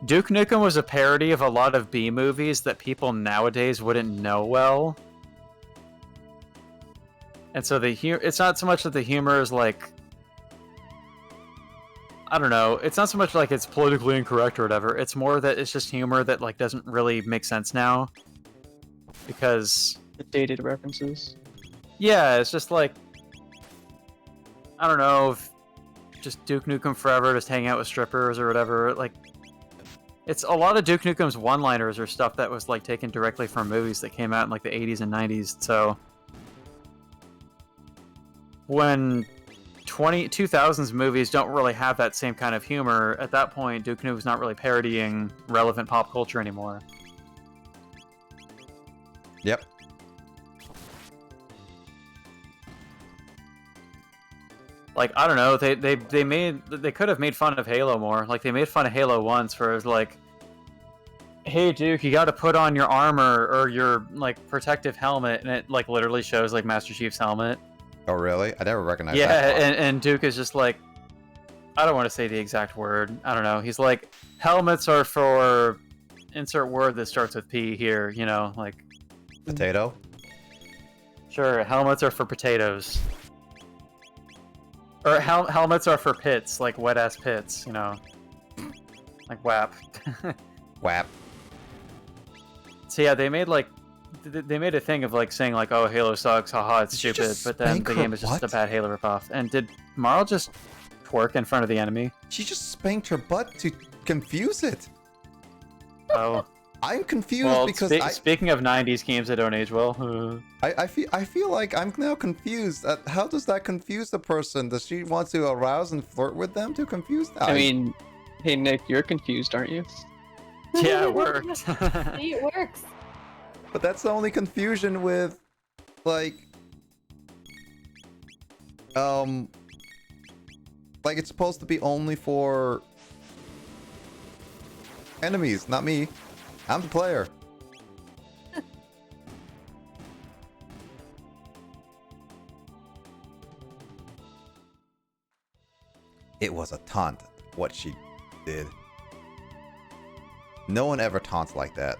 Duke Nukem was a parody of a lot of B movies that people nowadays wouldn't know well. And so it's not so much that the humor is like, I don't know, it's not so much like it's politically incorrect or whatever, it's more that it's just humor that like doesn't really make sense now. Because the dated references. Yeah, it's just like, I don't know, just Duke Nukem Forever, just hanging out with strippers or whatever, like, it's a lot of Duke Nukem's one-liners or stuff that was like taken directly from movies that came out in like the 80s and 90s. So when 2000s movies don't really have that same kind of humor, at that point Duke Nukem's not really parodying relevant pop culture anymore. Yep. Like, I don't know, they could have made fun of Halo more. Like, they made fun of Halo once, where it was like, hey Duke, you gotta put on your armor or your like protective helmet, and it like literally shows like Master Chief's helmet. Oh really? I never recognized that. that. Yeah, and Duke is just like, I don't want to say the exact word, I don't know, he's like, helmets are for insert word that starts with P here, you know, like potato? Sure, helmets are for potatoes. Or helmets are for pits, like wet-ass pits, you know. Like WAP. WAP. So yeah, they made a thing of like saying like, oh, Halo sucks, haha, it's stupid, but then the game is just a bad Halo ripoff. And did Marl just twerk in front of the enemy? She just spanked her butt to confuse it. Oh. I'm confused because speaking of 90s games that don't age well. I feel like I'm now confused. How does that confuse the person? Does she want to arouse and flirt with them to confuse them? I mean, hey Nick, you're confused, aren't you? Yeah, it worked. See, it works. But that's the only confusion with, like it's supposed to be only for enemies, not me. I'm the player. It was a taunt, what she did. No one ever taunts like that.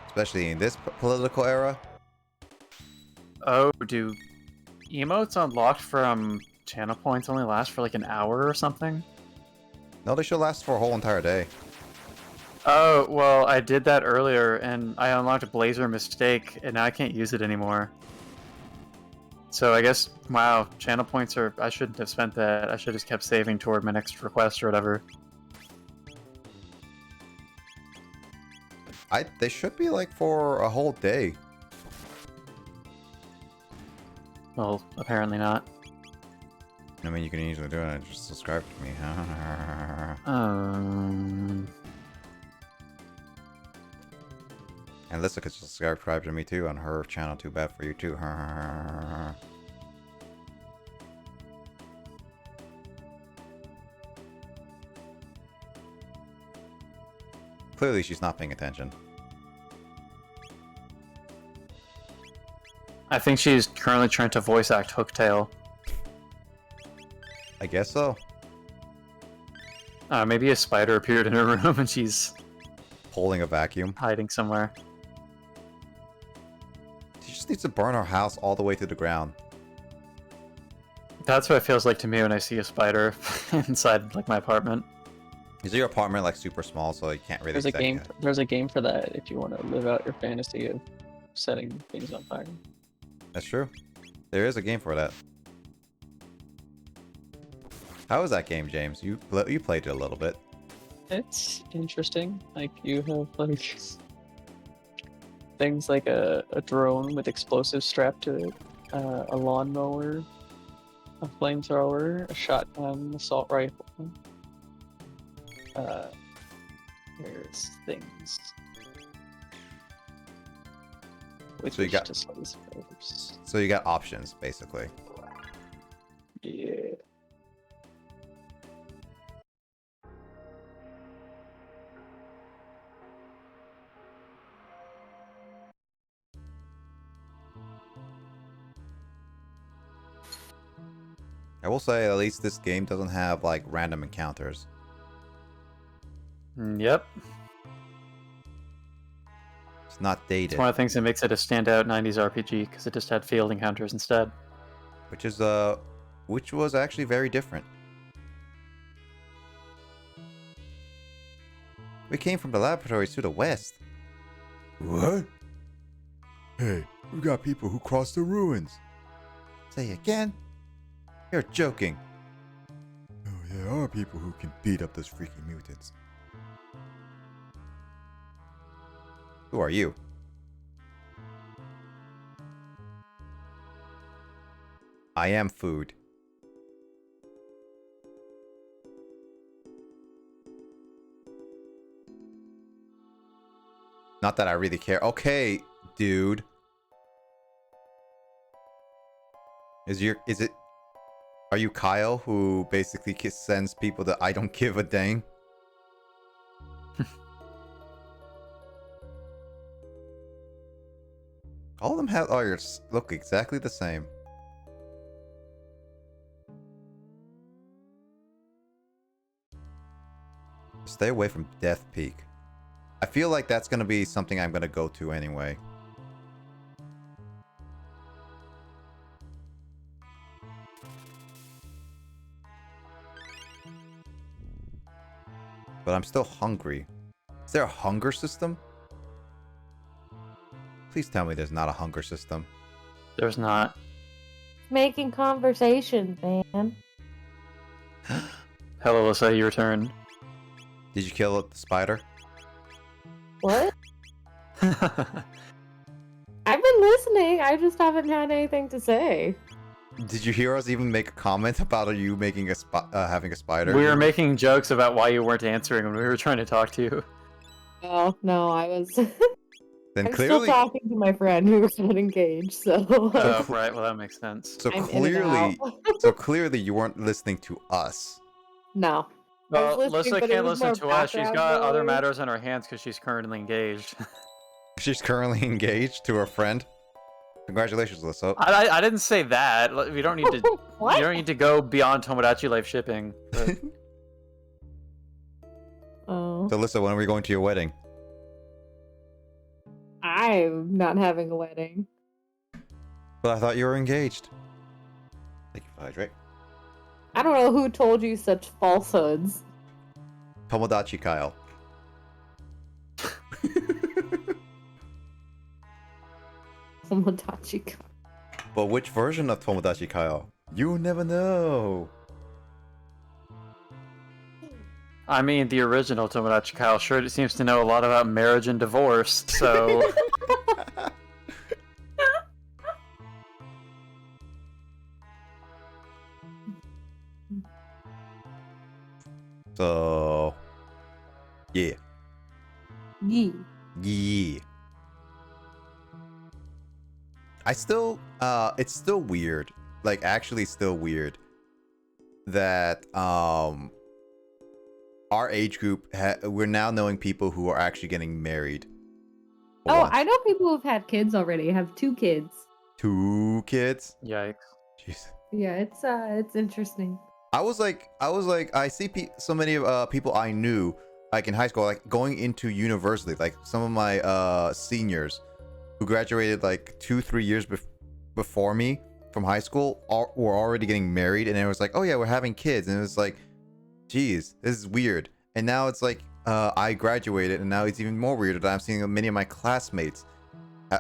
Especially in this political era. Oh, do emotes unlocked from channel points only last for like an hour or something? No, they should last for a whole entire day. Oh, well, I did that earlier, and I unlocked Blazer Mistake, and now I can't use it anymore. So I guess, wow, channel points are... I shouldn't have spent that. I should have just kept saving toward my next request or whatever. They should be, like, for a whole day. Well, apparently not. I mean, you can easily do it. Just subscribe to me. And Lissa could subscribe to me too on her channel. Too bad for you too. Clearly, she's not paying attention. I think she's currently trying to voice act Hooktail. I guess so. Maybe a spider appeared in her room and she's Holding a vacuum. hiding somewhere. She just needs to burn our house all the way to the ground. That's what it feels like to me when I see a spider inside like my apartment. Is your apartment like super small so you can't really? There's a game. There's a game for that if you want to live out your fantasy of setting things on fire. That's true. There is a game for that. How was that game, James? You played it a little bit. It's interesting. Like you have like things like a drone with explosives strapped to it, a lawnmower, a flamethrower, a shotgun, assault rifle. There's things. With So you got- to slice flavors. So you got options, basically. Yeah. I will say, at least this game doesn't have like random encounters. Yep. It's not dated, It's one of the things that makes it a standout 90s RPG, because it just had field encounters instead. which was actually very different. We came from the laboratories to the west. What? Hey, we got people who crossed the ruins. Say again? You're joking. Oh, there are people who can beat up those freaking mutants. Who are you? I am food. Not that I really care. Okay, dude. Are you Kyle who basically sends people that I don't give a dang? All of them have look exactly the same. Stay away from Death Peak. I feel like that's gonna be something I'm gonna go to anyway. But I'm still hungry. Is there a hunger system? Please tell me there's not a hunger system. There's not. Making conversation, man. Hello, Alyssa, you returned. Did you kill the spider? What? I've been listening. I just haven't had anything to say. Did you hear us even make a comment about you making having a spider? We were making jokes about why you weren't answering when we were trying to talk to you. Oh no, I was. Then I'm clearly, still talking to my friend who was not engaged. So. Oh, right. Well, that makes sense. so I'm in and clearly, you weren't listening to us. No. Well, listening, Alyssa but it can't was listen more to us. She's background got other noise. matters on her hands because she's currently engaged. She's currently engaged to her friend. Congratulations, Alyssa. I didn't say that. We don't need to. What? You don't need to go beyond Tomodachi Life shipping. But Oh. So, Alyssa, when are we going to your wedding? I'm not having a wedding. But I thought you were engaged. Thank you for hydrate. I don't know who told you such falsehoods. Tomodachi Kyle. Tomodachi. But which version of Tomodachi Kyle? You never know. I mean, the original Tomodachi Kyle sure seems to know a lot about marriage and divorce, so. I still, it's still weird. Like, actually still weird that, our age group, we're now knowing people who are actually getting married. Oh, I know people who've had kids already. Have 2 kids. 2 kids? Yikes. Jeez. Yeah, it's interesting. I was like, I see so many people I knew, like in high school, like going into university, like some of my seniors who graduated like 2-3 years before me from high school were already getting married, and it was like, oh yeah, we're having kids, and it was like, geez, this is weird. And now it's like, I graduated, and now it's even more weird that I'm seeing many of my classmates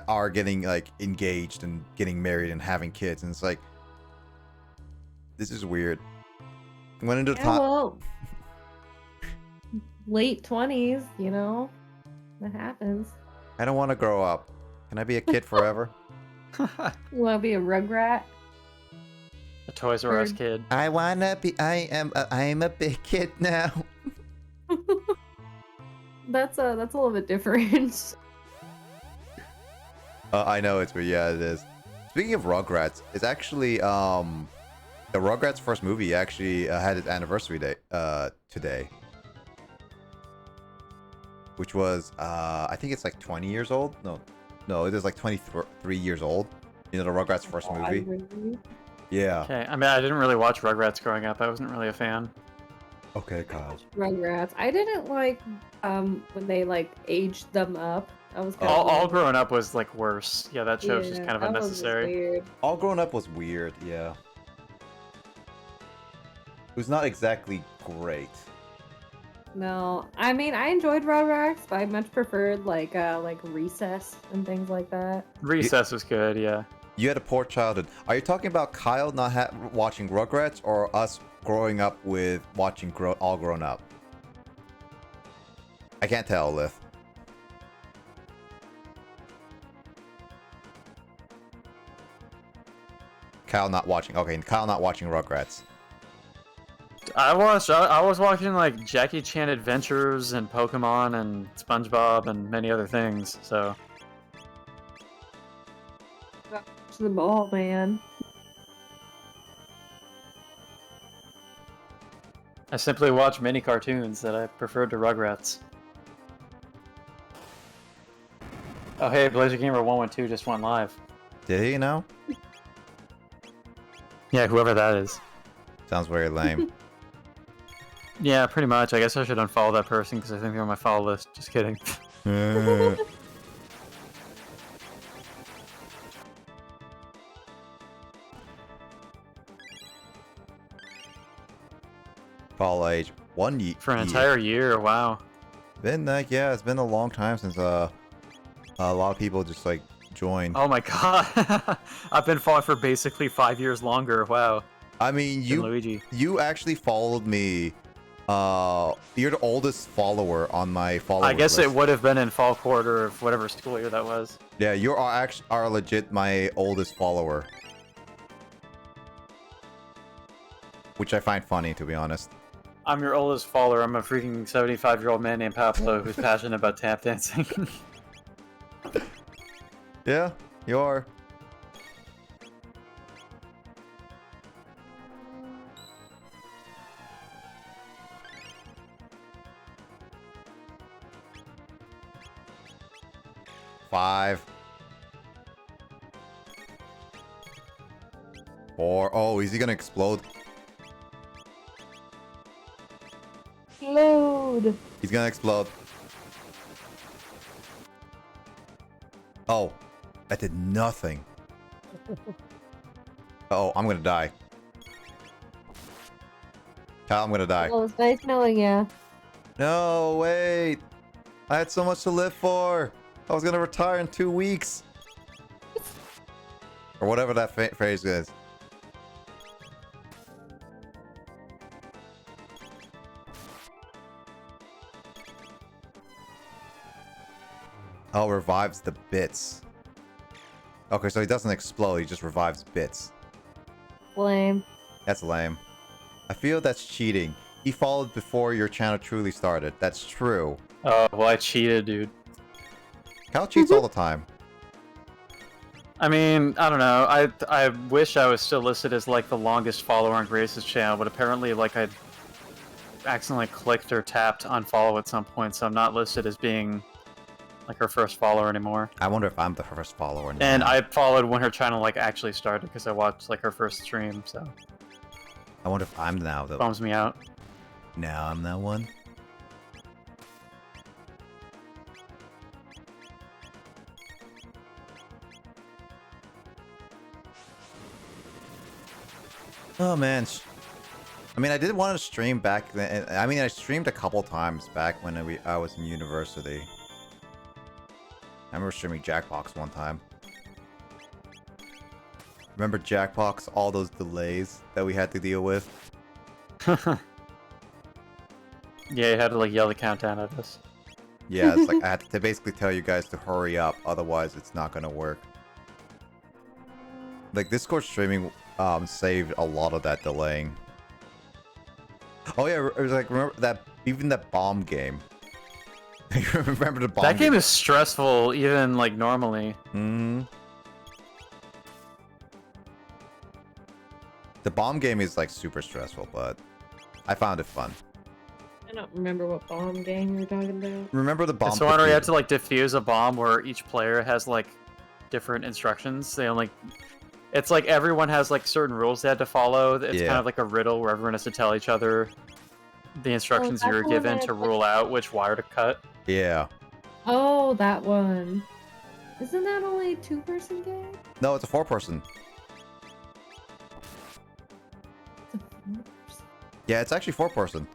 are getting like engaged and getting married and having kids, and it's like, this is weird. Went into time. Well, late 20s, you know, that happens. I don't want to grow up. Can I be a kid forever? You want to be a Rugrat? A Toys R Us kid. I wanna be. I am a big kid now. That's a little bit different. I know it's weird. Yeah, it is. Speaking of Rugrats, it's actually the Rugrats first movie actually had its anniversary day today, which was I think it's like 20 years old. No, it is like 23 years old. You know, the Rugrats first movie. Yeah. Okay, I mean, I didn't really watch Rugrats growing up. I wasn't really a fan. Okay, Kyle. Rugrats. I didn't like when they like aged them up. I was kind all Grown Up was like worse. Yeah, that show was just kind of that was just unnecessary. weird. All Grown Up was weird. Yeah. It was not exactly great. No, I mean I enjoyed Rugrats, but I much preferred like Recess and things like that. Recess was good, yeah. You had a poor childhood. Are you talking about Kyle not watching Rugrats, or us growing up with watching All Grown Up? I can't tell, Lith. Kyle not watching. Okay, Kyle not watching Rugrats. I was watching like Jackie Chan Adventures and Pokemon and SpongeBob and many other things, so. To the ball, man. I simply watched many cartoons that I preferred to Rugrats. Oh hey, Blazer Gamer 112 just went live. Did he know? Yeah, whoever that is. Sounds very lame. Yeah, pretty much. I guess I should unfollow that person because I think they're on my follow list. Just kidding. Follow age 1 year. For an entire year, wow. Been like, yeah, it's been a long time since a lot of people just like joined. Oh my god. I've been following for basically 5 years longer. Wow. I mean, you actually followed me. You're the oldest follower on my follower I guess list. it would have been in fall quarter of whatever school year that was. Yeah, you are legit my oldest follower. Which I find funny, to be honest. I'm your oldest follower. I'm a freaking 75-year-old man named Pablo who's passionate about tap dancing. Yeah, you are. Five. 4. Oh, is he gonna explode? Load. He's gonna explode. Oh, that did nothing. Oh, I'm gonna die. Kyle, I'm gonna die. Well, it's nice knowing you. No, wait. I had so much to live for. I was gonna retire in 2 weeks. Or whatever that phrase is. Oh, revives the bits. Okay, so he doesn't explode, he just revives bits. Lame. That's lame. I feel that's cheating. He followed before your channel truly started. That's true. Oh, well, I cheated, dude. Kyle cheats all the time. I mean, I don't know. I wish I was still listed as like the longest follower on Grace's channel, but apparently like I accidentally clicked or tapped unfollow at some point, so I'm not listed as being like her first follower anymore. I wonder if I'm the first follower now. And I followed when her channel like actually started because I watched like her first stream, so I wonder if I'm now the. bums me out. Now I'm that one. Oh man, I mean, I did want to stream back then. I mean, I streamed a couple times back when I was in university. I remember streaming Jackbox one time. Remember Jackbox? All those delays that we had to deal with. Yeah, you had to like yell the countdown at us. Yeah, it's like I had to basically tell you guys to hurry up, otherwise it's not gonna work. Like Discord streaming saved a lot of that delaying. Oh yeah, it was like remember that even that bomb game. Remember the bomb? That game is stressful even like normally. Hmm. The bomb game is like super stressful, but I found it fun. I don't remember what bomb game you're talking about. Remember the bomb? It's the one where you have to like defuse a bomb where each player has like different instructions. They only it's like everyone has like certain rules they had to follow. It's kind of like a riddle where everyone has to tell each other the instructions you were given to rule out which wire to cut. Yeah. Oh, that one. Isn't that only a 2-person game? No, it's a 4-person. Yeah, it's actually 4-person.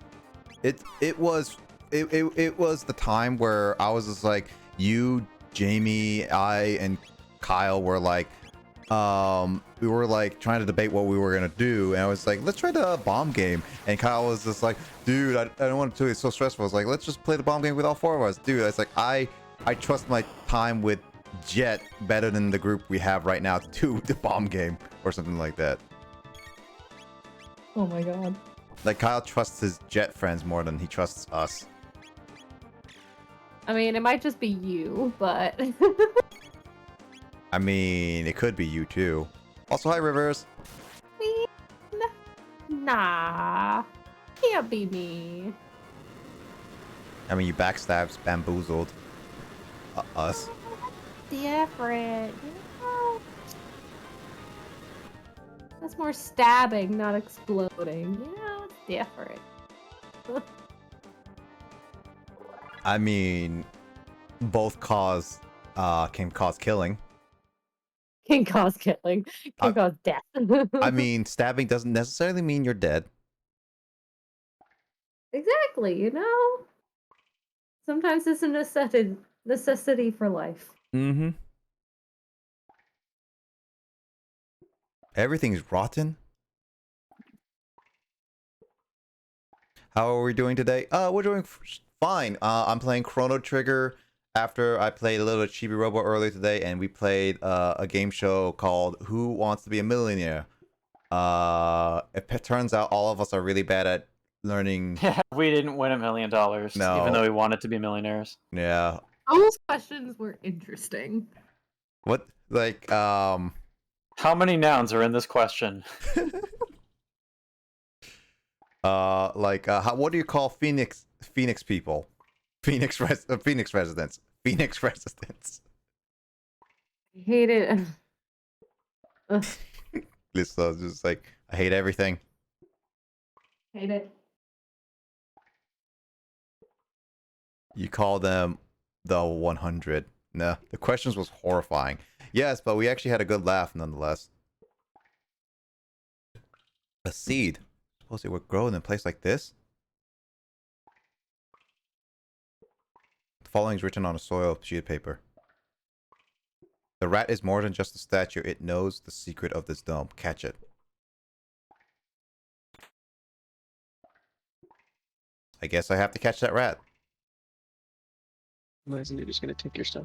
It was the time where I was just like you, Jamie, I, and Kyle were like we were like trying to debate what we were gonna do, and I was like, let's try the bomb game, and Kyle was just like, dude, I don't want to do it, it's so stressful. I was like, let's just play the bomb game with all 4 of us. Dude, I was like, I trust my time with Jet better than the group we have right now to do the bomb game or something like that. Oh my god. Like Kyle trusts his Jet friends more than he trusts us. I mean, it might just be you, but... I mean, it could be you too. Also, hi Rivers. Nah. Can't be me. I mean, you backstabbed, bamboozled us. Different. You know? That's more stabbing, not exploding. You know, it's different. I mean, both can cause killing. Can cause killing. Can cause death. I mean, stabbing doesn't necessarily mean you're dead. Exactly, you know? Sometimes it's a necessity for life. Mm-hmm. Everything's rotten. How are we doing today? We're doing fine. I'm playing Chrono Trigger after I played a little Chibi-Robo earlier today, and we played a game show called Who Wants to Be a Millionaire? It turns out all of us are really bad at learning. We didn't win $1 million, No. even though we wanted to be millionaires. Yeah. Those questions were interesting. What, like, How many nouns are in this question? what do you call Phoenix people? Phoenix residents. Phoenix residents. I hate it. Lisa's just like, I hate everything. Hate it. You call them the 100. Nah, the questions was horrifying. Yes, but we actually had a good laugh nonetheless. A seed. Suppose it would grow in a place like this? The following is written on a soil sheet of paper. The rat is more than just a statue. It knows the secret of this dome. Catch it. I guess I have to catch that rat. Why isn't it just gonna take your stuff?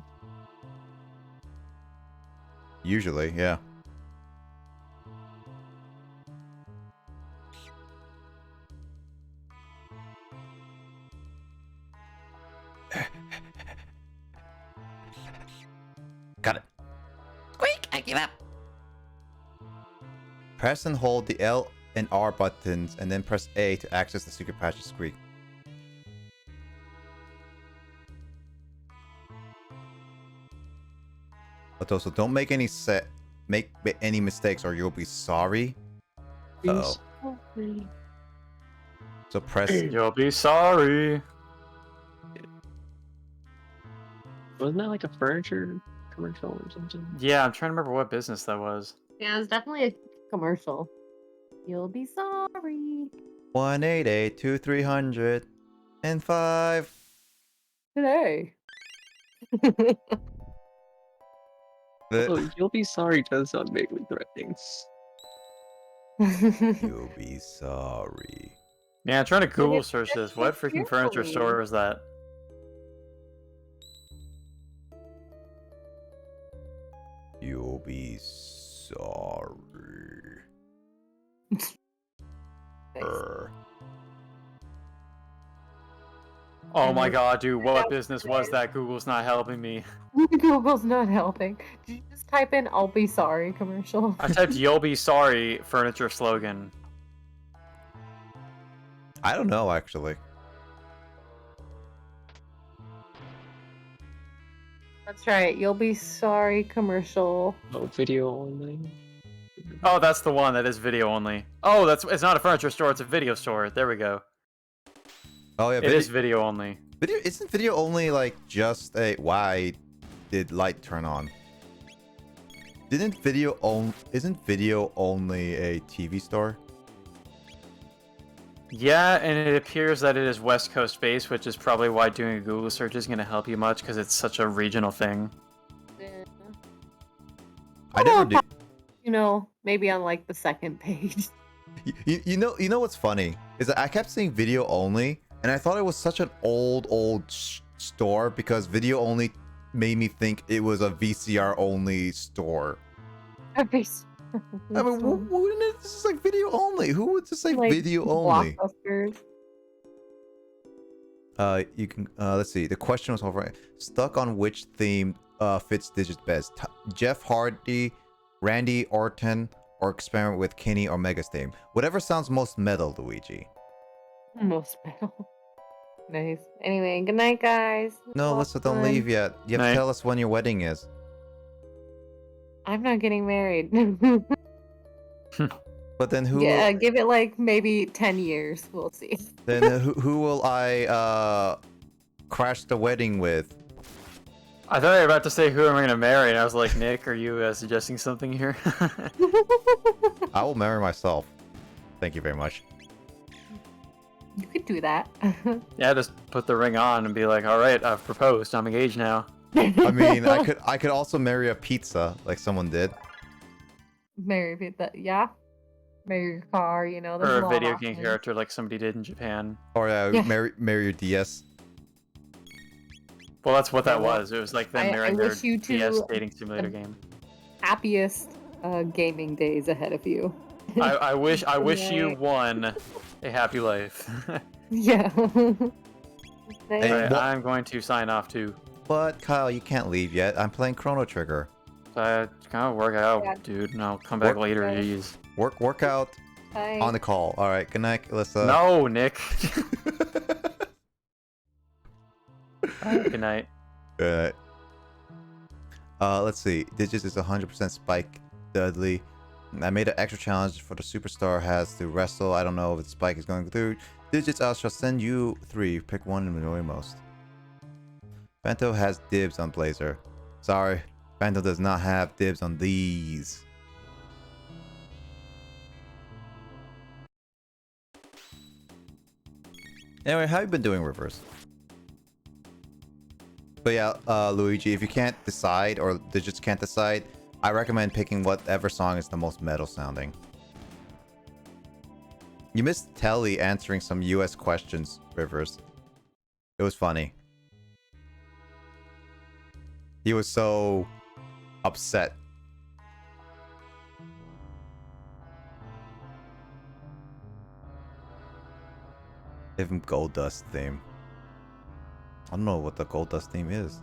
Usually, yeah. Got it. Squeak! I I give up. Press and hold the L and R buttons, and then press A to access the secret passage screen. But also, don't make any mistakes, or you'll be sorry. Uh oh. So press. You'll be sorry. Wasn't that like a furniture commercial or something? Yeah, I'm trying to remember what business that was. Yeah, it's definitely a commercial. You'll be sorry. 1-888-2300-5. Today. Oh, you'll be sorry does sound vaguely threatening. You'll be sorry. Yeah, I'm trying to Google it's search this. just What so freaking furniture cute. store is that? You'll be sorry. Oh my god, dude, what business was that? Google's not helping me. Google's not helping. Did you just type in "I'll be sorry" commercial? I typed "You'll be sorry" furniture slogan. I don't know, actually. That's right. You'll be sorry commercial. Oh, video only. Oh, that's the one that is video only. Oh, it's not a furniture store, it's a video store. There we go. Oh yeah, it is video only. Isn't video only like just a why did light turn on? Isn't video only a TV store? Yeah, and it appears that it is West Coast based, which is probably why doing a Google search isn't going to help you much because it's such a regional thing. I never do. You know, maybe on like the second page. You know what's funny is that I kept seeing video only, and I thought it was such an old store because video only made me think it was a VCR only store. I mean, wouldn't it? This is like video only. Who would just say like video only? Blockbusters. You can. Let's see. The question was over. Stuck on which theme fits digits best? Jeff Hardy, Randy Orton, or experiment with Kenny or Mega's theme? Whatever sounds most metal, Luigi. Most metal. Nice. Anyway, good night, guys. No, Alyssa, don't leave yet. You have to tell us when your wedding is. I'm not getting married. But then who? Yeah, give it like maybe 10 years. We'll see. Then who will I crash the wedding with? I thought you were about to say who am I going to marry, and I was like, Nick, are you suggesting something here? I will marry myself. Thank you very much. You could do that. Yeah, just put the ring on and be like, all right, I've proposed. I'm engaged now. I mean, I could also marry a pizza like someone did. Marry pizza, yeah. Marry your car, you know. Or a video game character like somebody did in Japan. Or marry your DS. Well, that's what that was. It was like them marrying their DS dating simulator game. Happiest gaming days ahead of you. I wish you won a happy life. Yeah. Alright, I'm going to sign off too. But Kyle, you can't leave yet. I'm playing Chrono Trigger. Kind of work out, dude, and I'll come back later. Jeez. Work out Bye. on the call. All right. Good night, Alyssa. No, Nick. Good night. Good night. Let's see. Digits is 100% Spike Dudley. I made an extra challenge for the superstar has to wrestle. I don't know if the Spike is going through. Digits, I shall send you 3. Pick one and enjoy most. Bento has dibs on Blazer. Sorry, Bento does not have dibs on these. Anyway, how you been doing, Rivers? But yeah, Luigi, if you can't decide or Digits can't decide, I recommend picking whatever song is the most metal sounding. You missed Telly answering some US questions, Rivers. It was funny. He was so upset. Give him Gold Dust theme. I don't know what the Gold Dust theme is.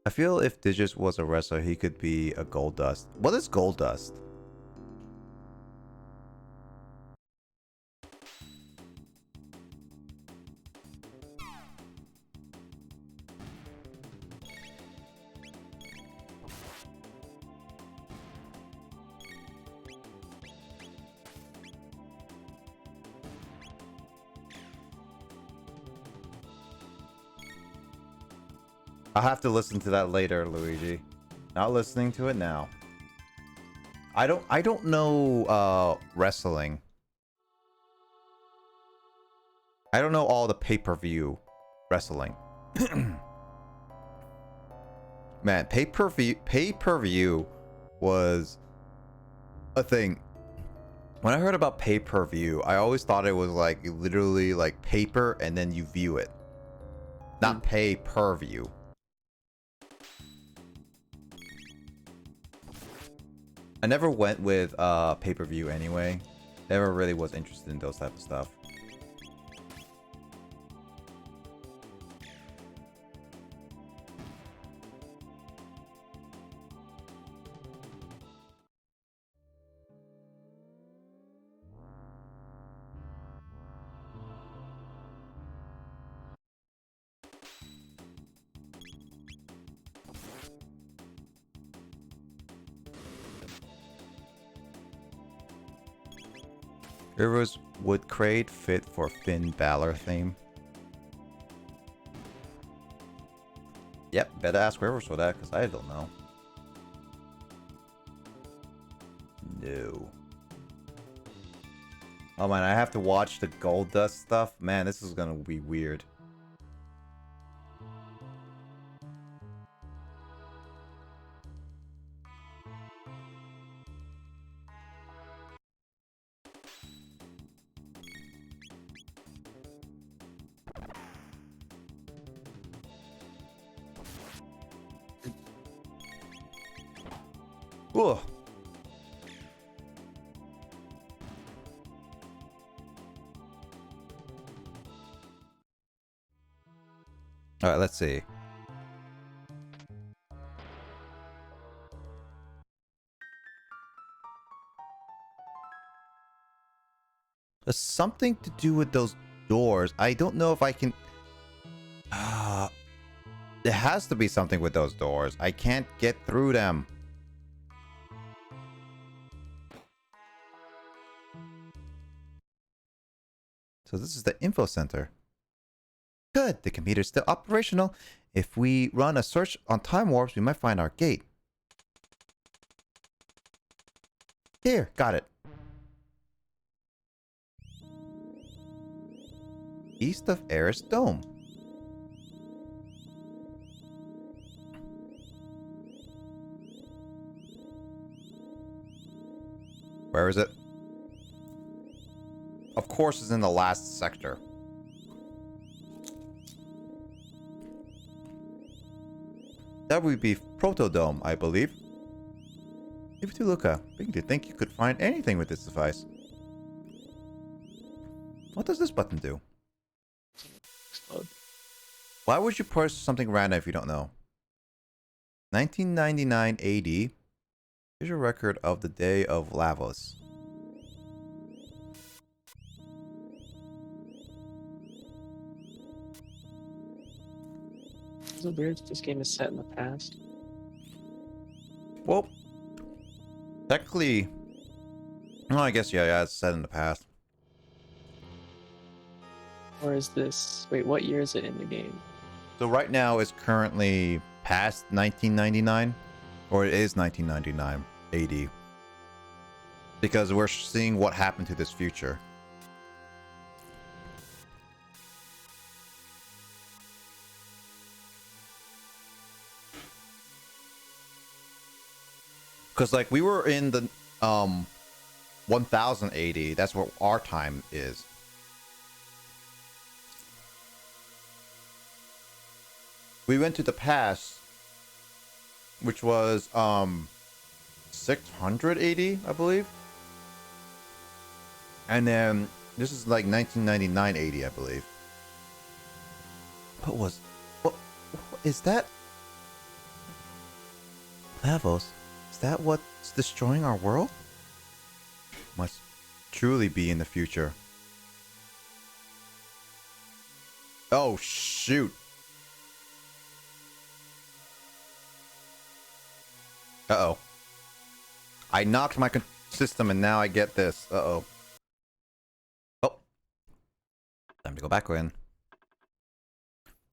I feel if Digits was a wrestler, he could be a Gold Dust. What is Gold Dust? I'll have to listen to that later, Luigi. Not listening to it now. I don't know wrestling. I don't know all the pay-per-view wrestling. Man, pay-per-view was a thing. When I heard about pay-per-view, I always thought it was like literally like paper and then you view it. Not pay-per-view. I never went with pay-per-view anyway. Never really was interested in those type of stuff. Rivers would Kraid fit for Finn Balor theme? Yep, better ask Rivers for that because I don't know. No. Oh man, I have to watch the Gold Dust stuff. Man, this is gonna be weird. Whoa. All right, let's see. There's something to do with those doors. I don't know if I can... there has to be something with those doors. I can't get through them. So this is the info center. Good, the computer's still operational. If we run a search on time warps, we might find our gate. Here, got it. East of Eris Dome. Where is it? Of course, it's in the last sector. That would be Protodome, I believe. Leave it to Luca. Big to think you could find anything with this device. What does this button do? Why would you press something random if you don't know? 1999 AD. Here's your record of the day of Lavos. Is it weird that this game is set in the past? Well, technically, well, I guess yeah, it's set in the past. Or is this... Wait, what year is it in the game? So right now it's currently past 1999, or it is 1999 AD, because we're seeing what happened to this future. Because like we were in the 1000 AD, that's what our time is. We went to the past, which was 600 AD, I believe. And then this is like 1999 AD, I believe. What is that? Levels? Is that what's destroying our world? Must truly be in the future. Oh, shoot. Uh-oh. I knocked my system and now I get this. Uh-oh. Oh. Time to go back in.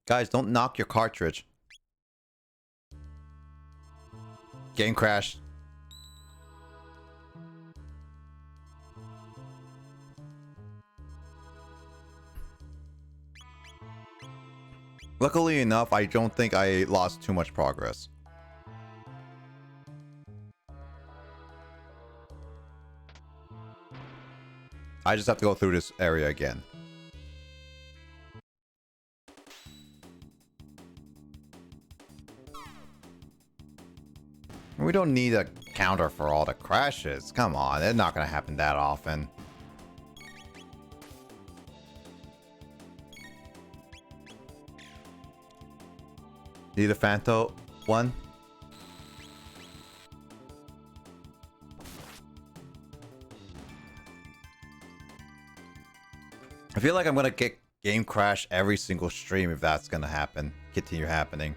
Guys, don't knock your cartridge. Game crashed. Luckily enough, I don't think I lost too much progress. I just have to go through this area again. We don't need a counter for all the crashes. Come on, it's not gonna happen that often. Need a Phanto one? I feel like I'm gonna get game crash every single stream if that's gonna happen. Continue happening.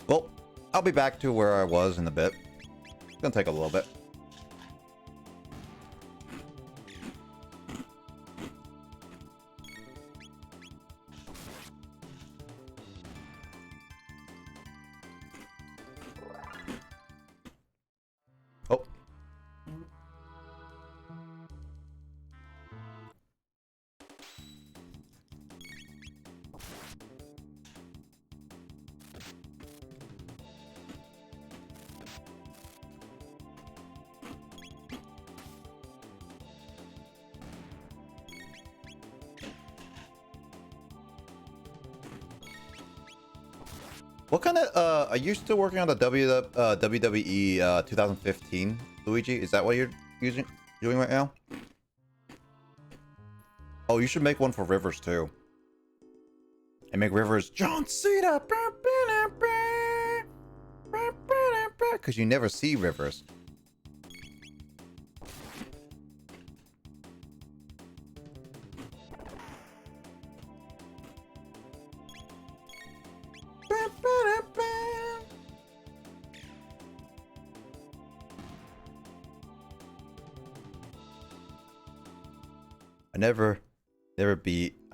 Well, I'll be back to where I was in a bit. It's gonna take a little bit. Oh. What kind of, are you still working on the WWE 2015, Luigi? Is that what you're doing right now? Oh, you should make one for Rivers too. And make Rivers John Cena! Because you never see Rivers.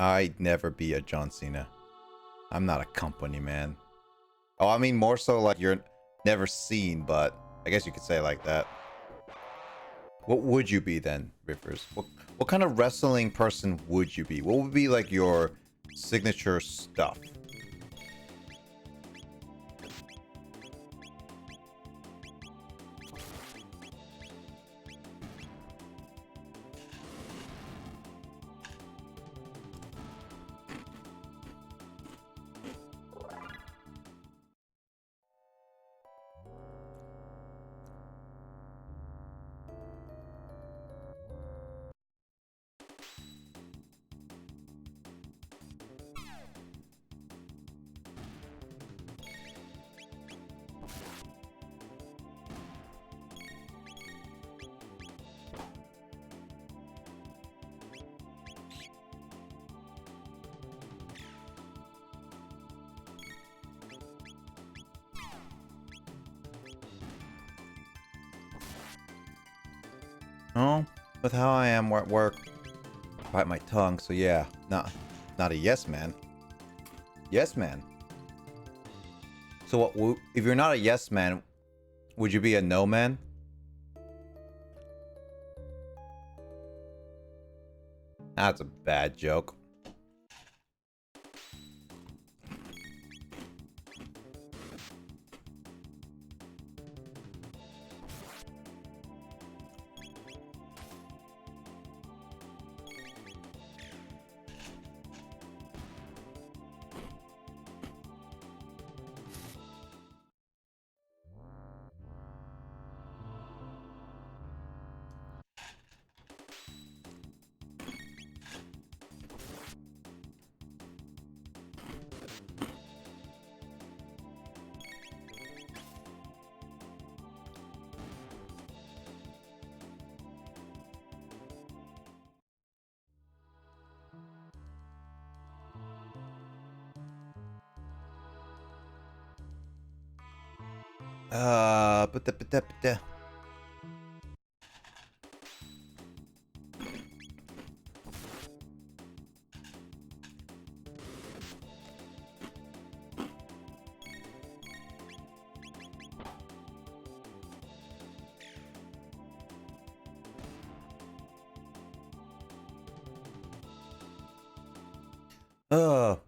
I'd never be a John Cena. I'm not a company man. Oh, I mean more so like you're never seen, but I guess you could say it like that. What would you be then, Rivers? What kind of wrestling person would you be? What would be like your signature stuff? Oh, with how I am at work, bite my tongue. So yeah, not a yes man. Yes man. So what? If you're not a yes man, would you be a no man? That's a bad joke. But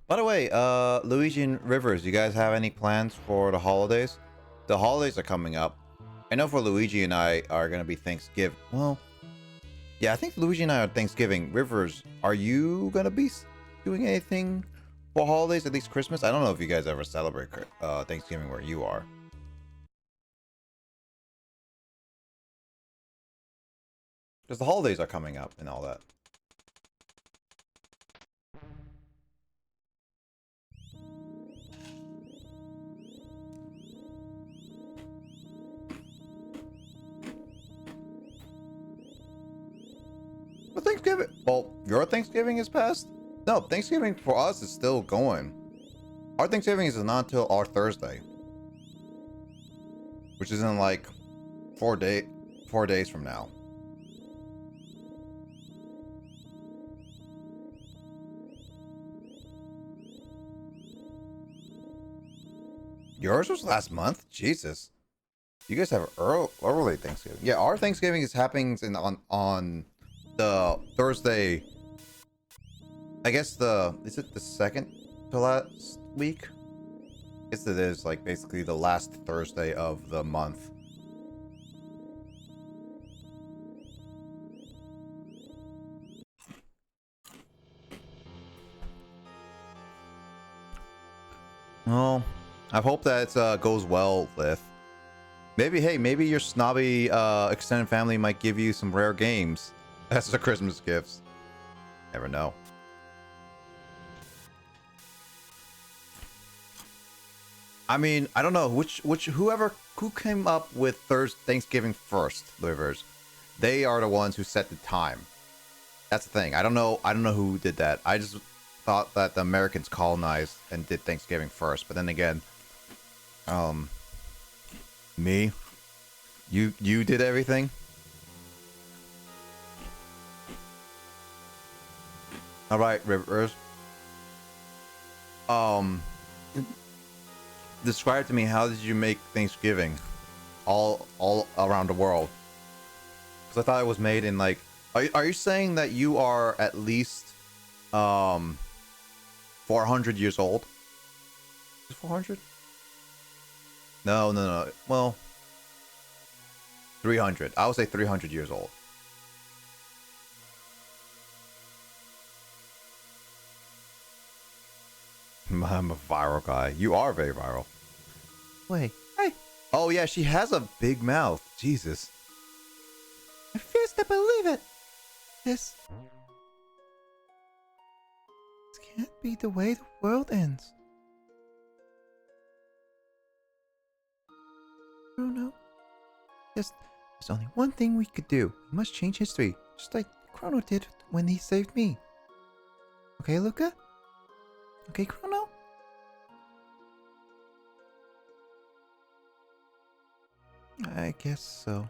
by the way, Luigi and Rivers, you guys have any plans for the holidays? The holidays are coming up. I know for Luigi and I are gonna be Thanksgiving. Well, yeah, I think Luigi and I are Thanksgiving. Rivers, are you gonna be doing anything for holidays, at least Christmas? I don't know if you guys ever celebrate Thanksgiving where you are. Because the holidays are coming up and all that. But Thanksgiving, well, your Thanksgiving is past? No, Thanksgiving for us is still going. Our Thanksgiving is not until our Thursday, which is in like 4 days from now. Yours was last month? Jesus. You guys have early Thanksgiving. Yeah, our Thanksgiving is happening on the Thursday. I guess is it the second to last week? I guess it is like basically the last Thursday of the month. Well, I hope that goes well, Lith. Maybe, hey, maybe your snobby extended family might give you some rare games as the Christmas gifts. Never know. I mean, I don't know who came up with Thanksgiving first, Livers. They are the ones who set the time. That's the thing. I don't know who did that. I just thought that the Americans colonized and did Thanksgiving first, but then again, me, you did everything. All right, Rivers. Describe to me, how did you make Thanksgiving all around the world? Because I thought it was made in like. Are you saying that you are at least 400 years old? Is 400? No. Well, 300. I would say 300 years old. I'm a viral guy. You are very viral. Wait. Hey. Oh yeah, she has a big mouth. Jesus. I refuse to believe it. This can't be the way the world ends. Chrono. There's only one thing we could do. We must change history, just like Chrono did when he saved me. Okay, Luca? Okay, Chrono? I guess so.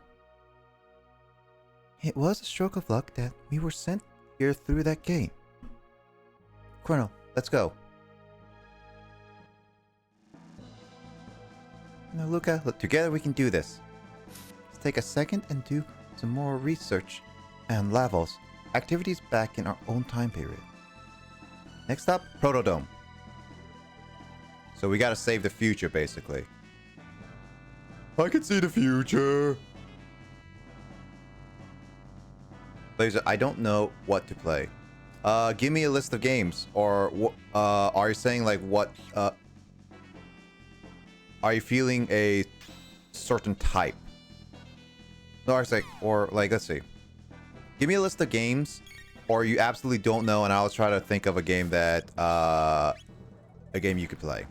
It was a stroke of luck that we were sent here through that gate. Chrono, let's go. Now, Luca, look, together we can do this. Let's take a second and do some more research and levels, activities back in our own time period. Next up, Protodome. So we gotta save the future, basically. I can see the future. Blazer, I don't know what to play. Give me a list of games, or are you saying like what? Are you feeling a certain type? No, I say, or like, let's see. Give me a list of games, or you absolutely don't know, and I'll try to think of a game that a game you could play.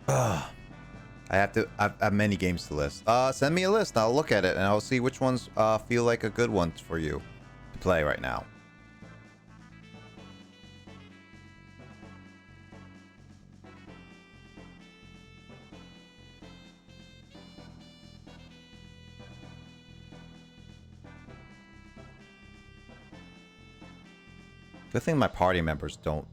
I have many games to list. Send me a list. I'll look at it and I'll see which ones feel like a good ones for you to play right now. Good thing my party members don't.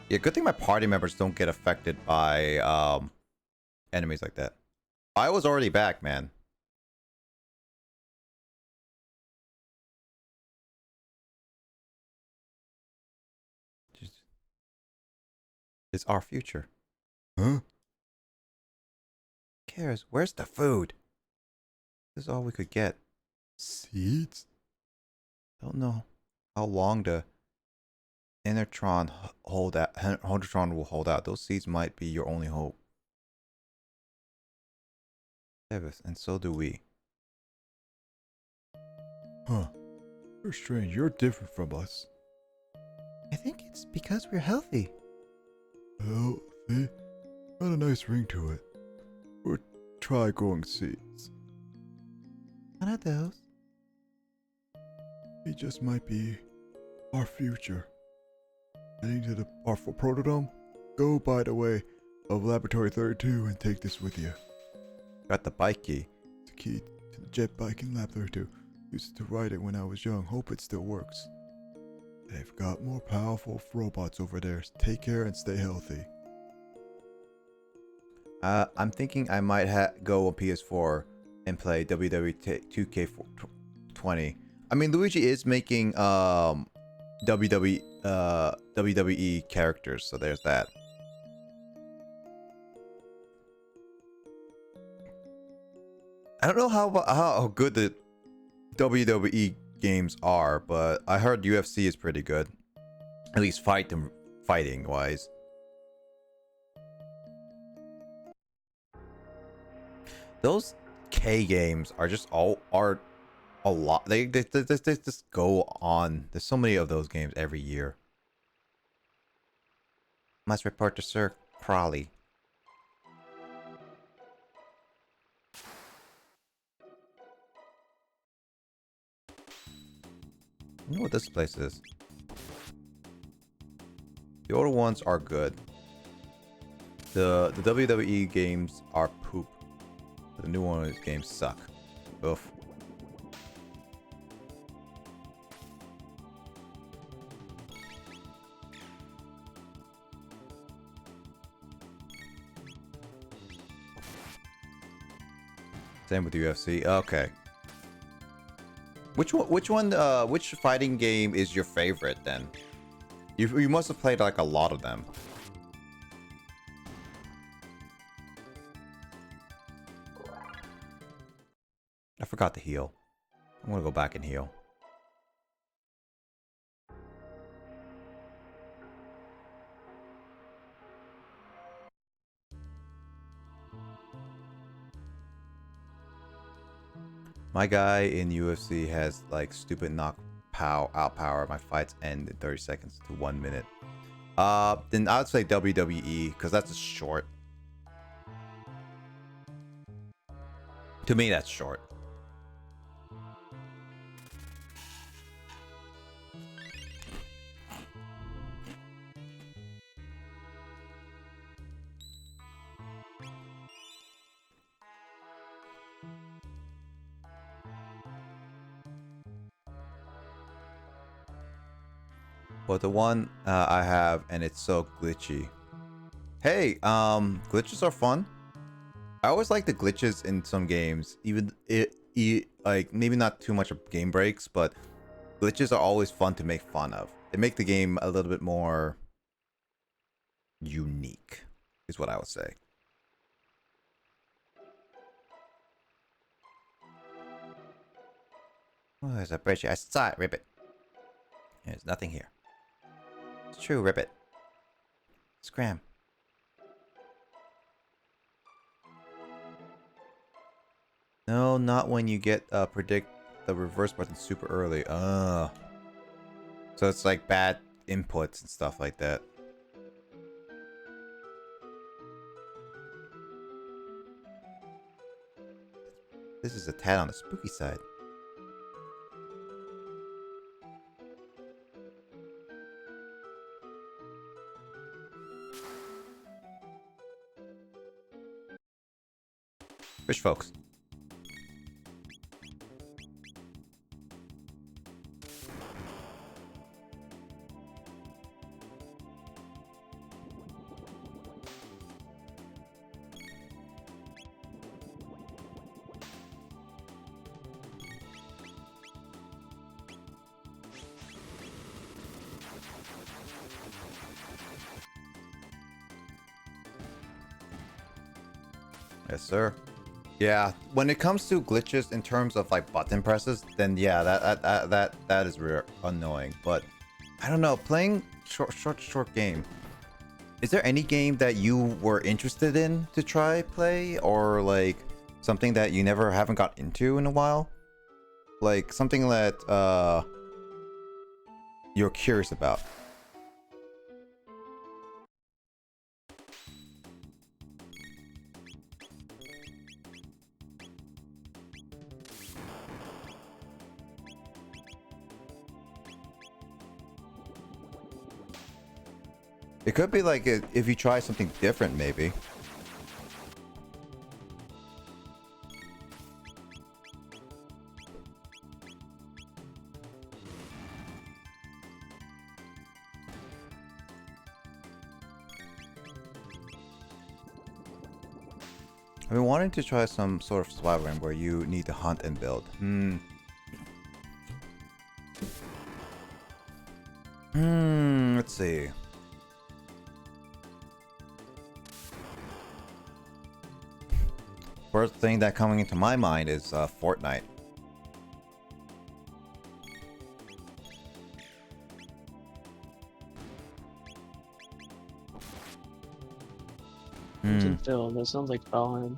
Yeah, good thing my party members don't get affected by enemies like that. I was already back, man. It's our future. Huh? Who cares? Where's the food? This is all we could get. Seeds? Don't know how long the Innertron will hold out. Those seeds might be your only hope. Davis, and so do we. Huh. You're strange. You're different from us. I think it's because we're healthy. Healthy? Got a nice ring to it. Or try growing seeds. None of those. It just might be our future. Heading to our protodome? Go, by the way, of Laboratory 32 and take this with you. Got the bike key. It's the key to the jet bike in Lab 32. Used to ride it when I was young. Hope it still works. They've got more powerful robots over there. Take care and stay healthy. I'm thinking I might go on PS4 and play WWE 2K20. I mean, Luigi is making WWE characters, so there's that. I don't know how good the WWE games are, but I heard UFC is pretty good. At least fighting wise. Those K games are just a lot. They just go on. There's so many of those games every year. Must report to Sir Crowley. You know what this place is? The older ones are good. The WWE games are poop. The new one of these games suck. Oof. Same with UFC. Okay. Which fighting game is your favorite then? You must have played like a lot of them. I forgot to heal. I'm gonna go back and heal. My guy in UFC has like stupid outpower. My fights end in 30 seconds to 1 minute. Then I would say WWE because that's a short. To me, that's short. But the one I have, and it's so glitchy. Hey, glitches are fun. I always like the glitches in some games, even like maybe not too much of game breaks, but glitches are always fun to make fun of. They make the game a little bit more unique, is what I would say. Oh, there's a bridge. I saw it, Ribbit. There's nothing here. It's true, Ribbit. Scram. No, not when you get predict the reverse button super early. So it's like bad inputs and stuff like that. This is a tad on the spooky side. Fish folks. Yes, sir. Yeah, when it comes to glitches in terms of like button presses, then yeah, that is annoying. But I don't know, playing short game. Is there any game that you were interested in to play, or like something that you never haven't got into in a while? Like something that you're curious about. It could be like if you try something different, maybe. I've been wanting to try some sort of survival game where you need to hunt and build. Let's see. First thing that coming into my mind is Fortnite. Phil, that sounds like Valheim.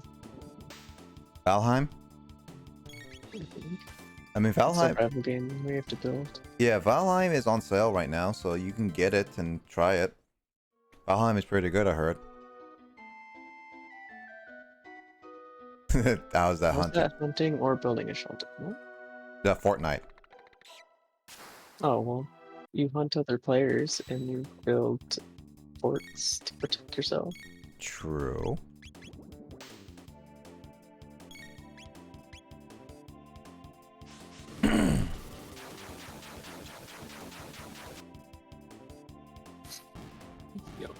Valheim? I mean, It's a Valheim. survival game we have to build. Yeah, Valheim is on sale right now, so you can get it and try it. Valheim is pretty good, I heard. How's that Was hunting? that hunting or building a shelter? What? The Fortnite. Oh, well, you hunt other players and you build forts to protect yourself. True. Yep.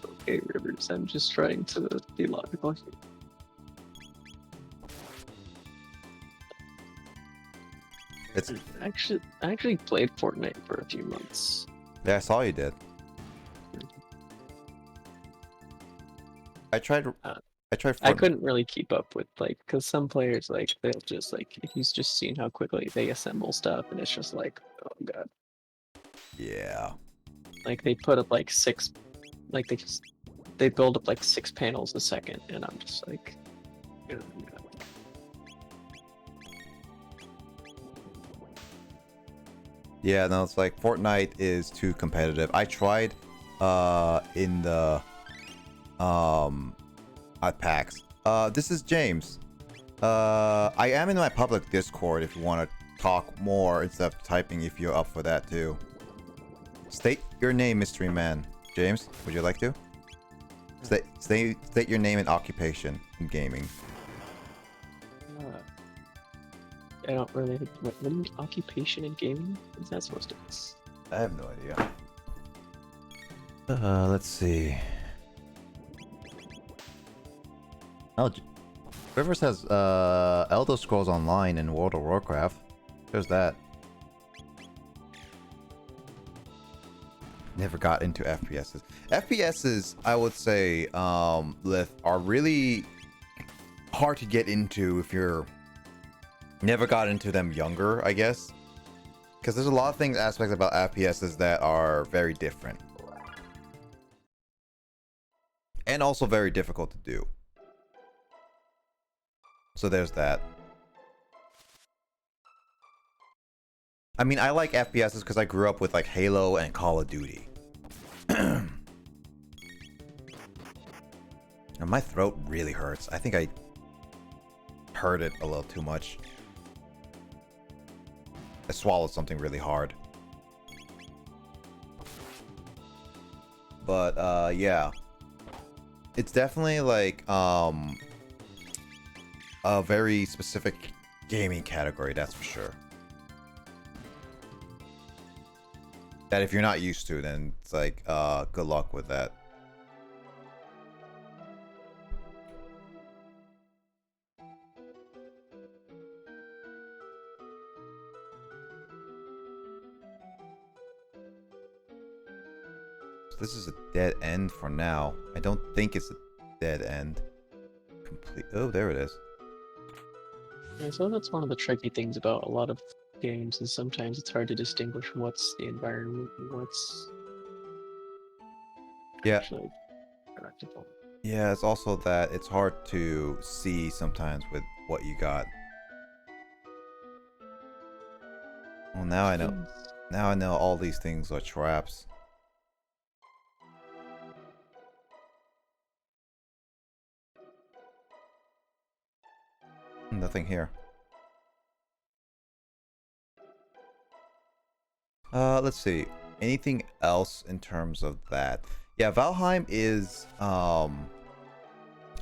Okay, Rivers, I'm just trying to be logical here. It's I actually played Fortnite for a few months. yeah, I saw you did. I tried I Fortnite. couldn't really keep up with because some players they'll just he's just seen how quickly they assemble stuff and it's just like, oh god. Yeah. Like they put up six, they build up 6 panels a second and I'm just like, ugh. Yeah, no, it's like Fortnite is too competitive. I tried in the at PAX. This is James. I am in my public Discord if you want to talk more instead of typing, if you're up for that too. State your name, mystery man. James, would you like to? State your name and occupation in gaming. I don't really. What occupation in gaming is that supposed to be? I have no idea. Let's see. Oh, Rivers has Elder Scrolls Online and World of Warcraft. There's that. Never got into FPSs. FPSs, I would say, Lith, are really hard to get into if you're never got into them younger, I guess. Because there's a lot of things, aspects about FPSs that are very different. And also very difficult to do. So there's that. I mean, I like FPSs because I grew up with like Halo and Call of Duty. And my throat really hurts. I think I heard it a little too much. I swallowed something really hard. But yeah. It's definitely like a very specific gaming category, that's for sure. That if you're not used to, then it's like good luck with that. This is a dead end for now. I don't think it's a dead end. Complete. Oh, there it is. Yeah, so that's one of the tricky things about a lot of games is sometimes it's hard to distinguish what's the environment and what's actually practical. Yeah, it's also that it's hard to see sometimes with what you got. Well, now I know. Now I know all these things are traps. Nothing here. Let's see. Anything else in terms of that? Yeah, Valheim is I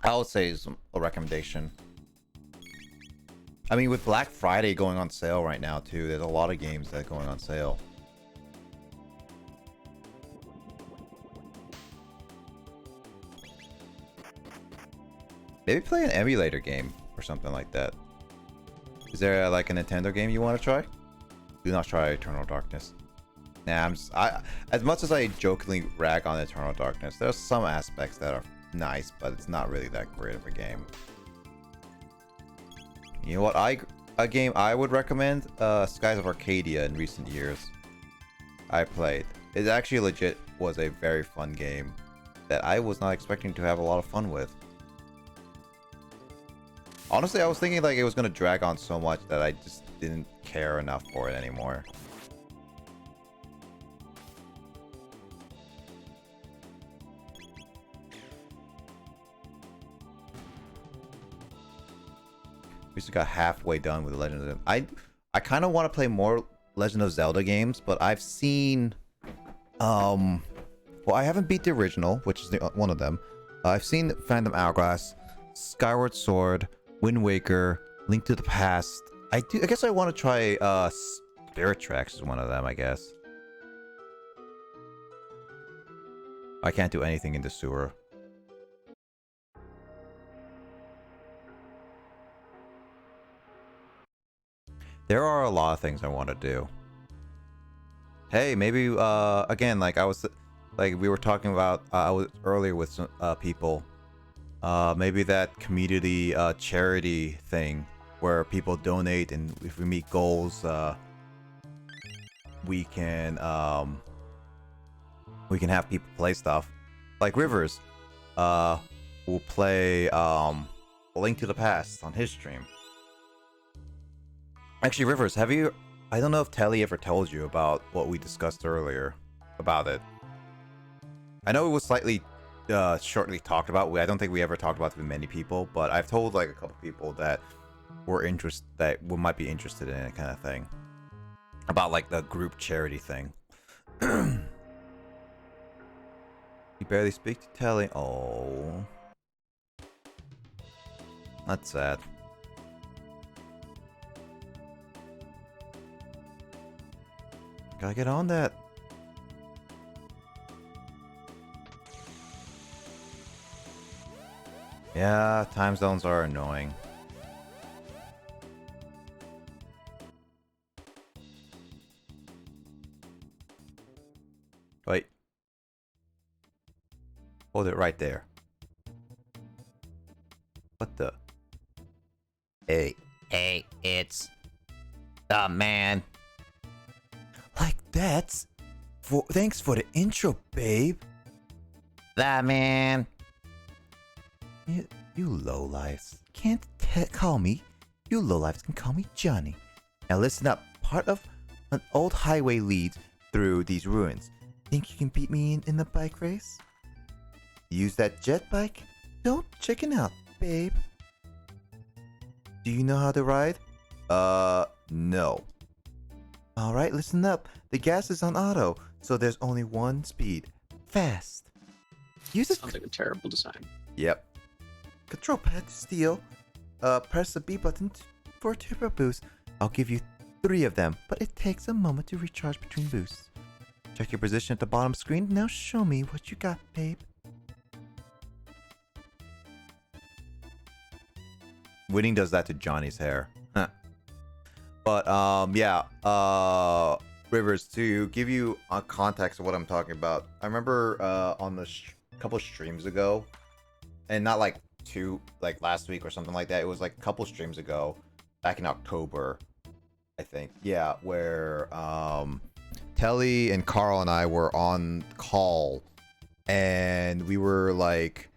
would say is a recommendation. I mean, with Black Friday going on sale right now too, there's a lot of games that are going on sale. Maybe play an emulator game or something like that. Is there like a Nintendo game you want to try? Do not try Eternal Darkness. Nah, as much as I jokingly rag on Eternal Darkness, there's some aspects that are nice, but it's not really that great of a game. You know what? A game I would recommend, Skies of Arcadia in recent years. I played. It actually legit was a very fun game that I was not expecting to have a lot of fun with. Honestly, I was thinking like it was gonna drag on so much that I just didn't care enough for it anymore. We just got halfway done with Legend of Zelda. I kind of want to play more Legend of Zelda games, but I've seen well, I haven't beat the original, which is one of them. I've seen Phantom Hourglass, Skyward Sword, Wind Waker, Link to the Past. I guess I want to try Spirit Tracks is one of them, I guess. I can't do anything in the sewer. There are a lot of things I want to do. Hey, maybe again, like we were talking about earlier with some people. Maybe that community charity thing where people donate, and if we meet goals, we can have people play stuff. Like Rivers, will play Link to the Past on his stream. Actually, Rivers, have you? I don't know if Telly ever told you about what we discussed earlier about it. I know it was slightly shortly talked about. I don't think we ever talked about it with many people, but I've told like a couple people that might be interested in it, kind of thing. About like the group charity thing. You barely speak to Telly. Oh, that's sad. Gotta get on that. Yeah, time zones are annoying. Wait. Hold it right there. What the? Hey, it's the man. Like that's thanks for the intro, babe. That man. You lowlifes can't call me. You lowlifes can call me Johnny. Now listen up. Part of An old highway leads through these ruins. Think you can beat me in the bike race? Use that jet bike? Don't chicken out, babe. Do you know how to ride? No. Alright, listen up. The gas is on auto, so there's only one speed. Fast. Use it. Sounds like a terrible design. Yep. Control pad to steal. Press the B button for a turbo boost. I'll give you 3 of them, but it takes a moment to recharge between boosts. Check your position at the bottom screen. Now show me what you got, babe. Winning does that to Johnny's hair. But yeah. Rivers, to give you a context of what I'm talking about, I remember on the couple streams ago, and not like last week or something like that. It was like a couple streams ago, back in October, I think. Yeah, where Telly and Carl and I were on call, and we were like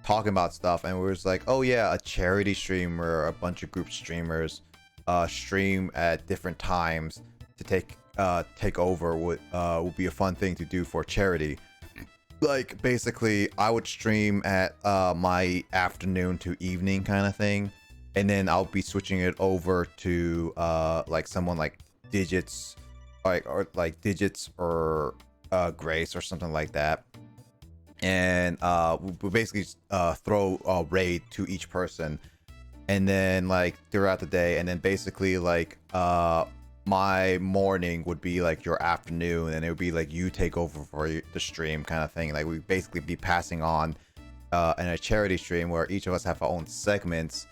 talking about stuff, and we was like, oh yeah, a charity stream where a bunch of group streamers stream at different times to take over would be a fun thing to do for charity. Like basically I would stream at my afternoon to evening kind of thing, and then I'll be switching it over to like someone like Digits, or Grace or something like that, and we basically throw a raid to each person, and then like throughout the day, and then basically like my morning would be like your afternoon, and it would be like you take over for the stream kind of thing. Like we basically be passing on in a charity stream where each of us have our own segments,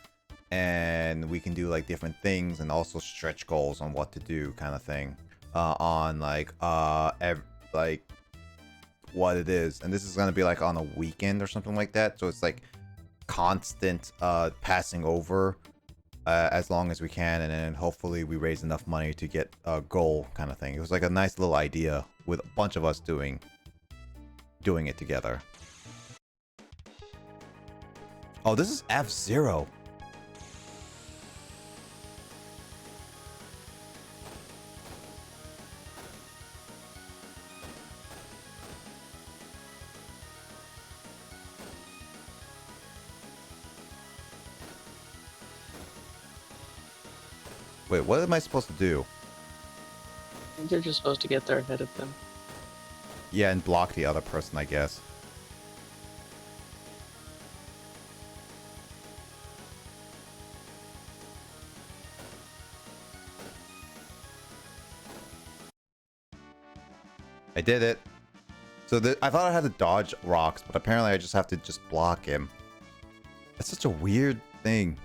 and we can do like different things and also stretch goals on what to do kind of thing on like like what it is. And this is going to be like on a weekend or something like that, so it's like constant passing over as long as we can, and then hopefully we raise enough money to get a goal kind of thing. It was like a nice little idea with a bunch of us doing it together. Oh, this is F-Zero. Wait, what am I supposed to do? I think you're just supposed to get there ahead of them. Yeah, and block the other person, I guess. I did it. So I thought I had to dodge rocks, but apparently I just have to just block him. That's such a weird thing.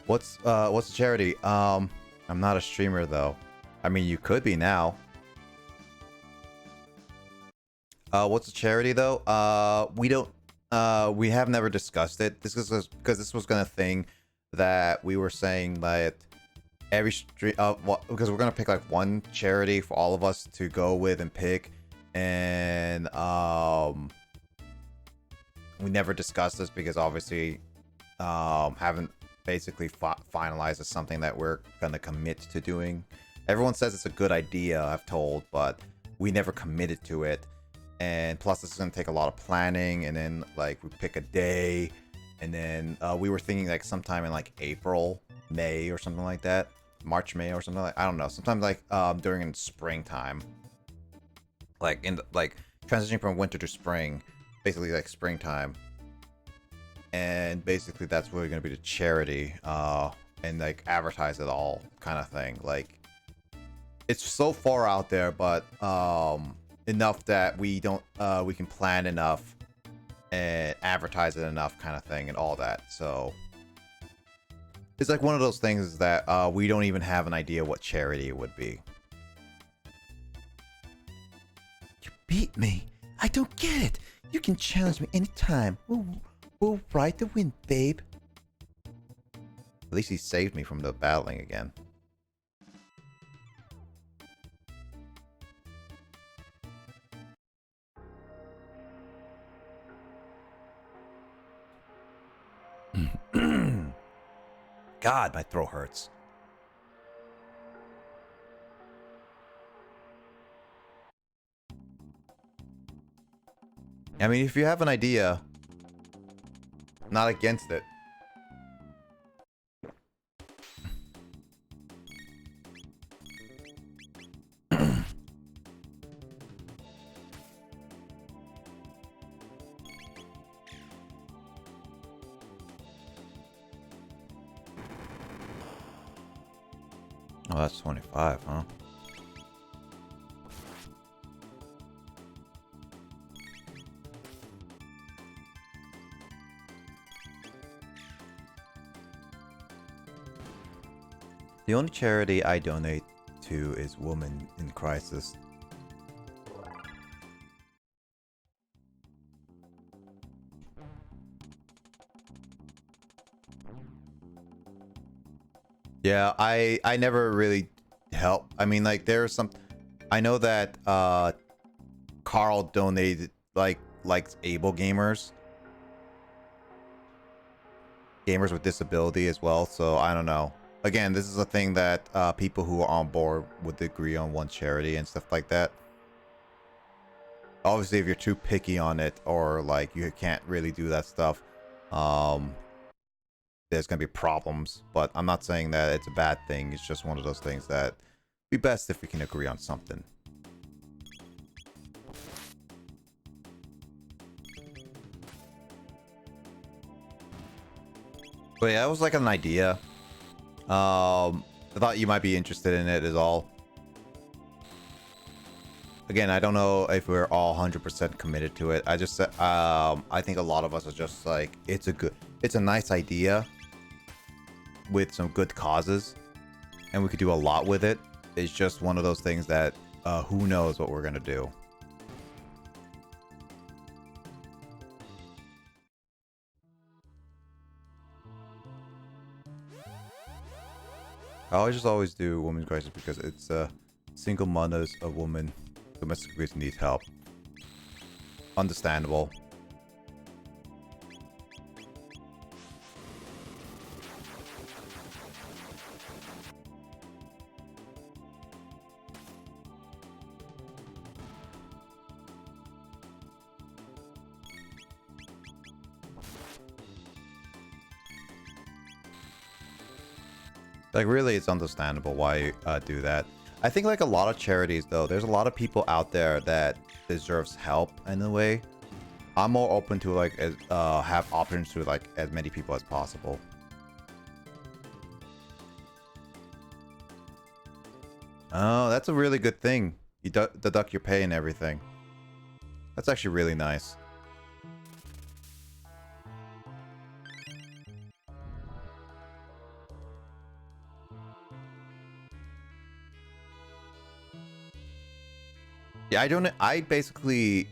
What's the charity? I'm not a streamer though. I mean, you could be now. What's the charity though? We have never discussed it. This is because this was gonna thing that we were saying that every stream, because we're gonna pick like one charity for all of us to go with and pick, and we never discussed this because obviously haven't basically finalized as something that we're gonna commit to doing. Everyone says it's a good idea, I've told, but we never committed to it. And plus this is gonna take a lot of planning, and then like we pick a day, and then we were thinking like sometime in like April, May or something like that. March, May or something like, I don't know, sometimes like during springtime, like in the, like transitioning from winter to spring, basically like springtime. And basically that's where we're gonna be the charity, and like advertise it all kind of thing. Like it's so far out there, but enough that we don't we can plan enough and advertise it enough kind of thing and all that. So it's like one of those things that we don't even have an idea what charity it would be. You beat me. I don't get it. You can challenge me anytime. We'll ride the wind, babe. At least he saved me from the battling again. God, my throat hurts. I mean, if you have an idea, not against it. Oh, that's 25, huh? The only charity I donate to is Women in Crisis. Yeah, I never really help. I mean, like, there's some. I know that Carl donated likes able gamers with disability as well. So I don't know. Again, this is a thing that people who are on board would agree on one charity and stuff like that. Obviously, if you're too picky on it or like you can't really do that stuff, there's gonna be problems. But I'm not saying that it's a bad thing. It's just one of those things that be best if we can agree on something. But yeah, that was like an idea. I thought you might be interested in it is all. Again, I don't know if we're all 100% committed to it. I just I think a lot of us are just like, it's a nice idea with some good causes, and we could do a lot with it. It's just one of those things that who knows what we're gonna do. I just always do women's crisis because it's single mothers of women, domestic abuse need help. Understandable. Like, really, it's understandable why you do that. I think, like, a lot of charities, though, there's a lot of people out there that deserves help in a way. I'm more open to, like, have options to, like, as many people as possible. Oh, that's a really good thing. You deduct your pay and everything. That's actually really nice. Yeah, I basically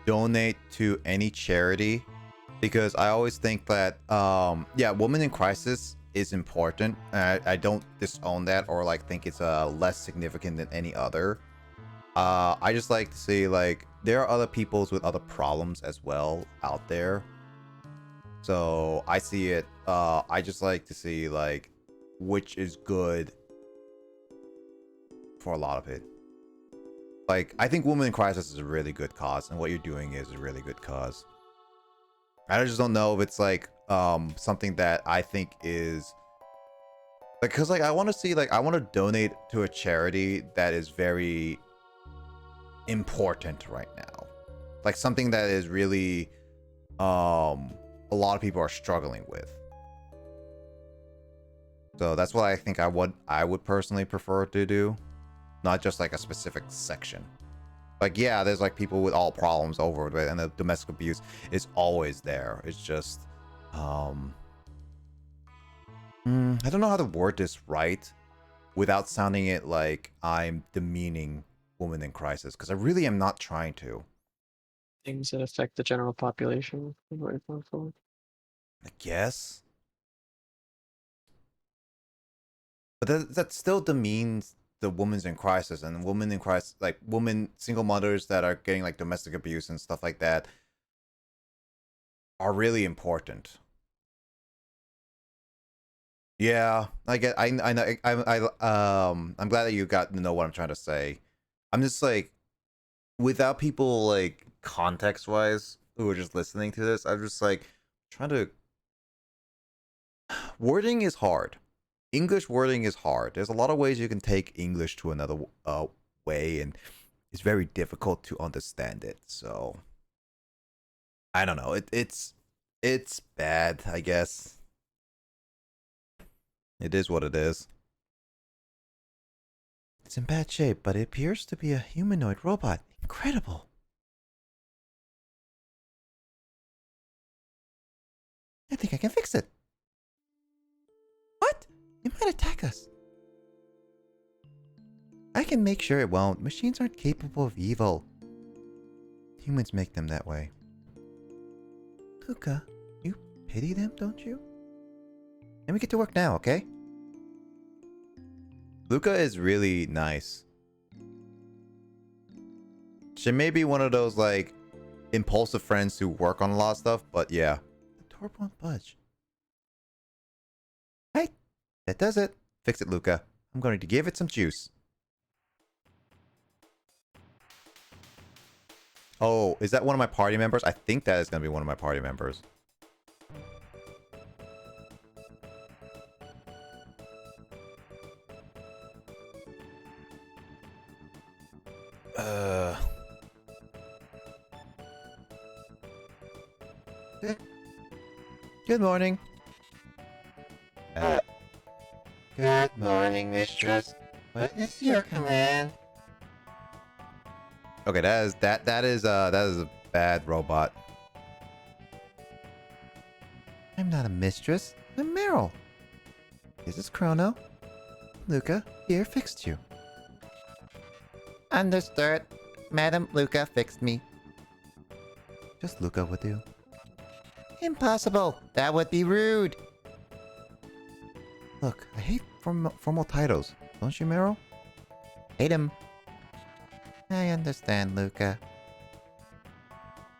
donate to any charity because I always think that yeah, Women in Crisis is important. I don't disown that or like think it's less significant than any other. I just like to see like there are other peoples with other problems as well out there. So I see it. I just like to see like which is good for a lot of it. Like, I think Women in Crisis is a really good cause, and what you're doing is a really good cause. I just don't know if it's like something that I think is like, because like I want to see, like, I want to donate to a charity that is very important right now, like something that is really a lot of people are struggling with. So that's what I think I would personally prefer to do. Not just like a specific section. Like, yeah, there's like people with all problems over it, and the domestic abuse is always there. It's just I don't know how to word this right without sounding it like I'm demeaning Women in Crisis, because I really am not trying to. Things that affect the general population. I guess. But that still demeans the women's in crisis, and women in crisis, like single mothers that are getting like domestic abuse and stuff like that, are really important. Yeah, I get. I know. I'm glad that you got to know what I'm trying to say. I'm just like, without people like context-wise, who are just listening to this, I'm just like trying to. Wording is hard. English wording is hard. There's a lot of ways you can take English to another way, and it's very difficult to understand it. So I don't know. It's bad, I guess. It is what it is. It's in bad shape, but it appears to be a humanoid robot. Incredible. I think I can fix it. What? It might attack us. I can make sure it won't. Machines aren't capable of evil. Humans make them that way. Luca, you pity them, don't you? Let me get to work now, okay? Luca is really nice. She may be one of those, like, impulsive friends who work on a lot of stuff, but yeah. The door won't budge. Right, that does it. Fix it, Luca. I'm going to give it some juice. Oh, is that one of my party members? I think that is going to be one of my party members. Good morning. Good morning, mistress. What is your command? Okay, that is a bad robot. I'm not a mistress. I'm Meryl. This is Chrono. Luca here fixed you. Understood. Madam Luca fixed me. Just Luca would do. Impossible. That would be rude. Look, I hate formal titles. Don't you, Meryl? Hate him. I understand, Luca.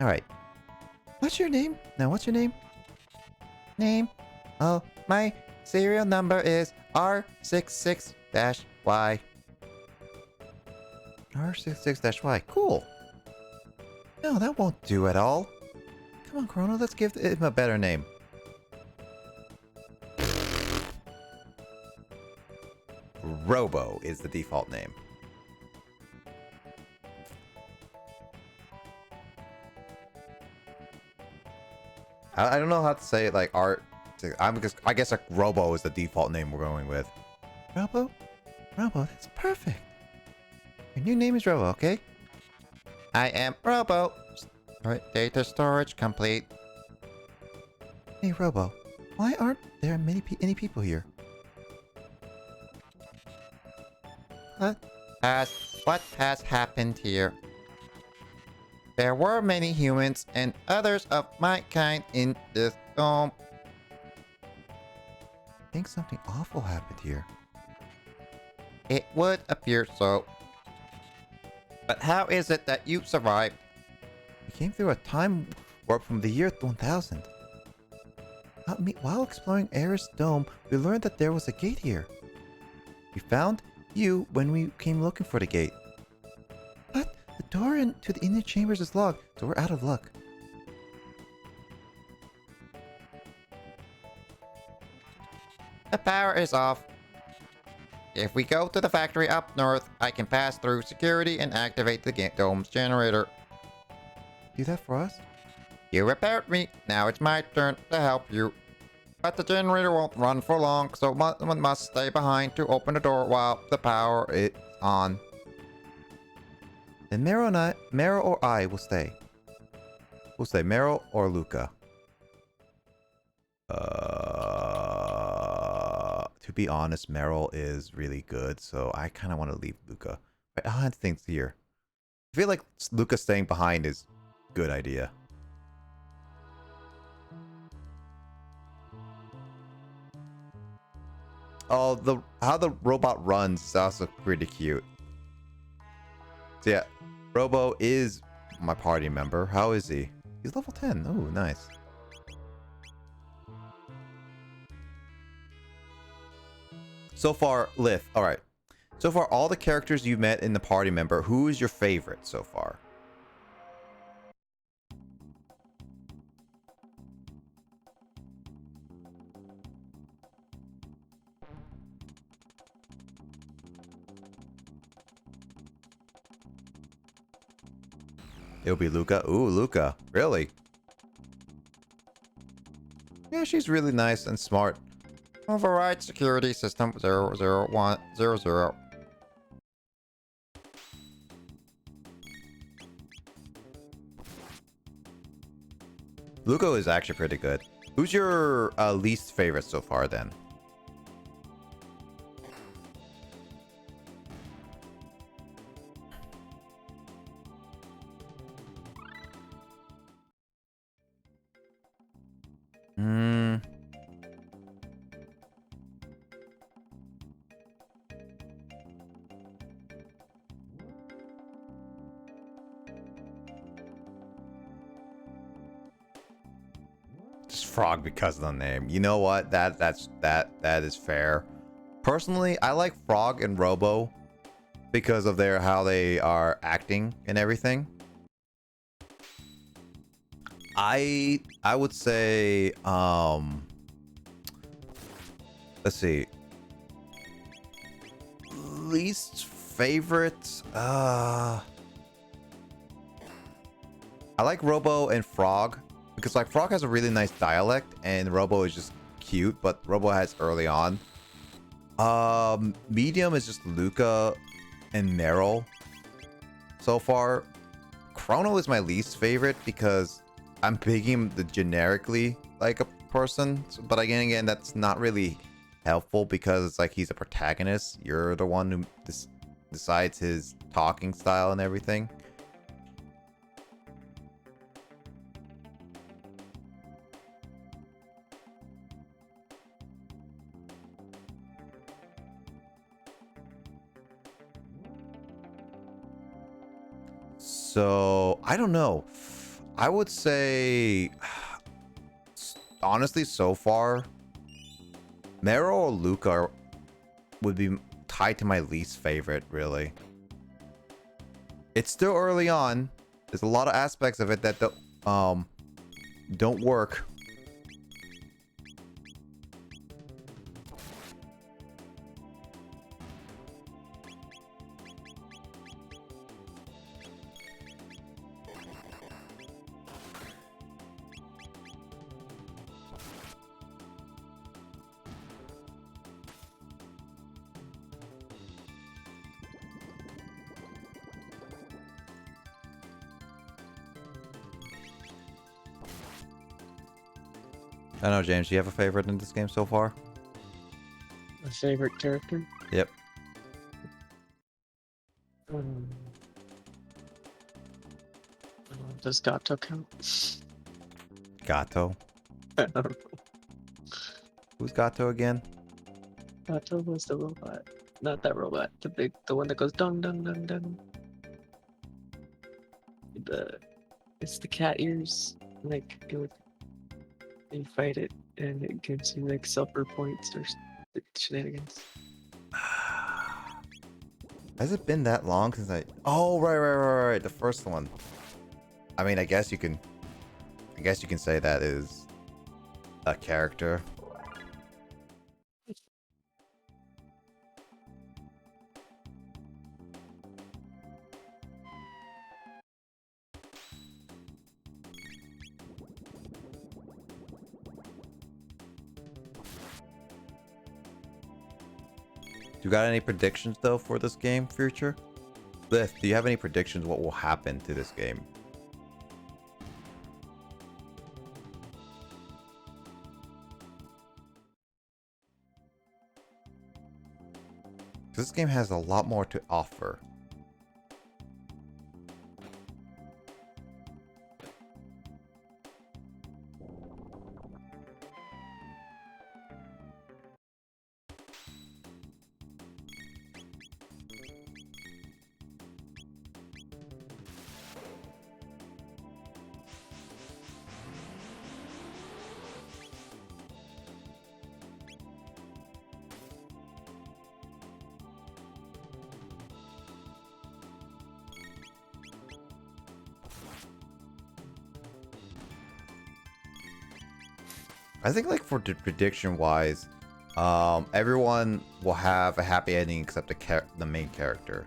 Alright. What's your name? Now, what's your name? Name? Oh, my serial number is R66-Y. R66-Y. Cool. No, that won't do at all. Come on, Chrono, let's give him a better name. Robo is the default name. I don't know how to say it, like art. I guess like Robo is the default name we're going with. Robo? Robo, that's perfect. Your new name is Robo, okay? I am Robo. Alright, data storage complete. Hey, Robo, why aren't there any people here? What has happened here? There were many humans and others of my kind in this dome. I think something awful happened here. It would appear so. But how is it that you survived? We came through a time warp from the year 1000. While exploring Eris Dome, we learned that there was a gate here. We found you when we came looking for the gate. But the door to the inner chambers is locked, so we're out of luck. The power is off. If we go to the factory up north, I can pass through security and activate the dome's generator. Do that for us? You repaired me. Now it's my turn to help you. But the generator won't run for long, so someone must stay behind to open the door while the power is on. Then Meryl or I will stay. We'll stay Meryl or Luca. To be honest, Meryl is really good, so I kind of want to leave Luca. I'll have things here. I feel like Luca staying behind is a good idea. Oh, how the robot runs is also pretty cute. So yeah, Robo is my party member. How is he? He's level 10. Oh, nice. So far, Lith. All right. So far, all the characters you've met in the party member, who is your favorite so far? It'll be Luca. Ooh, Luca. Really? Yeah, she's really nice and smart. Override security system 00100. Luca is actually pretty good. Who's your least favorite so far then? Hmm. Just Frog because of the name. You know what? That is fair. Personally, I like Frog and Robo because of their how they are acting and everything. I would say let's see. Least favorite I like Robo and Frog because like Frog has a really nice dialect and Robo is just cute, but Robo has early on. Medium is just Luca and Meryl so far. Chrono is my least favorite because I'm picking the generically like a person, but again, that's not really helpful because it's like he's a protagonist. You're the one who decides his talking style and everything. So I don't know. I would say, honestly, so far, Meryl or Luca would be tied to my least favorite, really. It's still early on. There's a lot of aspects of it that don't work. I know, James, do you have a favorite in this game so far? A favorite character? Yep. Does Gato count? Gato? Who's Gato again? Gato was the robot. Not that robot. The one that goes dung dung dung dung. It's the cat ears. Like you fight it and it gives you like silver points or shenanigans. Has it been that long since I... Oh, right. The first one. I mean, I guess you can say that is a character. You got any predictions though for this game, future? Lith, do you have any predictions what will happen to this game? This game has a lot more to offer. I think like for the prediction wise, everyone will have a happy ending except the main character.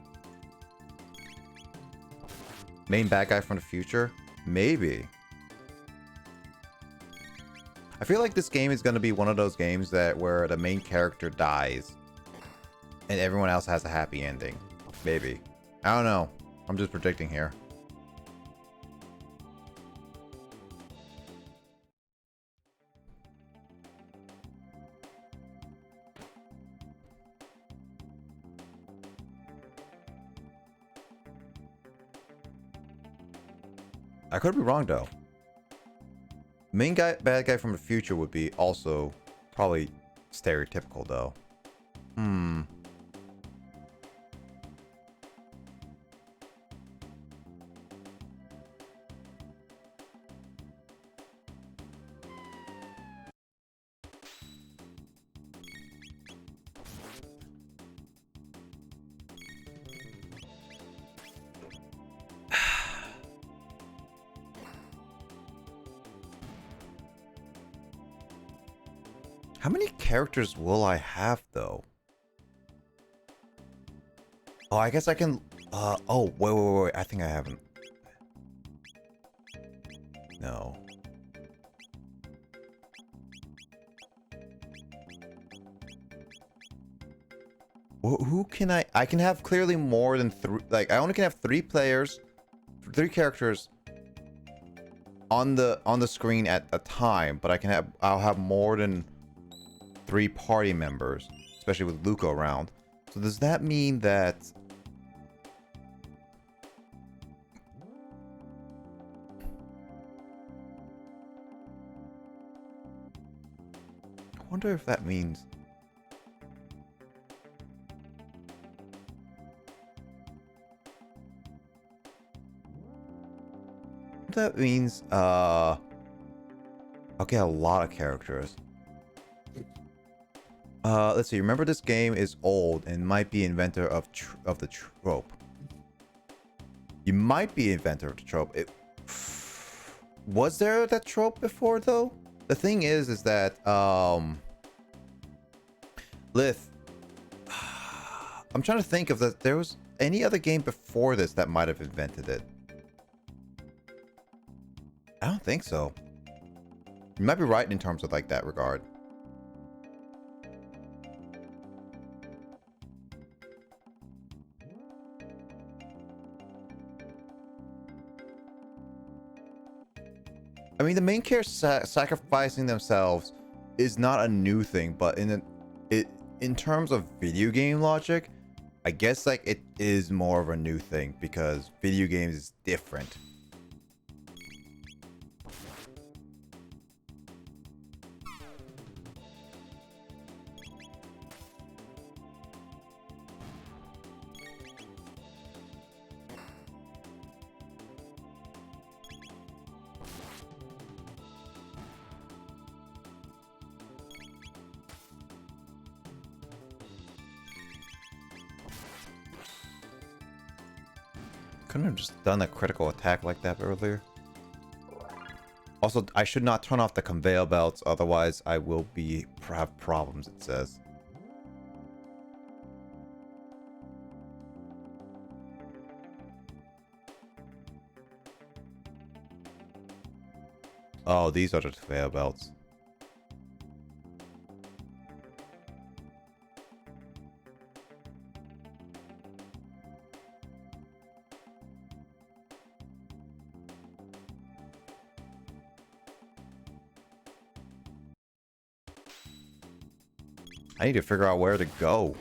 Main bad guy from the future? Maybe. I feel like this game is going to be one of those games that where the main character dies and everyone else has a happy ending. Maybe. I don't know. I'm just predicting here. I could be wrong though. Bad guy from the future would be also probably stereotypical though. How many characters will I have though? Oh, I guess I can oh, wait. I think I haven't. No. Who can I can have clearly more than 3, like I only can have 3 players, 3 characters on the screen at a time, but I'll have more than 3 party members, especially with Luca around. So does that mean that I wonder if that means I'll get a lot of characters. Let's see. Remember, this game is old and might be inventor of the trope. You might be inventor of the trope. Was there that trope before though? The thing is that Lith. I'm trying to think if there was any other game before this that might have invented it. I don't think so. You might be right in terms of like that regard. I mean, the main character sacrificing themselves is not a new thing, but in terms of video game logic, I guess like it is more of a new thing because video games is different. Couldn't have just done a critical attack like that earlier. Also, I should not turn off the conveyor belts, otherwise I will have problems, it says. Oh, these are the conveyor belts. I need to figure out where to go.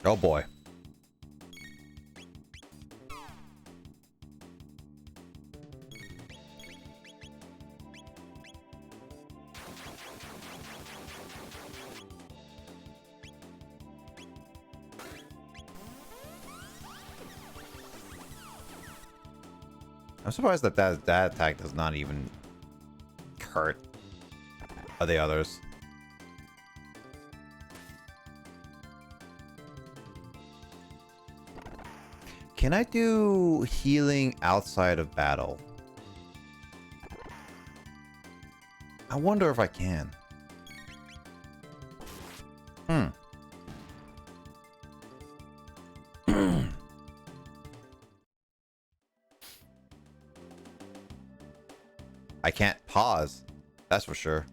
Oh boy. I'm surprised that that attack does not even hurt the others. Can I do healing outside of battle? I wonder if I can. I can't pause. That's for sure.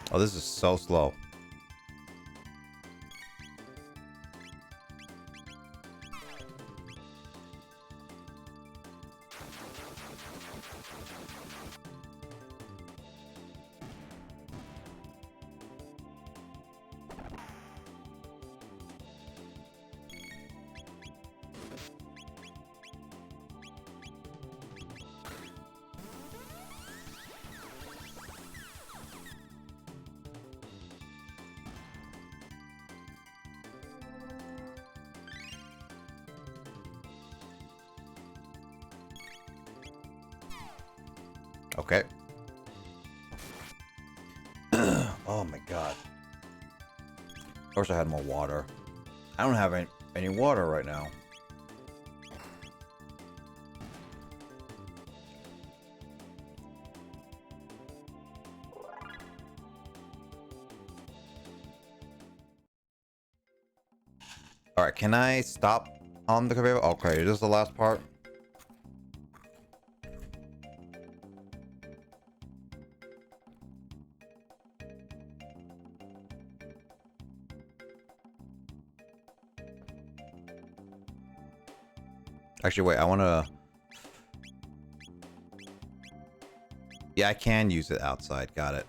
Oh, this is so slow. Okay. Oh my god. I wish I had more water. I don't have any water right now. Alright, can I stop on the conveyor? Okay, this is the last part. Actually, wait, I want to... Yeah, I can use it outside. Got it.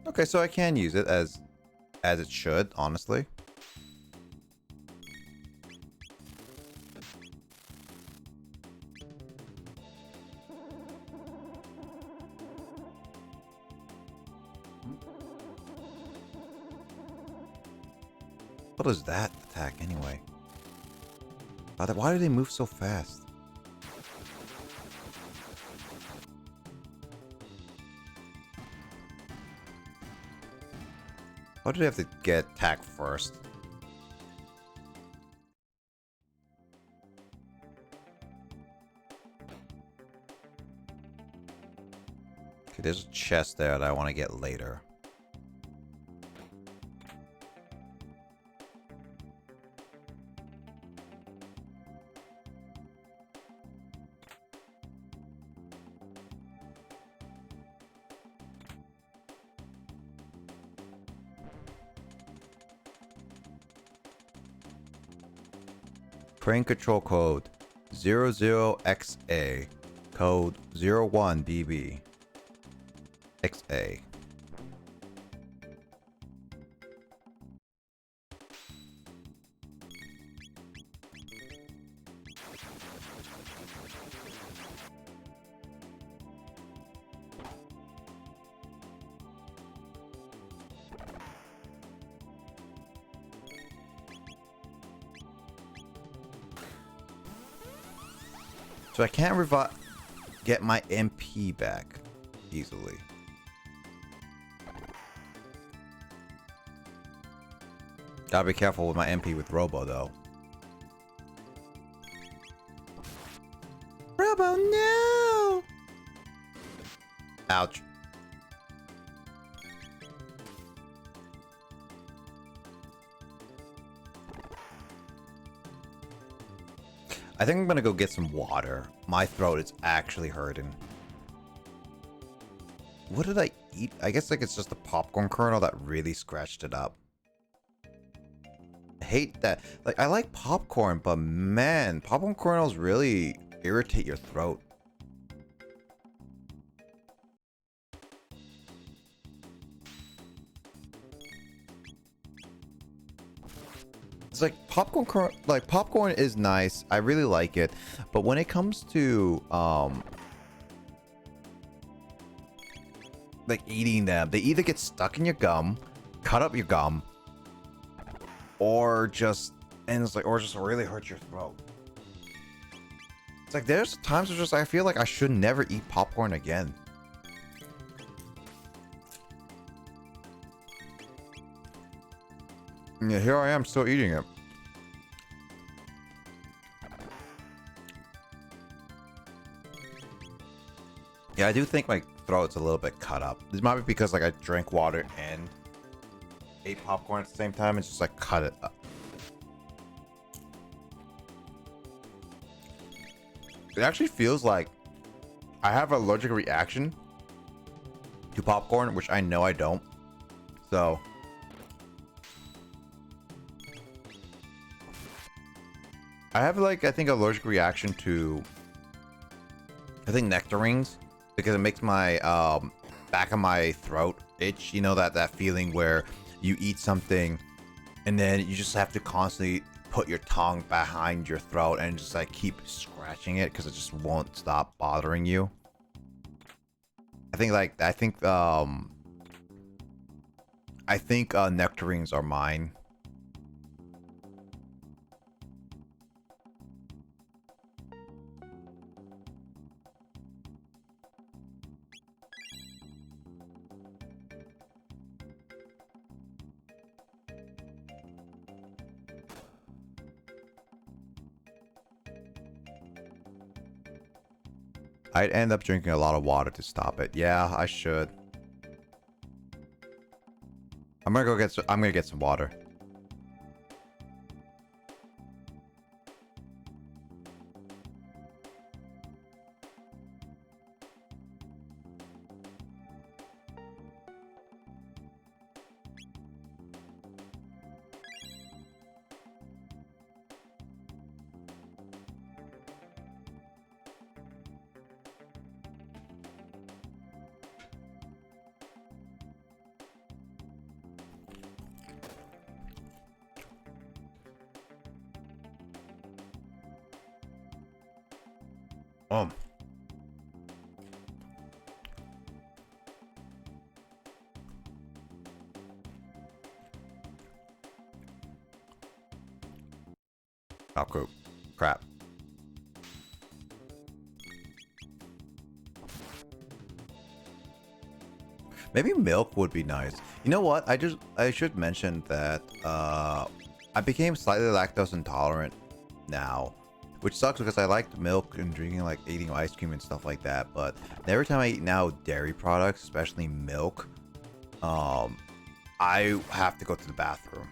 Okay, so I can use it as it should, honestly. What is that attack anyway? Why do they move so fast? Why do they have to get attacked first? Okay, there's a chest there that I want to get later. Train control code 00XA, code 01BB. XA. So I can't get my MP back easily. Gotta be careful with my MP with Robo though. Robo, no! Ouch. I think I'm gonna go get some water. My throat is actually hurting. What did I eat? I guess like it's just a popcorn kernel that really scratched it up. I hate that. Like, I like popcorn, but man, popcorn kernels really irritate your throat. It's like popcorn is nice. I really like it, but when it comes to like eating them, they either get stuck in your gum, cut up your gum, or just really hurt your throat. It's like there's times where just I feel like I should never eat popcorn again. Yeah, here I am still eating it. Yeah, I do think my throat's a little bit cut up. This might be because like I drank water and ate popcorn at the same time. It's just like cut it up. It actually feels like I have an allergic reaction to popcorn, which I know I don't. So I have like, I think, allergic reaction to, I think, nectarines, because it makes my back of my throat itch. You know, that feeling where you eat something and then you just have to constantly put your tongue behind your throat and just like keep scratching it because it just won't stop bothering you. I think nectarines are mine. I'd end up drinking a lot of water to stop it. Yeah, I should. I'm gonna get some water. Oh, cool. Crap. Maybe milk would be nice. You know what? I should mention that I became slightly lactose intolerant now, which sucks because I liked milk and drinking, like eating ice cream and stuff like that. But every time I eat now dairy products, especially milk, I have to go to the bathroom,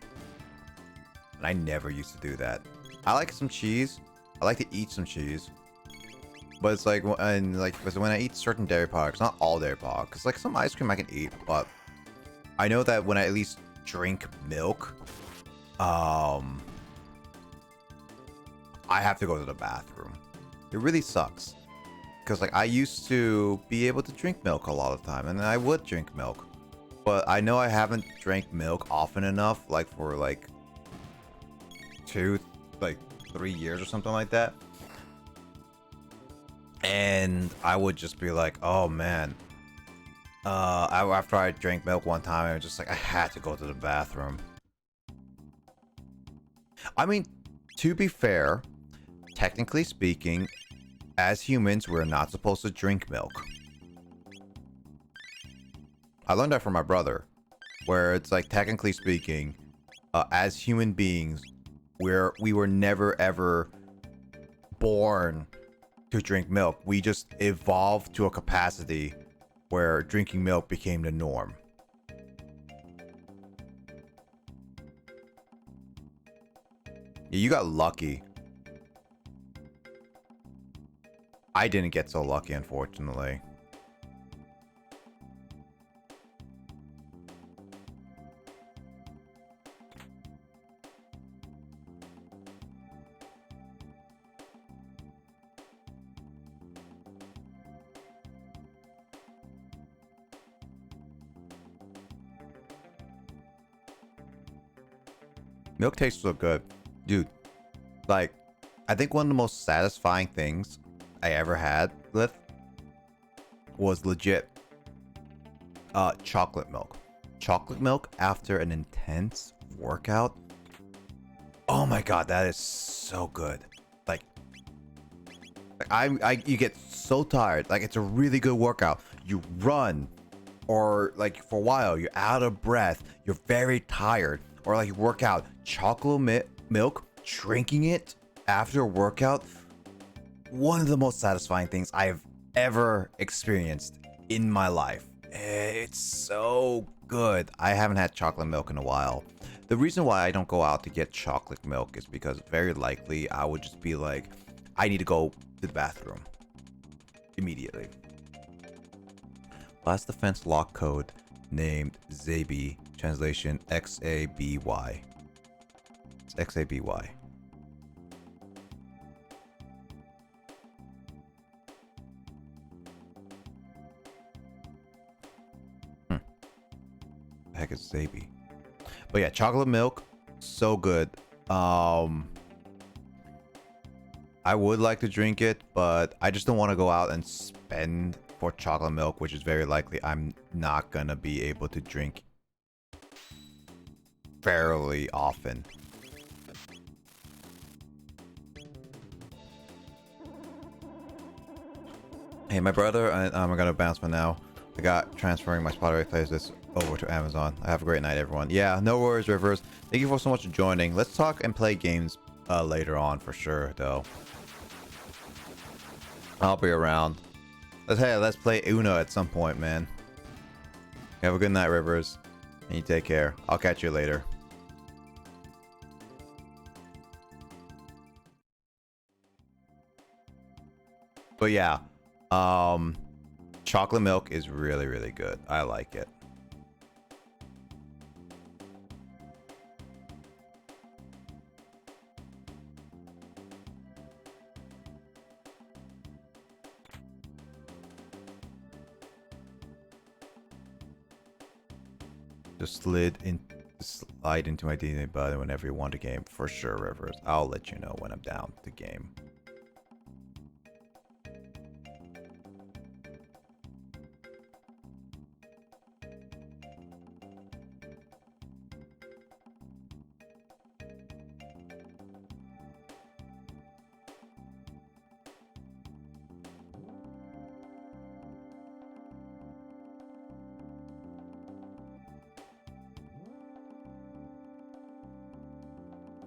and I never used to do that. I like some cheese. I like to eat some cheese. But it's like, because when I eat certain dairy products, not all dairy products, like some ice cream I can eat, but I know that when I at least drink milk, I have to go to the bathroom. It really sucks. Because like I used to be able to drink milk a lot of the time, and I would drink milk. But I know I haven't drank milk often enough, like for like 3 years or something like that. And I would just be like, oh man. After I drank milk one time, I was just like, I had to go to the bathroom. I mean, to be fair, technically speaking, as humans, we're not supposed to drink milk. I learned that from my brother, where it's like, technically speaking, as human beings, we were never ever born to drink milk. We just evolved to a capacity where drinking milk became the norm. You got lucky. I didn't get so lucky, unfortunately. Milk tastes so good. Dude, like, I think one of the most satisfying things I ever had with was legit chocolate milk. Chocolate milk after an intense workout. Oh my god, that is so good. Like you get so tired. Like, it's a really good workout. You run, or like for a while you're out of breath, you're very tired, or like you work out. Chocolate milk, drinking it after a workout, one of the most satisfying things I've ever experienced in my life. It's so good. I haven't had chocolate milk in a while. The reason why I don't go out to get chocolate milk is because very likely I would just be like, I need to go to the bathroom immediately. Last defense lock code named Zaby, translation XABY. It's XABY. The heck is Zaby? But yeah, chocolate milk, so good. I would like to drink it, but I just don't want to go out and spend for chocolate milk, which is very likely I'm not gonna be able to drink fairly often. Hey, my brother, I'm gonna bounce for now. I got transferring my Spotify playlist over to Amazon. Have a great night, everyone. Yeah, no worries, Rivers. Thank you for so much for joining. Let's talk and play games later on for sure, though. I'll be around. Let's play Uno at some point, man. Have a good night, Rivers. And you take care. I'll catch you later. But yeah, chocolate milk is really, really good. I like it. Just slide into my DNA button whenever you want a game. For sure, Rivers. I'll let you know when I'm down to game.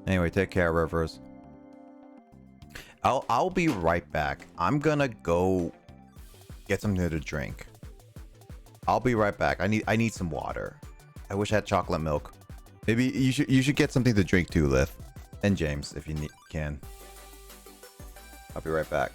Anyway, take care, Rivers. I'll be right back. I'm gonna go get something to drink. I'll be right back. I need some water. I wish I had chocolate milk. Maybe you should get something to drink too, Lith. And James, if you can. I'll be right back.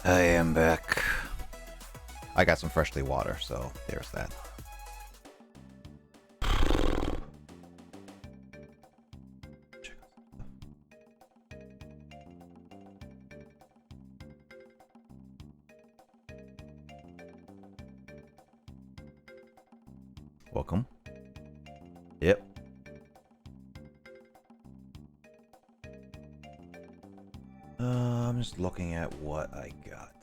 I am back. I got some freshly water, so there's that. Welcome. Yep. I'm just looking at what I got.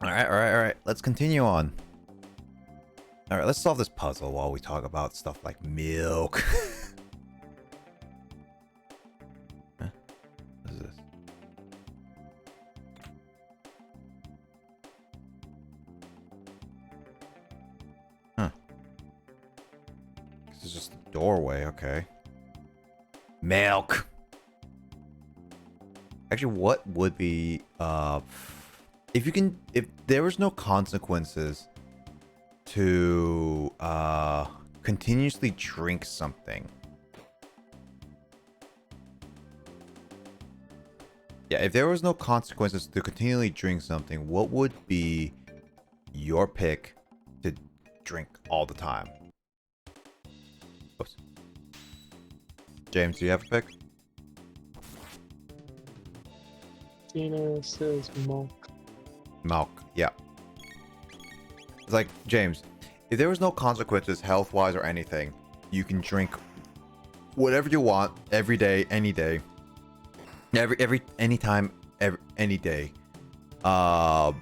Alright. Let's continue on. Alright, let's solve this puzzle while we talk about stuff like milk. Huh? What is this? Huh. This is just a doorway, okay. Milk! Actually, what would be, if there was no consequences to continuously drink something. Yeah, if there was no consequences to continually drink something, what would be your pick to drink all the time? Oops. James, do you have a pick? Tina says milk. Milk, yeah. It's like, James, if there was no consequences health-wise or anything, you can drink whatever you want every day, any day. Anytime, any day. What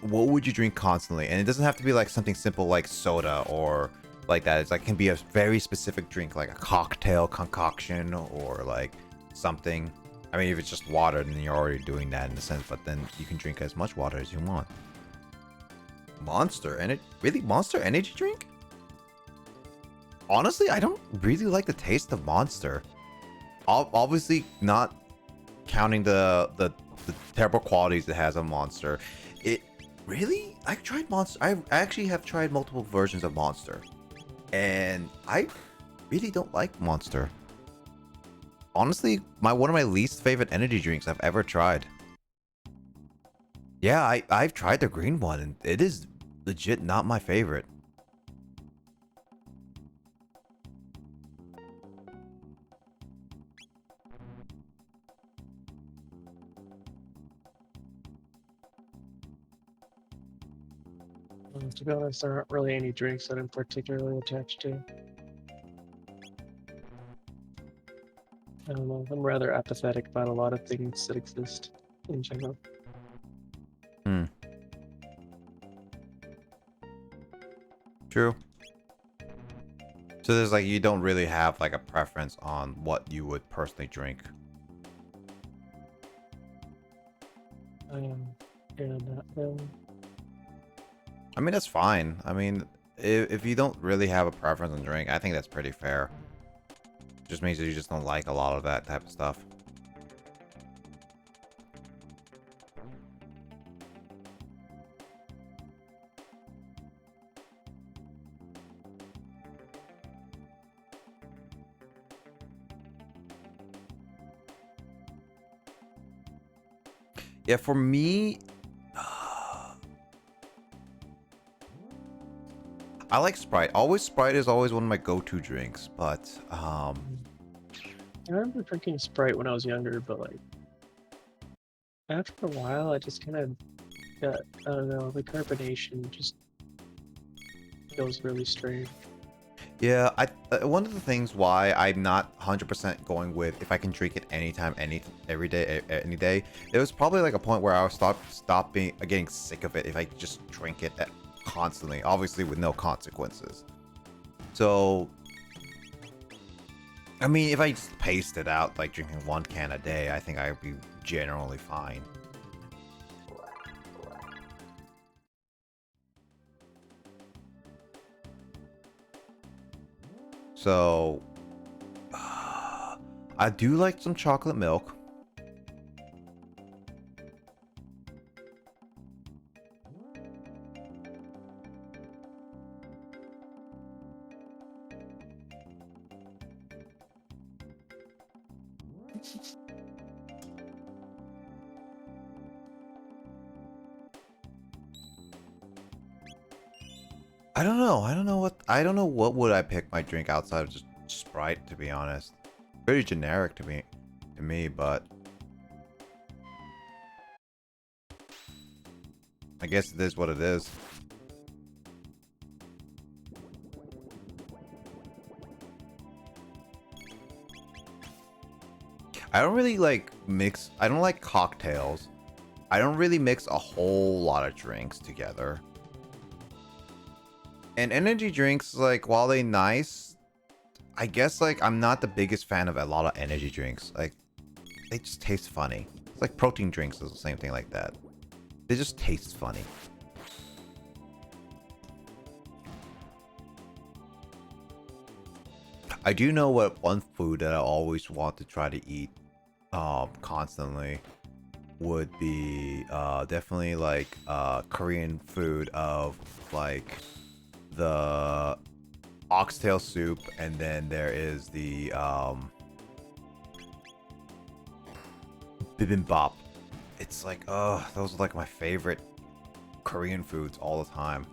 would you drink constantly? And it doesn't have to be like something simple like soda or like that. It's like, can be a very specific drink, like a cocktail concoction or like something. I mean, if it's just water, then you're already doing that in a sense, but then you can drink as much water as you want. Monster Energy? Really? Monster Energy drink? Honestly, I don't really like the taste of Monster. Obviously, not counting the terrible qualities it has on Monster. It really? I tried Monster. I actually have tried multiple versions of Monster, and I really don't like Monster. Honestly, one of my least favorite energy drinks I've ever tried. Yeah, I've tried the green one, and it is legit not my favorite. To be honest, there aren't really any drinks that I'm particularly attached to. I don't know. I'm rather apathetic about a lot of things that exist in general. True. So there's like, you don't really have like a preference on what you would personally drink. Yeah, not really. I mean, that's fine. I mean, if you don't really have a preference on drink, I think that's pretty fair. Just means that you just don't like a lot of that type of stuff. Yeah, for me, I like Sprite. Sprite is always one of my go-to drinks, but I remember drinking Sprite when I was younger, but like after a while, I just kind of got, I don't know, the carbonation just feels really strange. yeah, one of the things why I'm not 100% going with if I can drink it anytime, every day, any day, there was probably like a point where I would stop getting sick of it if I just drink it constantly, obviously with no consequences. So, I mean, if I just paced it out, like drinking 1 can a day, I think I would be generally fine. So, I do like some chocolate milk. I don't know. I don't know what would I pick my drink outside of just Sprite, to be honest. Very generic to me, but I guess it is what it is. I don't really like mix. I don't like cocktails. I don't really mix a whole lot of drinks together. And energy drinks, like, while they nice, I guess, like, I'm not the biggest fan of a lot of energy drinks. Like, they just taste funny. It's like protein drinks is the same thing like that. They just taste funny. I do know what one food that I always want to try to eat constantly would be definitely like Korean food of like the oxtail soup, and then there is the bibimbap. It's like, oh, those are like my favorite Korean foods all the time.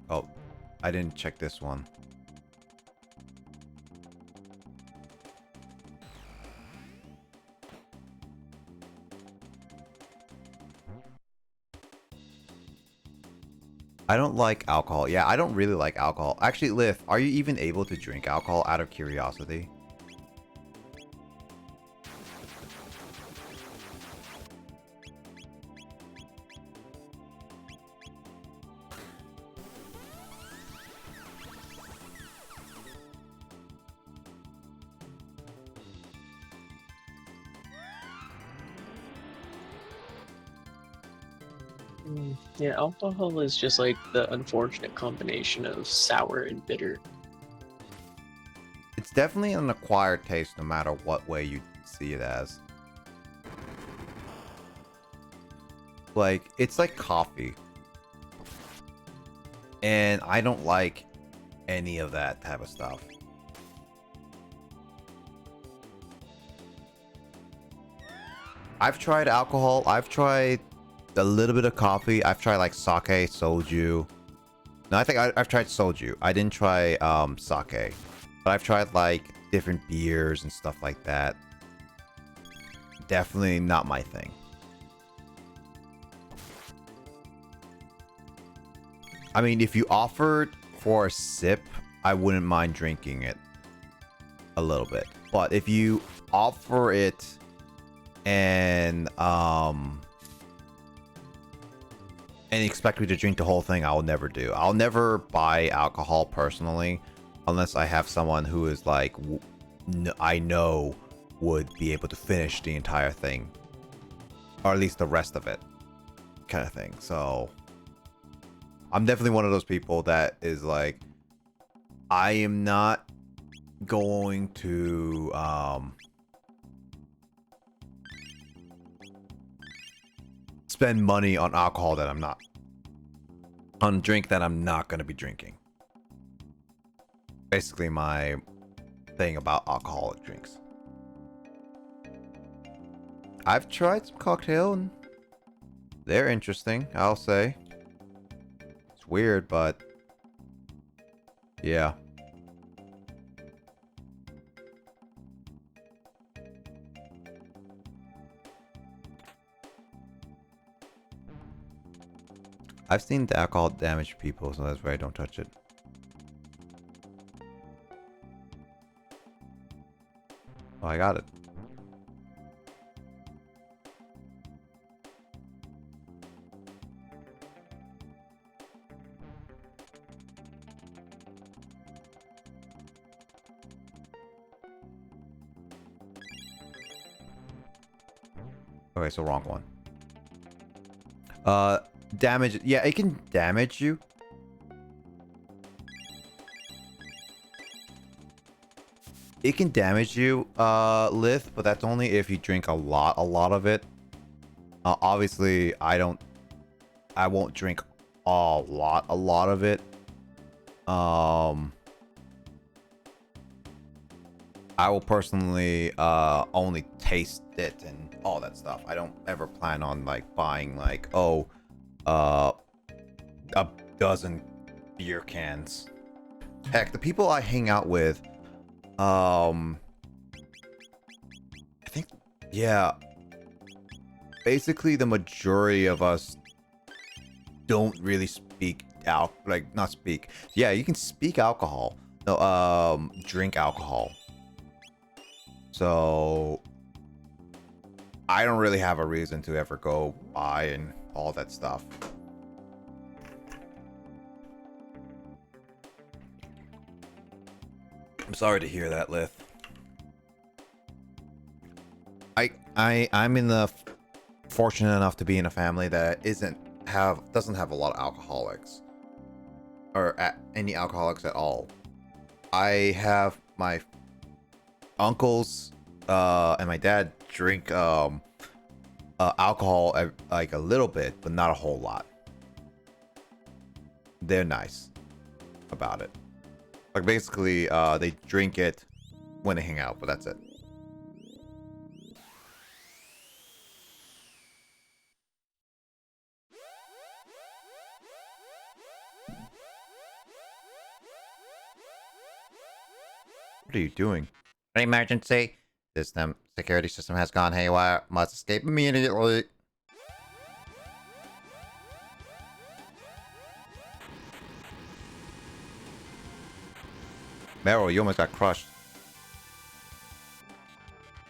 Oh, I didn't check this one. I don't like alcohol. Yeah, I don't really like alcohol. Actually, Lith, are you even able to drink alcohol out of curiosity? Yeah, alcohol is just like the unfortunate combination of sour and bitter. It's definitely an acquired taste no matter what way you see it as. Like, it's like coffee. And I don't like any of that type of stuff. I've tried alcohol. I've tried a little bit of coffee. I've tried like sake, soju. No, I think I've tried soju. I didn't try sake. But I've tried like different beers and stuff like that. Definitely not my thing. I mean, if you offered for a sip, I wouldn't mind drinking it a little bit. But if you offer it and expect me to drink the whole thing, I will never do. I'll never buy alcohol personally unless I have someone who is like I know would be able to finish the entire thing, or at least the rest of it, kind of thing. So I'm definitely one of those people that is like, I am not going to spend money on alcohol that I'm not, on drink that I'm not going to be drinking. Basically my thing about alcoholic drinks. I've tried some cocktail and they're interesting, I'll say. It's weird, but yeah. I've seen the alcohol damage people, so that's why I don't touch it. Oh, I got it. Okay, so wrong one. Damage. Yeah, it can damage you. It can damage you, Lith, but that's only if you drink a lot of it. Obviously, I don't I won't drink a lot of it. I will personally only taste it and all that stuff. I don't ever plan on like buying like a dozen beer cans. Heck, the people I hang out with, I think, yeah, basically the majority of us don't really speak not speak. Yeah, you can speak alcohol. No, drink alcohol. So I don't really have a reason to ever go buy and all that stuff. I'm sorry to hear that, Lith. I'm in the fortunate enough to be in a family that doesn't have a lot of alcoholics or any alcoholics at all. I have my uncles and my dad drink alcohol like a little bit, but not a whole lot. They're nice about it. Like basically, they drink it when they hang out, but that's it. What are you doing? Emergency. Security system has gone haywire. Must escape immediately. Meryl, you almost got crushed.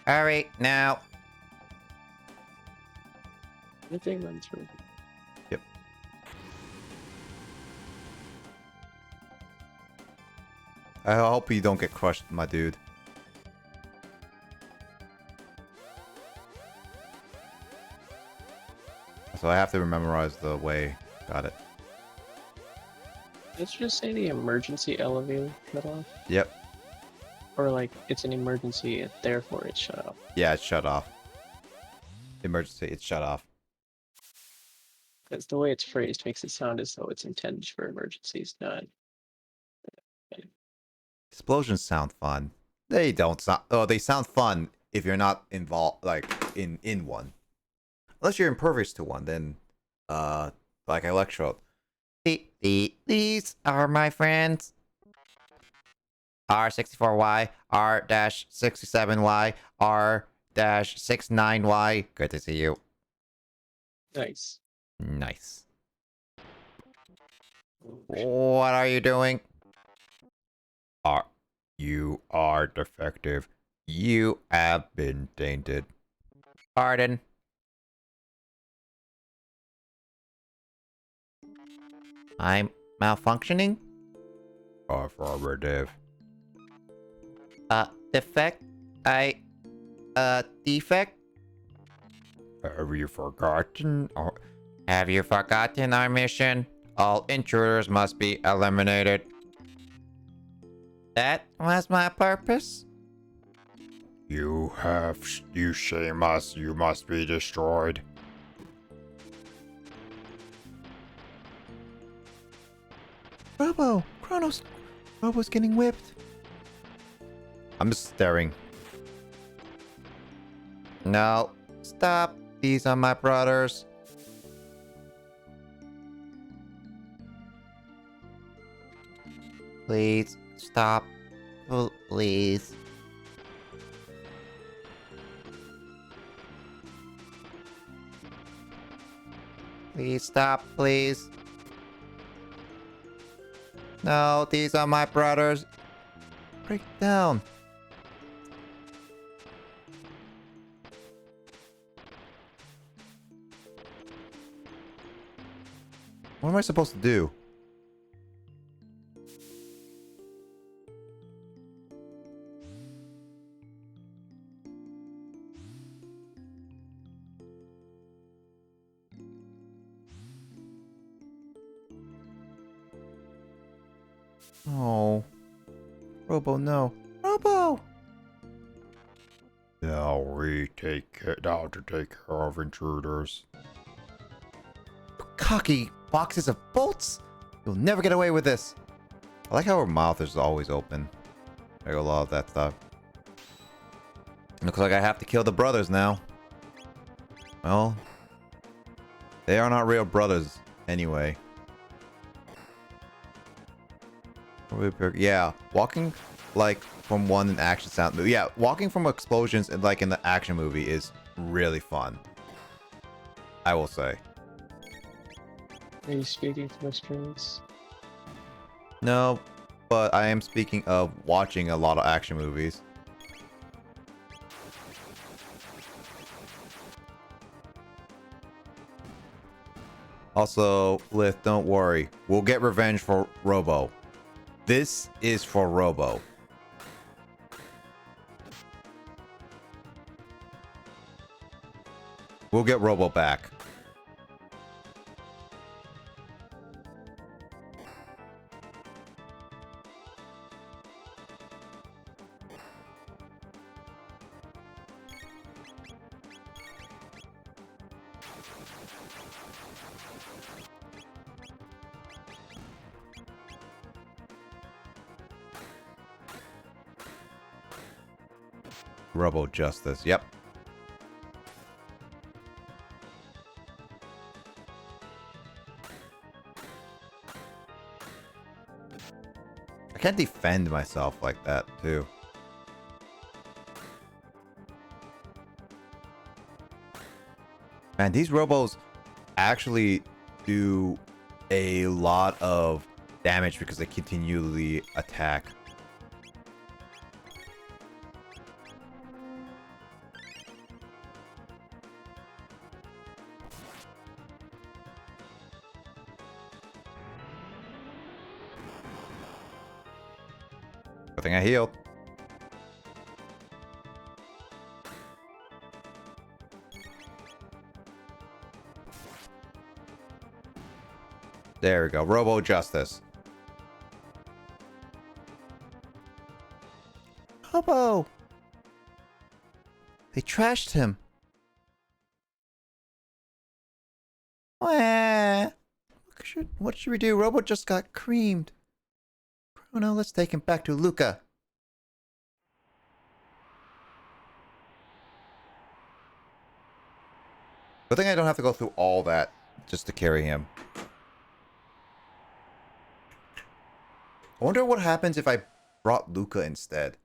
Hurry, now. Anything runs through. Yep. I hope you don't get crushed, my dude. So I have to memorize the way. Got it. Let's just say the emergency elevator cut off. Yep. Or like it's an emergency, therefore it's shut off. Yeah, it's shut off. Emergency, it's shut off. Because the way it's phrased makes it sound as though it's intended for emergencies, not. Explosions sound fun. They don't sound. Oh, they sound fun if you're not involved, like in one. Unless you're impervious to one, then like Electrode. These are my friends. R64Y, R-67Y, R-69Y. Good to see you. Nice. Nice. What are you doing? You are defective. You have been tainted. Pardon. I'm malfunctioning? Affirmative. Defect? Defect? Have you forgotten? Have you forgotten our mission? All intruders must be eliminated. That was my purpose? You shame us. You must be destroyed. Robo! Robo's getting whipped. I'm just staring. No. Stop. These are my brothers. Please. Stop. Please. Please stop, please. No, these are my brothers. Break down. What am I supposed to do? Oh. Robo, no. Robo! Now to take care of intruders. cocky boxes of bolts! You'll never get away with this! I like how her mouth is always open. Like a lot of that stuff. Looks like I have to kill the brothers now. Well, they are not real brothers anyway. Yeah, walking like from one in action sound movie. Yeah, walking from explosions and like in the action movie is really fun. I will say. Are you speaking from experience? No, but I am speaking of watching a lot of action movies. Also, Lith, don't worry. We'll get revenge for Robo. This is for Robo. We'll get Robo back. Robo Justice, yep. I can't defend myself like that, too. Man, these robos actually do a lot of damage because they continually attack. Good thing I healed. There we go. Robo Justice. Robo! They trashed him. Wah. What should we do? Robo just got creamed. Chrono, let's take him back to Luca. Good thing I don't have to go through all that just to carry him. I wonder what happens if I brought Luca instead.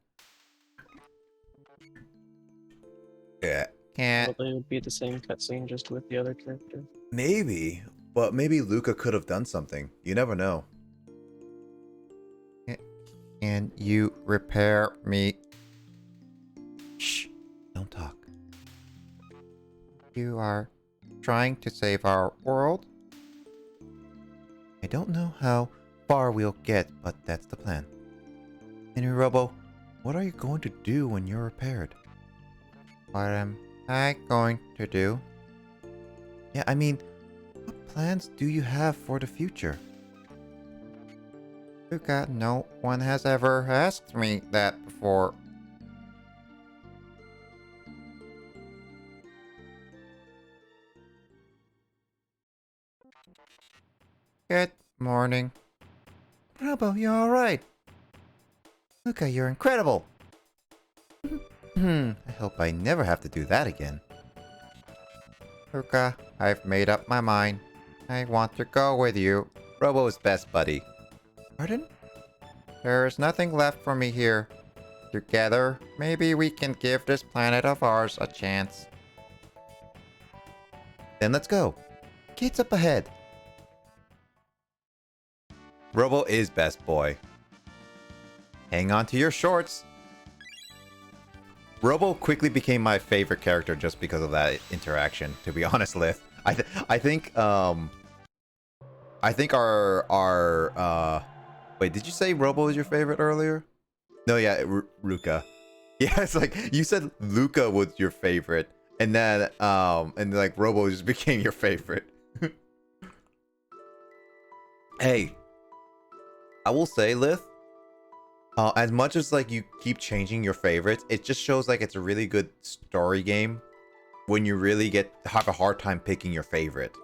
Yeah. Can't. Probably would be the same cutscene, just with the other character. Maybe. But maybe Luca could have done something. You never know. Can you repair me? Shh. Don't talk. You are trying to save our world? I don't know how far we'll get, but that's the plan. Henry Robo, what are you going to do when you're repaired? What am I going to do? Yeah, I mean, what plans do you have for the future? Luca, no one has ever asked me that before. Good morning. Robo, you're alright. Luca, you're incredible. I hope I never have to do that again. Luca, I've made up my mind. I want to go with you. Robo's best buddy. Pardon? There is nothing left for me here. Together, maybe we can give this planet of ours a chance. Then let's go. Gates up ahead. Robo is best boy. Hang on to your shorts. Robo quickly became my favorite character just because of that interaction, to be honest, Lith. I think our wait, did you say Robo was your favorite earlier? No, yeah, Ruka. Yeah, it's like you said Luca was your favorite, and then like Robo just became your favorite. Hey, I will say, Lith, as much as like you keep changing your favorites, it just shows like it's a really good story game when you really have a hard time picking your favorite.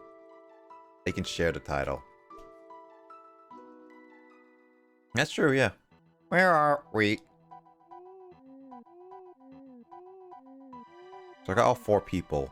They can share the title. That's true, yeah. Where are we? So I got all 4 people.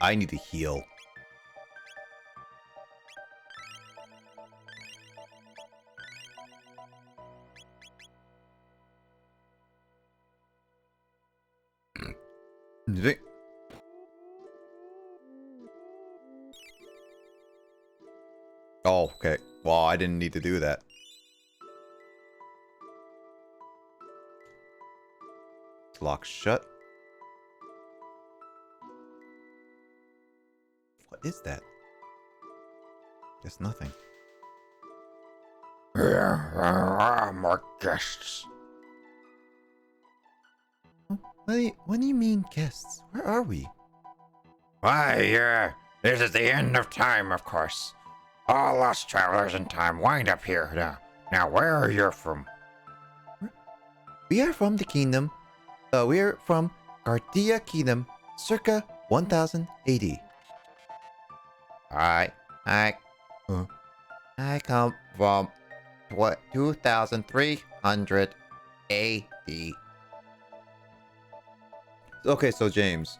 I need to heal. Oh, okay. Well, I didn't need to do that. It's locked shut. What is that? There's nothing. More guests. What do you mean guests? Where are we? Why, this is the end of time, of course. All us travelers in time wind up here now. Now, where are you from? We are from the kingdom. We are from Gardia Kingdom, circa 1080. I come from 2300 AD. Okay, so James,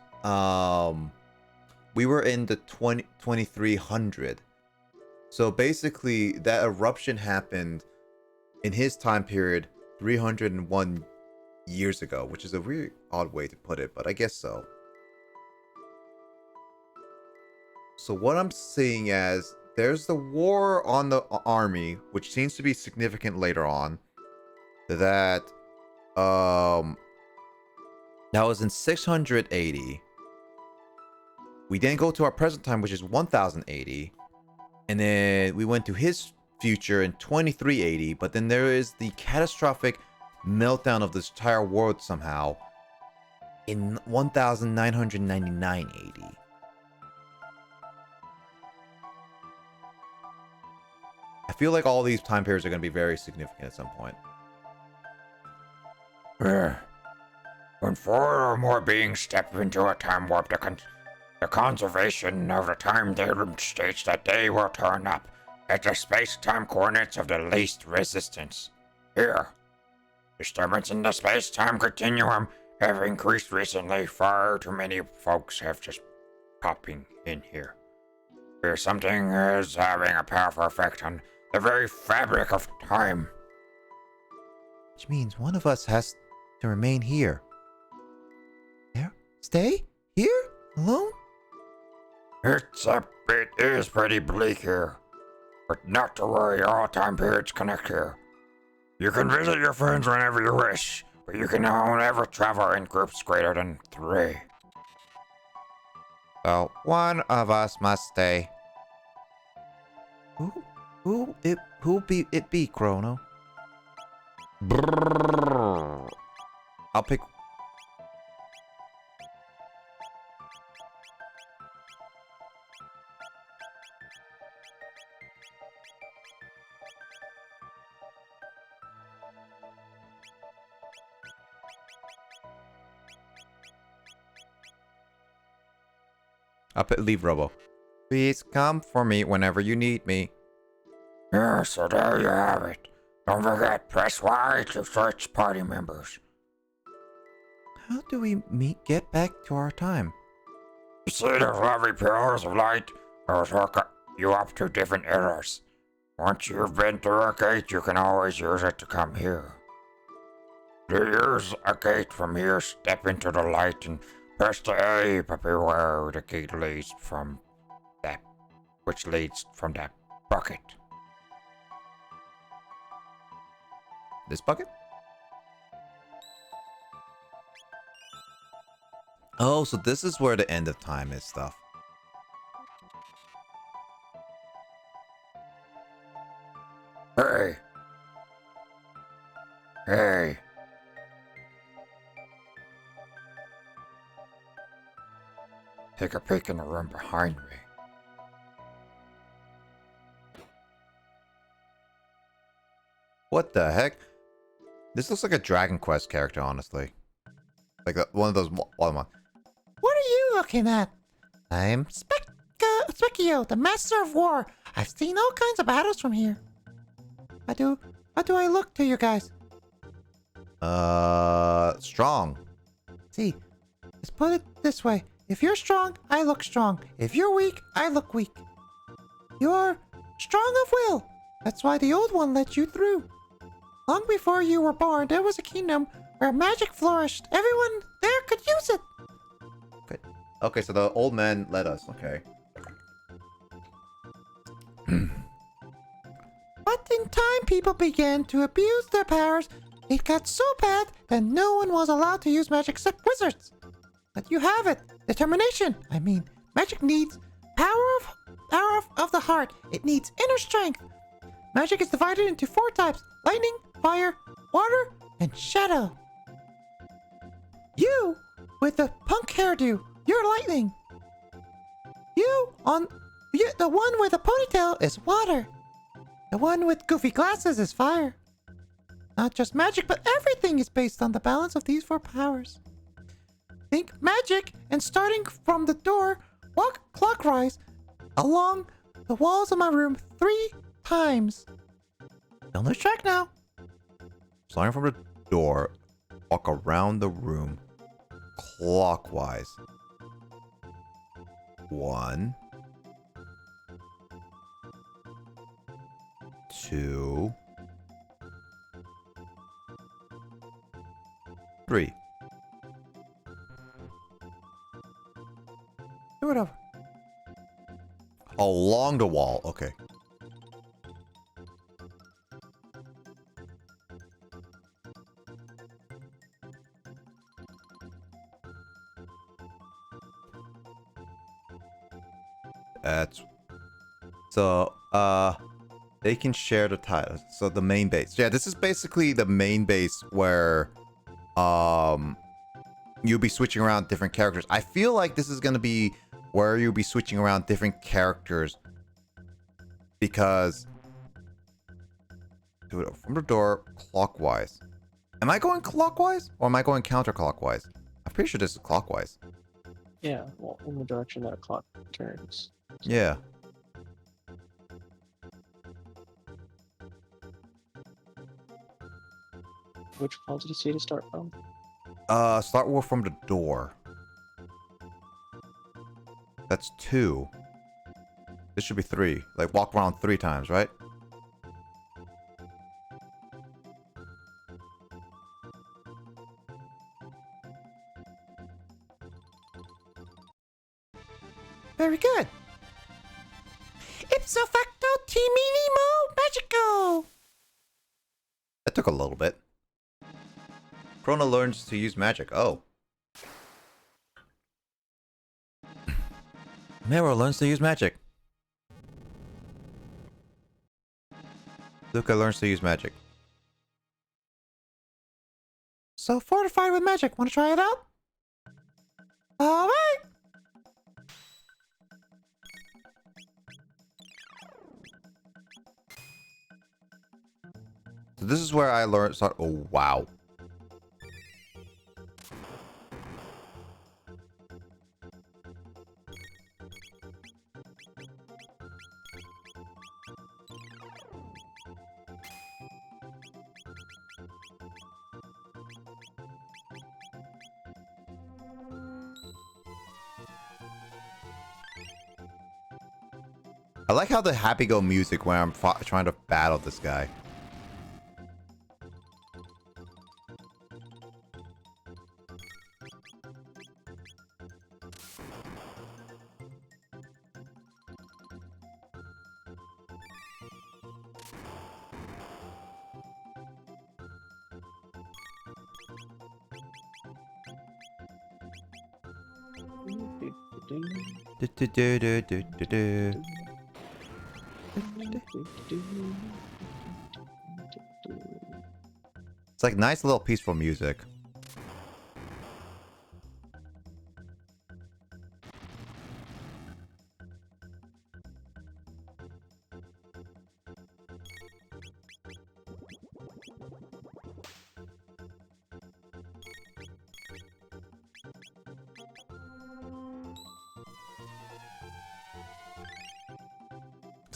we were in the 2300. So basically, that eruption happened in his time period 301 years ago, which is a really odd way to put it, but I guess so. So what I'm seeing as there's the war on the army, which seems to be significant later on. That was in 680. We then go to our present time, which is 1080. And then we went to his future in 2380, but then there is the catastrophic meltdown of this entire world somehow in 1999 AD. I feel like all these time periods are going to be very significant at some point. When 4 or more beings step into a time warp, the conservation of the time theorem states that they will turn up at the space-time coordinates of the least resistance. Here, disturbance in the space-time continuum have increased recently. Far too many folks have just popping in here. Here, something is having a powerful effect on the very fabric of time. Which means one of us has to remain here. There? Stay? Here? Alone? It is pretty bleak here. But not to worry, all time periods connect here. You can visit your friends whenever you wish, but you can never travel in groups greater than 3. So, one of us must stay. Who be it be, Chrono? Brrr. I'll pick. Leave Robo. Please come for me whenever you need me. Yeah, so there you have it. Don't forget, press Y to search party members. How do we get back to our time? You see those lovely pillars of light? Those hook you up to different eras. Once you've been through a gate, you can always use it to come here. To use a gate from here, step into the light and press the A, but beware the gate leads from that, which leads from that bucket. This bucket? Oh, so this is where the end of time is stuff. Hey. Hey. Take a peek in the room behind me. What the heck? This looks like a Dragon Quest character, honestly. Like one of those. What are you looking at? I'm Specchio, the Master of War. I've seen all kinds of battles from here. How do I look to you guys? Strong. See, let's put it this way. If you're strong, I look strong. If you're weak, I look weak. You're strong of will. That's why the old one let you through. Long before you were born, there was a kingdom where magic flourished. Everyone there could use it. Good. Okay, so the old man led us. Okay. But in time, people began to abuse their powers. It got so bad that no one was allowed to use magic except wizards. But you have it. Determination. I mean, magic needs power of the heart. It needs inner strength. Magic is divided into 4 types: lightning, fire, water, and shadow. You, with the punk hairdo, you're lightning. The one with the ponytail is water. The one with goofy glasses is fire. Not just magic, but everything is based on the balance of these 4 powers. Think magic, and starting from the door, walk clockwise along the walls of my room 3 times. Don't lose track now. Starting from the door, walk around the room clockwise. 1, 2, 3. Do it over. Along the wall. Okay. That's so they can share the titles. So the main base. Yeah, this is basically the main base where you'll be switching around different characters. I feel like this is gonna be where you'll be switching around different characters because do it from the door clockwise. Am I going clockwise or am I going counterclockwise? I'm pretty sure this is clockwise. Yeah, well, in the direction that a clock turns. Yeah. Which wall did you see to start from? Start from the door. That's 2. This should be 3. Like walk around 3 times, right? Very good. Ipso facto timini magico. That took a little bit. Chrono learns to use magic. Oh. Mero learns to use magic. Luca learns to use magic. So fortified with magic. Want to try it out? All right. So this is where I learned. Oh wow. I like how the happy-go music when I'm trying to battle this guy. It's like nice little peaceful music.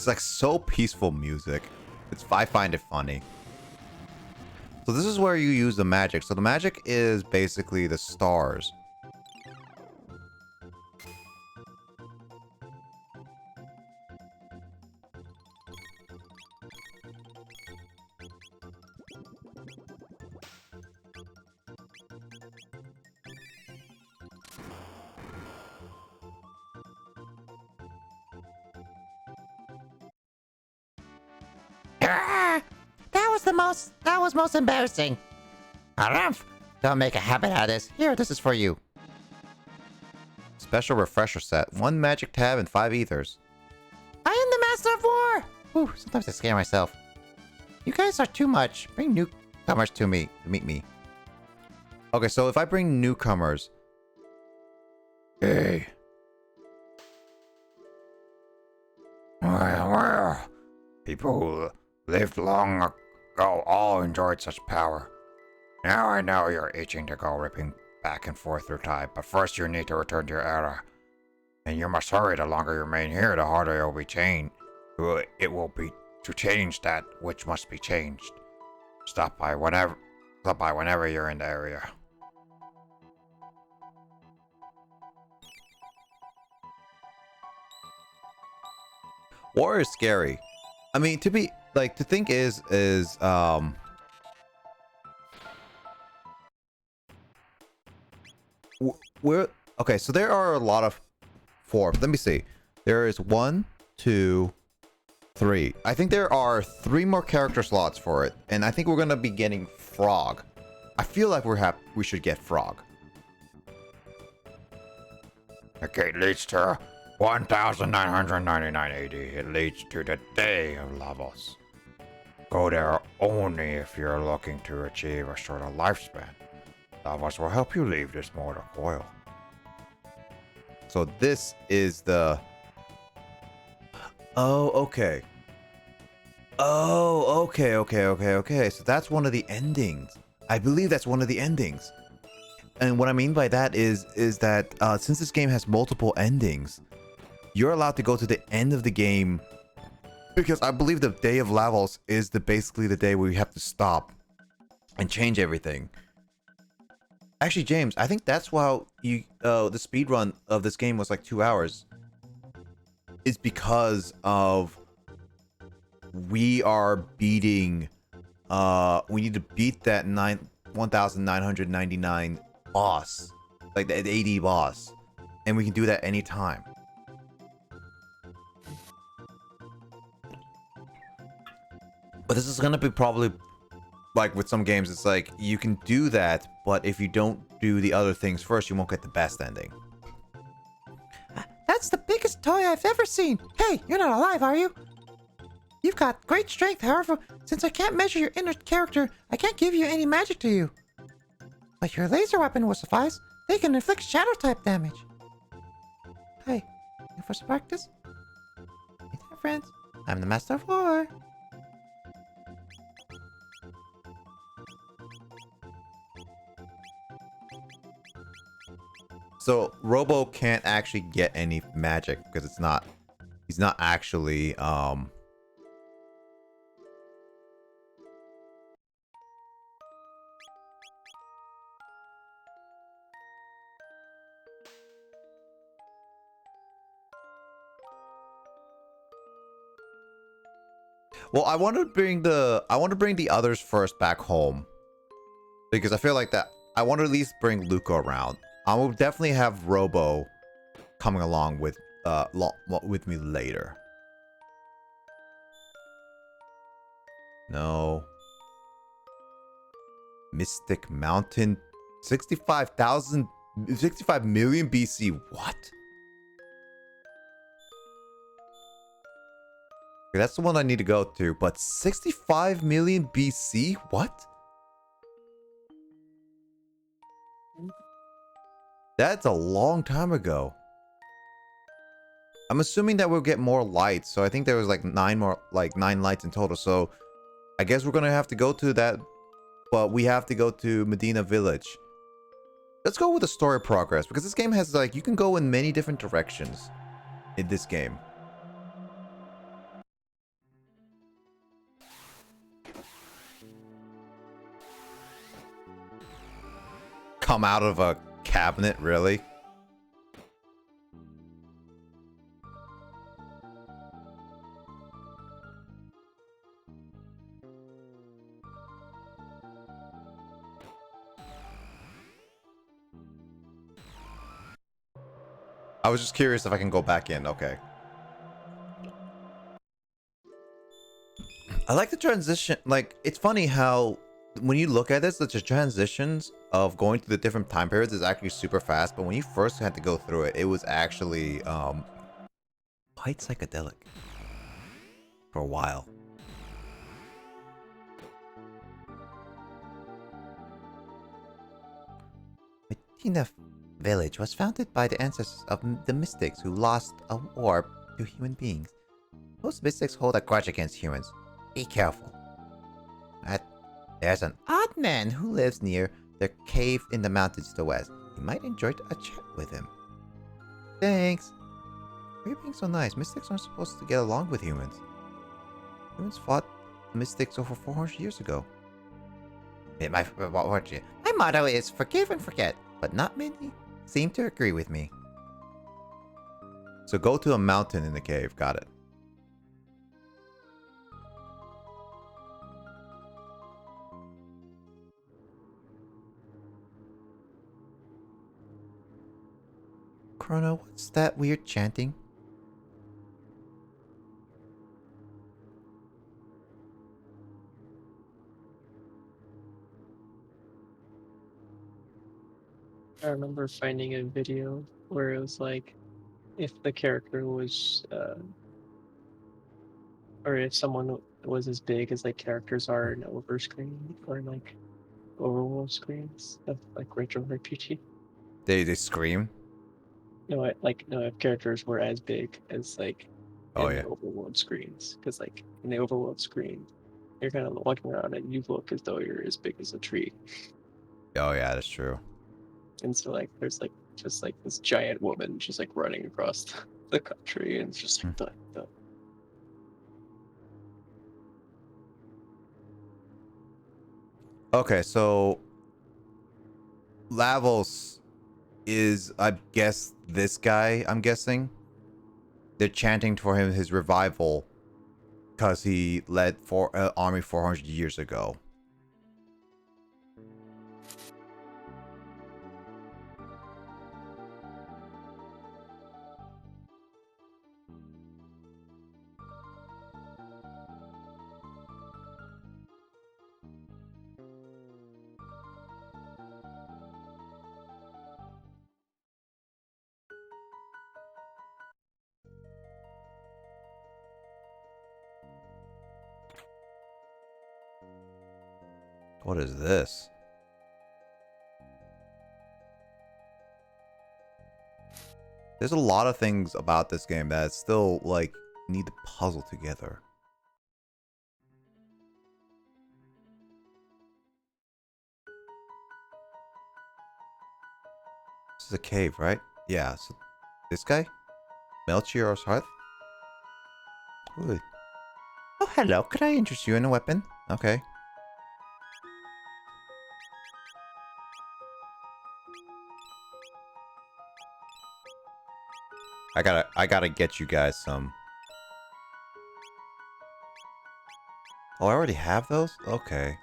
It's like so peaceful music. I find it funny. So this is where you use the magic. So the magic is basically the stars. That was most embarrassing. Harumph! Don't make a habit out of this. Here, this is for you. Special refresher set. 1 magic tab and 5 ethers. I am the master of war! Whew, sometimes I scare myself. You guys are too much. Bring newcomers to me to meet me. Okay, so if I bring newcomers... Hey. Well. People who lived long ago all enjoyed such power. Now I know you're itching to go ripping back and forth through time, but first you need to return to your era. And you must hurry. The longer you remain here, the harder it will be changed. It will be to change that which must be changed. Stop by whenever you're in the area. War is scary. I mean, to think is we're okay, so there are a lot of forms. Let me see. There is 1, 2, 3. I think there are 3 more character slots for it, and I think we're gonna be getting Frog. I feel like we should get Frog. The gate leads to 1999 AD. It leads to the Day of Levels. Go there only if you're looking to achieve a shorter lifespan. Levels will help you leave this mortal coil. So this is the... Oh, okay. Oh, okay. So that's one of the endings. I believe that's one of the endings. And what I mean by that is that since this game has multiple endings, you're allowed to go to the end of the game, because I believe the Day of Levels is basically the day where you have to stop and change everything. Actually, James, I think that's why the speed run of this game was like 2 hours. Is because of we are beating we need to beat that 1999 boss, like the AD boss, and we can do that anytime. But this is gonna be probably like with some games, it's like you can do that, but if you don't do the other things first, you won't get the best ending. That's the biggest toy I've ever seen. Hey, you're not alive, are you? You've got great strength, however, since I can't measure your inner character, I can't give you any magic to you. But your laser weapon will suffice. They can inflict shadow type damage. Hey, you for some practice? Hey there, friends. I'm the master of war. So Robo can't actually get any magic because he's not actually well, I want to bring the others first back home, because I feel like that I want to at least bring Luca around. I will definitely have Robo coming along with me later. No. Mystic Mountain, 65 million BC. What? Okay, that's the one I need to go to, but 65 million BC? What? That's a long time ago. I'm assuming that we'll get more lights, so I think there was like 9 lights in total, so I guess we're gonna have to go to that, but we have to go to Medina Village. Let's go with the story progress, because this game has like, you can go in many different directions in this game. come out of a cabinet, really? I was just curious if I can go back in. Okay. I like the transition. Like, it's funny how when you look at this, the transitions of going through the different time periods is actually super fast. But when you first had to go through it, it was actually quite psychedelic for a while. Medina Village was founded by the ancestors of the mystics who lost a war to human beings. Most mystics hold a grudge against humans. Be careful. There's an odd man who lives near the cave in the mountains to the west. You might enjoy a chat with him. Thanks. Why are you being so nice? Mystics aren't supposed to get along with humans. Humans fought mystics over 400 years ago. My motto is forgive and forget, but not many seem to agree with me. So go to a mountain in the cave. Got it. Chrono, what's that weird chanting? I remember finding a video where it was like, if the character was, or if someone was as big as like characters are in overscreen or in like overworld screens of like retro RPG. They scream? No, if characters were as big as like Oh, in yeah. overworld screens, because like in the overworld screen, you're kind of walking around and you look as though you're as big as a tree. Oh, yeah, that's true. And so like there's like just like this giant woman just like running across the country, and it's just like the Okay, so Lavos is, I guess, this guy, I'm guessing. They're chanting for him his revival because he led for army 400 years ago. What is this? There's a lot of things about this game that still, like, need to puzzle together. This is a cave, right? Yeah, so this guy? Melchior's Hearth? Ooh. Oh, hello. Could I interest you in a weapon? Okay. I gotta get you guys some. Oh, I already have those? Okay.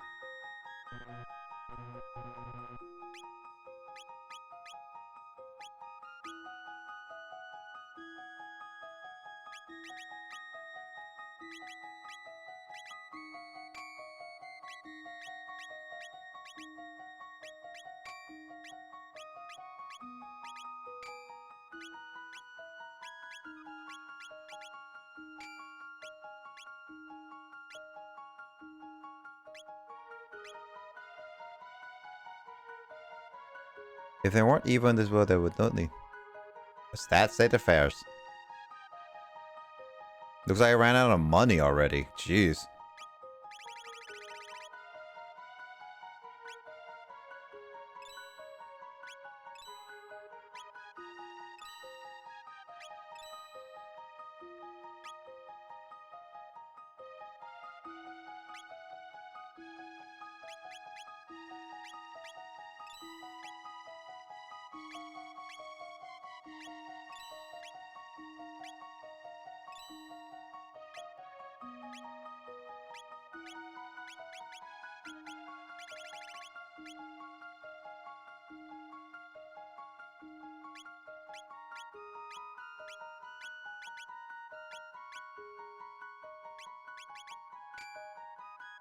If there weren't evil in this world, there would not need. Stat state affairs. Looks like I ran out of money already. Jeez.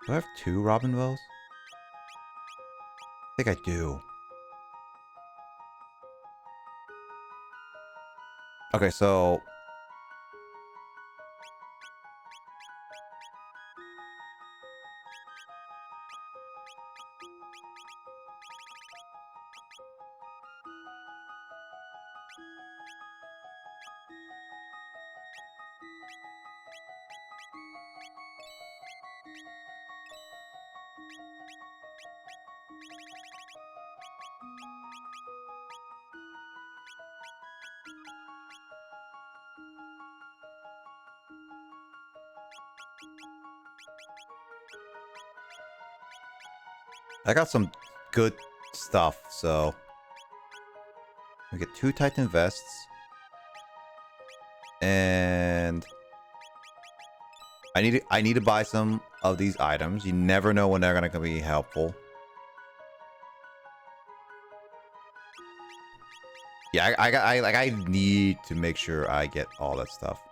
Do I have 2 Robin bows? I think I do. Okay, so I got some good stuff, so we get 2 Titan vests. And I need to buy some of these items. You never know when they're gonna be helpful. Yeah, I need to make sure I get all that stuff.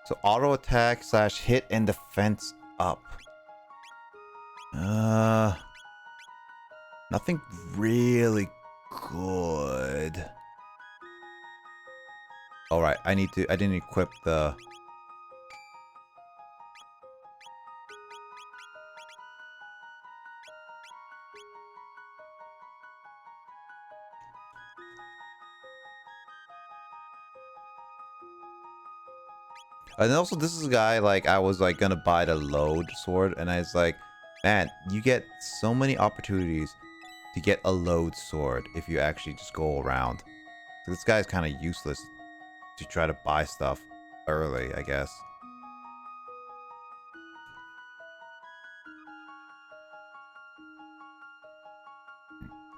So auto attack / hit and defense up. Nothing really good. All right, I didn't equip the. And also, this is a guy, like, I was, like, gonna buy the load sword, and I was like, man, you get so many opportunities to get a load sword if you actually just go around. So this guy's kind of useless to try to buy stuff early, I guess.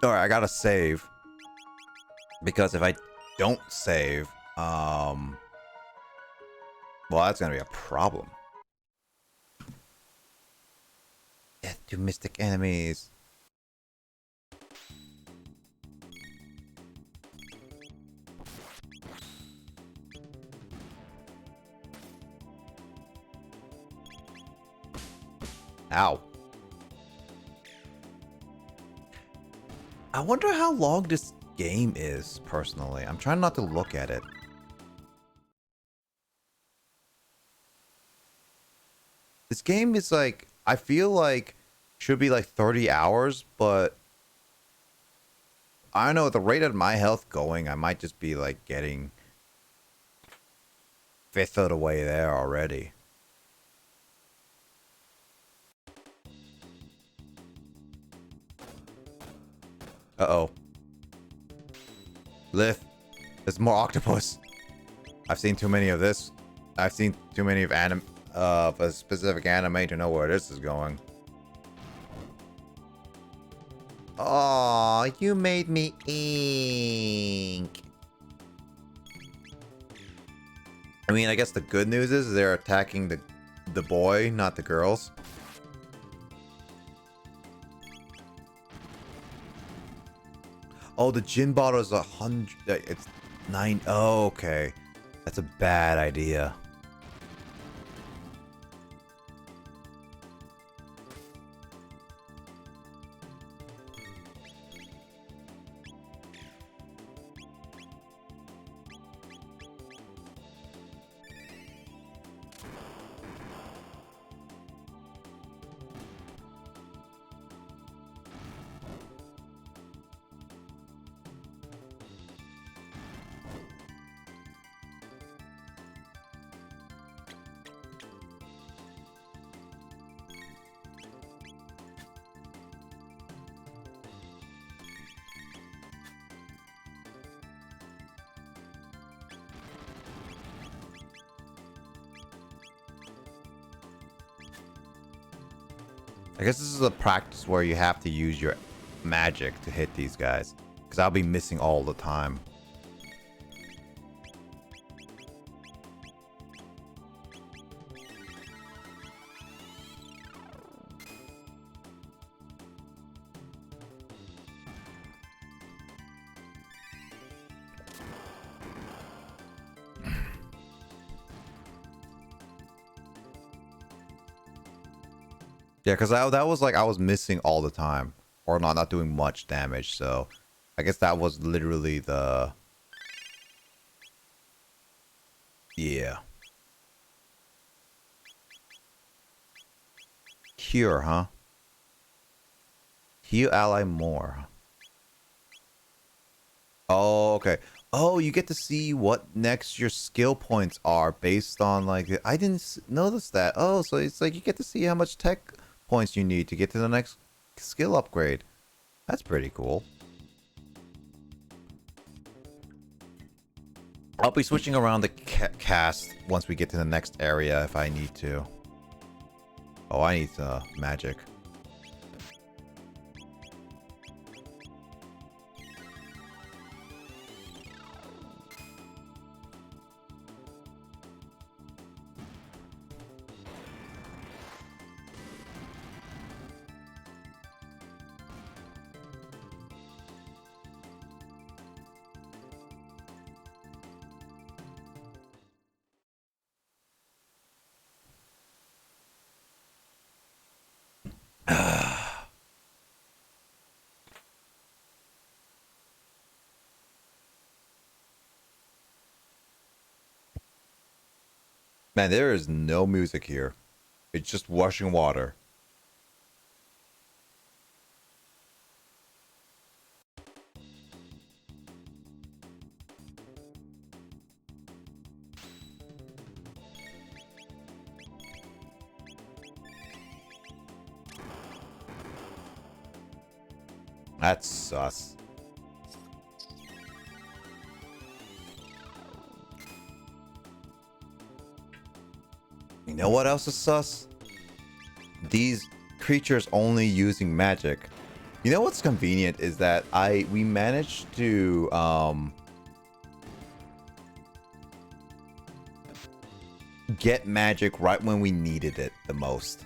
Alright, I gotta save. Because if I don't save, well, that's gonna be a problem. Death to mystic enemies. Ow. I wonder how long this game is, personally. I'm trying not to look at it. This game is like, I feel like should be like 30 hours, but I don't know, at the rate of my health going, I might just be like getting 1/5 of the way there already. Uh-oh. Lift. There's more octopus. I've seen too many of this. I've seen too many of a specific anime to know where this is going. Oh, you made me ink. I mean, I guess the good news is they're attacking the boy, not the girls. Oh, the gin bottle is 100. It's 9. Oh, okay. That's a bad idea. I guess this is a practice where you have to use your magic to hit these guys. Because I'll be missing all the time. Yeah, because that was like I was missing all the time, or not doing much damage. So I guess that was literally the yeah. Cure, huh? Heal ally more. Oh, okay. Oh, you get to see what next your skill points are based on like I didn't notice that. Oh, so it's like you get to see how much tech points you need to get to the next skill upgrade. That's pretty cool. I'll be switching around the cast once we get to the next area if I need to. Oh, I need magic. Man, there is no music here. It's just washing water. That's sus. You know what else is sus? These creatures only using magic. You know what's convenient is that we managed to get magic right when we needed it the most.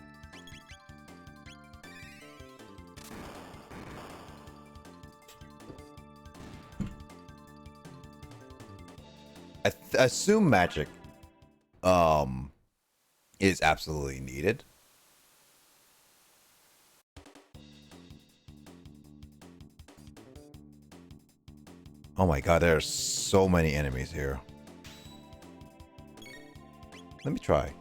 I assume magic is absolutely needed. Oh my god, there are so many enemies here. Let me try.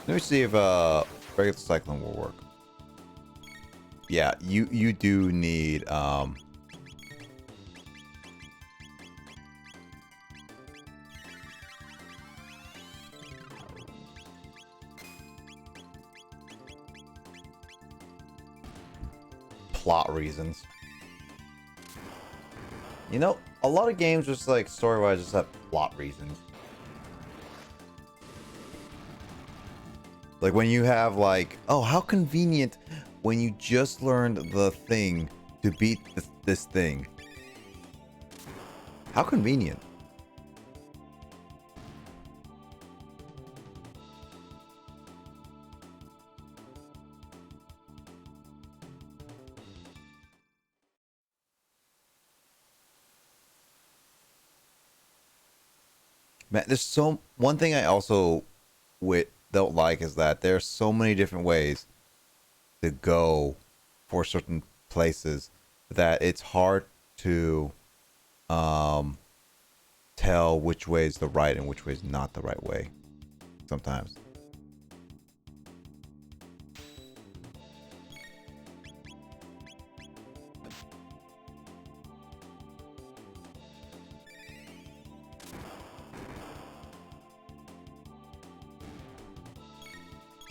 Let me see if regular cycling will work. Yeah, you do need plot reasons. You know, a lot of games just like story-wise just have plot reasons. Like when you have like, oh, how convenient when you just learned the thing to beat this thing. How convenient. Man, there's one thing I also don't like is that there's so many different ways to go for certain places that it's hard to tell which way is the right and which way is not the right way sometimes.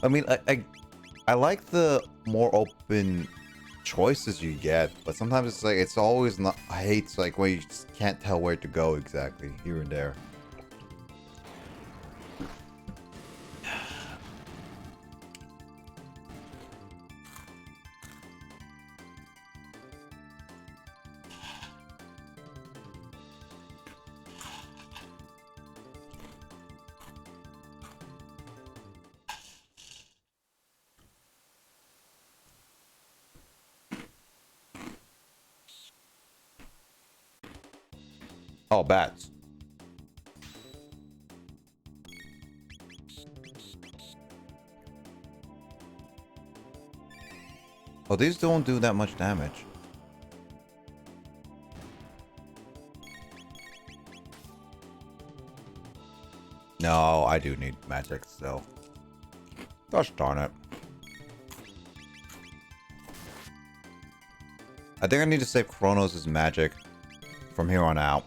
I mean, I like the more open choices you get, but sometimes it's like it's always not. I hate like when you just can't tell where to go exactly here and there. Oh, bats. Oh, these don't do that much damage. No, I do need magic still. Gosh darn it. I think I need to save Chronos' magic from here on out.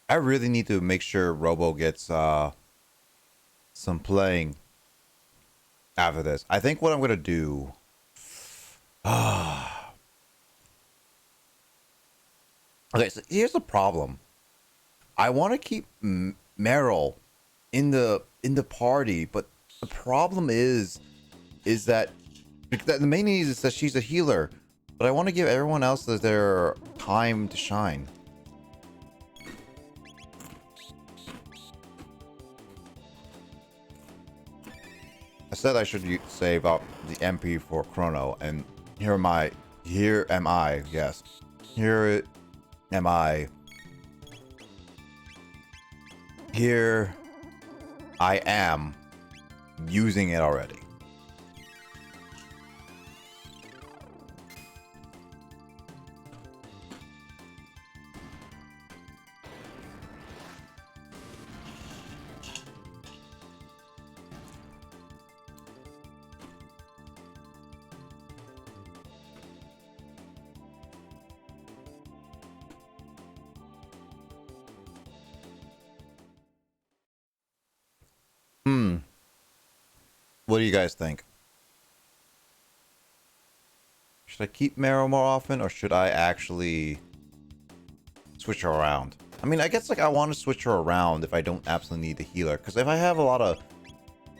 I really need to make sure Robo gets some playing after this. I think what I'm gonna do. Okay, so here's the problem. I want to keep Meryl in the party, but the problem is that the main need is that she's a healer, but I want to give everyone else their time to shine. I said I should save up the MP for Chrono, and here am I. Here am I. Yes, here am I. Here I am using it already. What do you guys think? Should I keep Meryl more often, or should I actually switch her around? I mean, I guess like I want to switch her around if I don't absolutely need the healer, because if I have a lot of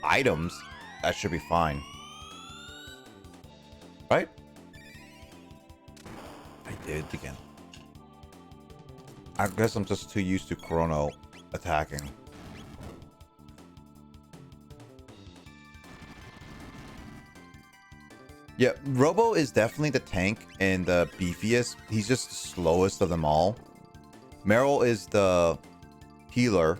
items, that should be fine. Right? I did it again. I guess I'm just too used to Chrono attacking. Yeah, Robo is definitely the tank and the beefiest. He's just the slowest of them all. Meryl is the healer.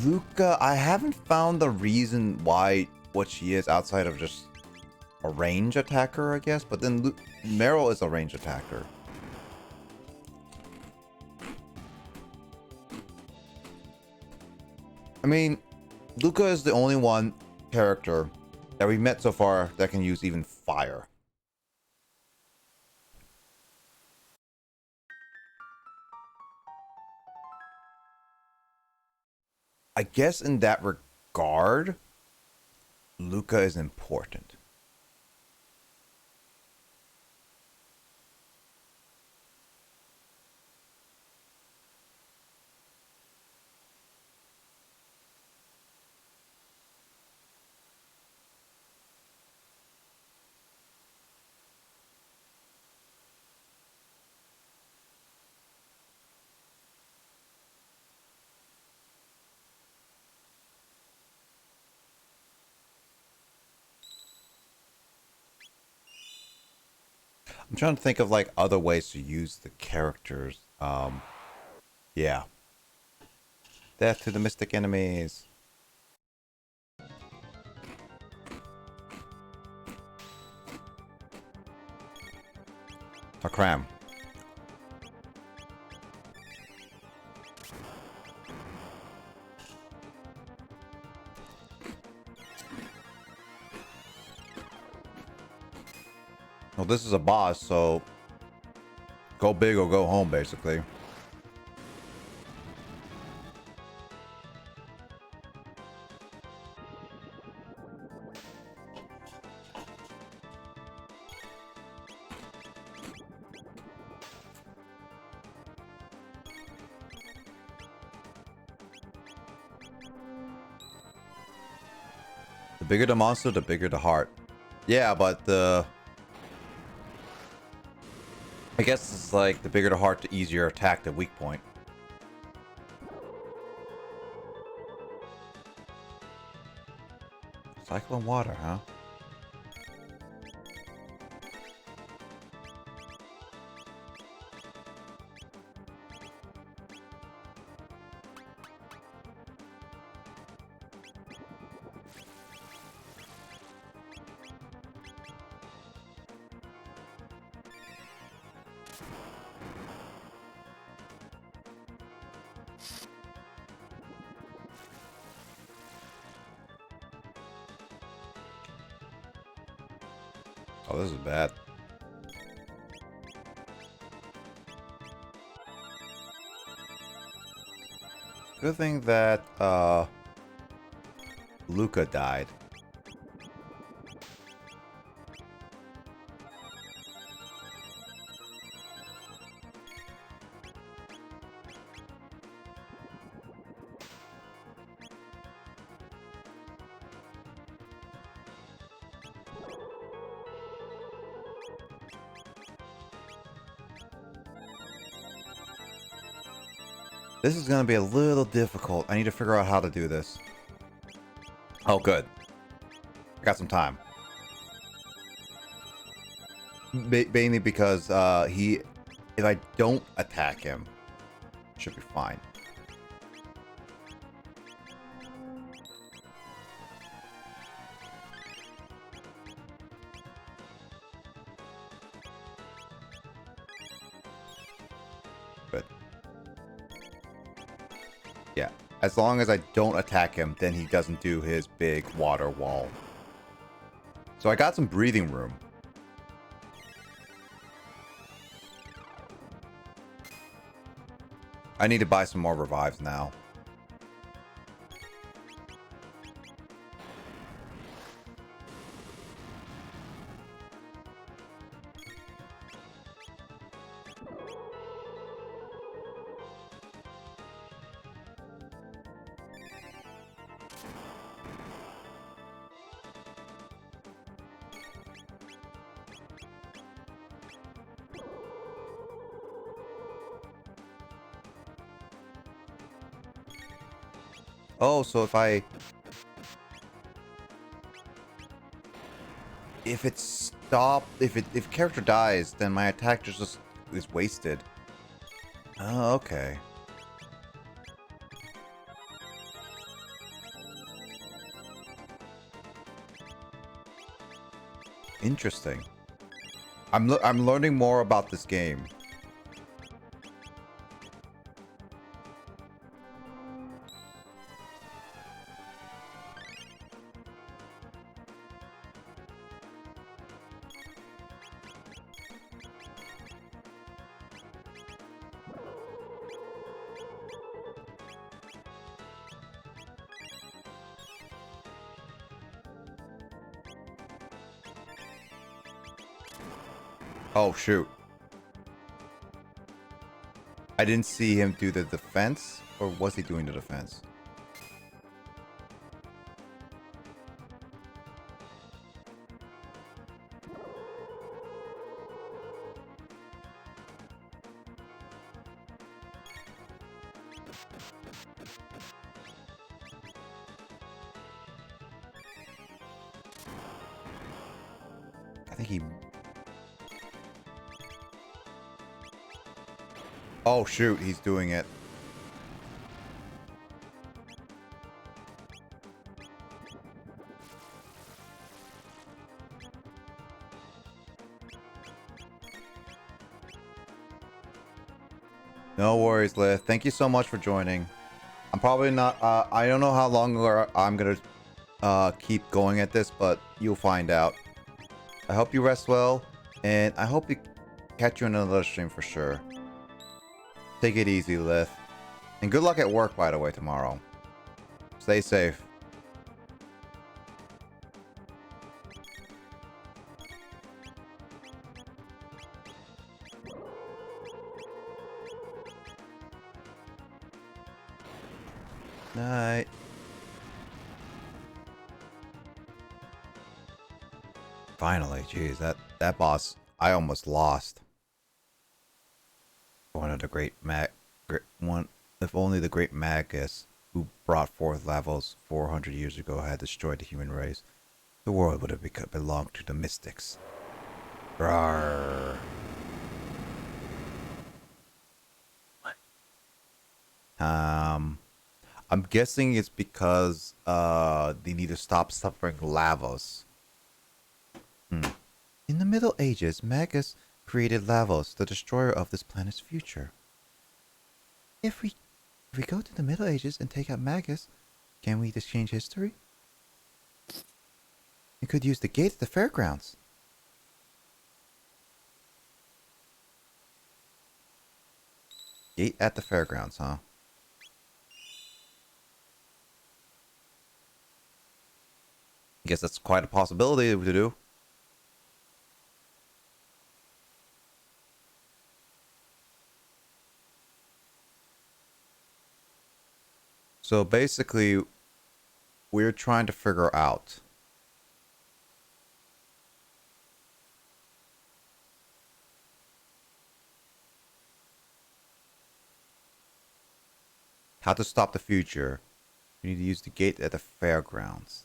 Luca, I haven't found the reason why what she is outside of just a range attacker, I guess. But then Meryl is a range attacker. I mean, Luca is the only one character that we met so far that can use even fire. I guess in that regard, Luca is important. I'm trying to think of like other ways to use the characters. Yeah. Death to the mystic enemies. Takram. Well, this is a boss, so go big or go home, basically. bigger the monster, the bigger the heart. Yeah, but I guess it's like the bigger the heart, the easier attack, the weak point. Cyclone water, huh? Oh, this is bad. Good thing that Luca died. This is going to be a little difficult. I need to figure out how to do this. Oh, good. I got some time. Mainly because if I don't attack him, should be fine. Good. Yeah, as long as I don't attack him, then he doesn't do his big water wall. So I got some breathing room. I need to buy some more revives now. Oh, so if it stopped, if character dies, then my attack just is wasted. Oh, okay. Interesting. I'm learning more about this game. Oh, shoot. I didn't see him do the defense, or was he doing the defense? I think he... Oh, shoot, he's doing it. No worries, Lith. Thank you so much for joining. I'm probably not... I don't know how long I'm gonna keep going at this, but you'll find out. I hope you rest well, and I hope you catch you in another stream for sure. Take it easy, Lith. And good luck at work, by the way, tomorrow. Stay safe. Night. Finally, jeez, that boss, I almost lost. One of the one, if only the great Magus, who brought forth levels 400 years ago, had destroyed the human race, the world would have belonged to the mystics. Rawr. I'm guessing it's because they need to stop suffering Lavos. In the Middle Ages, Magus created Lavos, the destroyer of this planet's future. If we go to the Middle Ages and take out Magus, can we just change history? We could use the gate at the fairgrounds. Gate at the fairgrounds, huh? I guess that's quite a possibility to do. So basically, we're trying to figure out how to stop the future. We need to use the gate at the fairgrounds.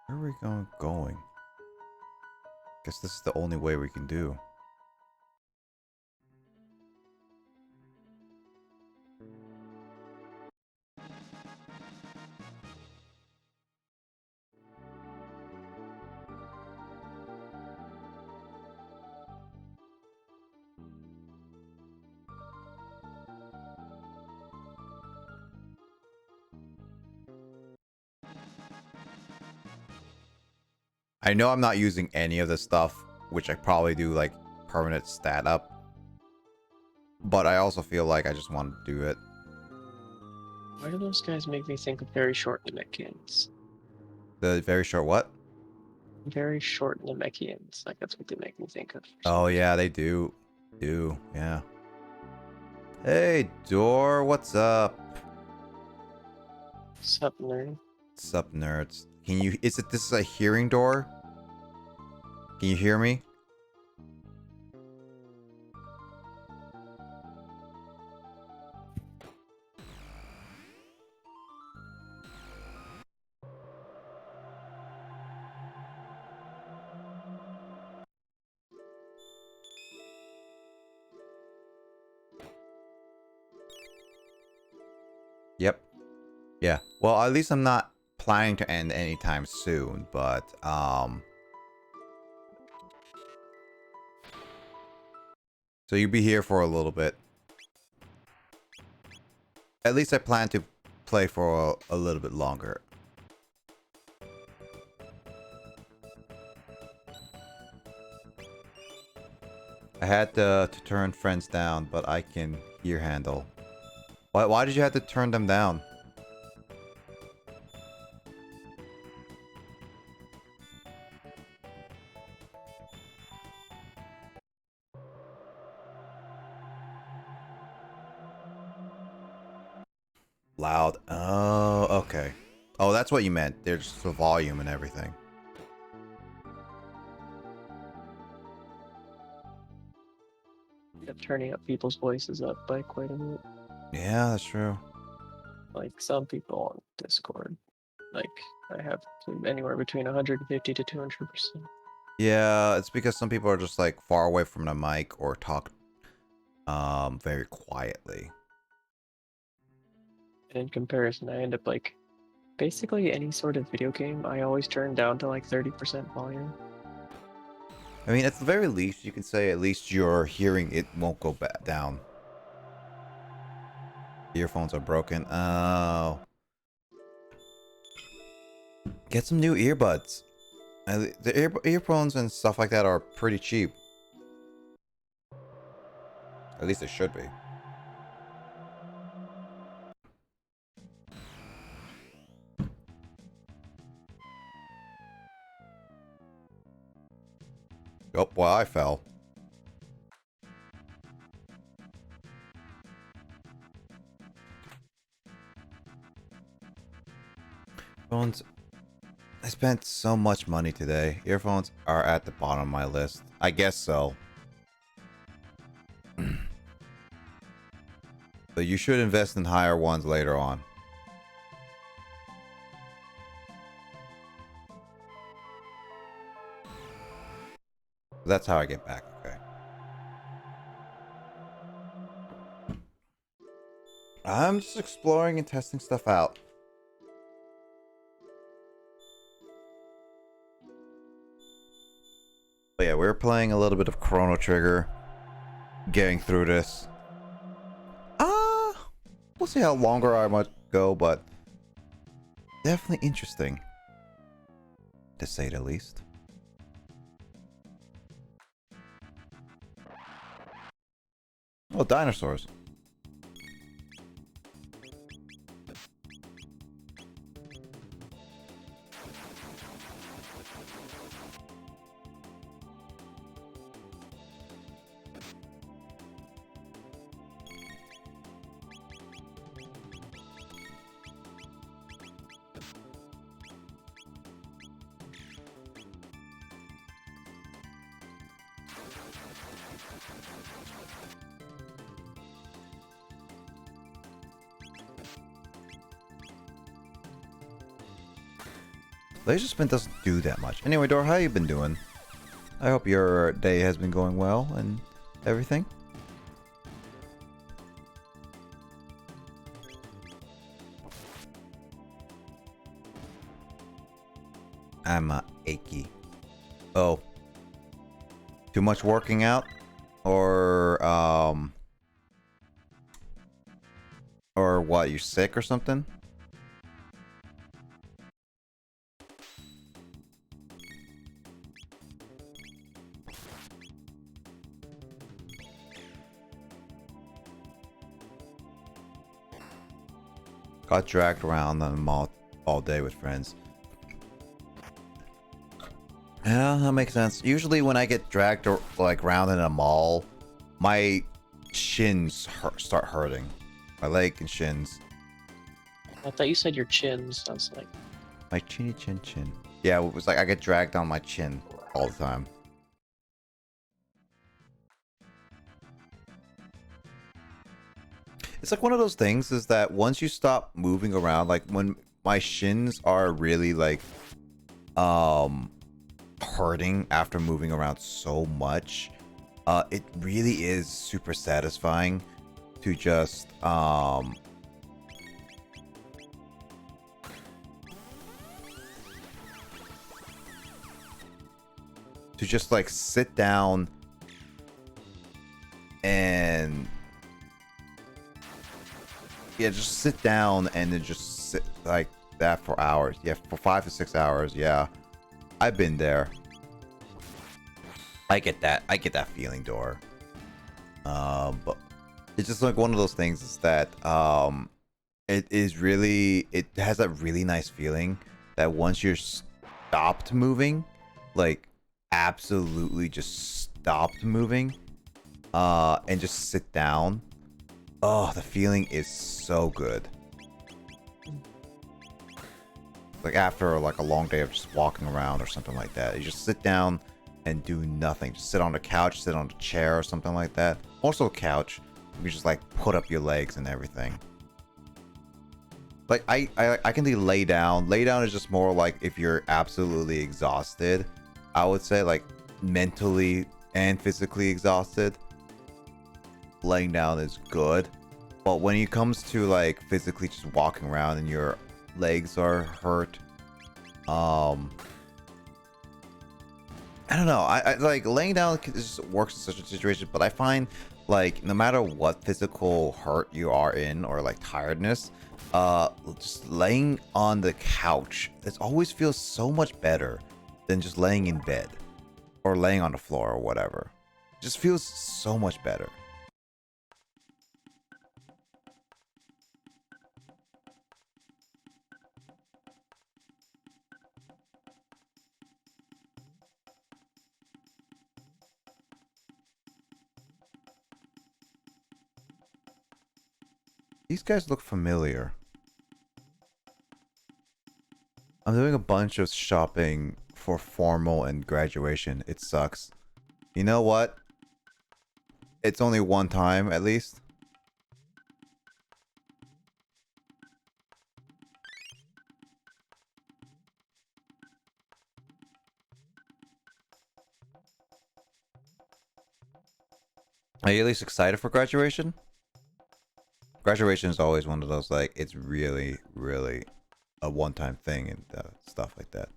Where are we going? Guess this is the only way we can do. I know I'm not using any of this stuff, which I probably do like permanent stat up. But I also feel like I just want to do it. Why do those guys make me think of very short Namekians? The very short what? Very short Namekians. Like that's what they make me think of. Oh yeah, they do. Yeah. Hey, Door, what's up? Sup, nerd? Sup, nerds? Can you? This is a hearing door? Can you hear me? Yep. Yeah. Well, at least I'm not planning to end anytime soon, but so you'll be here for a little bit. At least I plan to play for a little bit longer. I had to turn friends down, but I can ear handle. Why did you have to turn them down? Loud. Oh, okay. Oh, that's what you meant. There's the volume and everything. Turning up people's voices up by quite a bit. Yeah, that's true. Like some people on Discord. Like I have anywhere between 150 to 200%. Yeah, it's because some people are just like far away from the mic or talk very quietly. And in comparison, I end up like basically any sort of video game I always turn down to like 30% volume. I mean, at the very least, you can say at least your hearing it won't go back down. Earphones are broken. Oh. Get some new earbuds. The earphones and stuff like that are pretty cheap. At least it should be. Oh, well, I fell. Phones. I spent so much money today. Earphones are at the bottom of my list. I guess so. But you should invest in higher ones later on. That's how I get back, okay. I'm just exploring and testing stuff out. But yeah, we're playing a little bit of Chrono Trigger. Getting through this. We'll see how longer I might go, but definitely interesting. To say the least. Oh, dinosaurs. Laser spin doesn't do that much. Anyway, Dora, how you been doing? I hope your day has been going well and everything. I'm achy. Oh. Too much working out? Or what, you sick or something? Got dragged around the mall all day with friends. Yeah, that makes sense. Usually when I get dragged like around in a mall, my shins start hurting. My leg and shins. I thought you said your chins. I was like, My chinny chin chin. Yeah, it was like I get dragged on my chin all the time. It's like one of those things is that once you stop moving around, like when my shins are really like hurting after moving around so much, it really is super satisfying to just like sit down and yeah, just sit down and then just sit like that for hours. Yeah, for 5 to 6 hours. Yeah, I've been there. I get that. I get that feeling, Dor. But it's just like one of those things is that it has that really nice feeling that once you're stopped moving, like absolutely just stopped moving, and just sit down. Oh, the feeling is so good. Like after like a long day of just walking around or something like that, you just sit down and do nothing. Just sit on the couch, sit on the chair or something like that. Also couch, you just like put up your legs and everything. Like I can do lay down. Lay down is just more like if you're absolutely exhausted. I would say like mentally and physically exhausted. Laying down is good, but when it comes to like physically just walking around and your legs are hurt, I don't know, I like laying down just works in such a situation, but I find like no matter what physical hurt you are in or like tiredness, just laying on the couch, it always feels so much better than just laying in bed or laying on the floor or whatever. It just feels so much better. These guys look familiar. I'm doing a bunch of shopping for formal and graduation. It sucks. You know what? It's only one time, at least. Are you at least excited for graduation? Graduation is always one of those, like, it's really, really a one-time thing and stuff like that.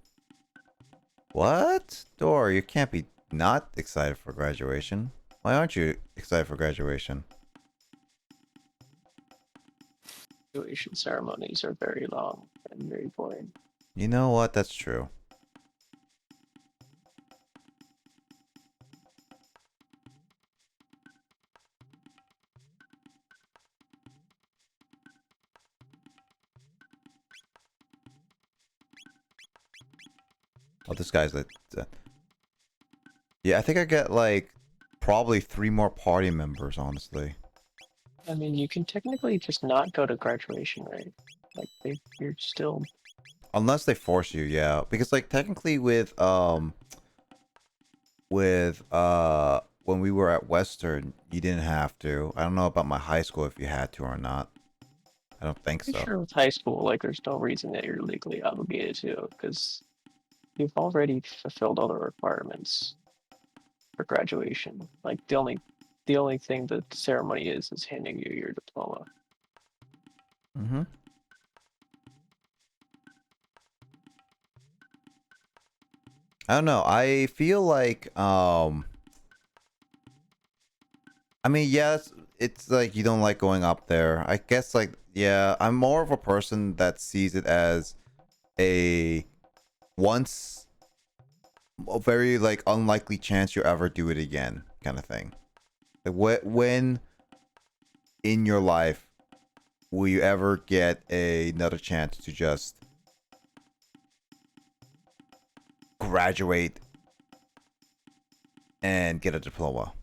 What? Dor, you can't be not excited for graduation. Why aren't you excited for graduation? Graduation ceremonies are very long and very boring. You know what? That's true. Oh, this guy's like... yeah, I think I get, like, probably 3 more party members, honestly. I mean, you can technically just not go to graduation, right? Like, you're still... Unless they force you, yeah. Because, like, technically with, when we were at Western, you didn't have to. I don't know about my high school if you had to or not. I don't think so. Sure, with high school, like, there's no reason that you're legally obligated to, because you've already fulfilled all the requirements for graduation. Like, the only thing that the ceremony is handing you your diploma. Mm-hmm. I don't know. I feel like, I mean, yes, it's like you don't like going up there. I guess, like, yeah, I'm more of a person that sees it as a very, like, unlikely chance you ever do it again kind of thing. Like, when in your life will you ever get another chance to just graduate and get a diploma?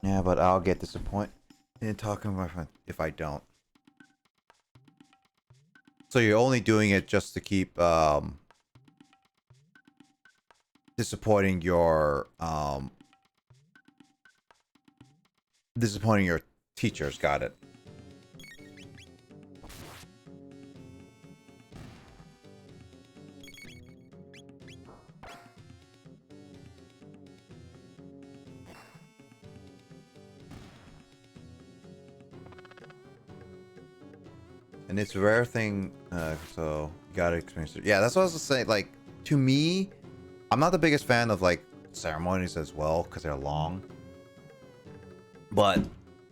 Yeah, but I'll get disappointed in talking to my friend if I don't. So you're only doing it just to keep disappointing your teachers. Got it. And it's a rare thing, so you gotta experience it. Yeah, that's what I was saying. Like, to me, I'm not the biggest fan of, like, ceremonies as well, because they're long. But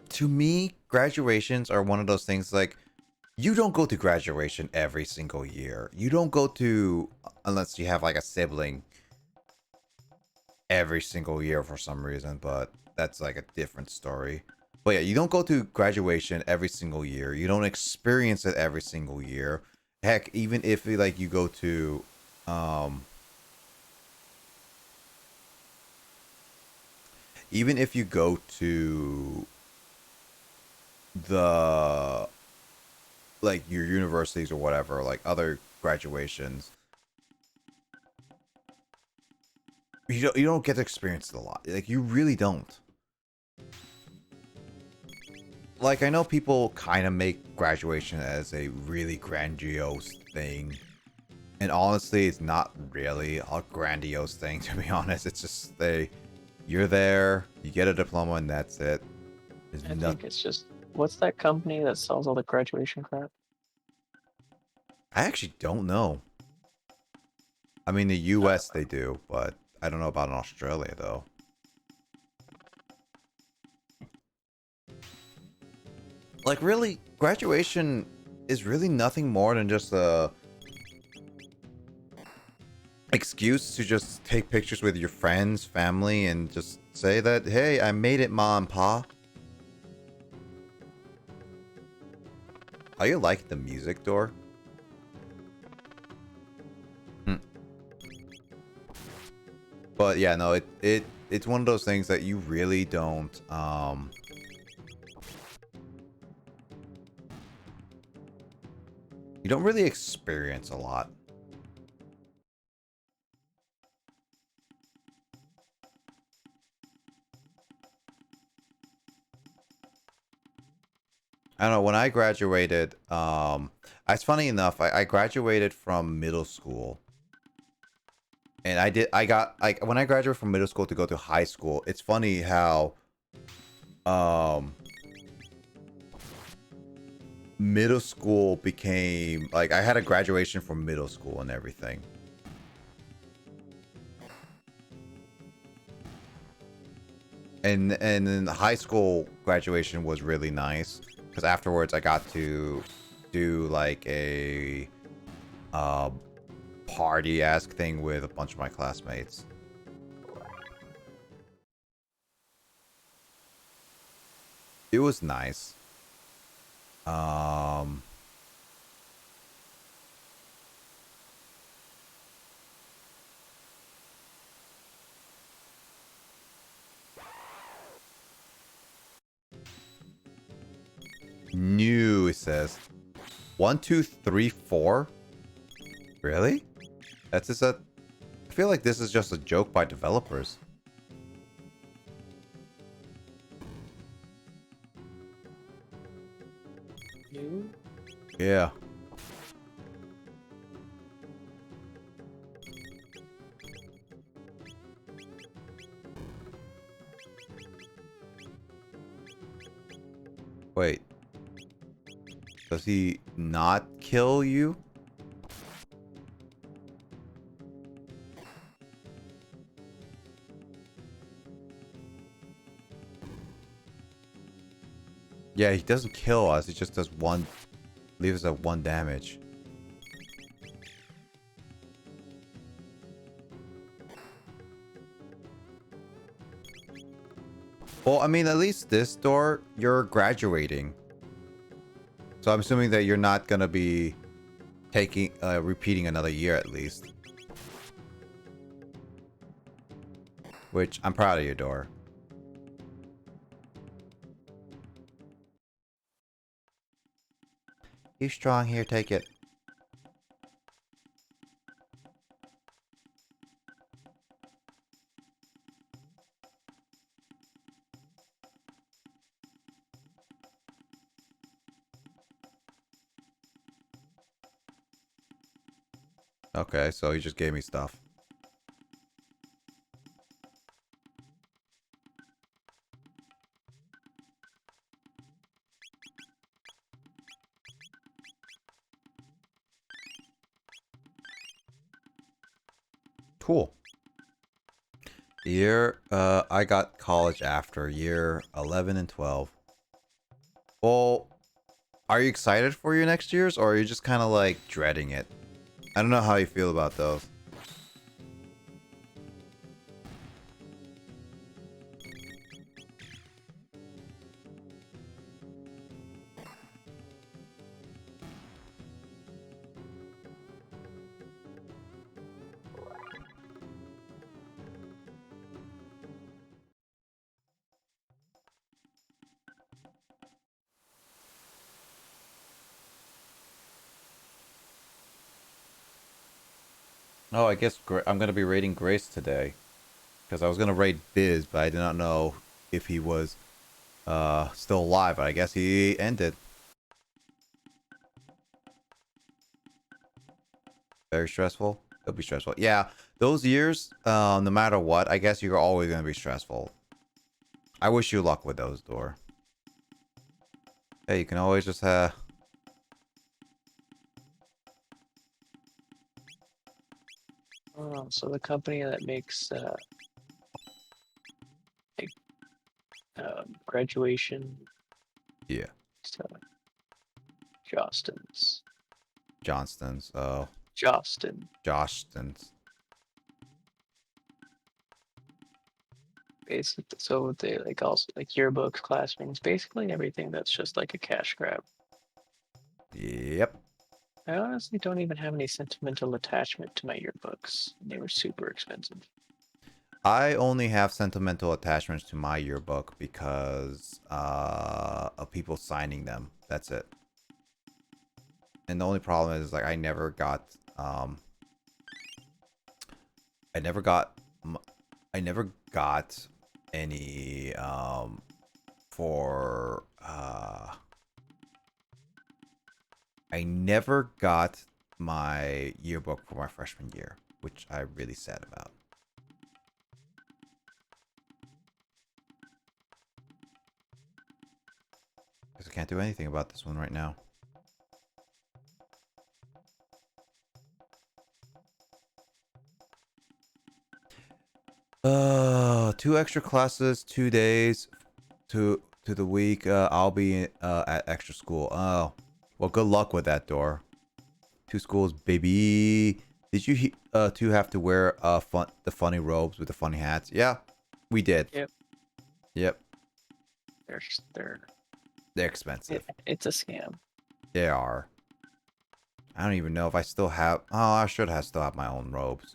to me, graduations are one of those things, like, you don't go to graduation every single year. You don't go to, unless you have, like, a sibling, every single year for some reason, but that's, like, a different story. But yeah, you don't go to graduation every single year. You don't experience it every single year. Heck, even if, like, you go to, even if you go to the, like, your universities or whatever, like other graduations, you don't get to experience it a lot. Like, you really don't. Like, I know people kind of make graduation as a really grandiose thing. And honestly, it's not really a grandiose thing, to be honest. It's just you're there, you get a diploma, and that's it. I think it's just, what's that company that sells all the graduation crap? I actually don't know. I mean, the US they do, but I don't know about in Australia, though. Like, really, graduation is really nothing more than just a excuse to just take pictures with your friends, family, and just say that, hey, I made it, Ma and Pa. How you like the music, Dor? But yeah, no, it's one of those things that you really don't You don't really experience a lot. I don't know, when I graduated, it's funny enough, I graduated from middle school. And I got, like, when I graduated from middle school to go to high school, it's funny how, middle school became, like, I had a graduation from middle school and everything. And then the high school graduation was really nice. Because afterwards I got to do like a party-esque thing with a bunch of my classmates. It was nice. New, it says. 1, 2, 3, 4? Really? That's just a... I feel like this is just a joke by developers. New? Yeah. Wait. Does he not kill you? Yeah, he doesn't kill us. He just does one... leaves us at 1 damage. Well, I mean, at least this door, you're graduating. So I'm assuming that you're not gonna be taking, repeating another year at least. Which, I'm proud of you, door. You strong here, take it. Okay, so he just gave me stuff. Cool. I got college after year 11 and 12. Well, are you excited for your next years, or are you just kind of like dreading it? I don't know how you feel about those. Oh, I guess I'm going to be raiding Grace today. Because I was going to raid Biz, but I did not know if he was still alive. But I guess he ended. Very stressful. It'll be stressful. Yeah, those years, no matter what, I guess you're always going to be stressful. I wish you luck with those, Door. Hey, you can always just Oh, so the company that makes like, graduation. Yeah. Stuff. Johnston's. Johnston's. Oh. Johnston. Johnston's. Basically, so they like also like yearbooks, classmates, basically everything that's just like a cash grab. Yep. I honestly don't even have any sentimental attachment to my yearbooks. They were super expensive. I only have sentimental attachments to my yearbook because of people signing them. That's it. And the only problem is like I never got I never got I never got any for I never got my yearbook for my freshman year, which I'm really sad about. Because I can't do anything about this one right now. Two extra classes, 2 days to the week. I'll be at extra school. Oh, well, good luck with that, Door. 2 schools, baby. Did you two have to wear the funny robes with the funny hats? Yeah, we did. Yep. Yep. They're expensive. It's a scam. They are. I don't even know if I still have. Oh, I should have still have my own robes.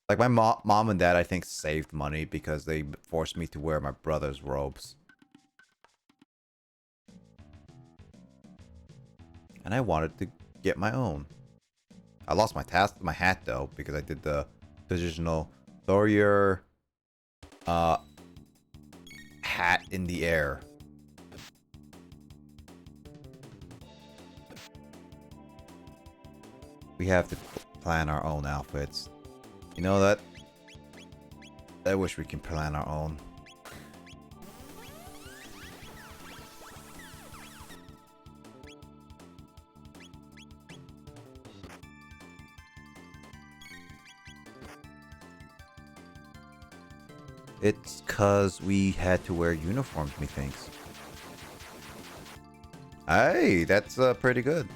Like my mom and dad, I think, saved money because they forced me to wear my brother's robes. And I wanted to get my own. I lost my hat though because I did the traditional throw your hat in the air. We have to plan our own outfits. You know that? I wish we can plan our own. It's cause we had to wear uniforms, methinks. Hey, that's pretty good.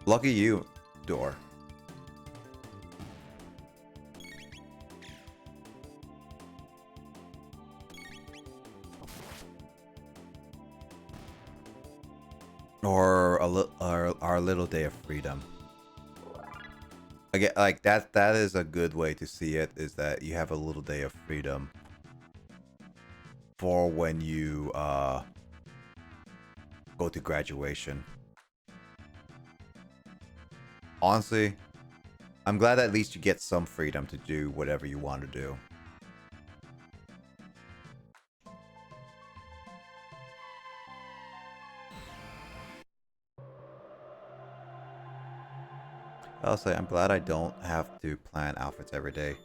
Lucky you, Door. Or our little day of freedom. Again, like that is a good way to see it, is that you have a little day of freedom for when you go to graduation. Honestly, I'm glad at least you get some freedom to do whatever you want to do. I'll say I'm glad I don't have to plan outfits every day.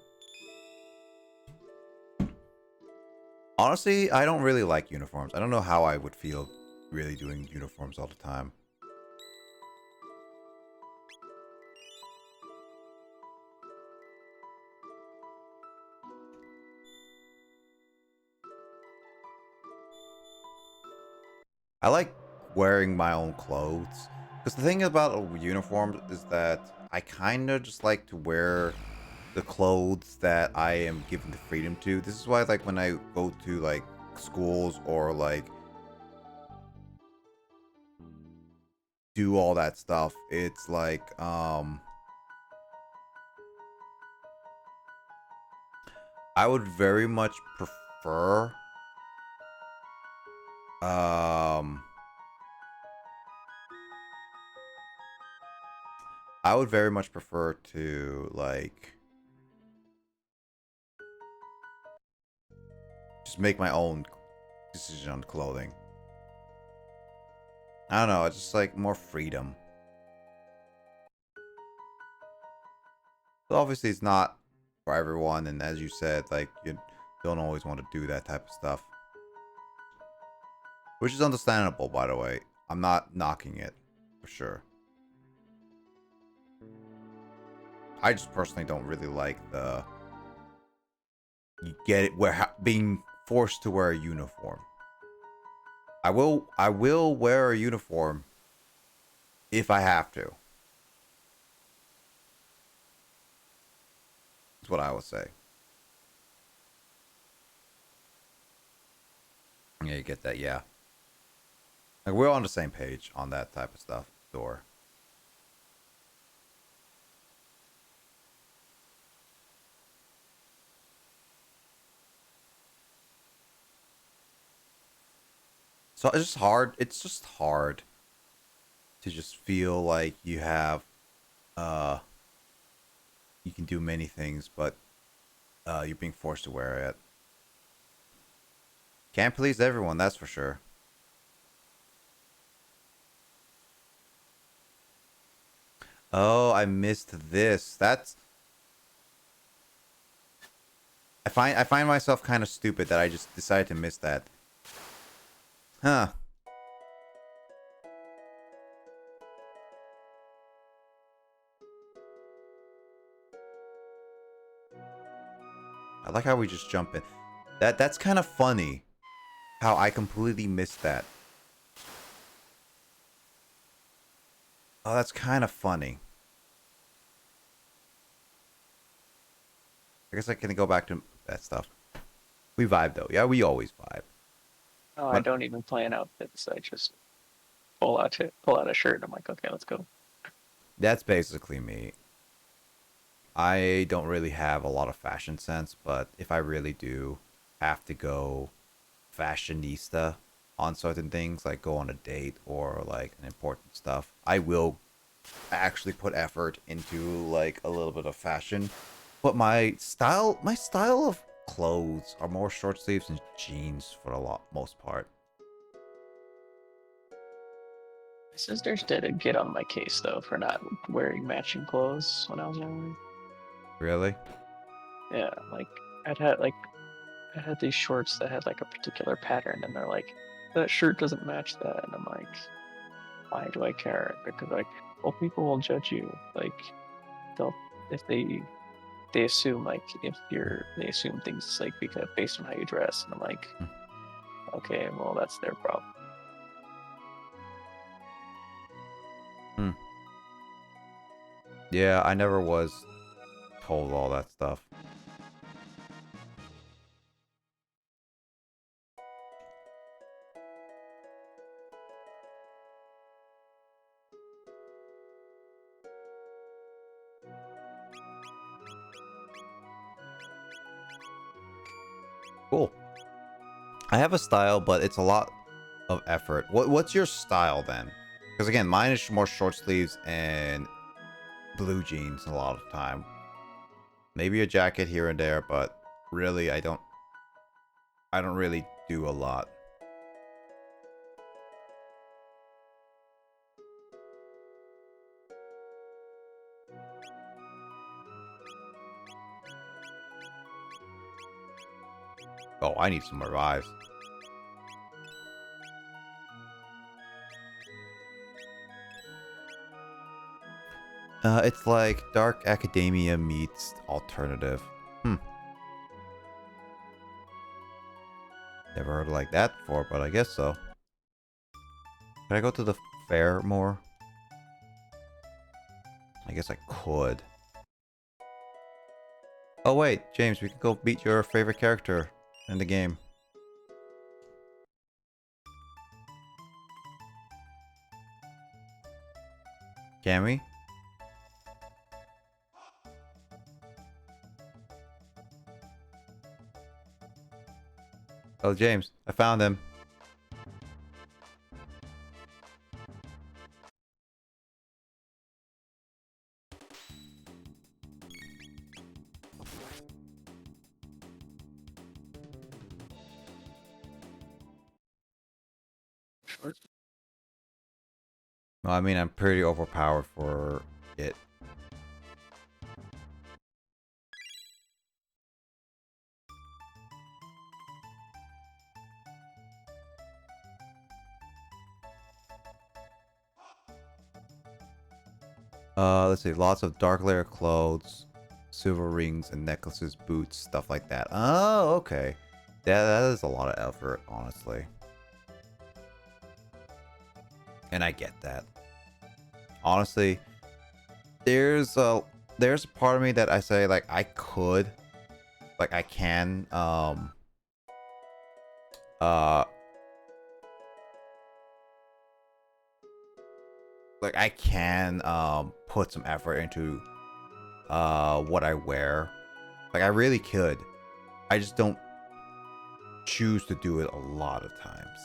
Honestly, I don't really like uniforms. I don't know how I would feel really doing uniforms all the time. I like wearing my own clothes. Because the thing about uniforms is that I kind of just like to wear the clothes that I am given the freedom to. This is why, like, when I go to, like, schools or, like, do all that stuff, it's like, I would very much prefer, I would very much prefer to, like, just make my own decision on clothing. I don't know, it's just like more freedom. But obviously it's not for everyone, and as you said, like, you don't always want to do that type of stuff. Which is understandable, by the way. I'm not knocking it, for sure. I just personally don't really like the... You get it, where being forced to wear a uniform. I will wear a uniform if I have to. That's what I would say. Yeah, you get that, yeah. Like, we're on the same page on that type of stuff, Door. So it's just hard. It's just hard to just feel like you have, you can do many things, but you're being forced to wear it. Can't please everyone, that's for sure. Oh, I missed this. That's. I find myself kind of stupid that I just decided to miss that. Huh. I like how we just jump in. That's kind of funny. How I completely missed that. Oh, that's kind of funny. I guess I can go back to that stuff. We vibe though. Yeah, we always vibe. Oh, I don't even plan outfits. I just pull out a shirt. And I'm like, okay, let's go. That's basically me. I don't really have a lot of fashion sense, but if I really do have to go fashionista on certain things, like go on a date or like an important stuff, I will actually put effort into like a little bit of fashion. But my style of clothes are more short sleeves and jeans for the most part. My sisters did get on my case though for not wearing matching clothes when I was younger. Really? Yeah, like I had these shorts that had like a particular pattern, and they're like, that shirt doesn't match that, and I'm like, why do I care? Because like, well, people will judge you. Like, if they assume like they assume things like because based on how you dress, and I'm like, okay, well that's their problem. Yeah, I never was told all that stuff. Cool. I have a style, but it's a lot of effort. What's your style then? Because again, mine is more short sleeves and blue jeans a lot of the time. Maybe a jacket here and there, but really I don't really do a lot. Oh, I need some revives. It's like Dark Academia meets alternative. Never heard it like that before, but I guess so. Can I go to the fair more? I guess I could. Oh wait, James, we could go beat your favorite character in the game. Can we? Oh, James, I found him. No, I mean, I'm pretty overpowered for it. Let's see. Lots of dark layer clothes, silver rings and necklaces, boots, stuff like that. Oh, okay. That is a lot of effort, honestly. And I get that. Honestly, there's a part of me that I say like I could, like I can, like I can put some effort into what I wear. Like I really could. I just don't choose to do it a lot of times.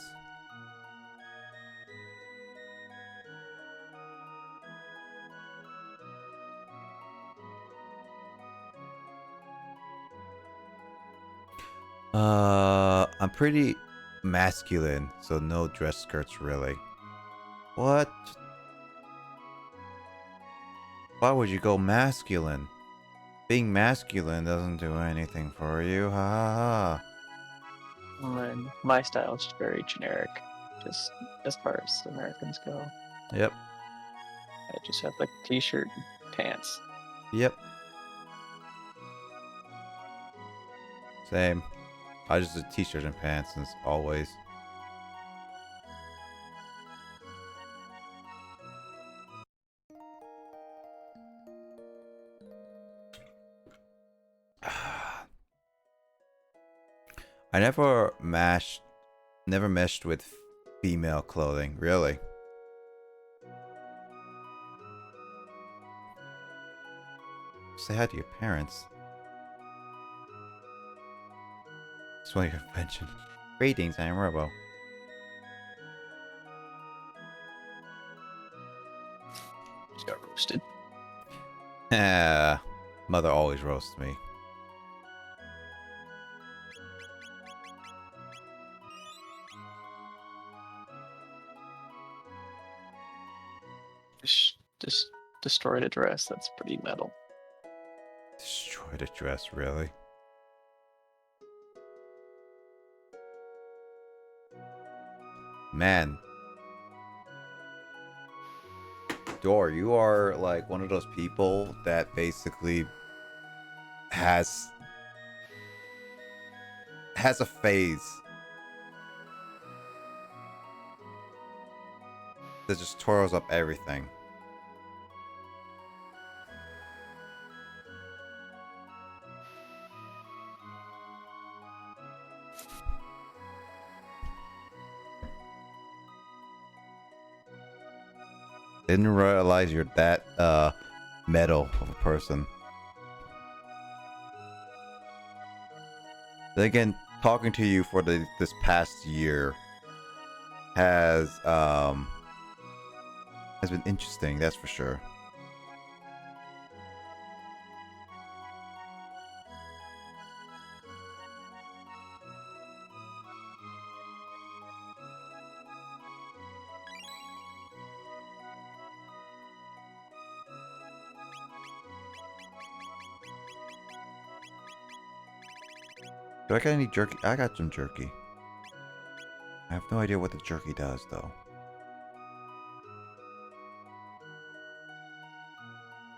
I'm pretty masculine, so no dress skirts really. What? Why would you go masculine? Being masculine doesn't do anything for you, ha ha ha. And my style is very generic, just as far as Americans go. Yep. I just have like a t-shirt and pants. Yep. Same. I just do t-shirt and pants as always. I never meshed with female clothing, really. Say hi to your parents. It's one of your invention. Greetings, I am Robo. Just got roasted. Mother always roasts me. Just destroyed a dress. That's pretty metal. Destroyed a dress, really? Man. Door, you are like one of those people that basically has a phase that just twirls up everything. Didn't realize you're that metal of a person. Then again, talking to you for this past year has been interesting, that's for sure. Do I got any jerky? I got some jerky. I have no idea what the jerky does, though.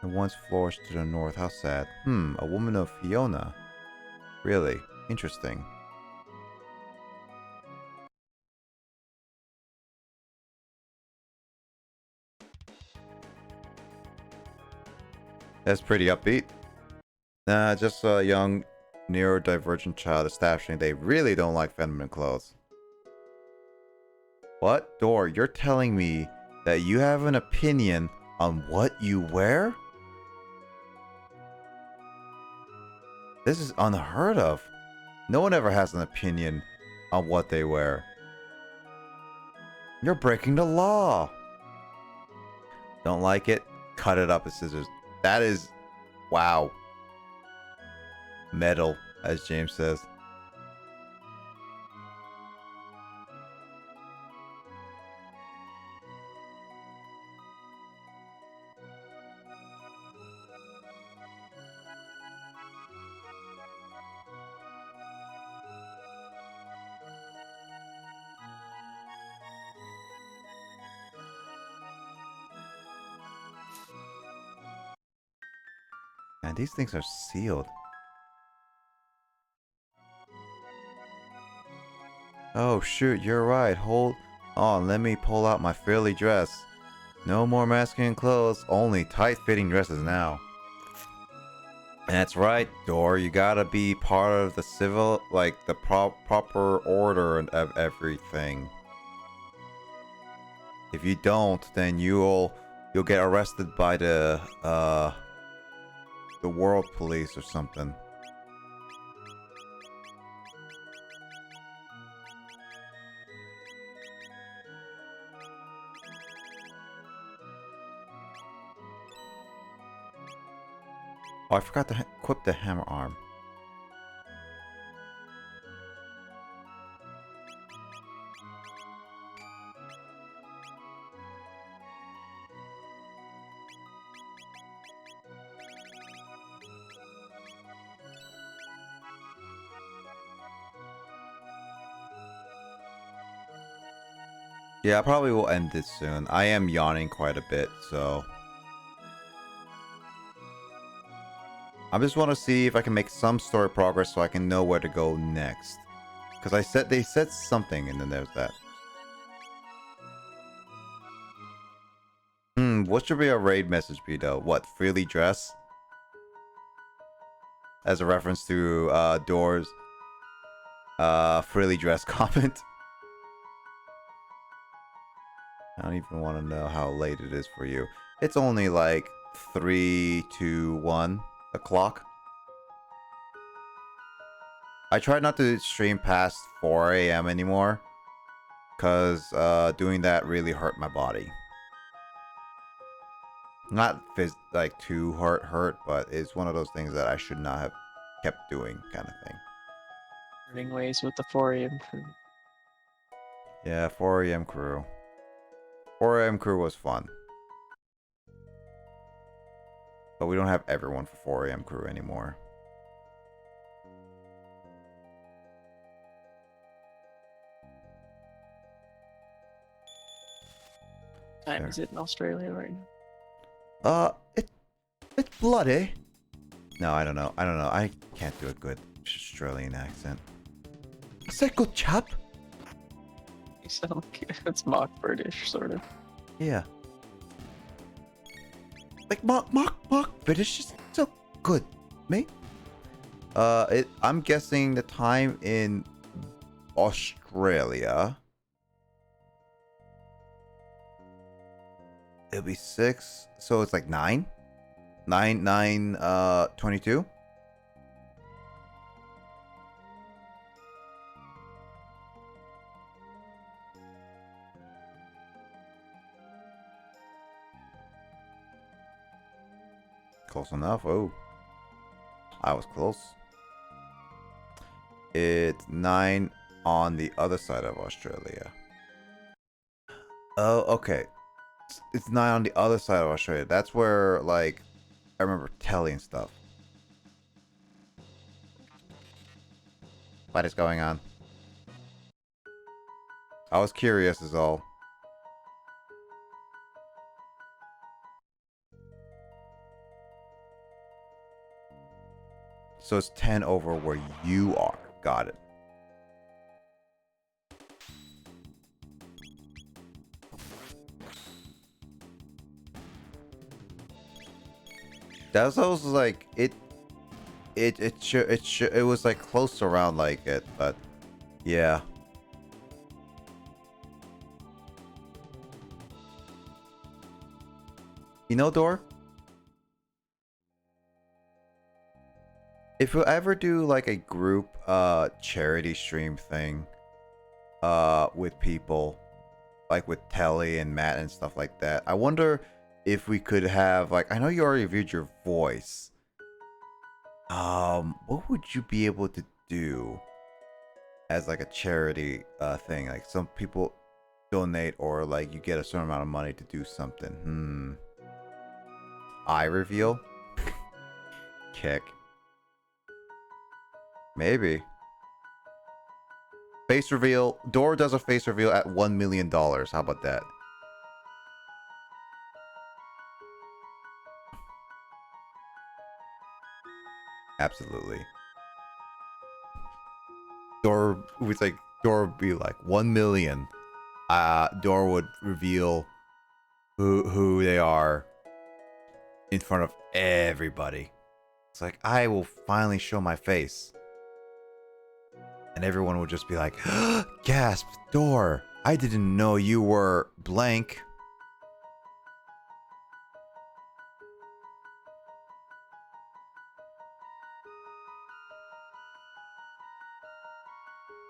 And once flourished to the north. How sad. A woman of Fiona. Really? Interesting. That's pretty upbeat. Nah, just a young neurodivergent child establishing they really don't like feminine clothes. What? Door, you're telling me that you have an opinion on what you wear? This is unheard of. No one ever has an opinion on what they wear. You're breaking the law. Don't like it? Cut it up with scissors. That is... wow. Metal, as James says. Man, these things are sealed. Oh shoot, you're right. Hold on, let me pull out my frilly dress. No more masculine clothes, only tight-fitting dresses now. That's right, Door. You gotta be part of the civil, like the proper order and of everything. If you don't, then you'll get arrested by the world police or something. Oh, I forgot to equip the hammer arm. Yeah, I probably will end this soon. I am yawning quite a bit, so I just want to see if I can make some story progress so I can know where to go next. Because they said something, and then there's that. What should be a raid message be though? What, freely dress? As a reference to Door's freely dress comment. I don't even want to know how late it is for you. It's only like 3 to 1 o'clock. I try not to stream past 4 a.m. anymore, because doing that really hurt my body. Not like too hurt, but it's one of those things that I should not have kept doing, kind of thing. Learning ways with the 4 a.m. crew. Yeah, 4 a.m. crew. 4 a.m. crew was fun. But we don't have everyone for 4 a.m. crew anymore. Time is it in Australia right now? It's bloody. No, I don't know. I can't do a good Australian accent. I said good chap. You sound like it's mock British, sort of. Yeah. Like mock British is so good, mate. I'm guessing the time in Australia. It'll be 6, so it's like 9? 22? Close enough. Oh, I was close. It's 9 on the other side of Australia. Oh, okay. It's 9 on the other side of Australia. That's where, like, I remember telly and stuff. What is going on? I was curious is all. So it's 10 over where you are. Got it. That was also like it was like close around like it, but yeah. You know, Door? If we ever do like a group charity stream thing with people, like with Telly and Matt and stuff like that, I wonder if we could have, like, I know you already reviewed your voice. What would you be able to do as like a charity thing? Like some people donate, or like you get a certain amount of money to do something. Eye reveal? Kick. Maybe. Face reveal. Door does a face reveal at $1 million. How about that? Absolutely. Door would be like 1 million. Door would reveal who they are in front of everybody. It's like, I will finally show my face. And everyone would just be like, gasp, Door, I didn't know you were blank.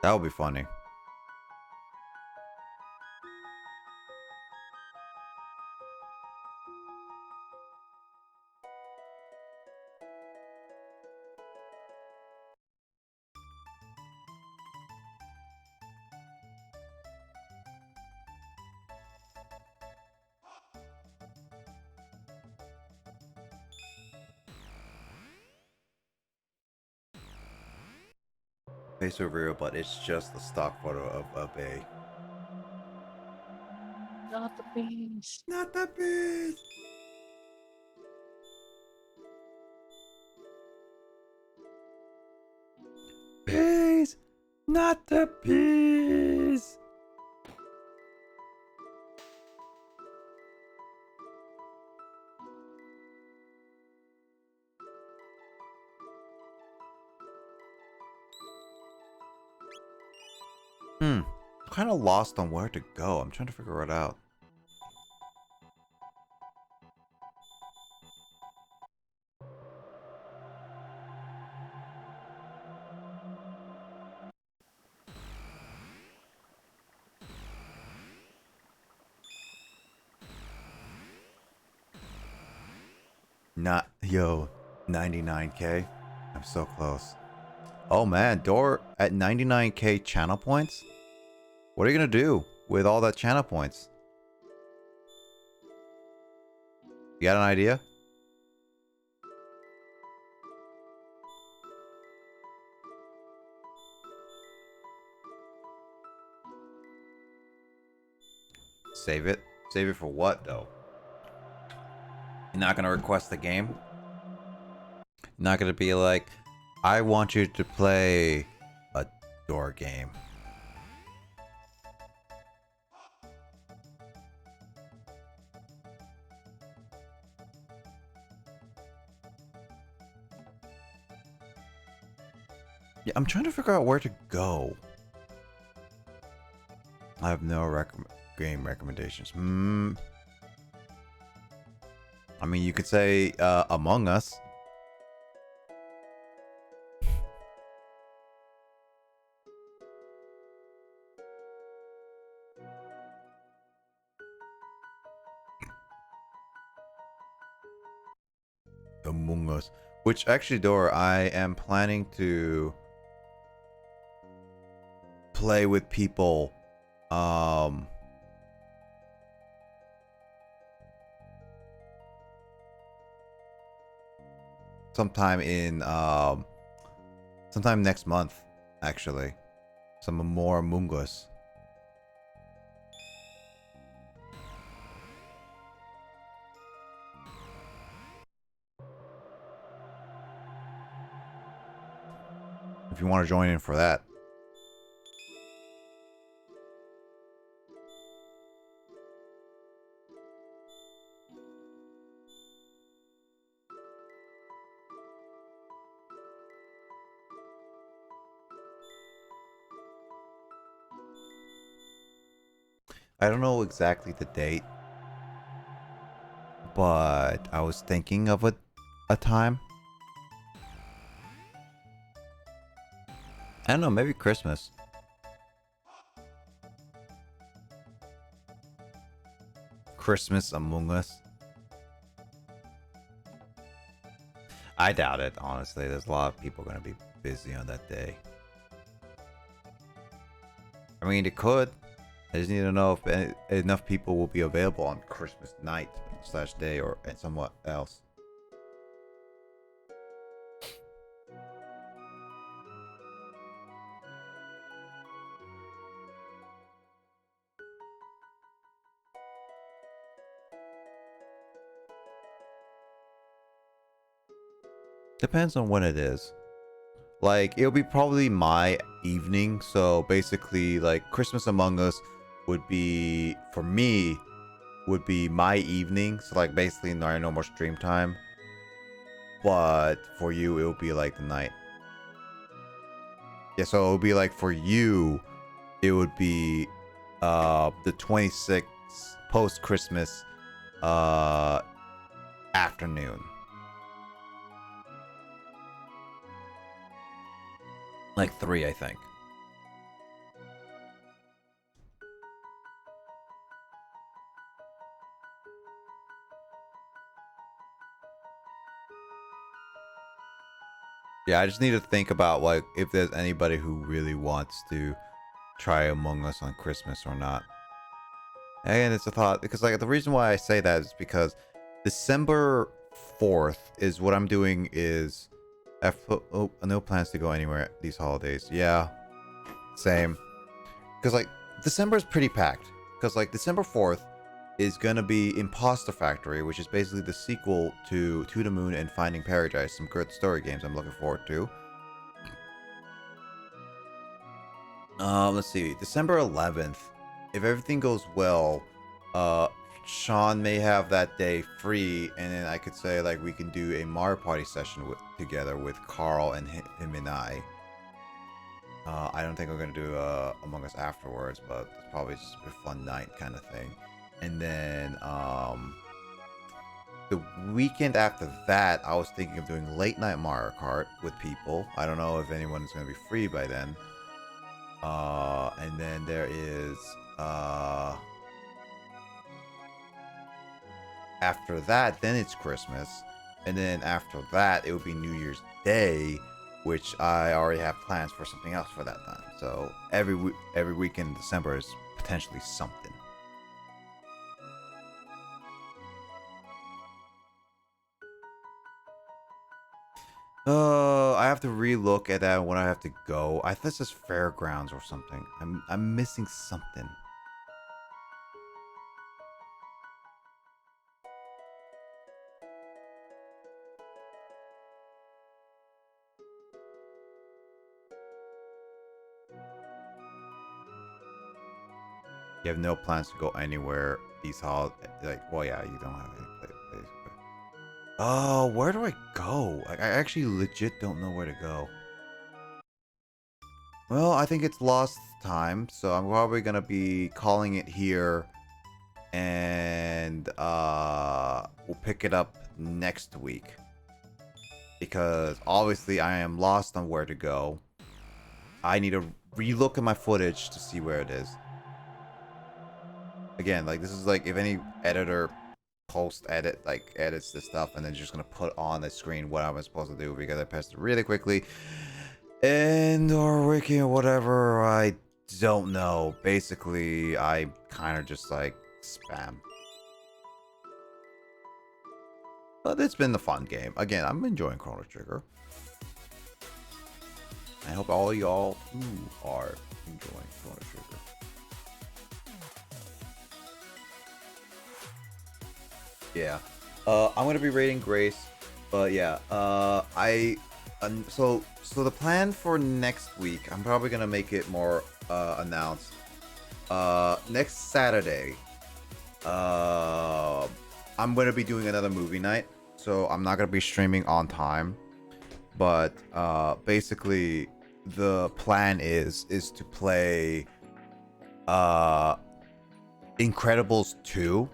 That would be funny. Face reveal, but it's just a stock photo of a. Not the bees. Not the bees. Bees. Not the bees. I'm kind of lost on where to go. I'm trying to figure it out. Not, yo, 99k. I'm so close. Oh man, Door at 99k channel points? What are you gonna do with all that channel points? You got an idea? Save it? Save it for what though? You're not gonna request the game? You're not gonna be like, I want you to play a Door game. Yeah, I'm trying to figure out where to go. I have no game recommendations. I mean, you could say Among Us. Among Us. Which actually, Door, I am planning to play with people. Sometime next month, actually. Some more Among Us. If you want to join in for that. I don't know exactly the date, but I was thinking of a time. I don't know, maybe Christmas. Christmas Among Us. I doubt it, honestly. There's a lot of people going to be busy on that day. I mean, it could. I just need to know if enough people will be available on Christmas night / day or and somewhat else. Depends on when it is. Like, it'll be probably my evening, so basically, like, Christmas Among Us would be, for me, would be my evening, so like, basically, no more stream time. But for you, it would be like the night. Yeah, so it would be like, for you, it would be, the 26th, post-Christmas, afternoon. Like 3, I think. Yeah, I just need to think about, like, if there's anybody who really wants to try Among Us on Christmas or not. And it's a thought, because, like, the reason why I say that is because December 4th is what I'm doing is... no plans to go anywhere these holidays. Yeah, same. Because, like, December is pretty packed. Because, like, December 4th, is gonna be Imposter Factory, which is basically the sequel to the Moon and Finding Paradise. Some good story games I'm looking forward to. Let's see, December 11th. If everything goes well, Sean may have that day free, and then I could say like we can do a Mario Party session together with Carl and him and I. I don't think we're gonna do Among Us afterwards, but it's probably just a fun night kind of thing. And then the weekend after that, I was thinking of doing late night Mario Kart with people. I don't know if anyone's gonna be free by then. And then there is after that, then it's Christmas, and then after that, it would be New Year's Day, which I already have plans for something else for that time. So every weekend in December is potentially something. I have to relook at that when I have to go. I thought it's fairgrounds or something. I'm missing something. You have no plans to go anywhere these holidays? Like, well, yeah, you don't have any place. Oh, where do I go? I actually legit don't know where to go. Well, I think it's lost time, so I'm probably gonna be calling it here, and we'll pick it up next week. Because obviously I am lost on where to go. I need to relook at my footage to see where it is. Again, like, this is like if any editor edits this stuff and then just gonna put on the screen what I was supposed to do because I pressed it really quickly and or wiki or whatever, I don't know. Basically, I kind of just like spam. But it's been a fun game. Again, I'm enjoying Chrono Trigger. I hope all y'all who are enjoying Chrono Trigger. Yeah, I'm gonna be rating Grace, but yeah, so the plan for next week, I'm probably gonna make it more announced. Next Saturday, I'm gonna be doing another movie night, so I'm not gonna be streaming on time, but basically the plan is to play Incredibles 2.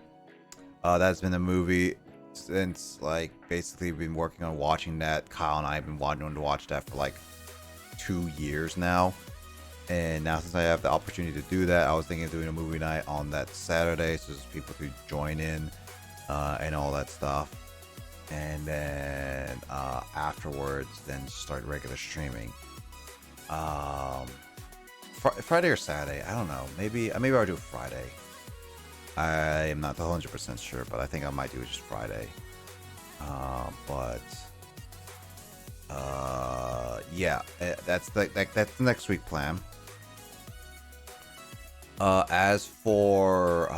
That's been a movie since, like, basically been working on watching that. Kyle and I have been wanting to watch that for like 2 years now. And now since I have the opportunity to do that, I was thinking of doing a movie night on that Saturday so there's people to join in and all that stuff. And then afterwards, then start regular streaming. Friday or Saturday, I don't know. Maybe I'll do Friday. I am not 100% sure, but I think I might do it just Friday. Yeah, that's the next week plan. As for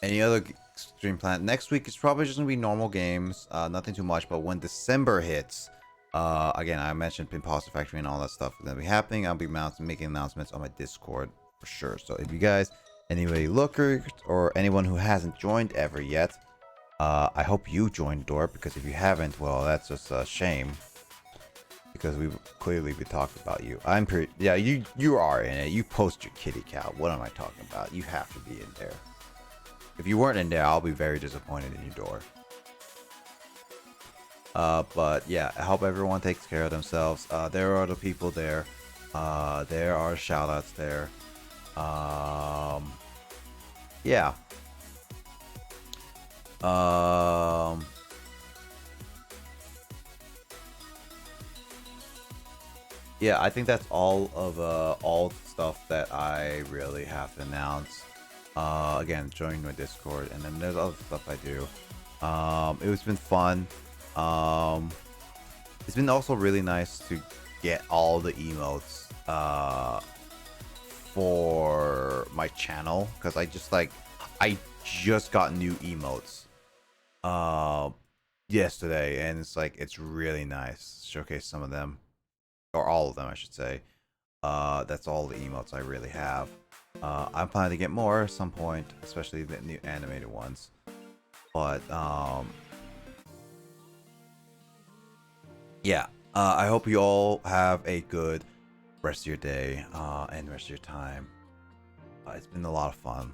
any other stream plan, next week is probably just gonna be normal games, nothing too much. But when December hits, again, I mentioned Imposter Factory and all that stuff is gonna be happening. I'll be making announcements on my Discord for sure. So if you guys, anybody lookers or anyone who hasn't joined ever yet, I hope you joined Door, because if you haven't, well, that's just a shame, because we've clearly been talking about you. Yeah, you are in it. You post your kitty cat. What am I talking about? You have to be in there. If you weren't in there, I'll be very disappointed in you, Door. But yeah, I hope everyone takes care of themselves. There are other people there. There are shout outs there. Yeah. Yeah, I think that's all of all the stuff that I really have to announce. Again, join my Discord, and then there's other stuff I do. It's been fun. It's been also really nice to get all the emotes for my channel, because I just like I just got new emotes yesterday, and it's really nice. Showcase some of them, or all of them, I should say. That's all the emotes I really have. I'm planning to get more at some point, especially the new animated ones. But yeah, I hope you all have a good rest of your day and rest of your time. It's been a lot of fun.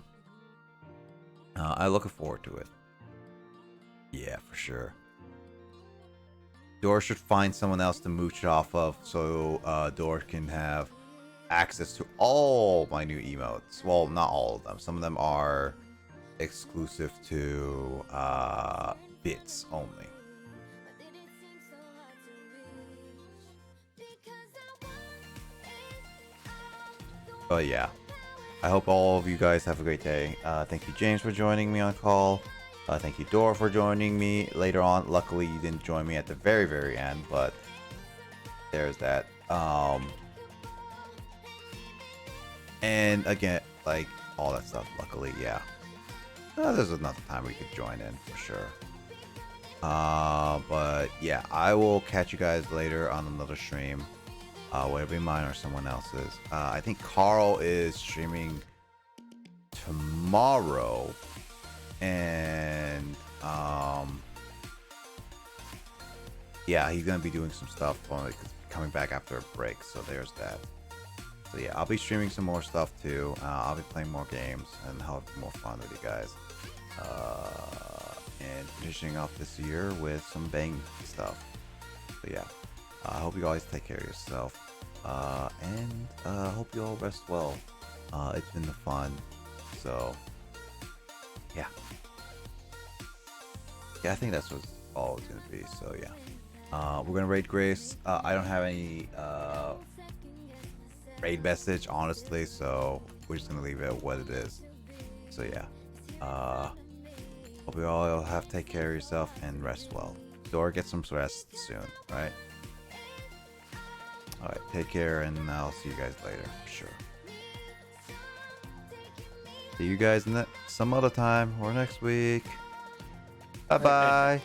I'm looking forward to it. Yeah, for sure. Dora should find someone else to mooch off of, so Dora can have access to all my new emotes. Well, not all of them. Some of them are exclusive to bits only. But yeah, I hope all of you guys have a great day. Thank you, James, for joining me on call. Thank you, Dora, for joining me later on. Luckily, you didn't join me at the very, very end, but there's that. And again, like all that stuff, luckily, yeah. There's another time we could join in for sure. But yeah, I will catch you guys later on another stream. Whether it be mine or someone else's. I think Carl is streaming tomorrow. And yeah, he's gonna be doing some stuff on coming back after a break, so there's that. So yeah, I'll be streaming some more stuff too. I'll be playing more games and have more fun with you guys. And finishing off this year with some bang stuff. So yeah, I hope you guys take care of yourself. And hope you all rest well. It's been fun. So yeah. Yeah, I think that's what all it's gonna be. So yeah, we're gonna raid Grace. I don't have any raid message, honestly, so we're just gonna leave it at what it is. So yeah, hope you all have take care of yourself and rest well. Dora, get some rest soon, right? All right, take care, and I'll see you guys later for sure. See you guys some other time or next week. Bye bye.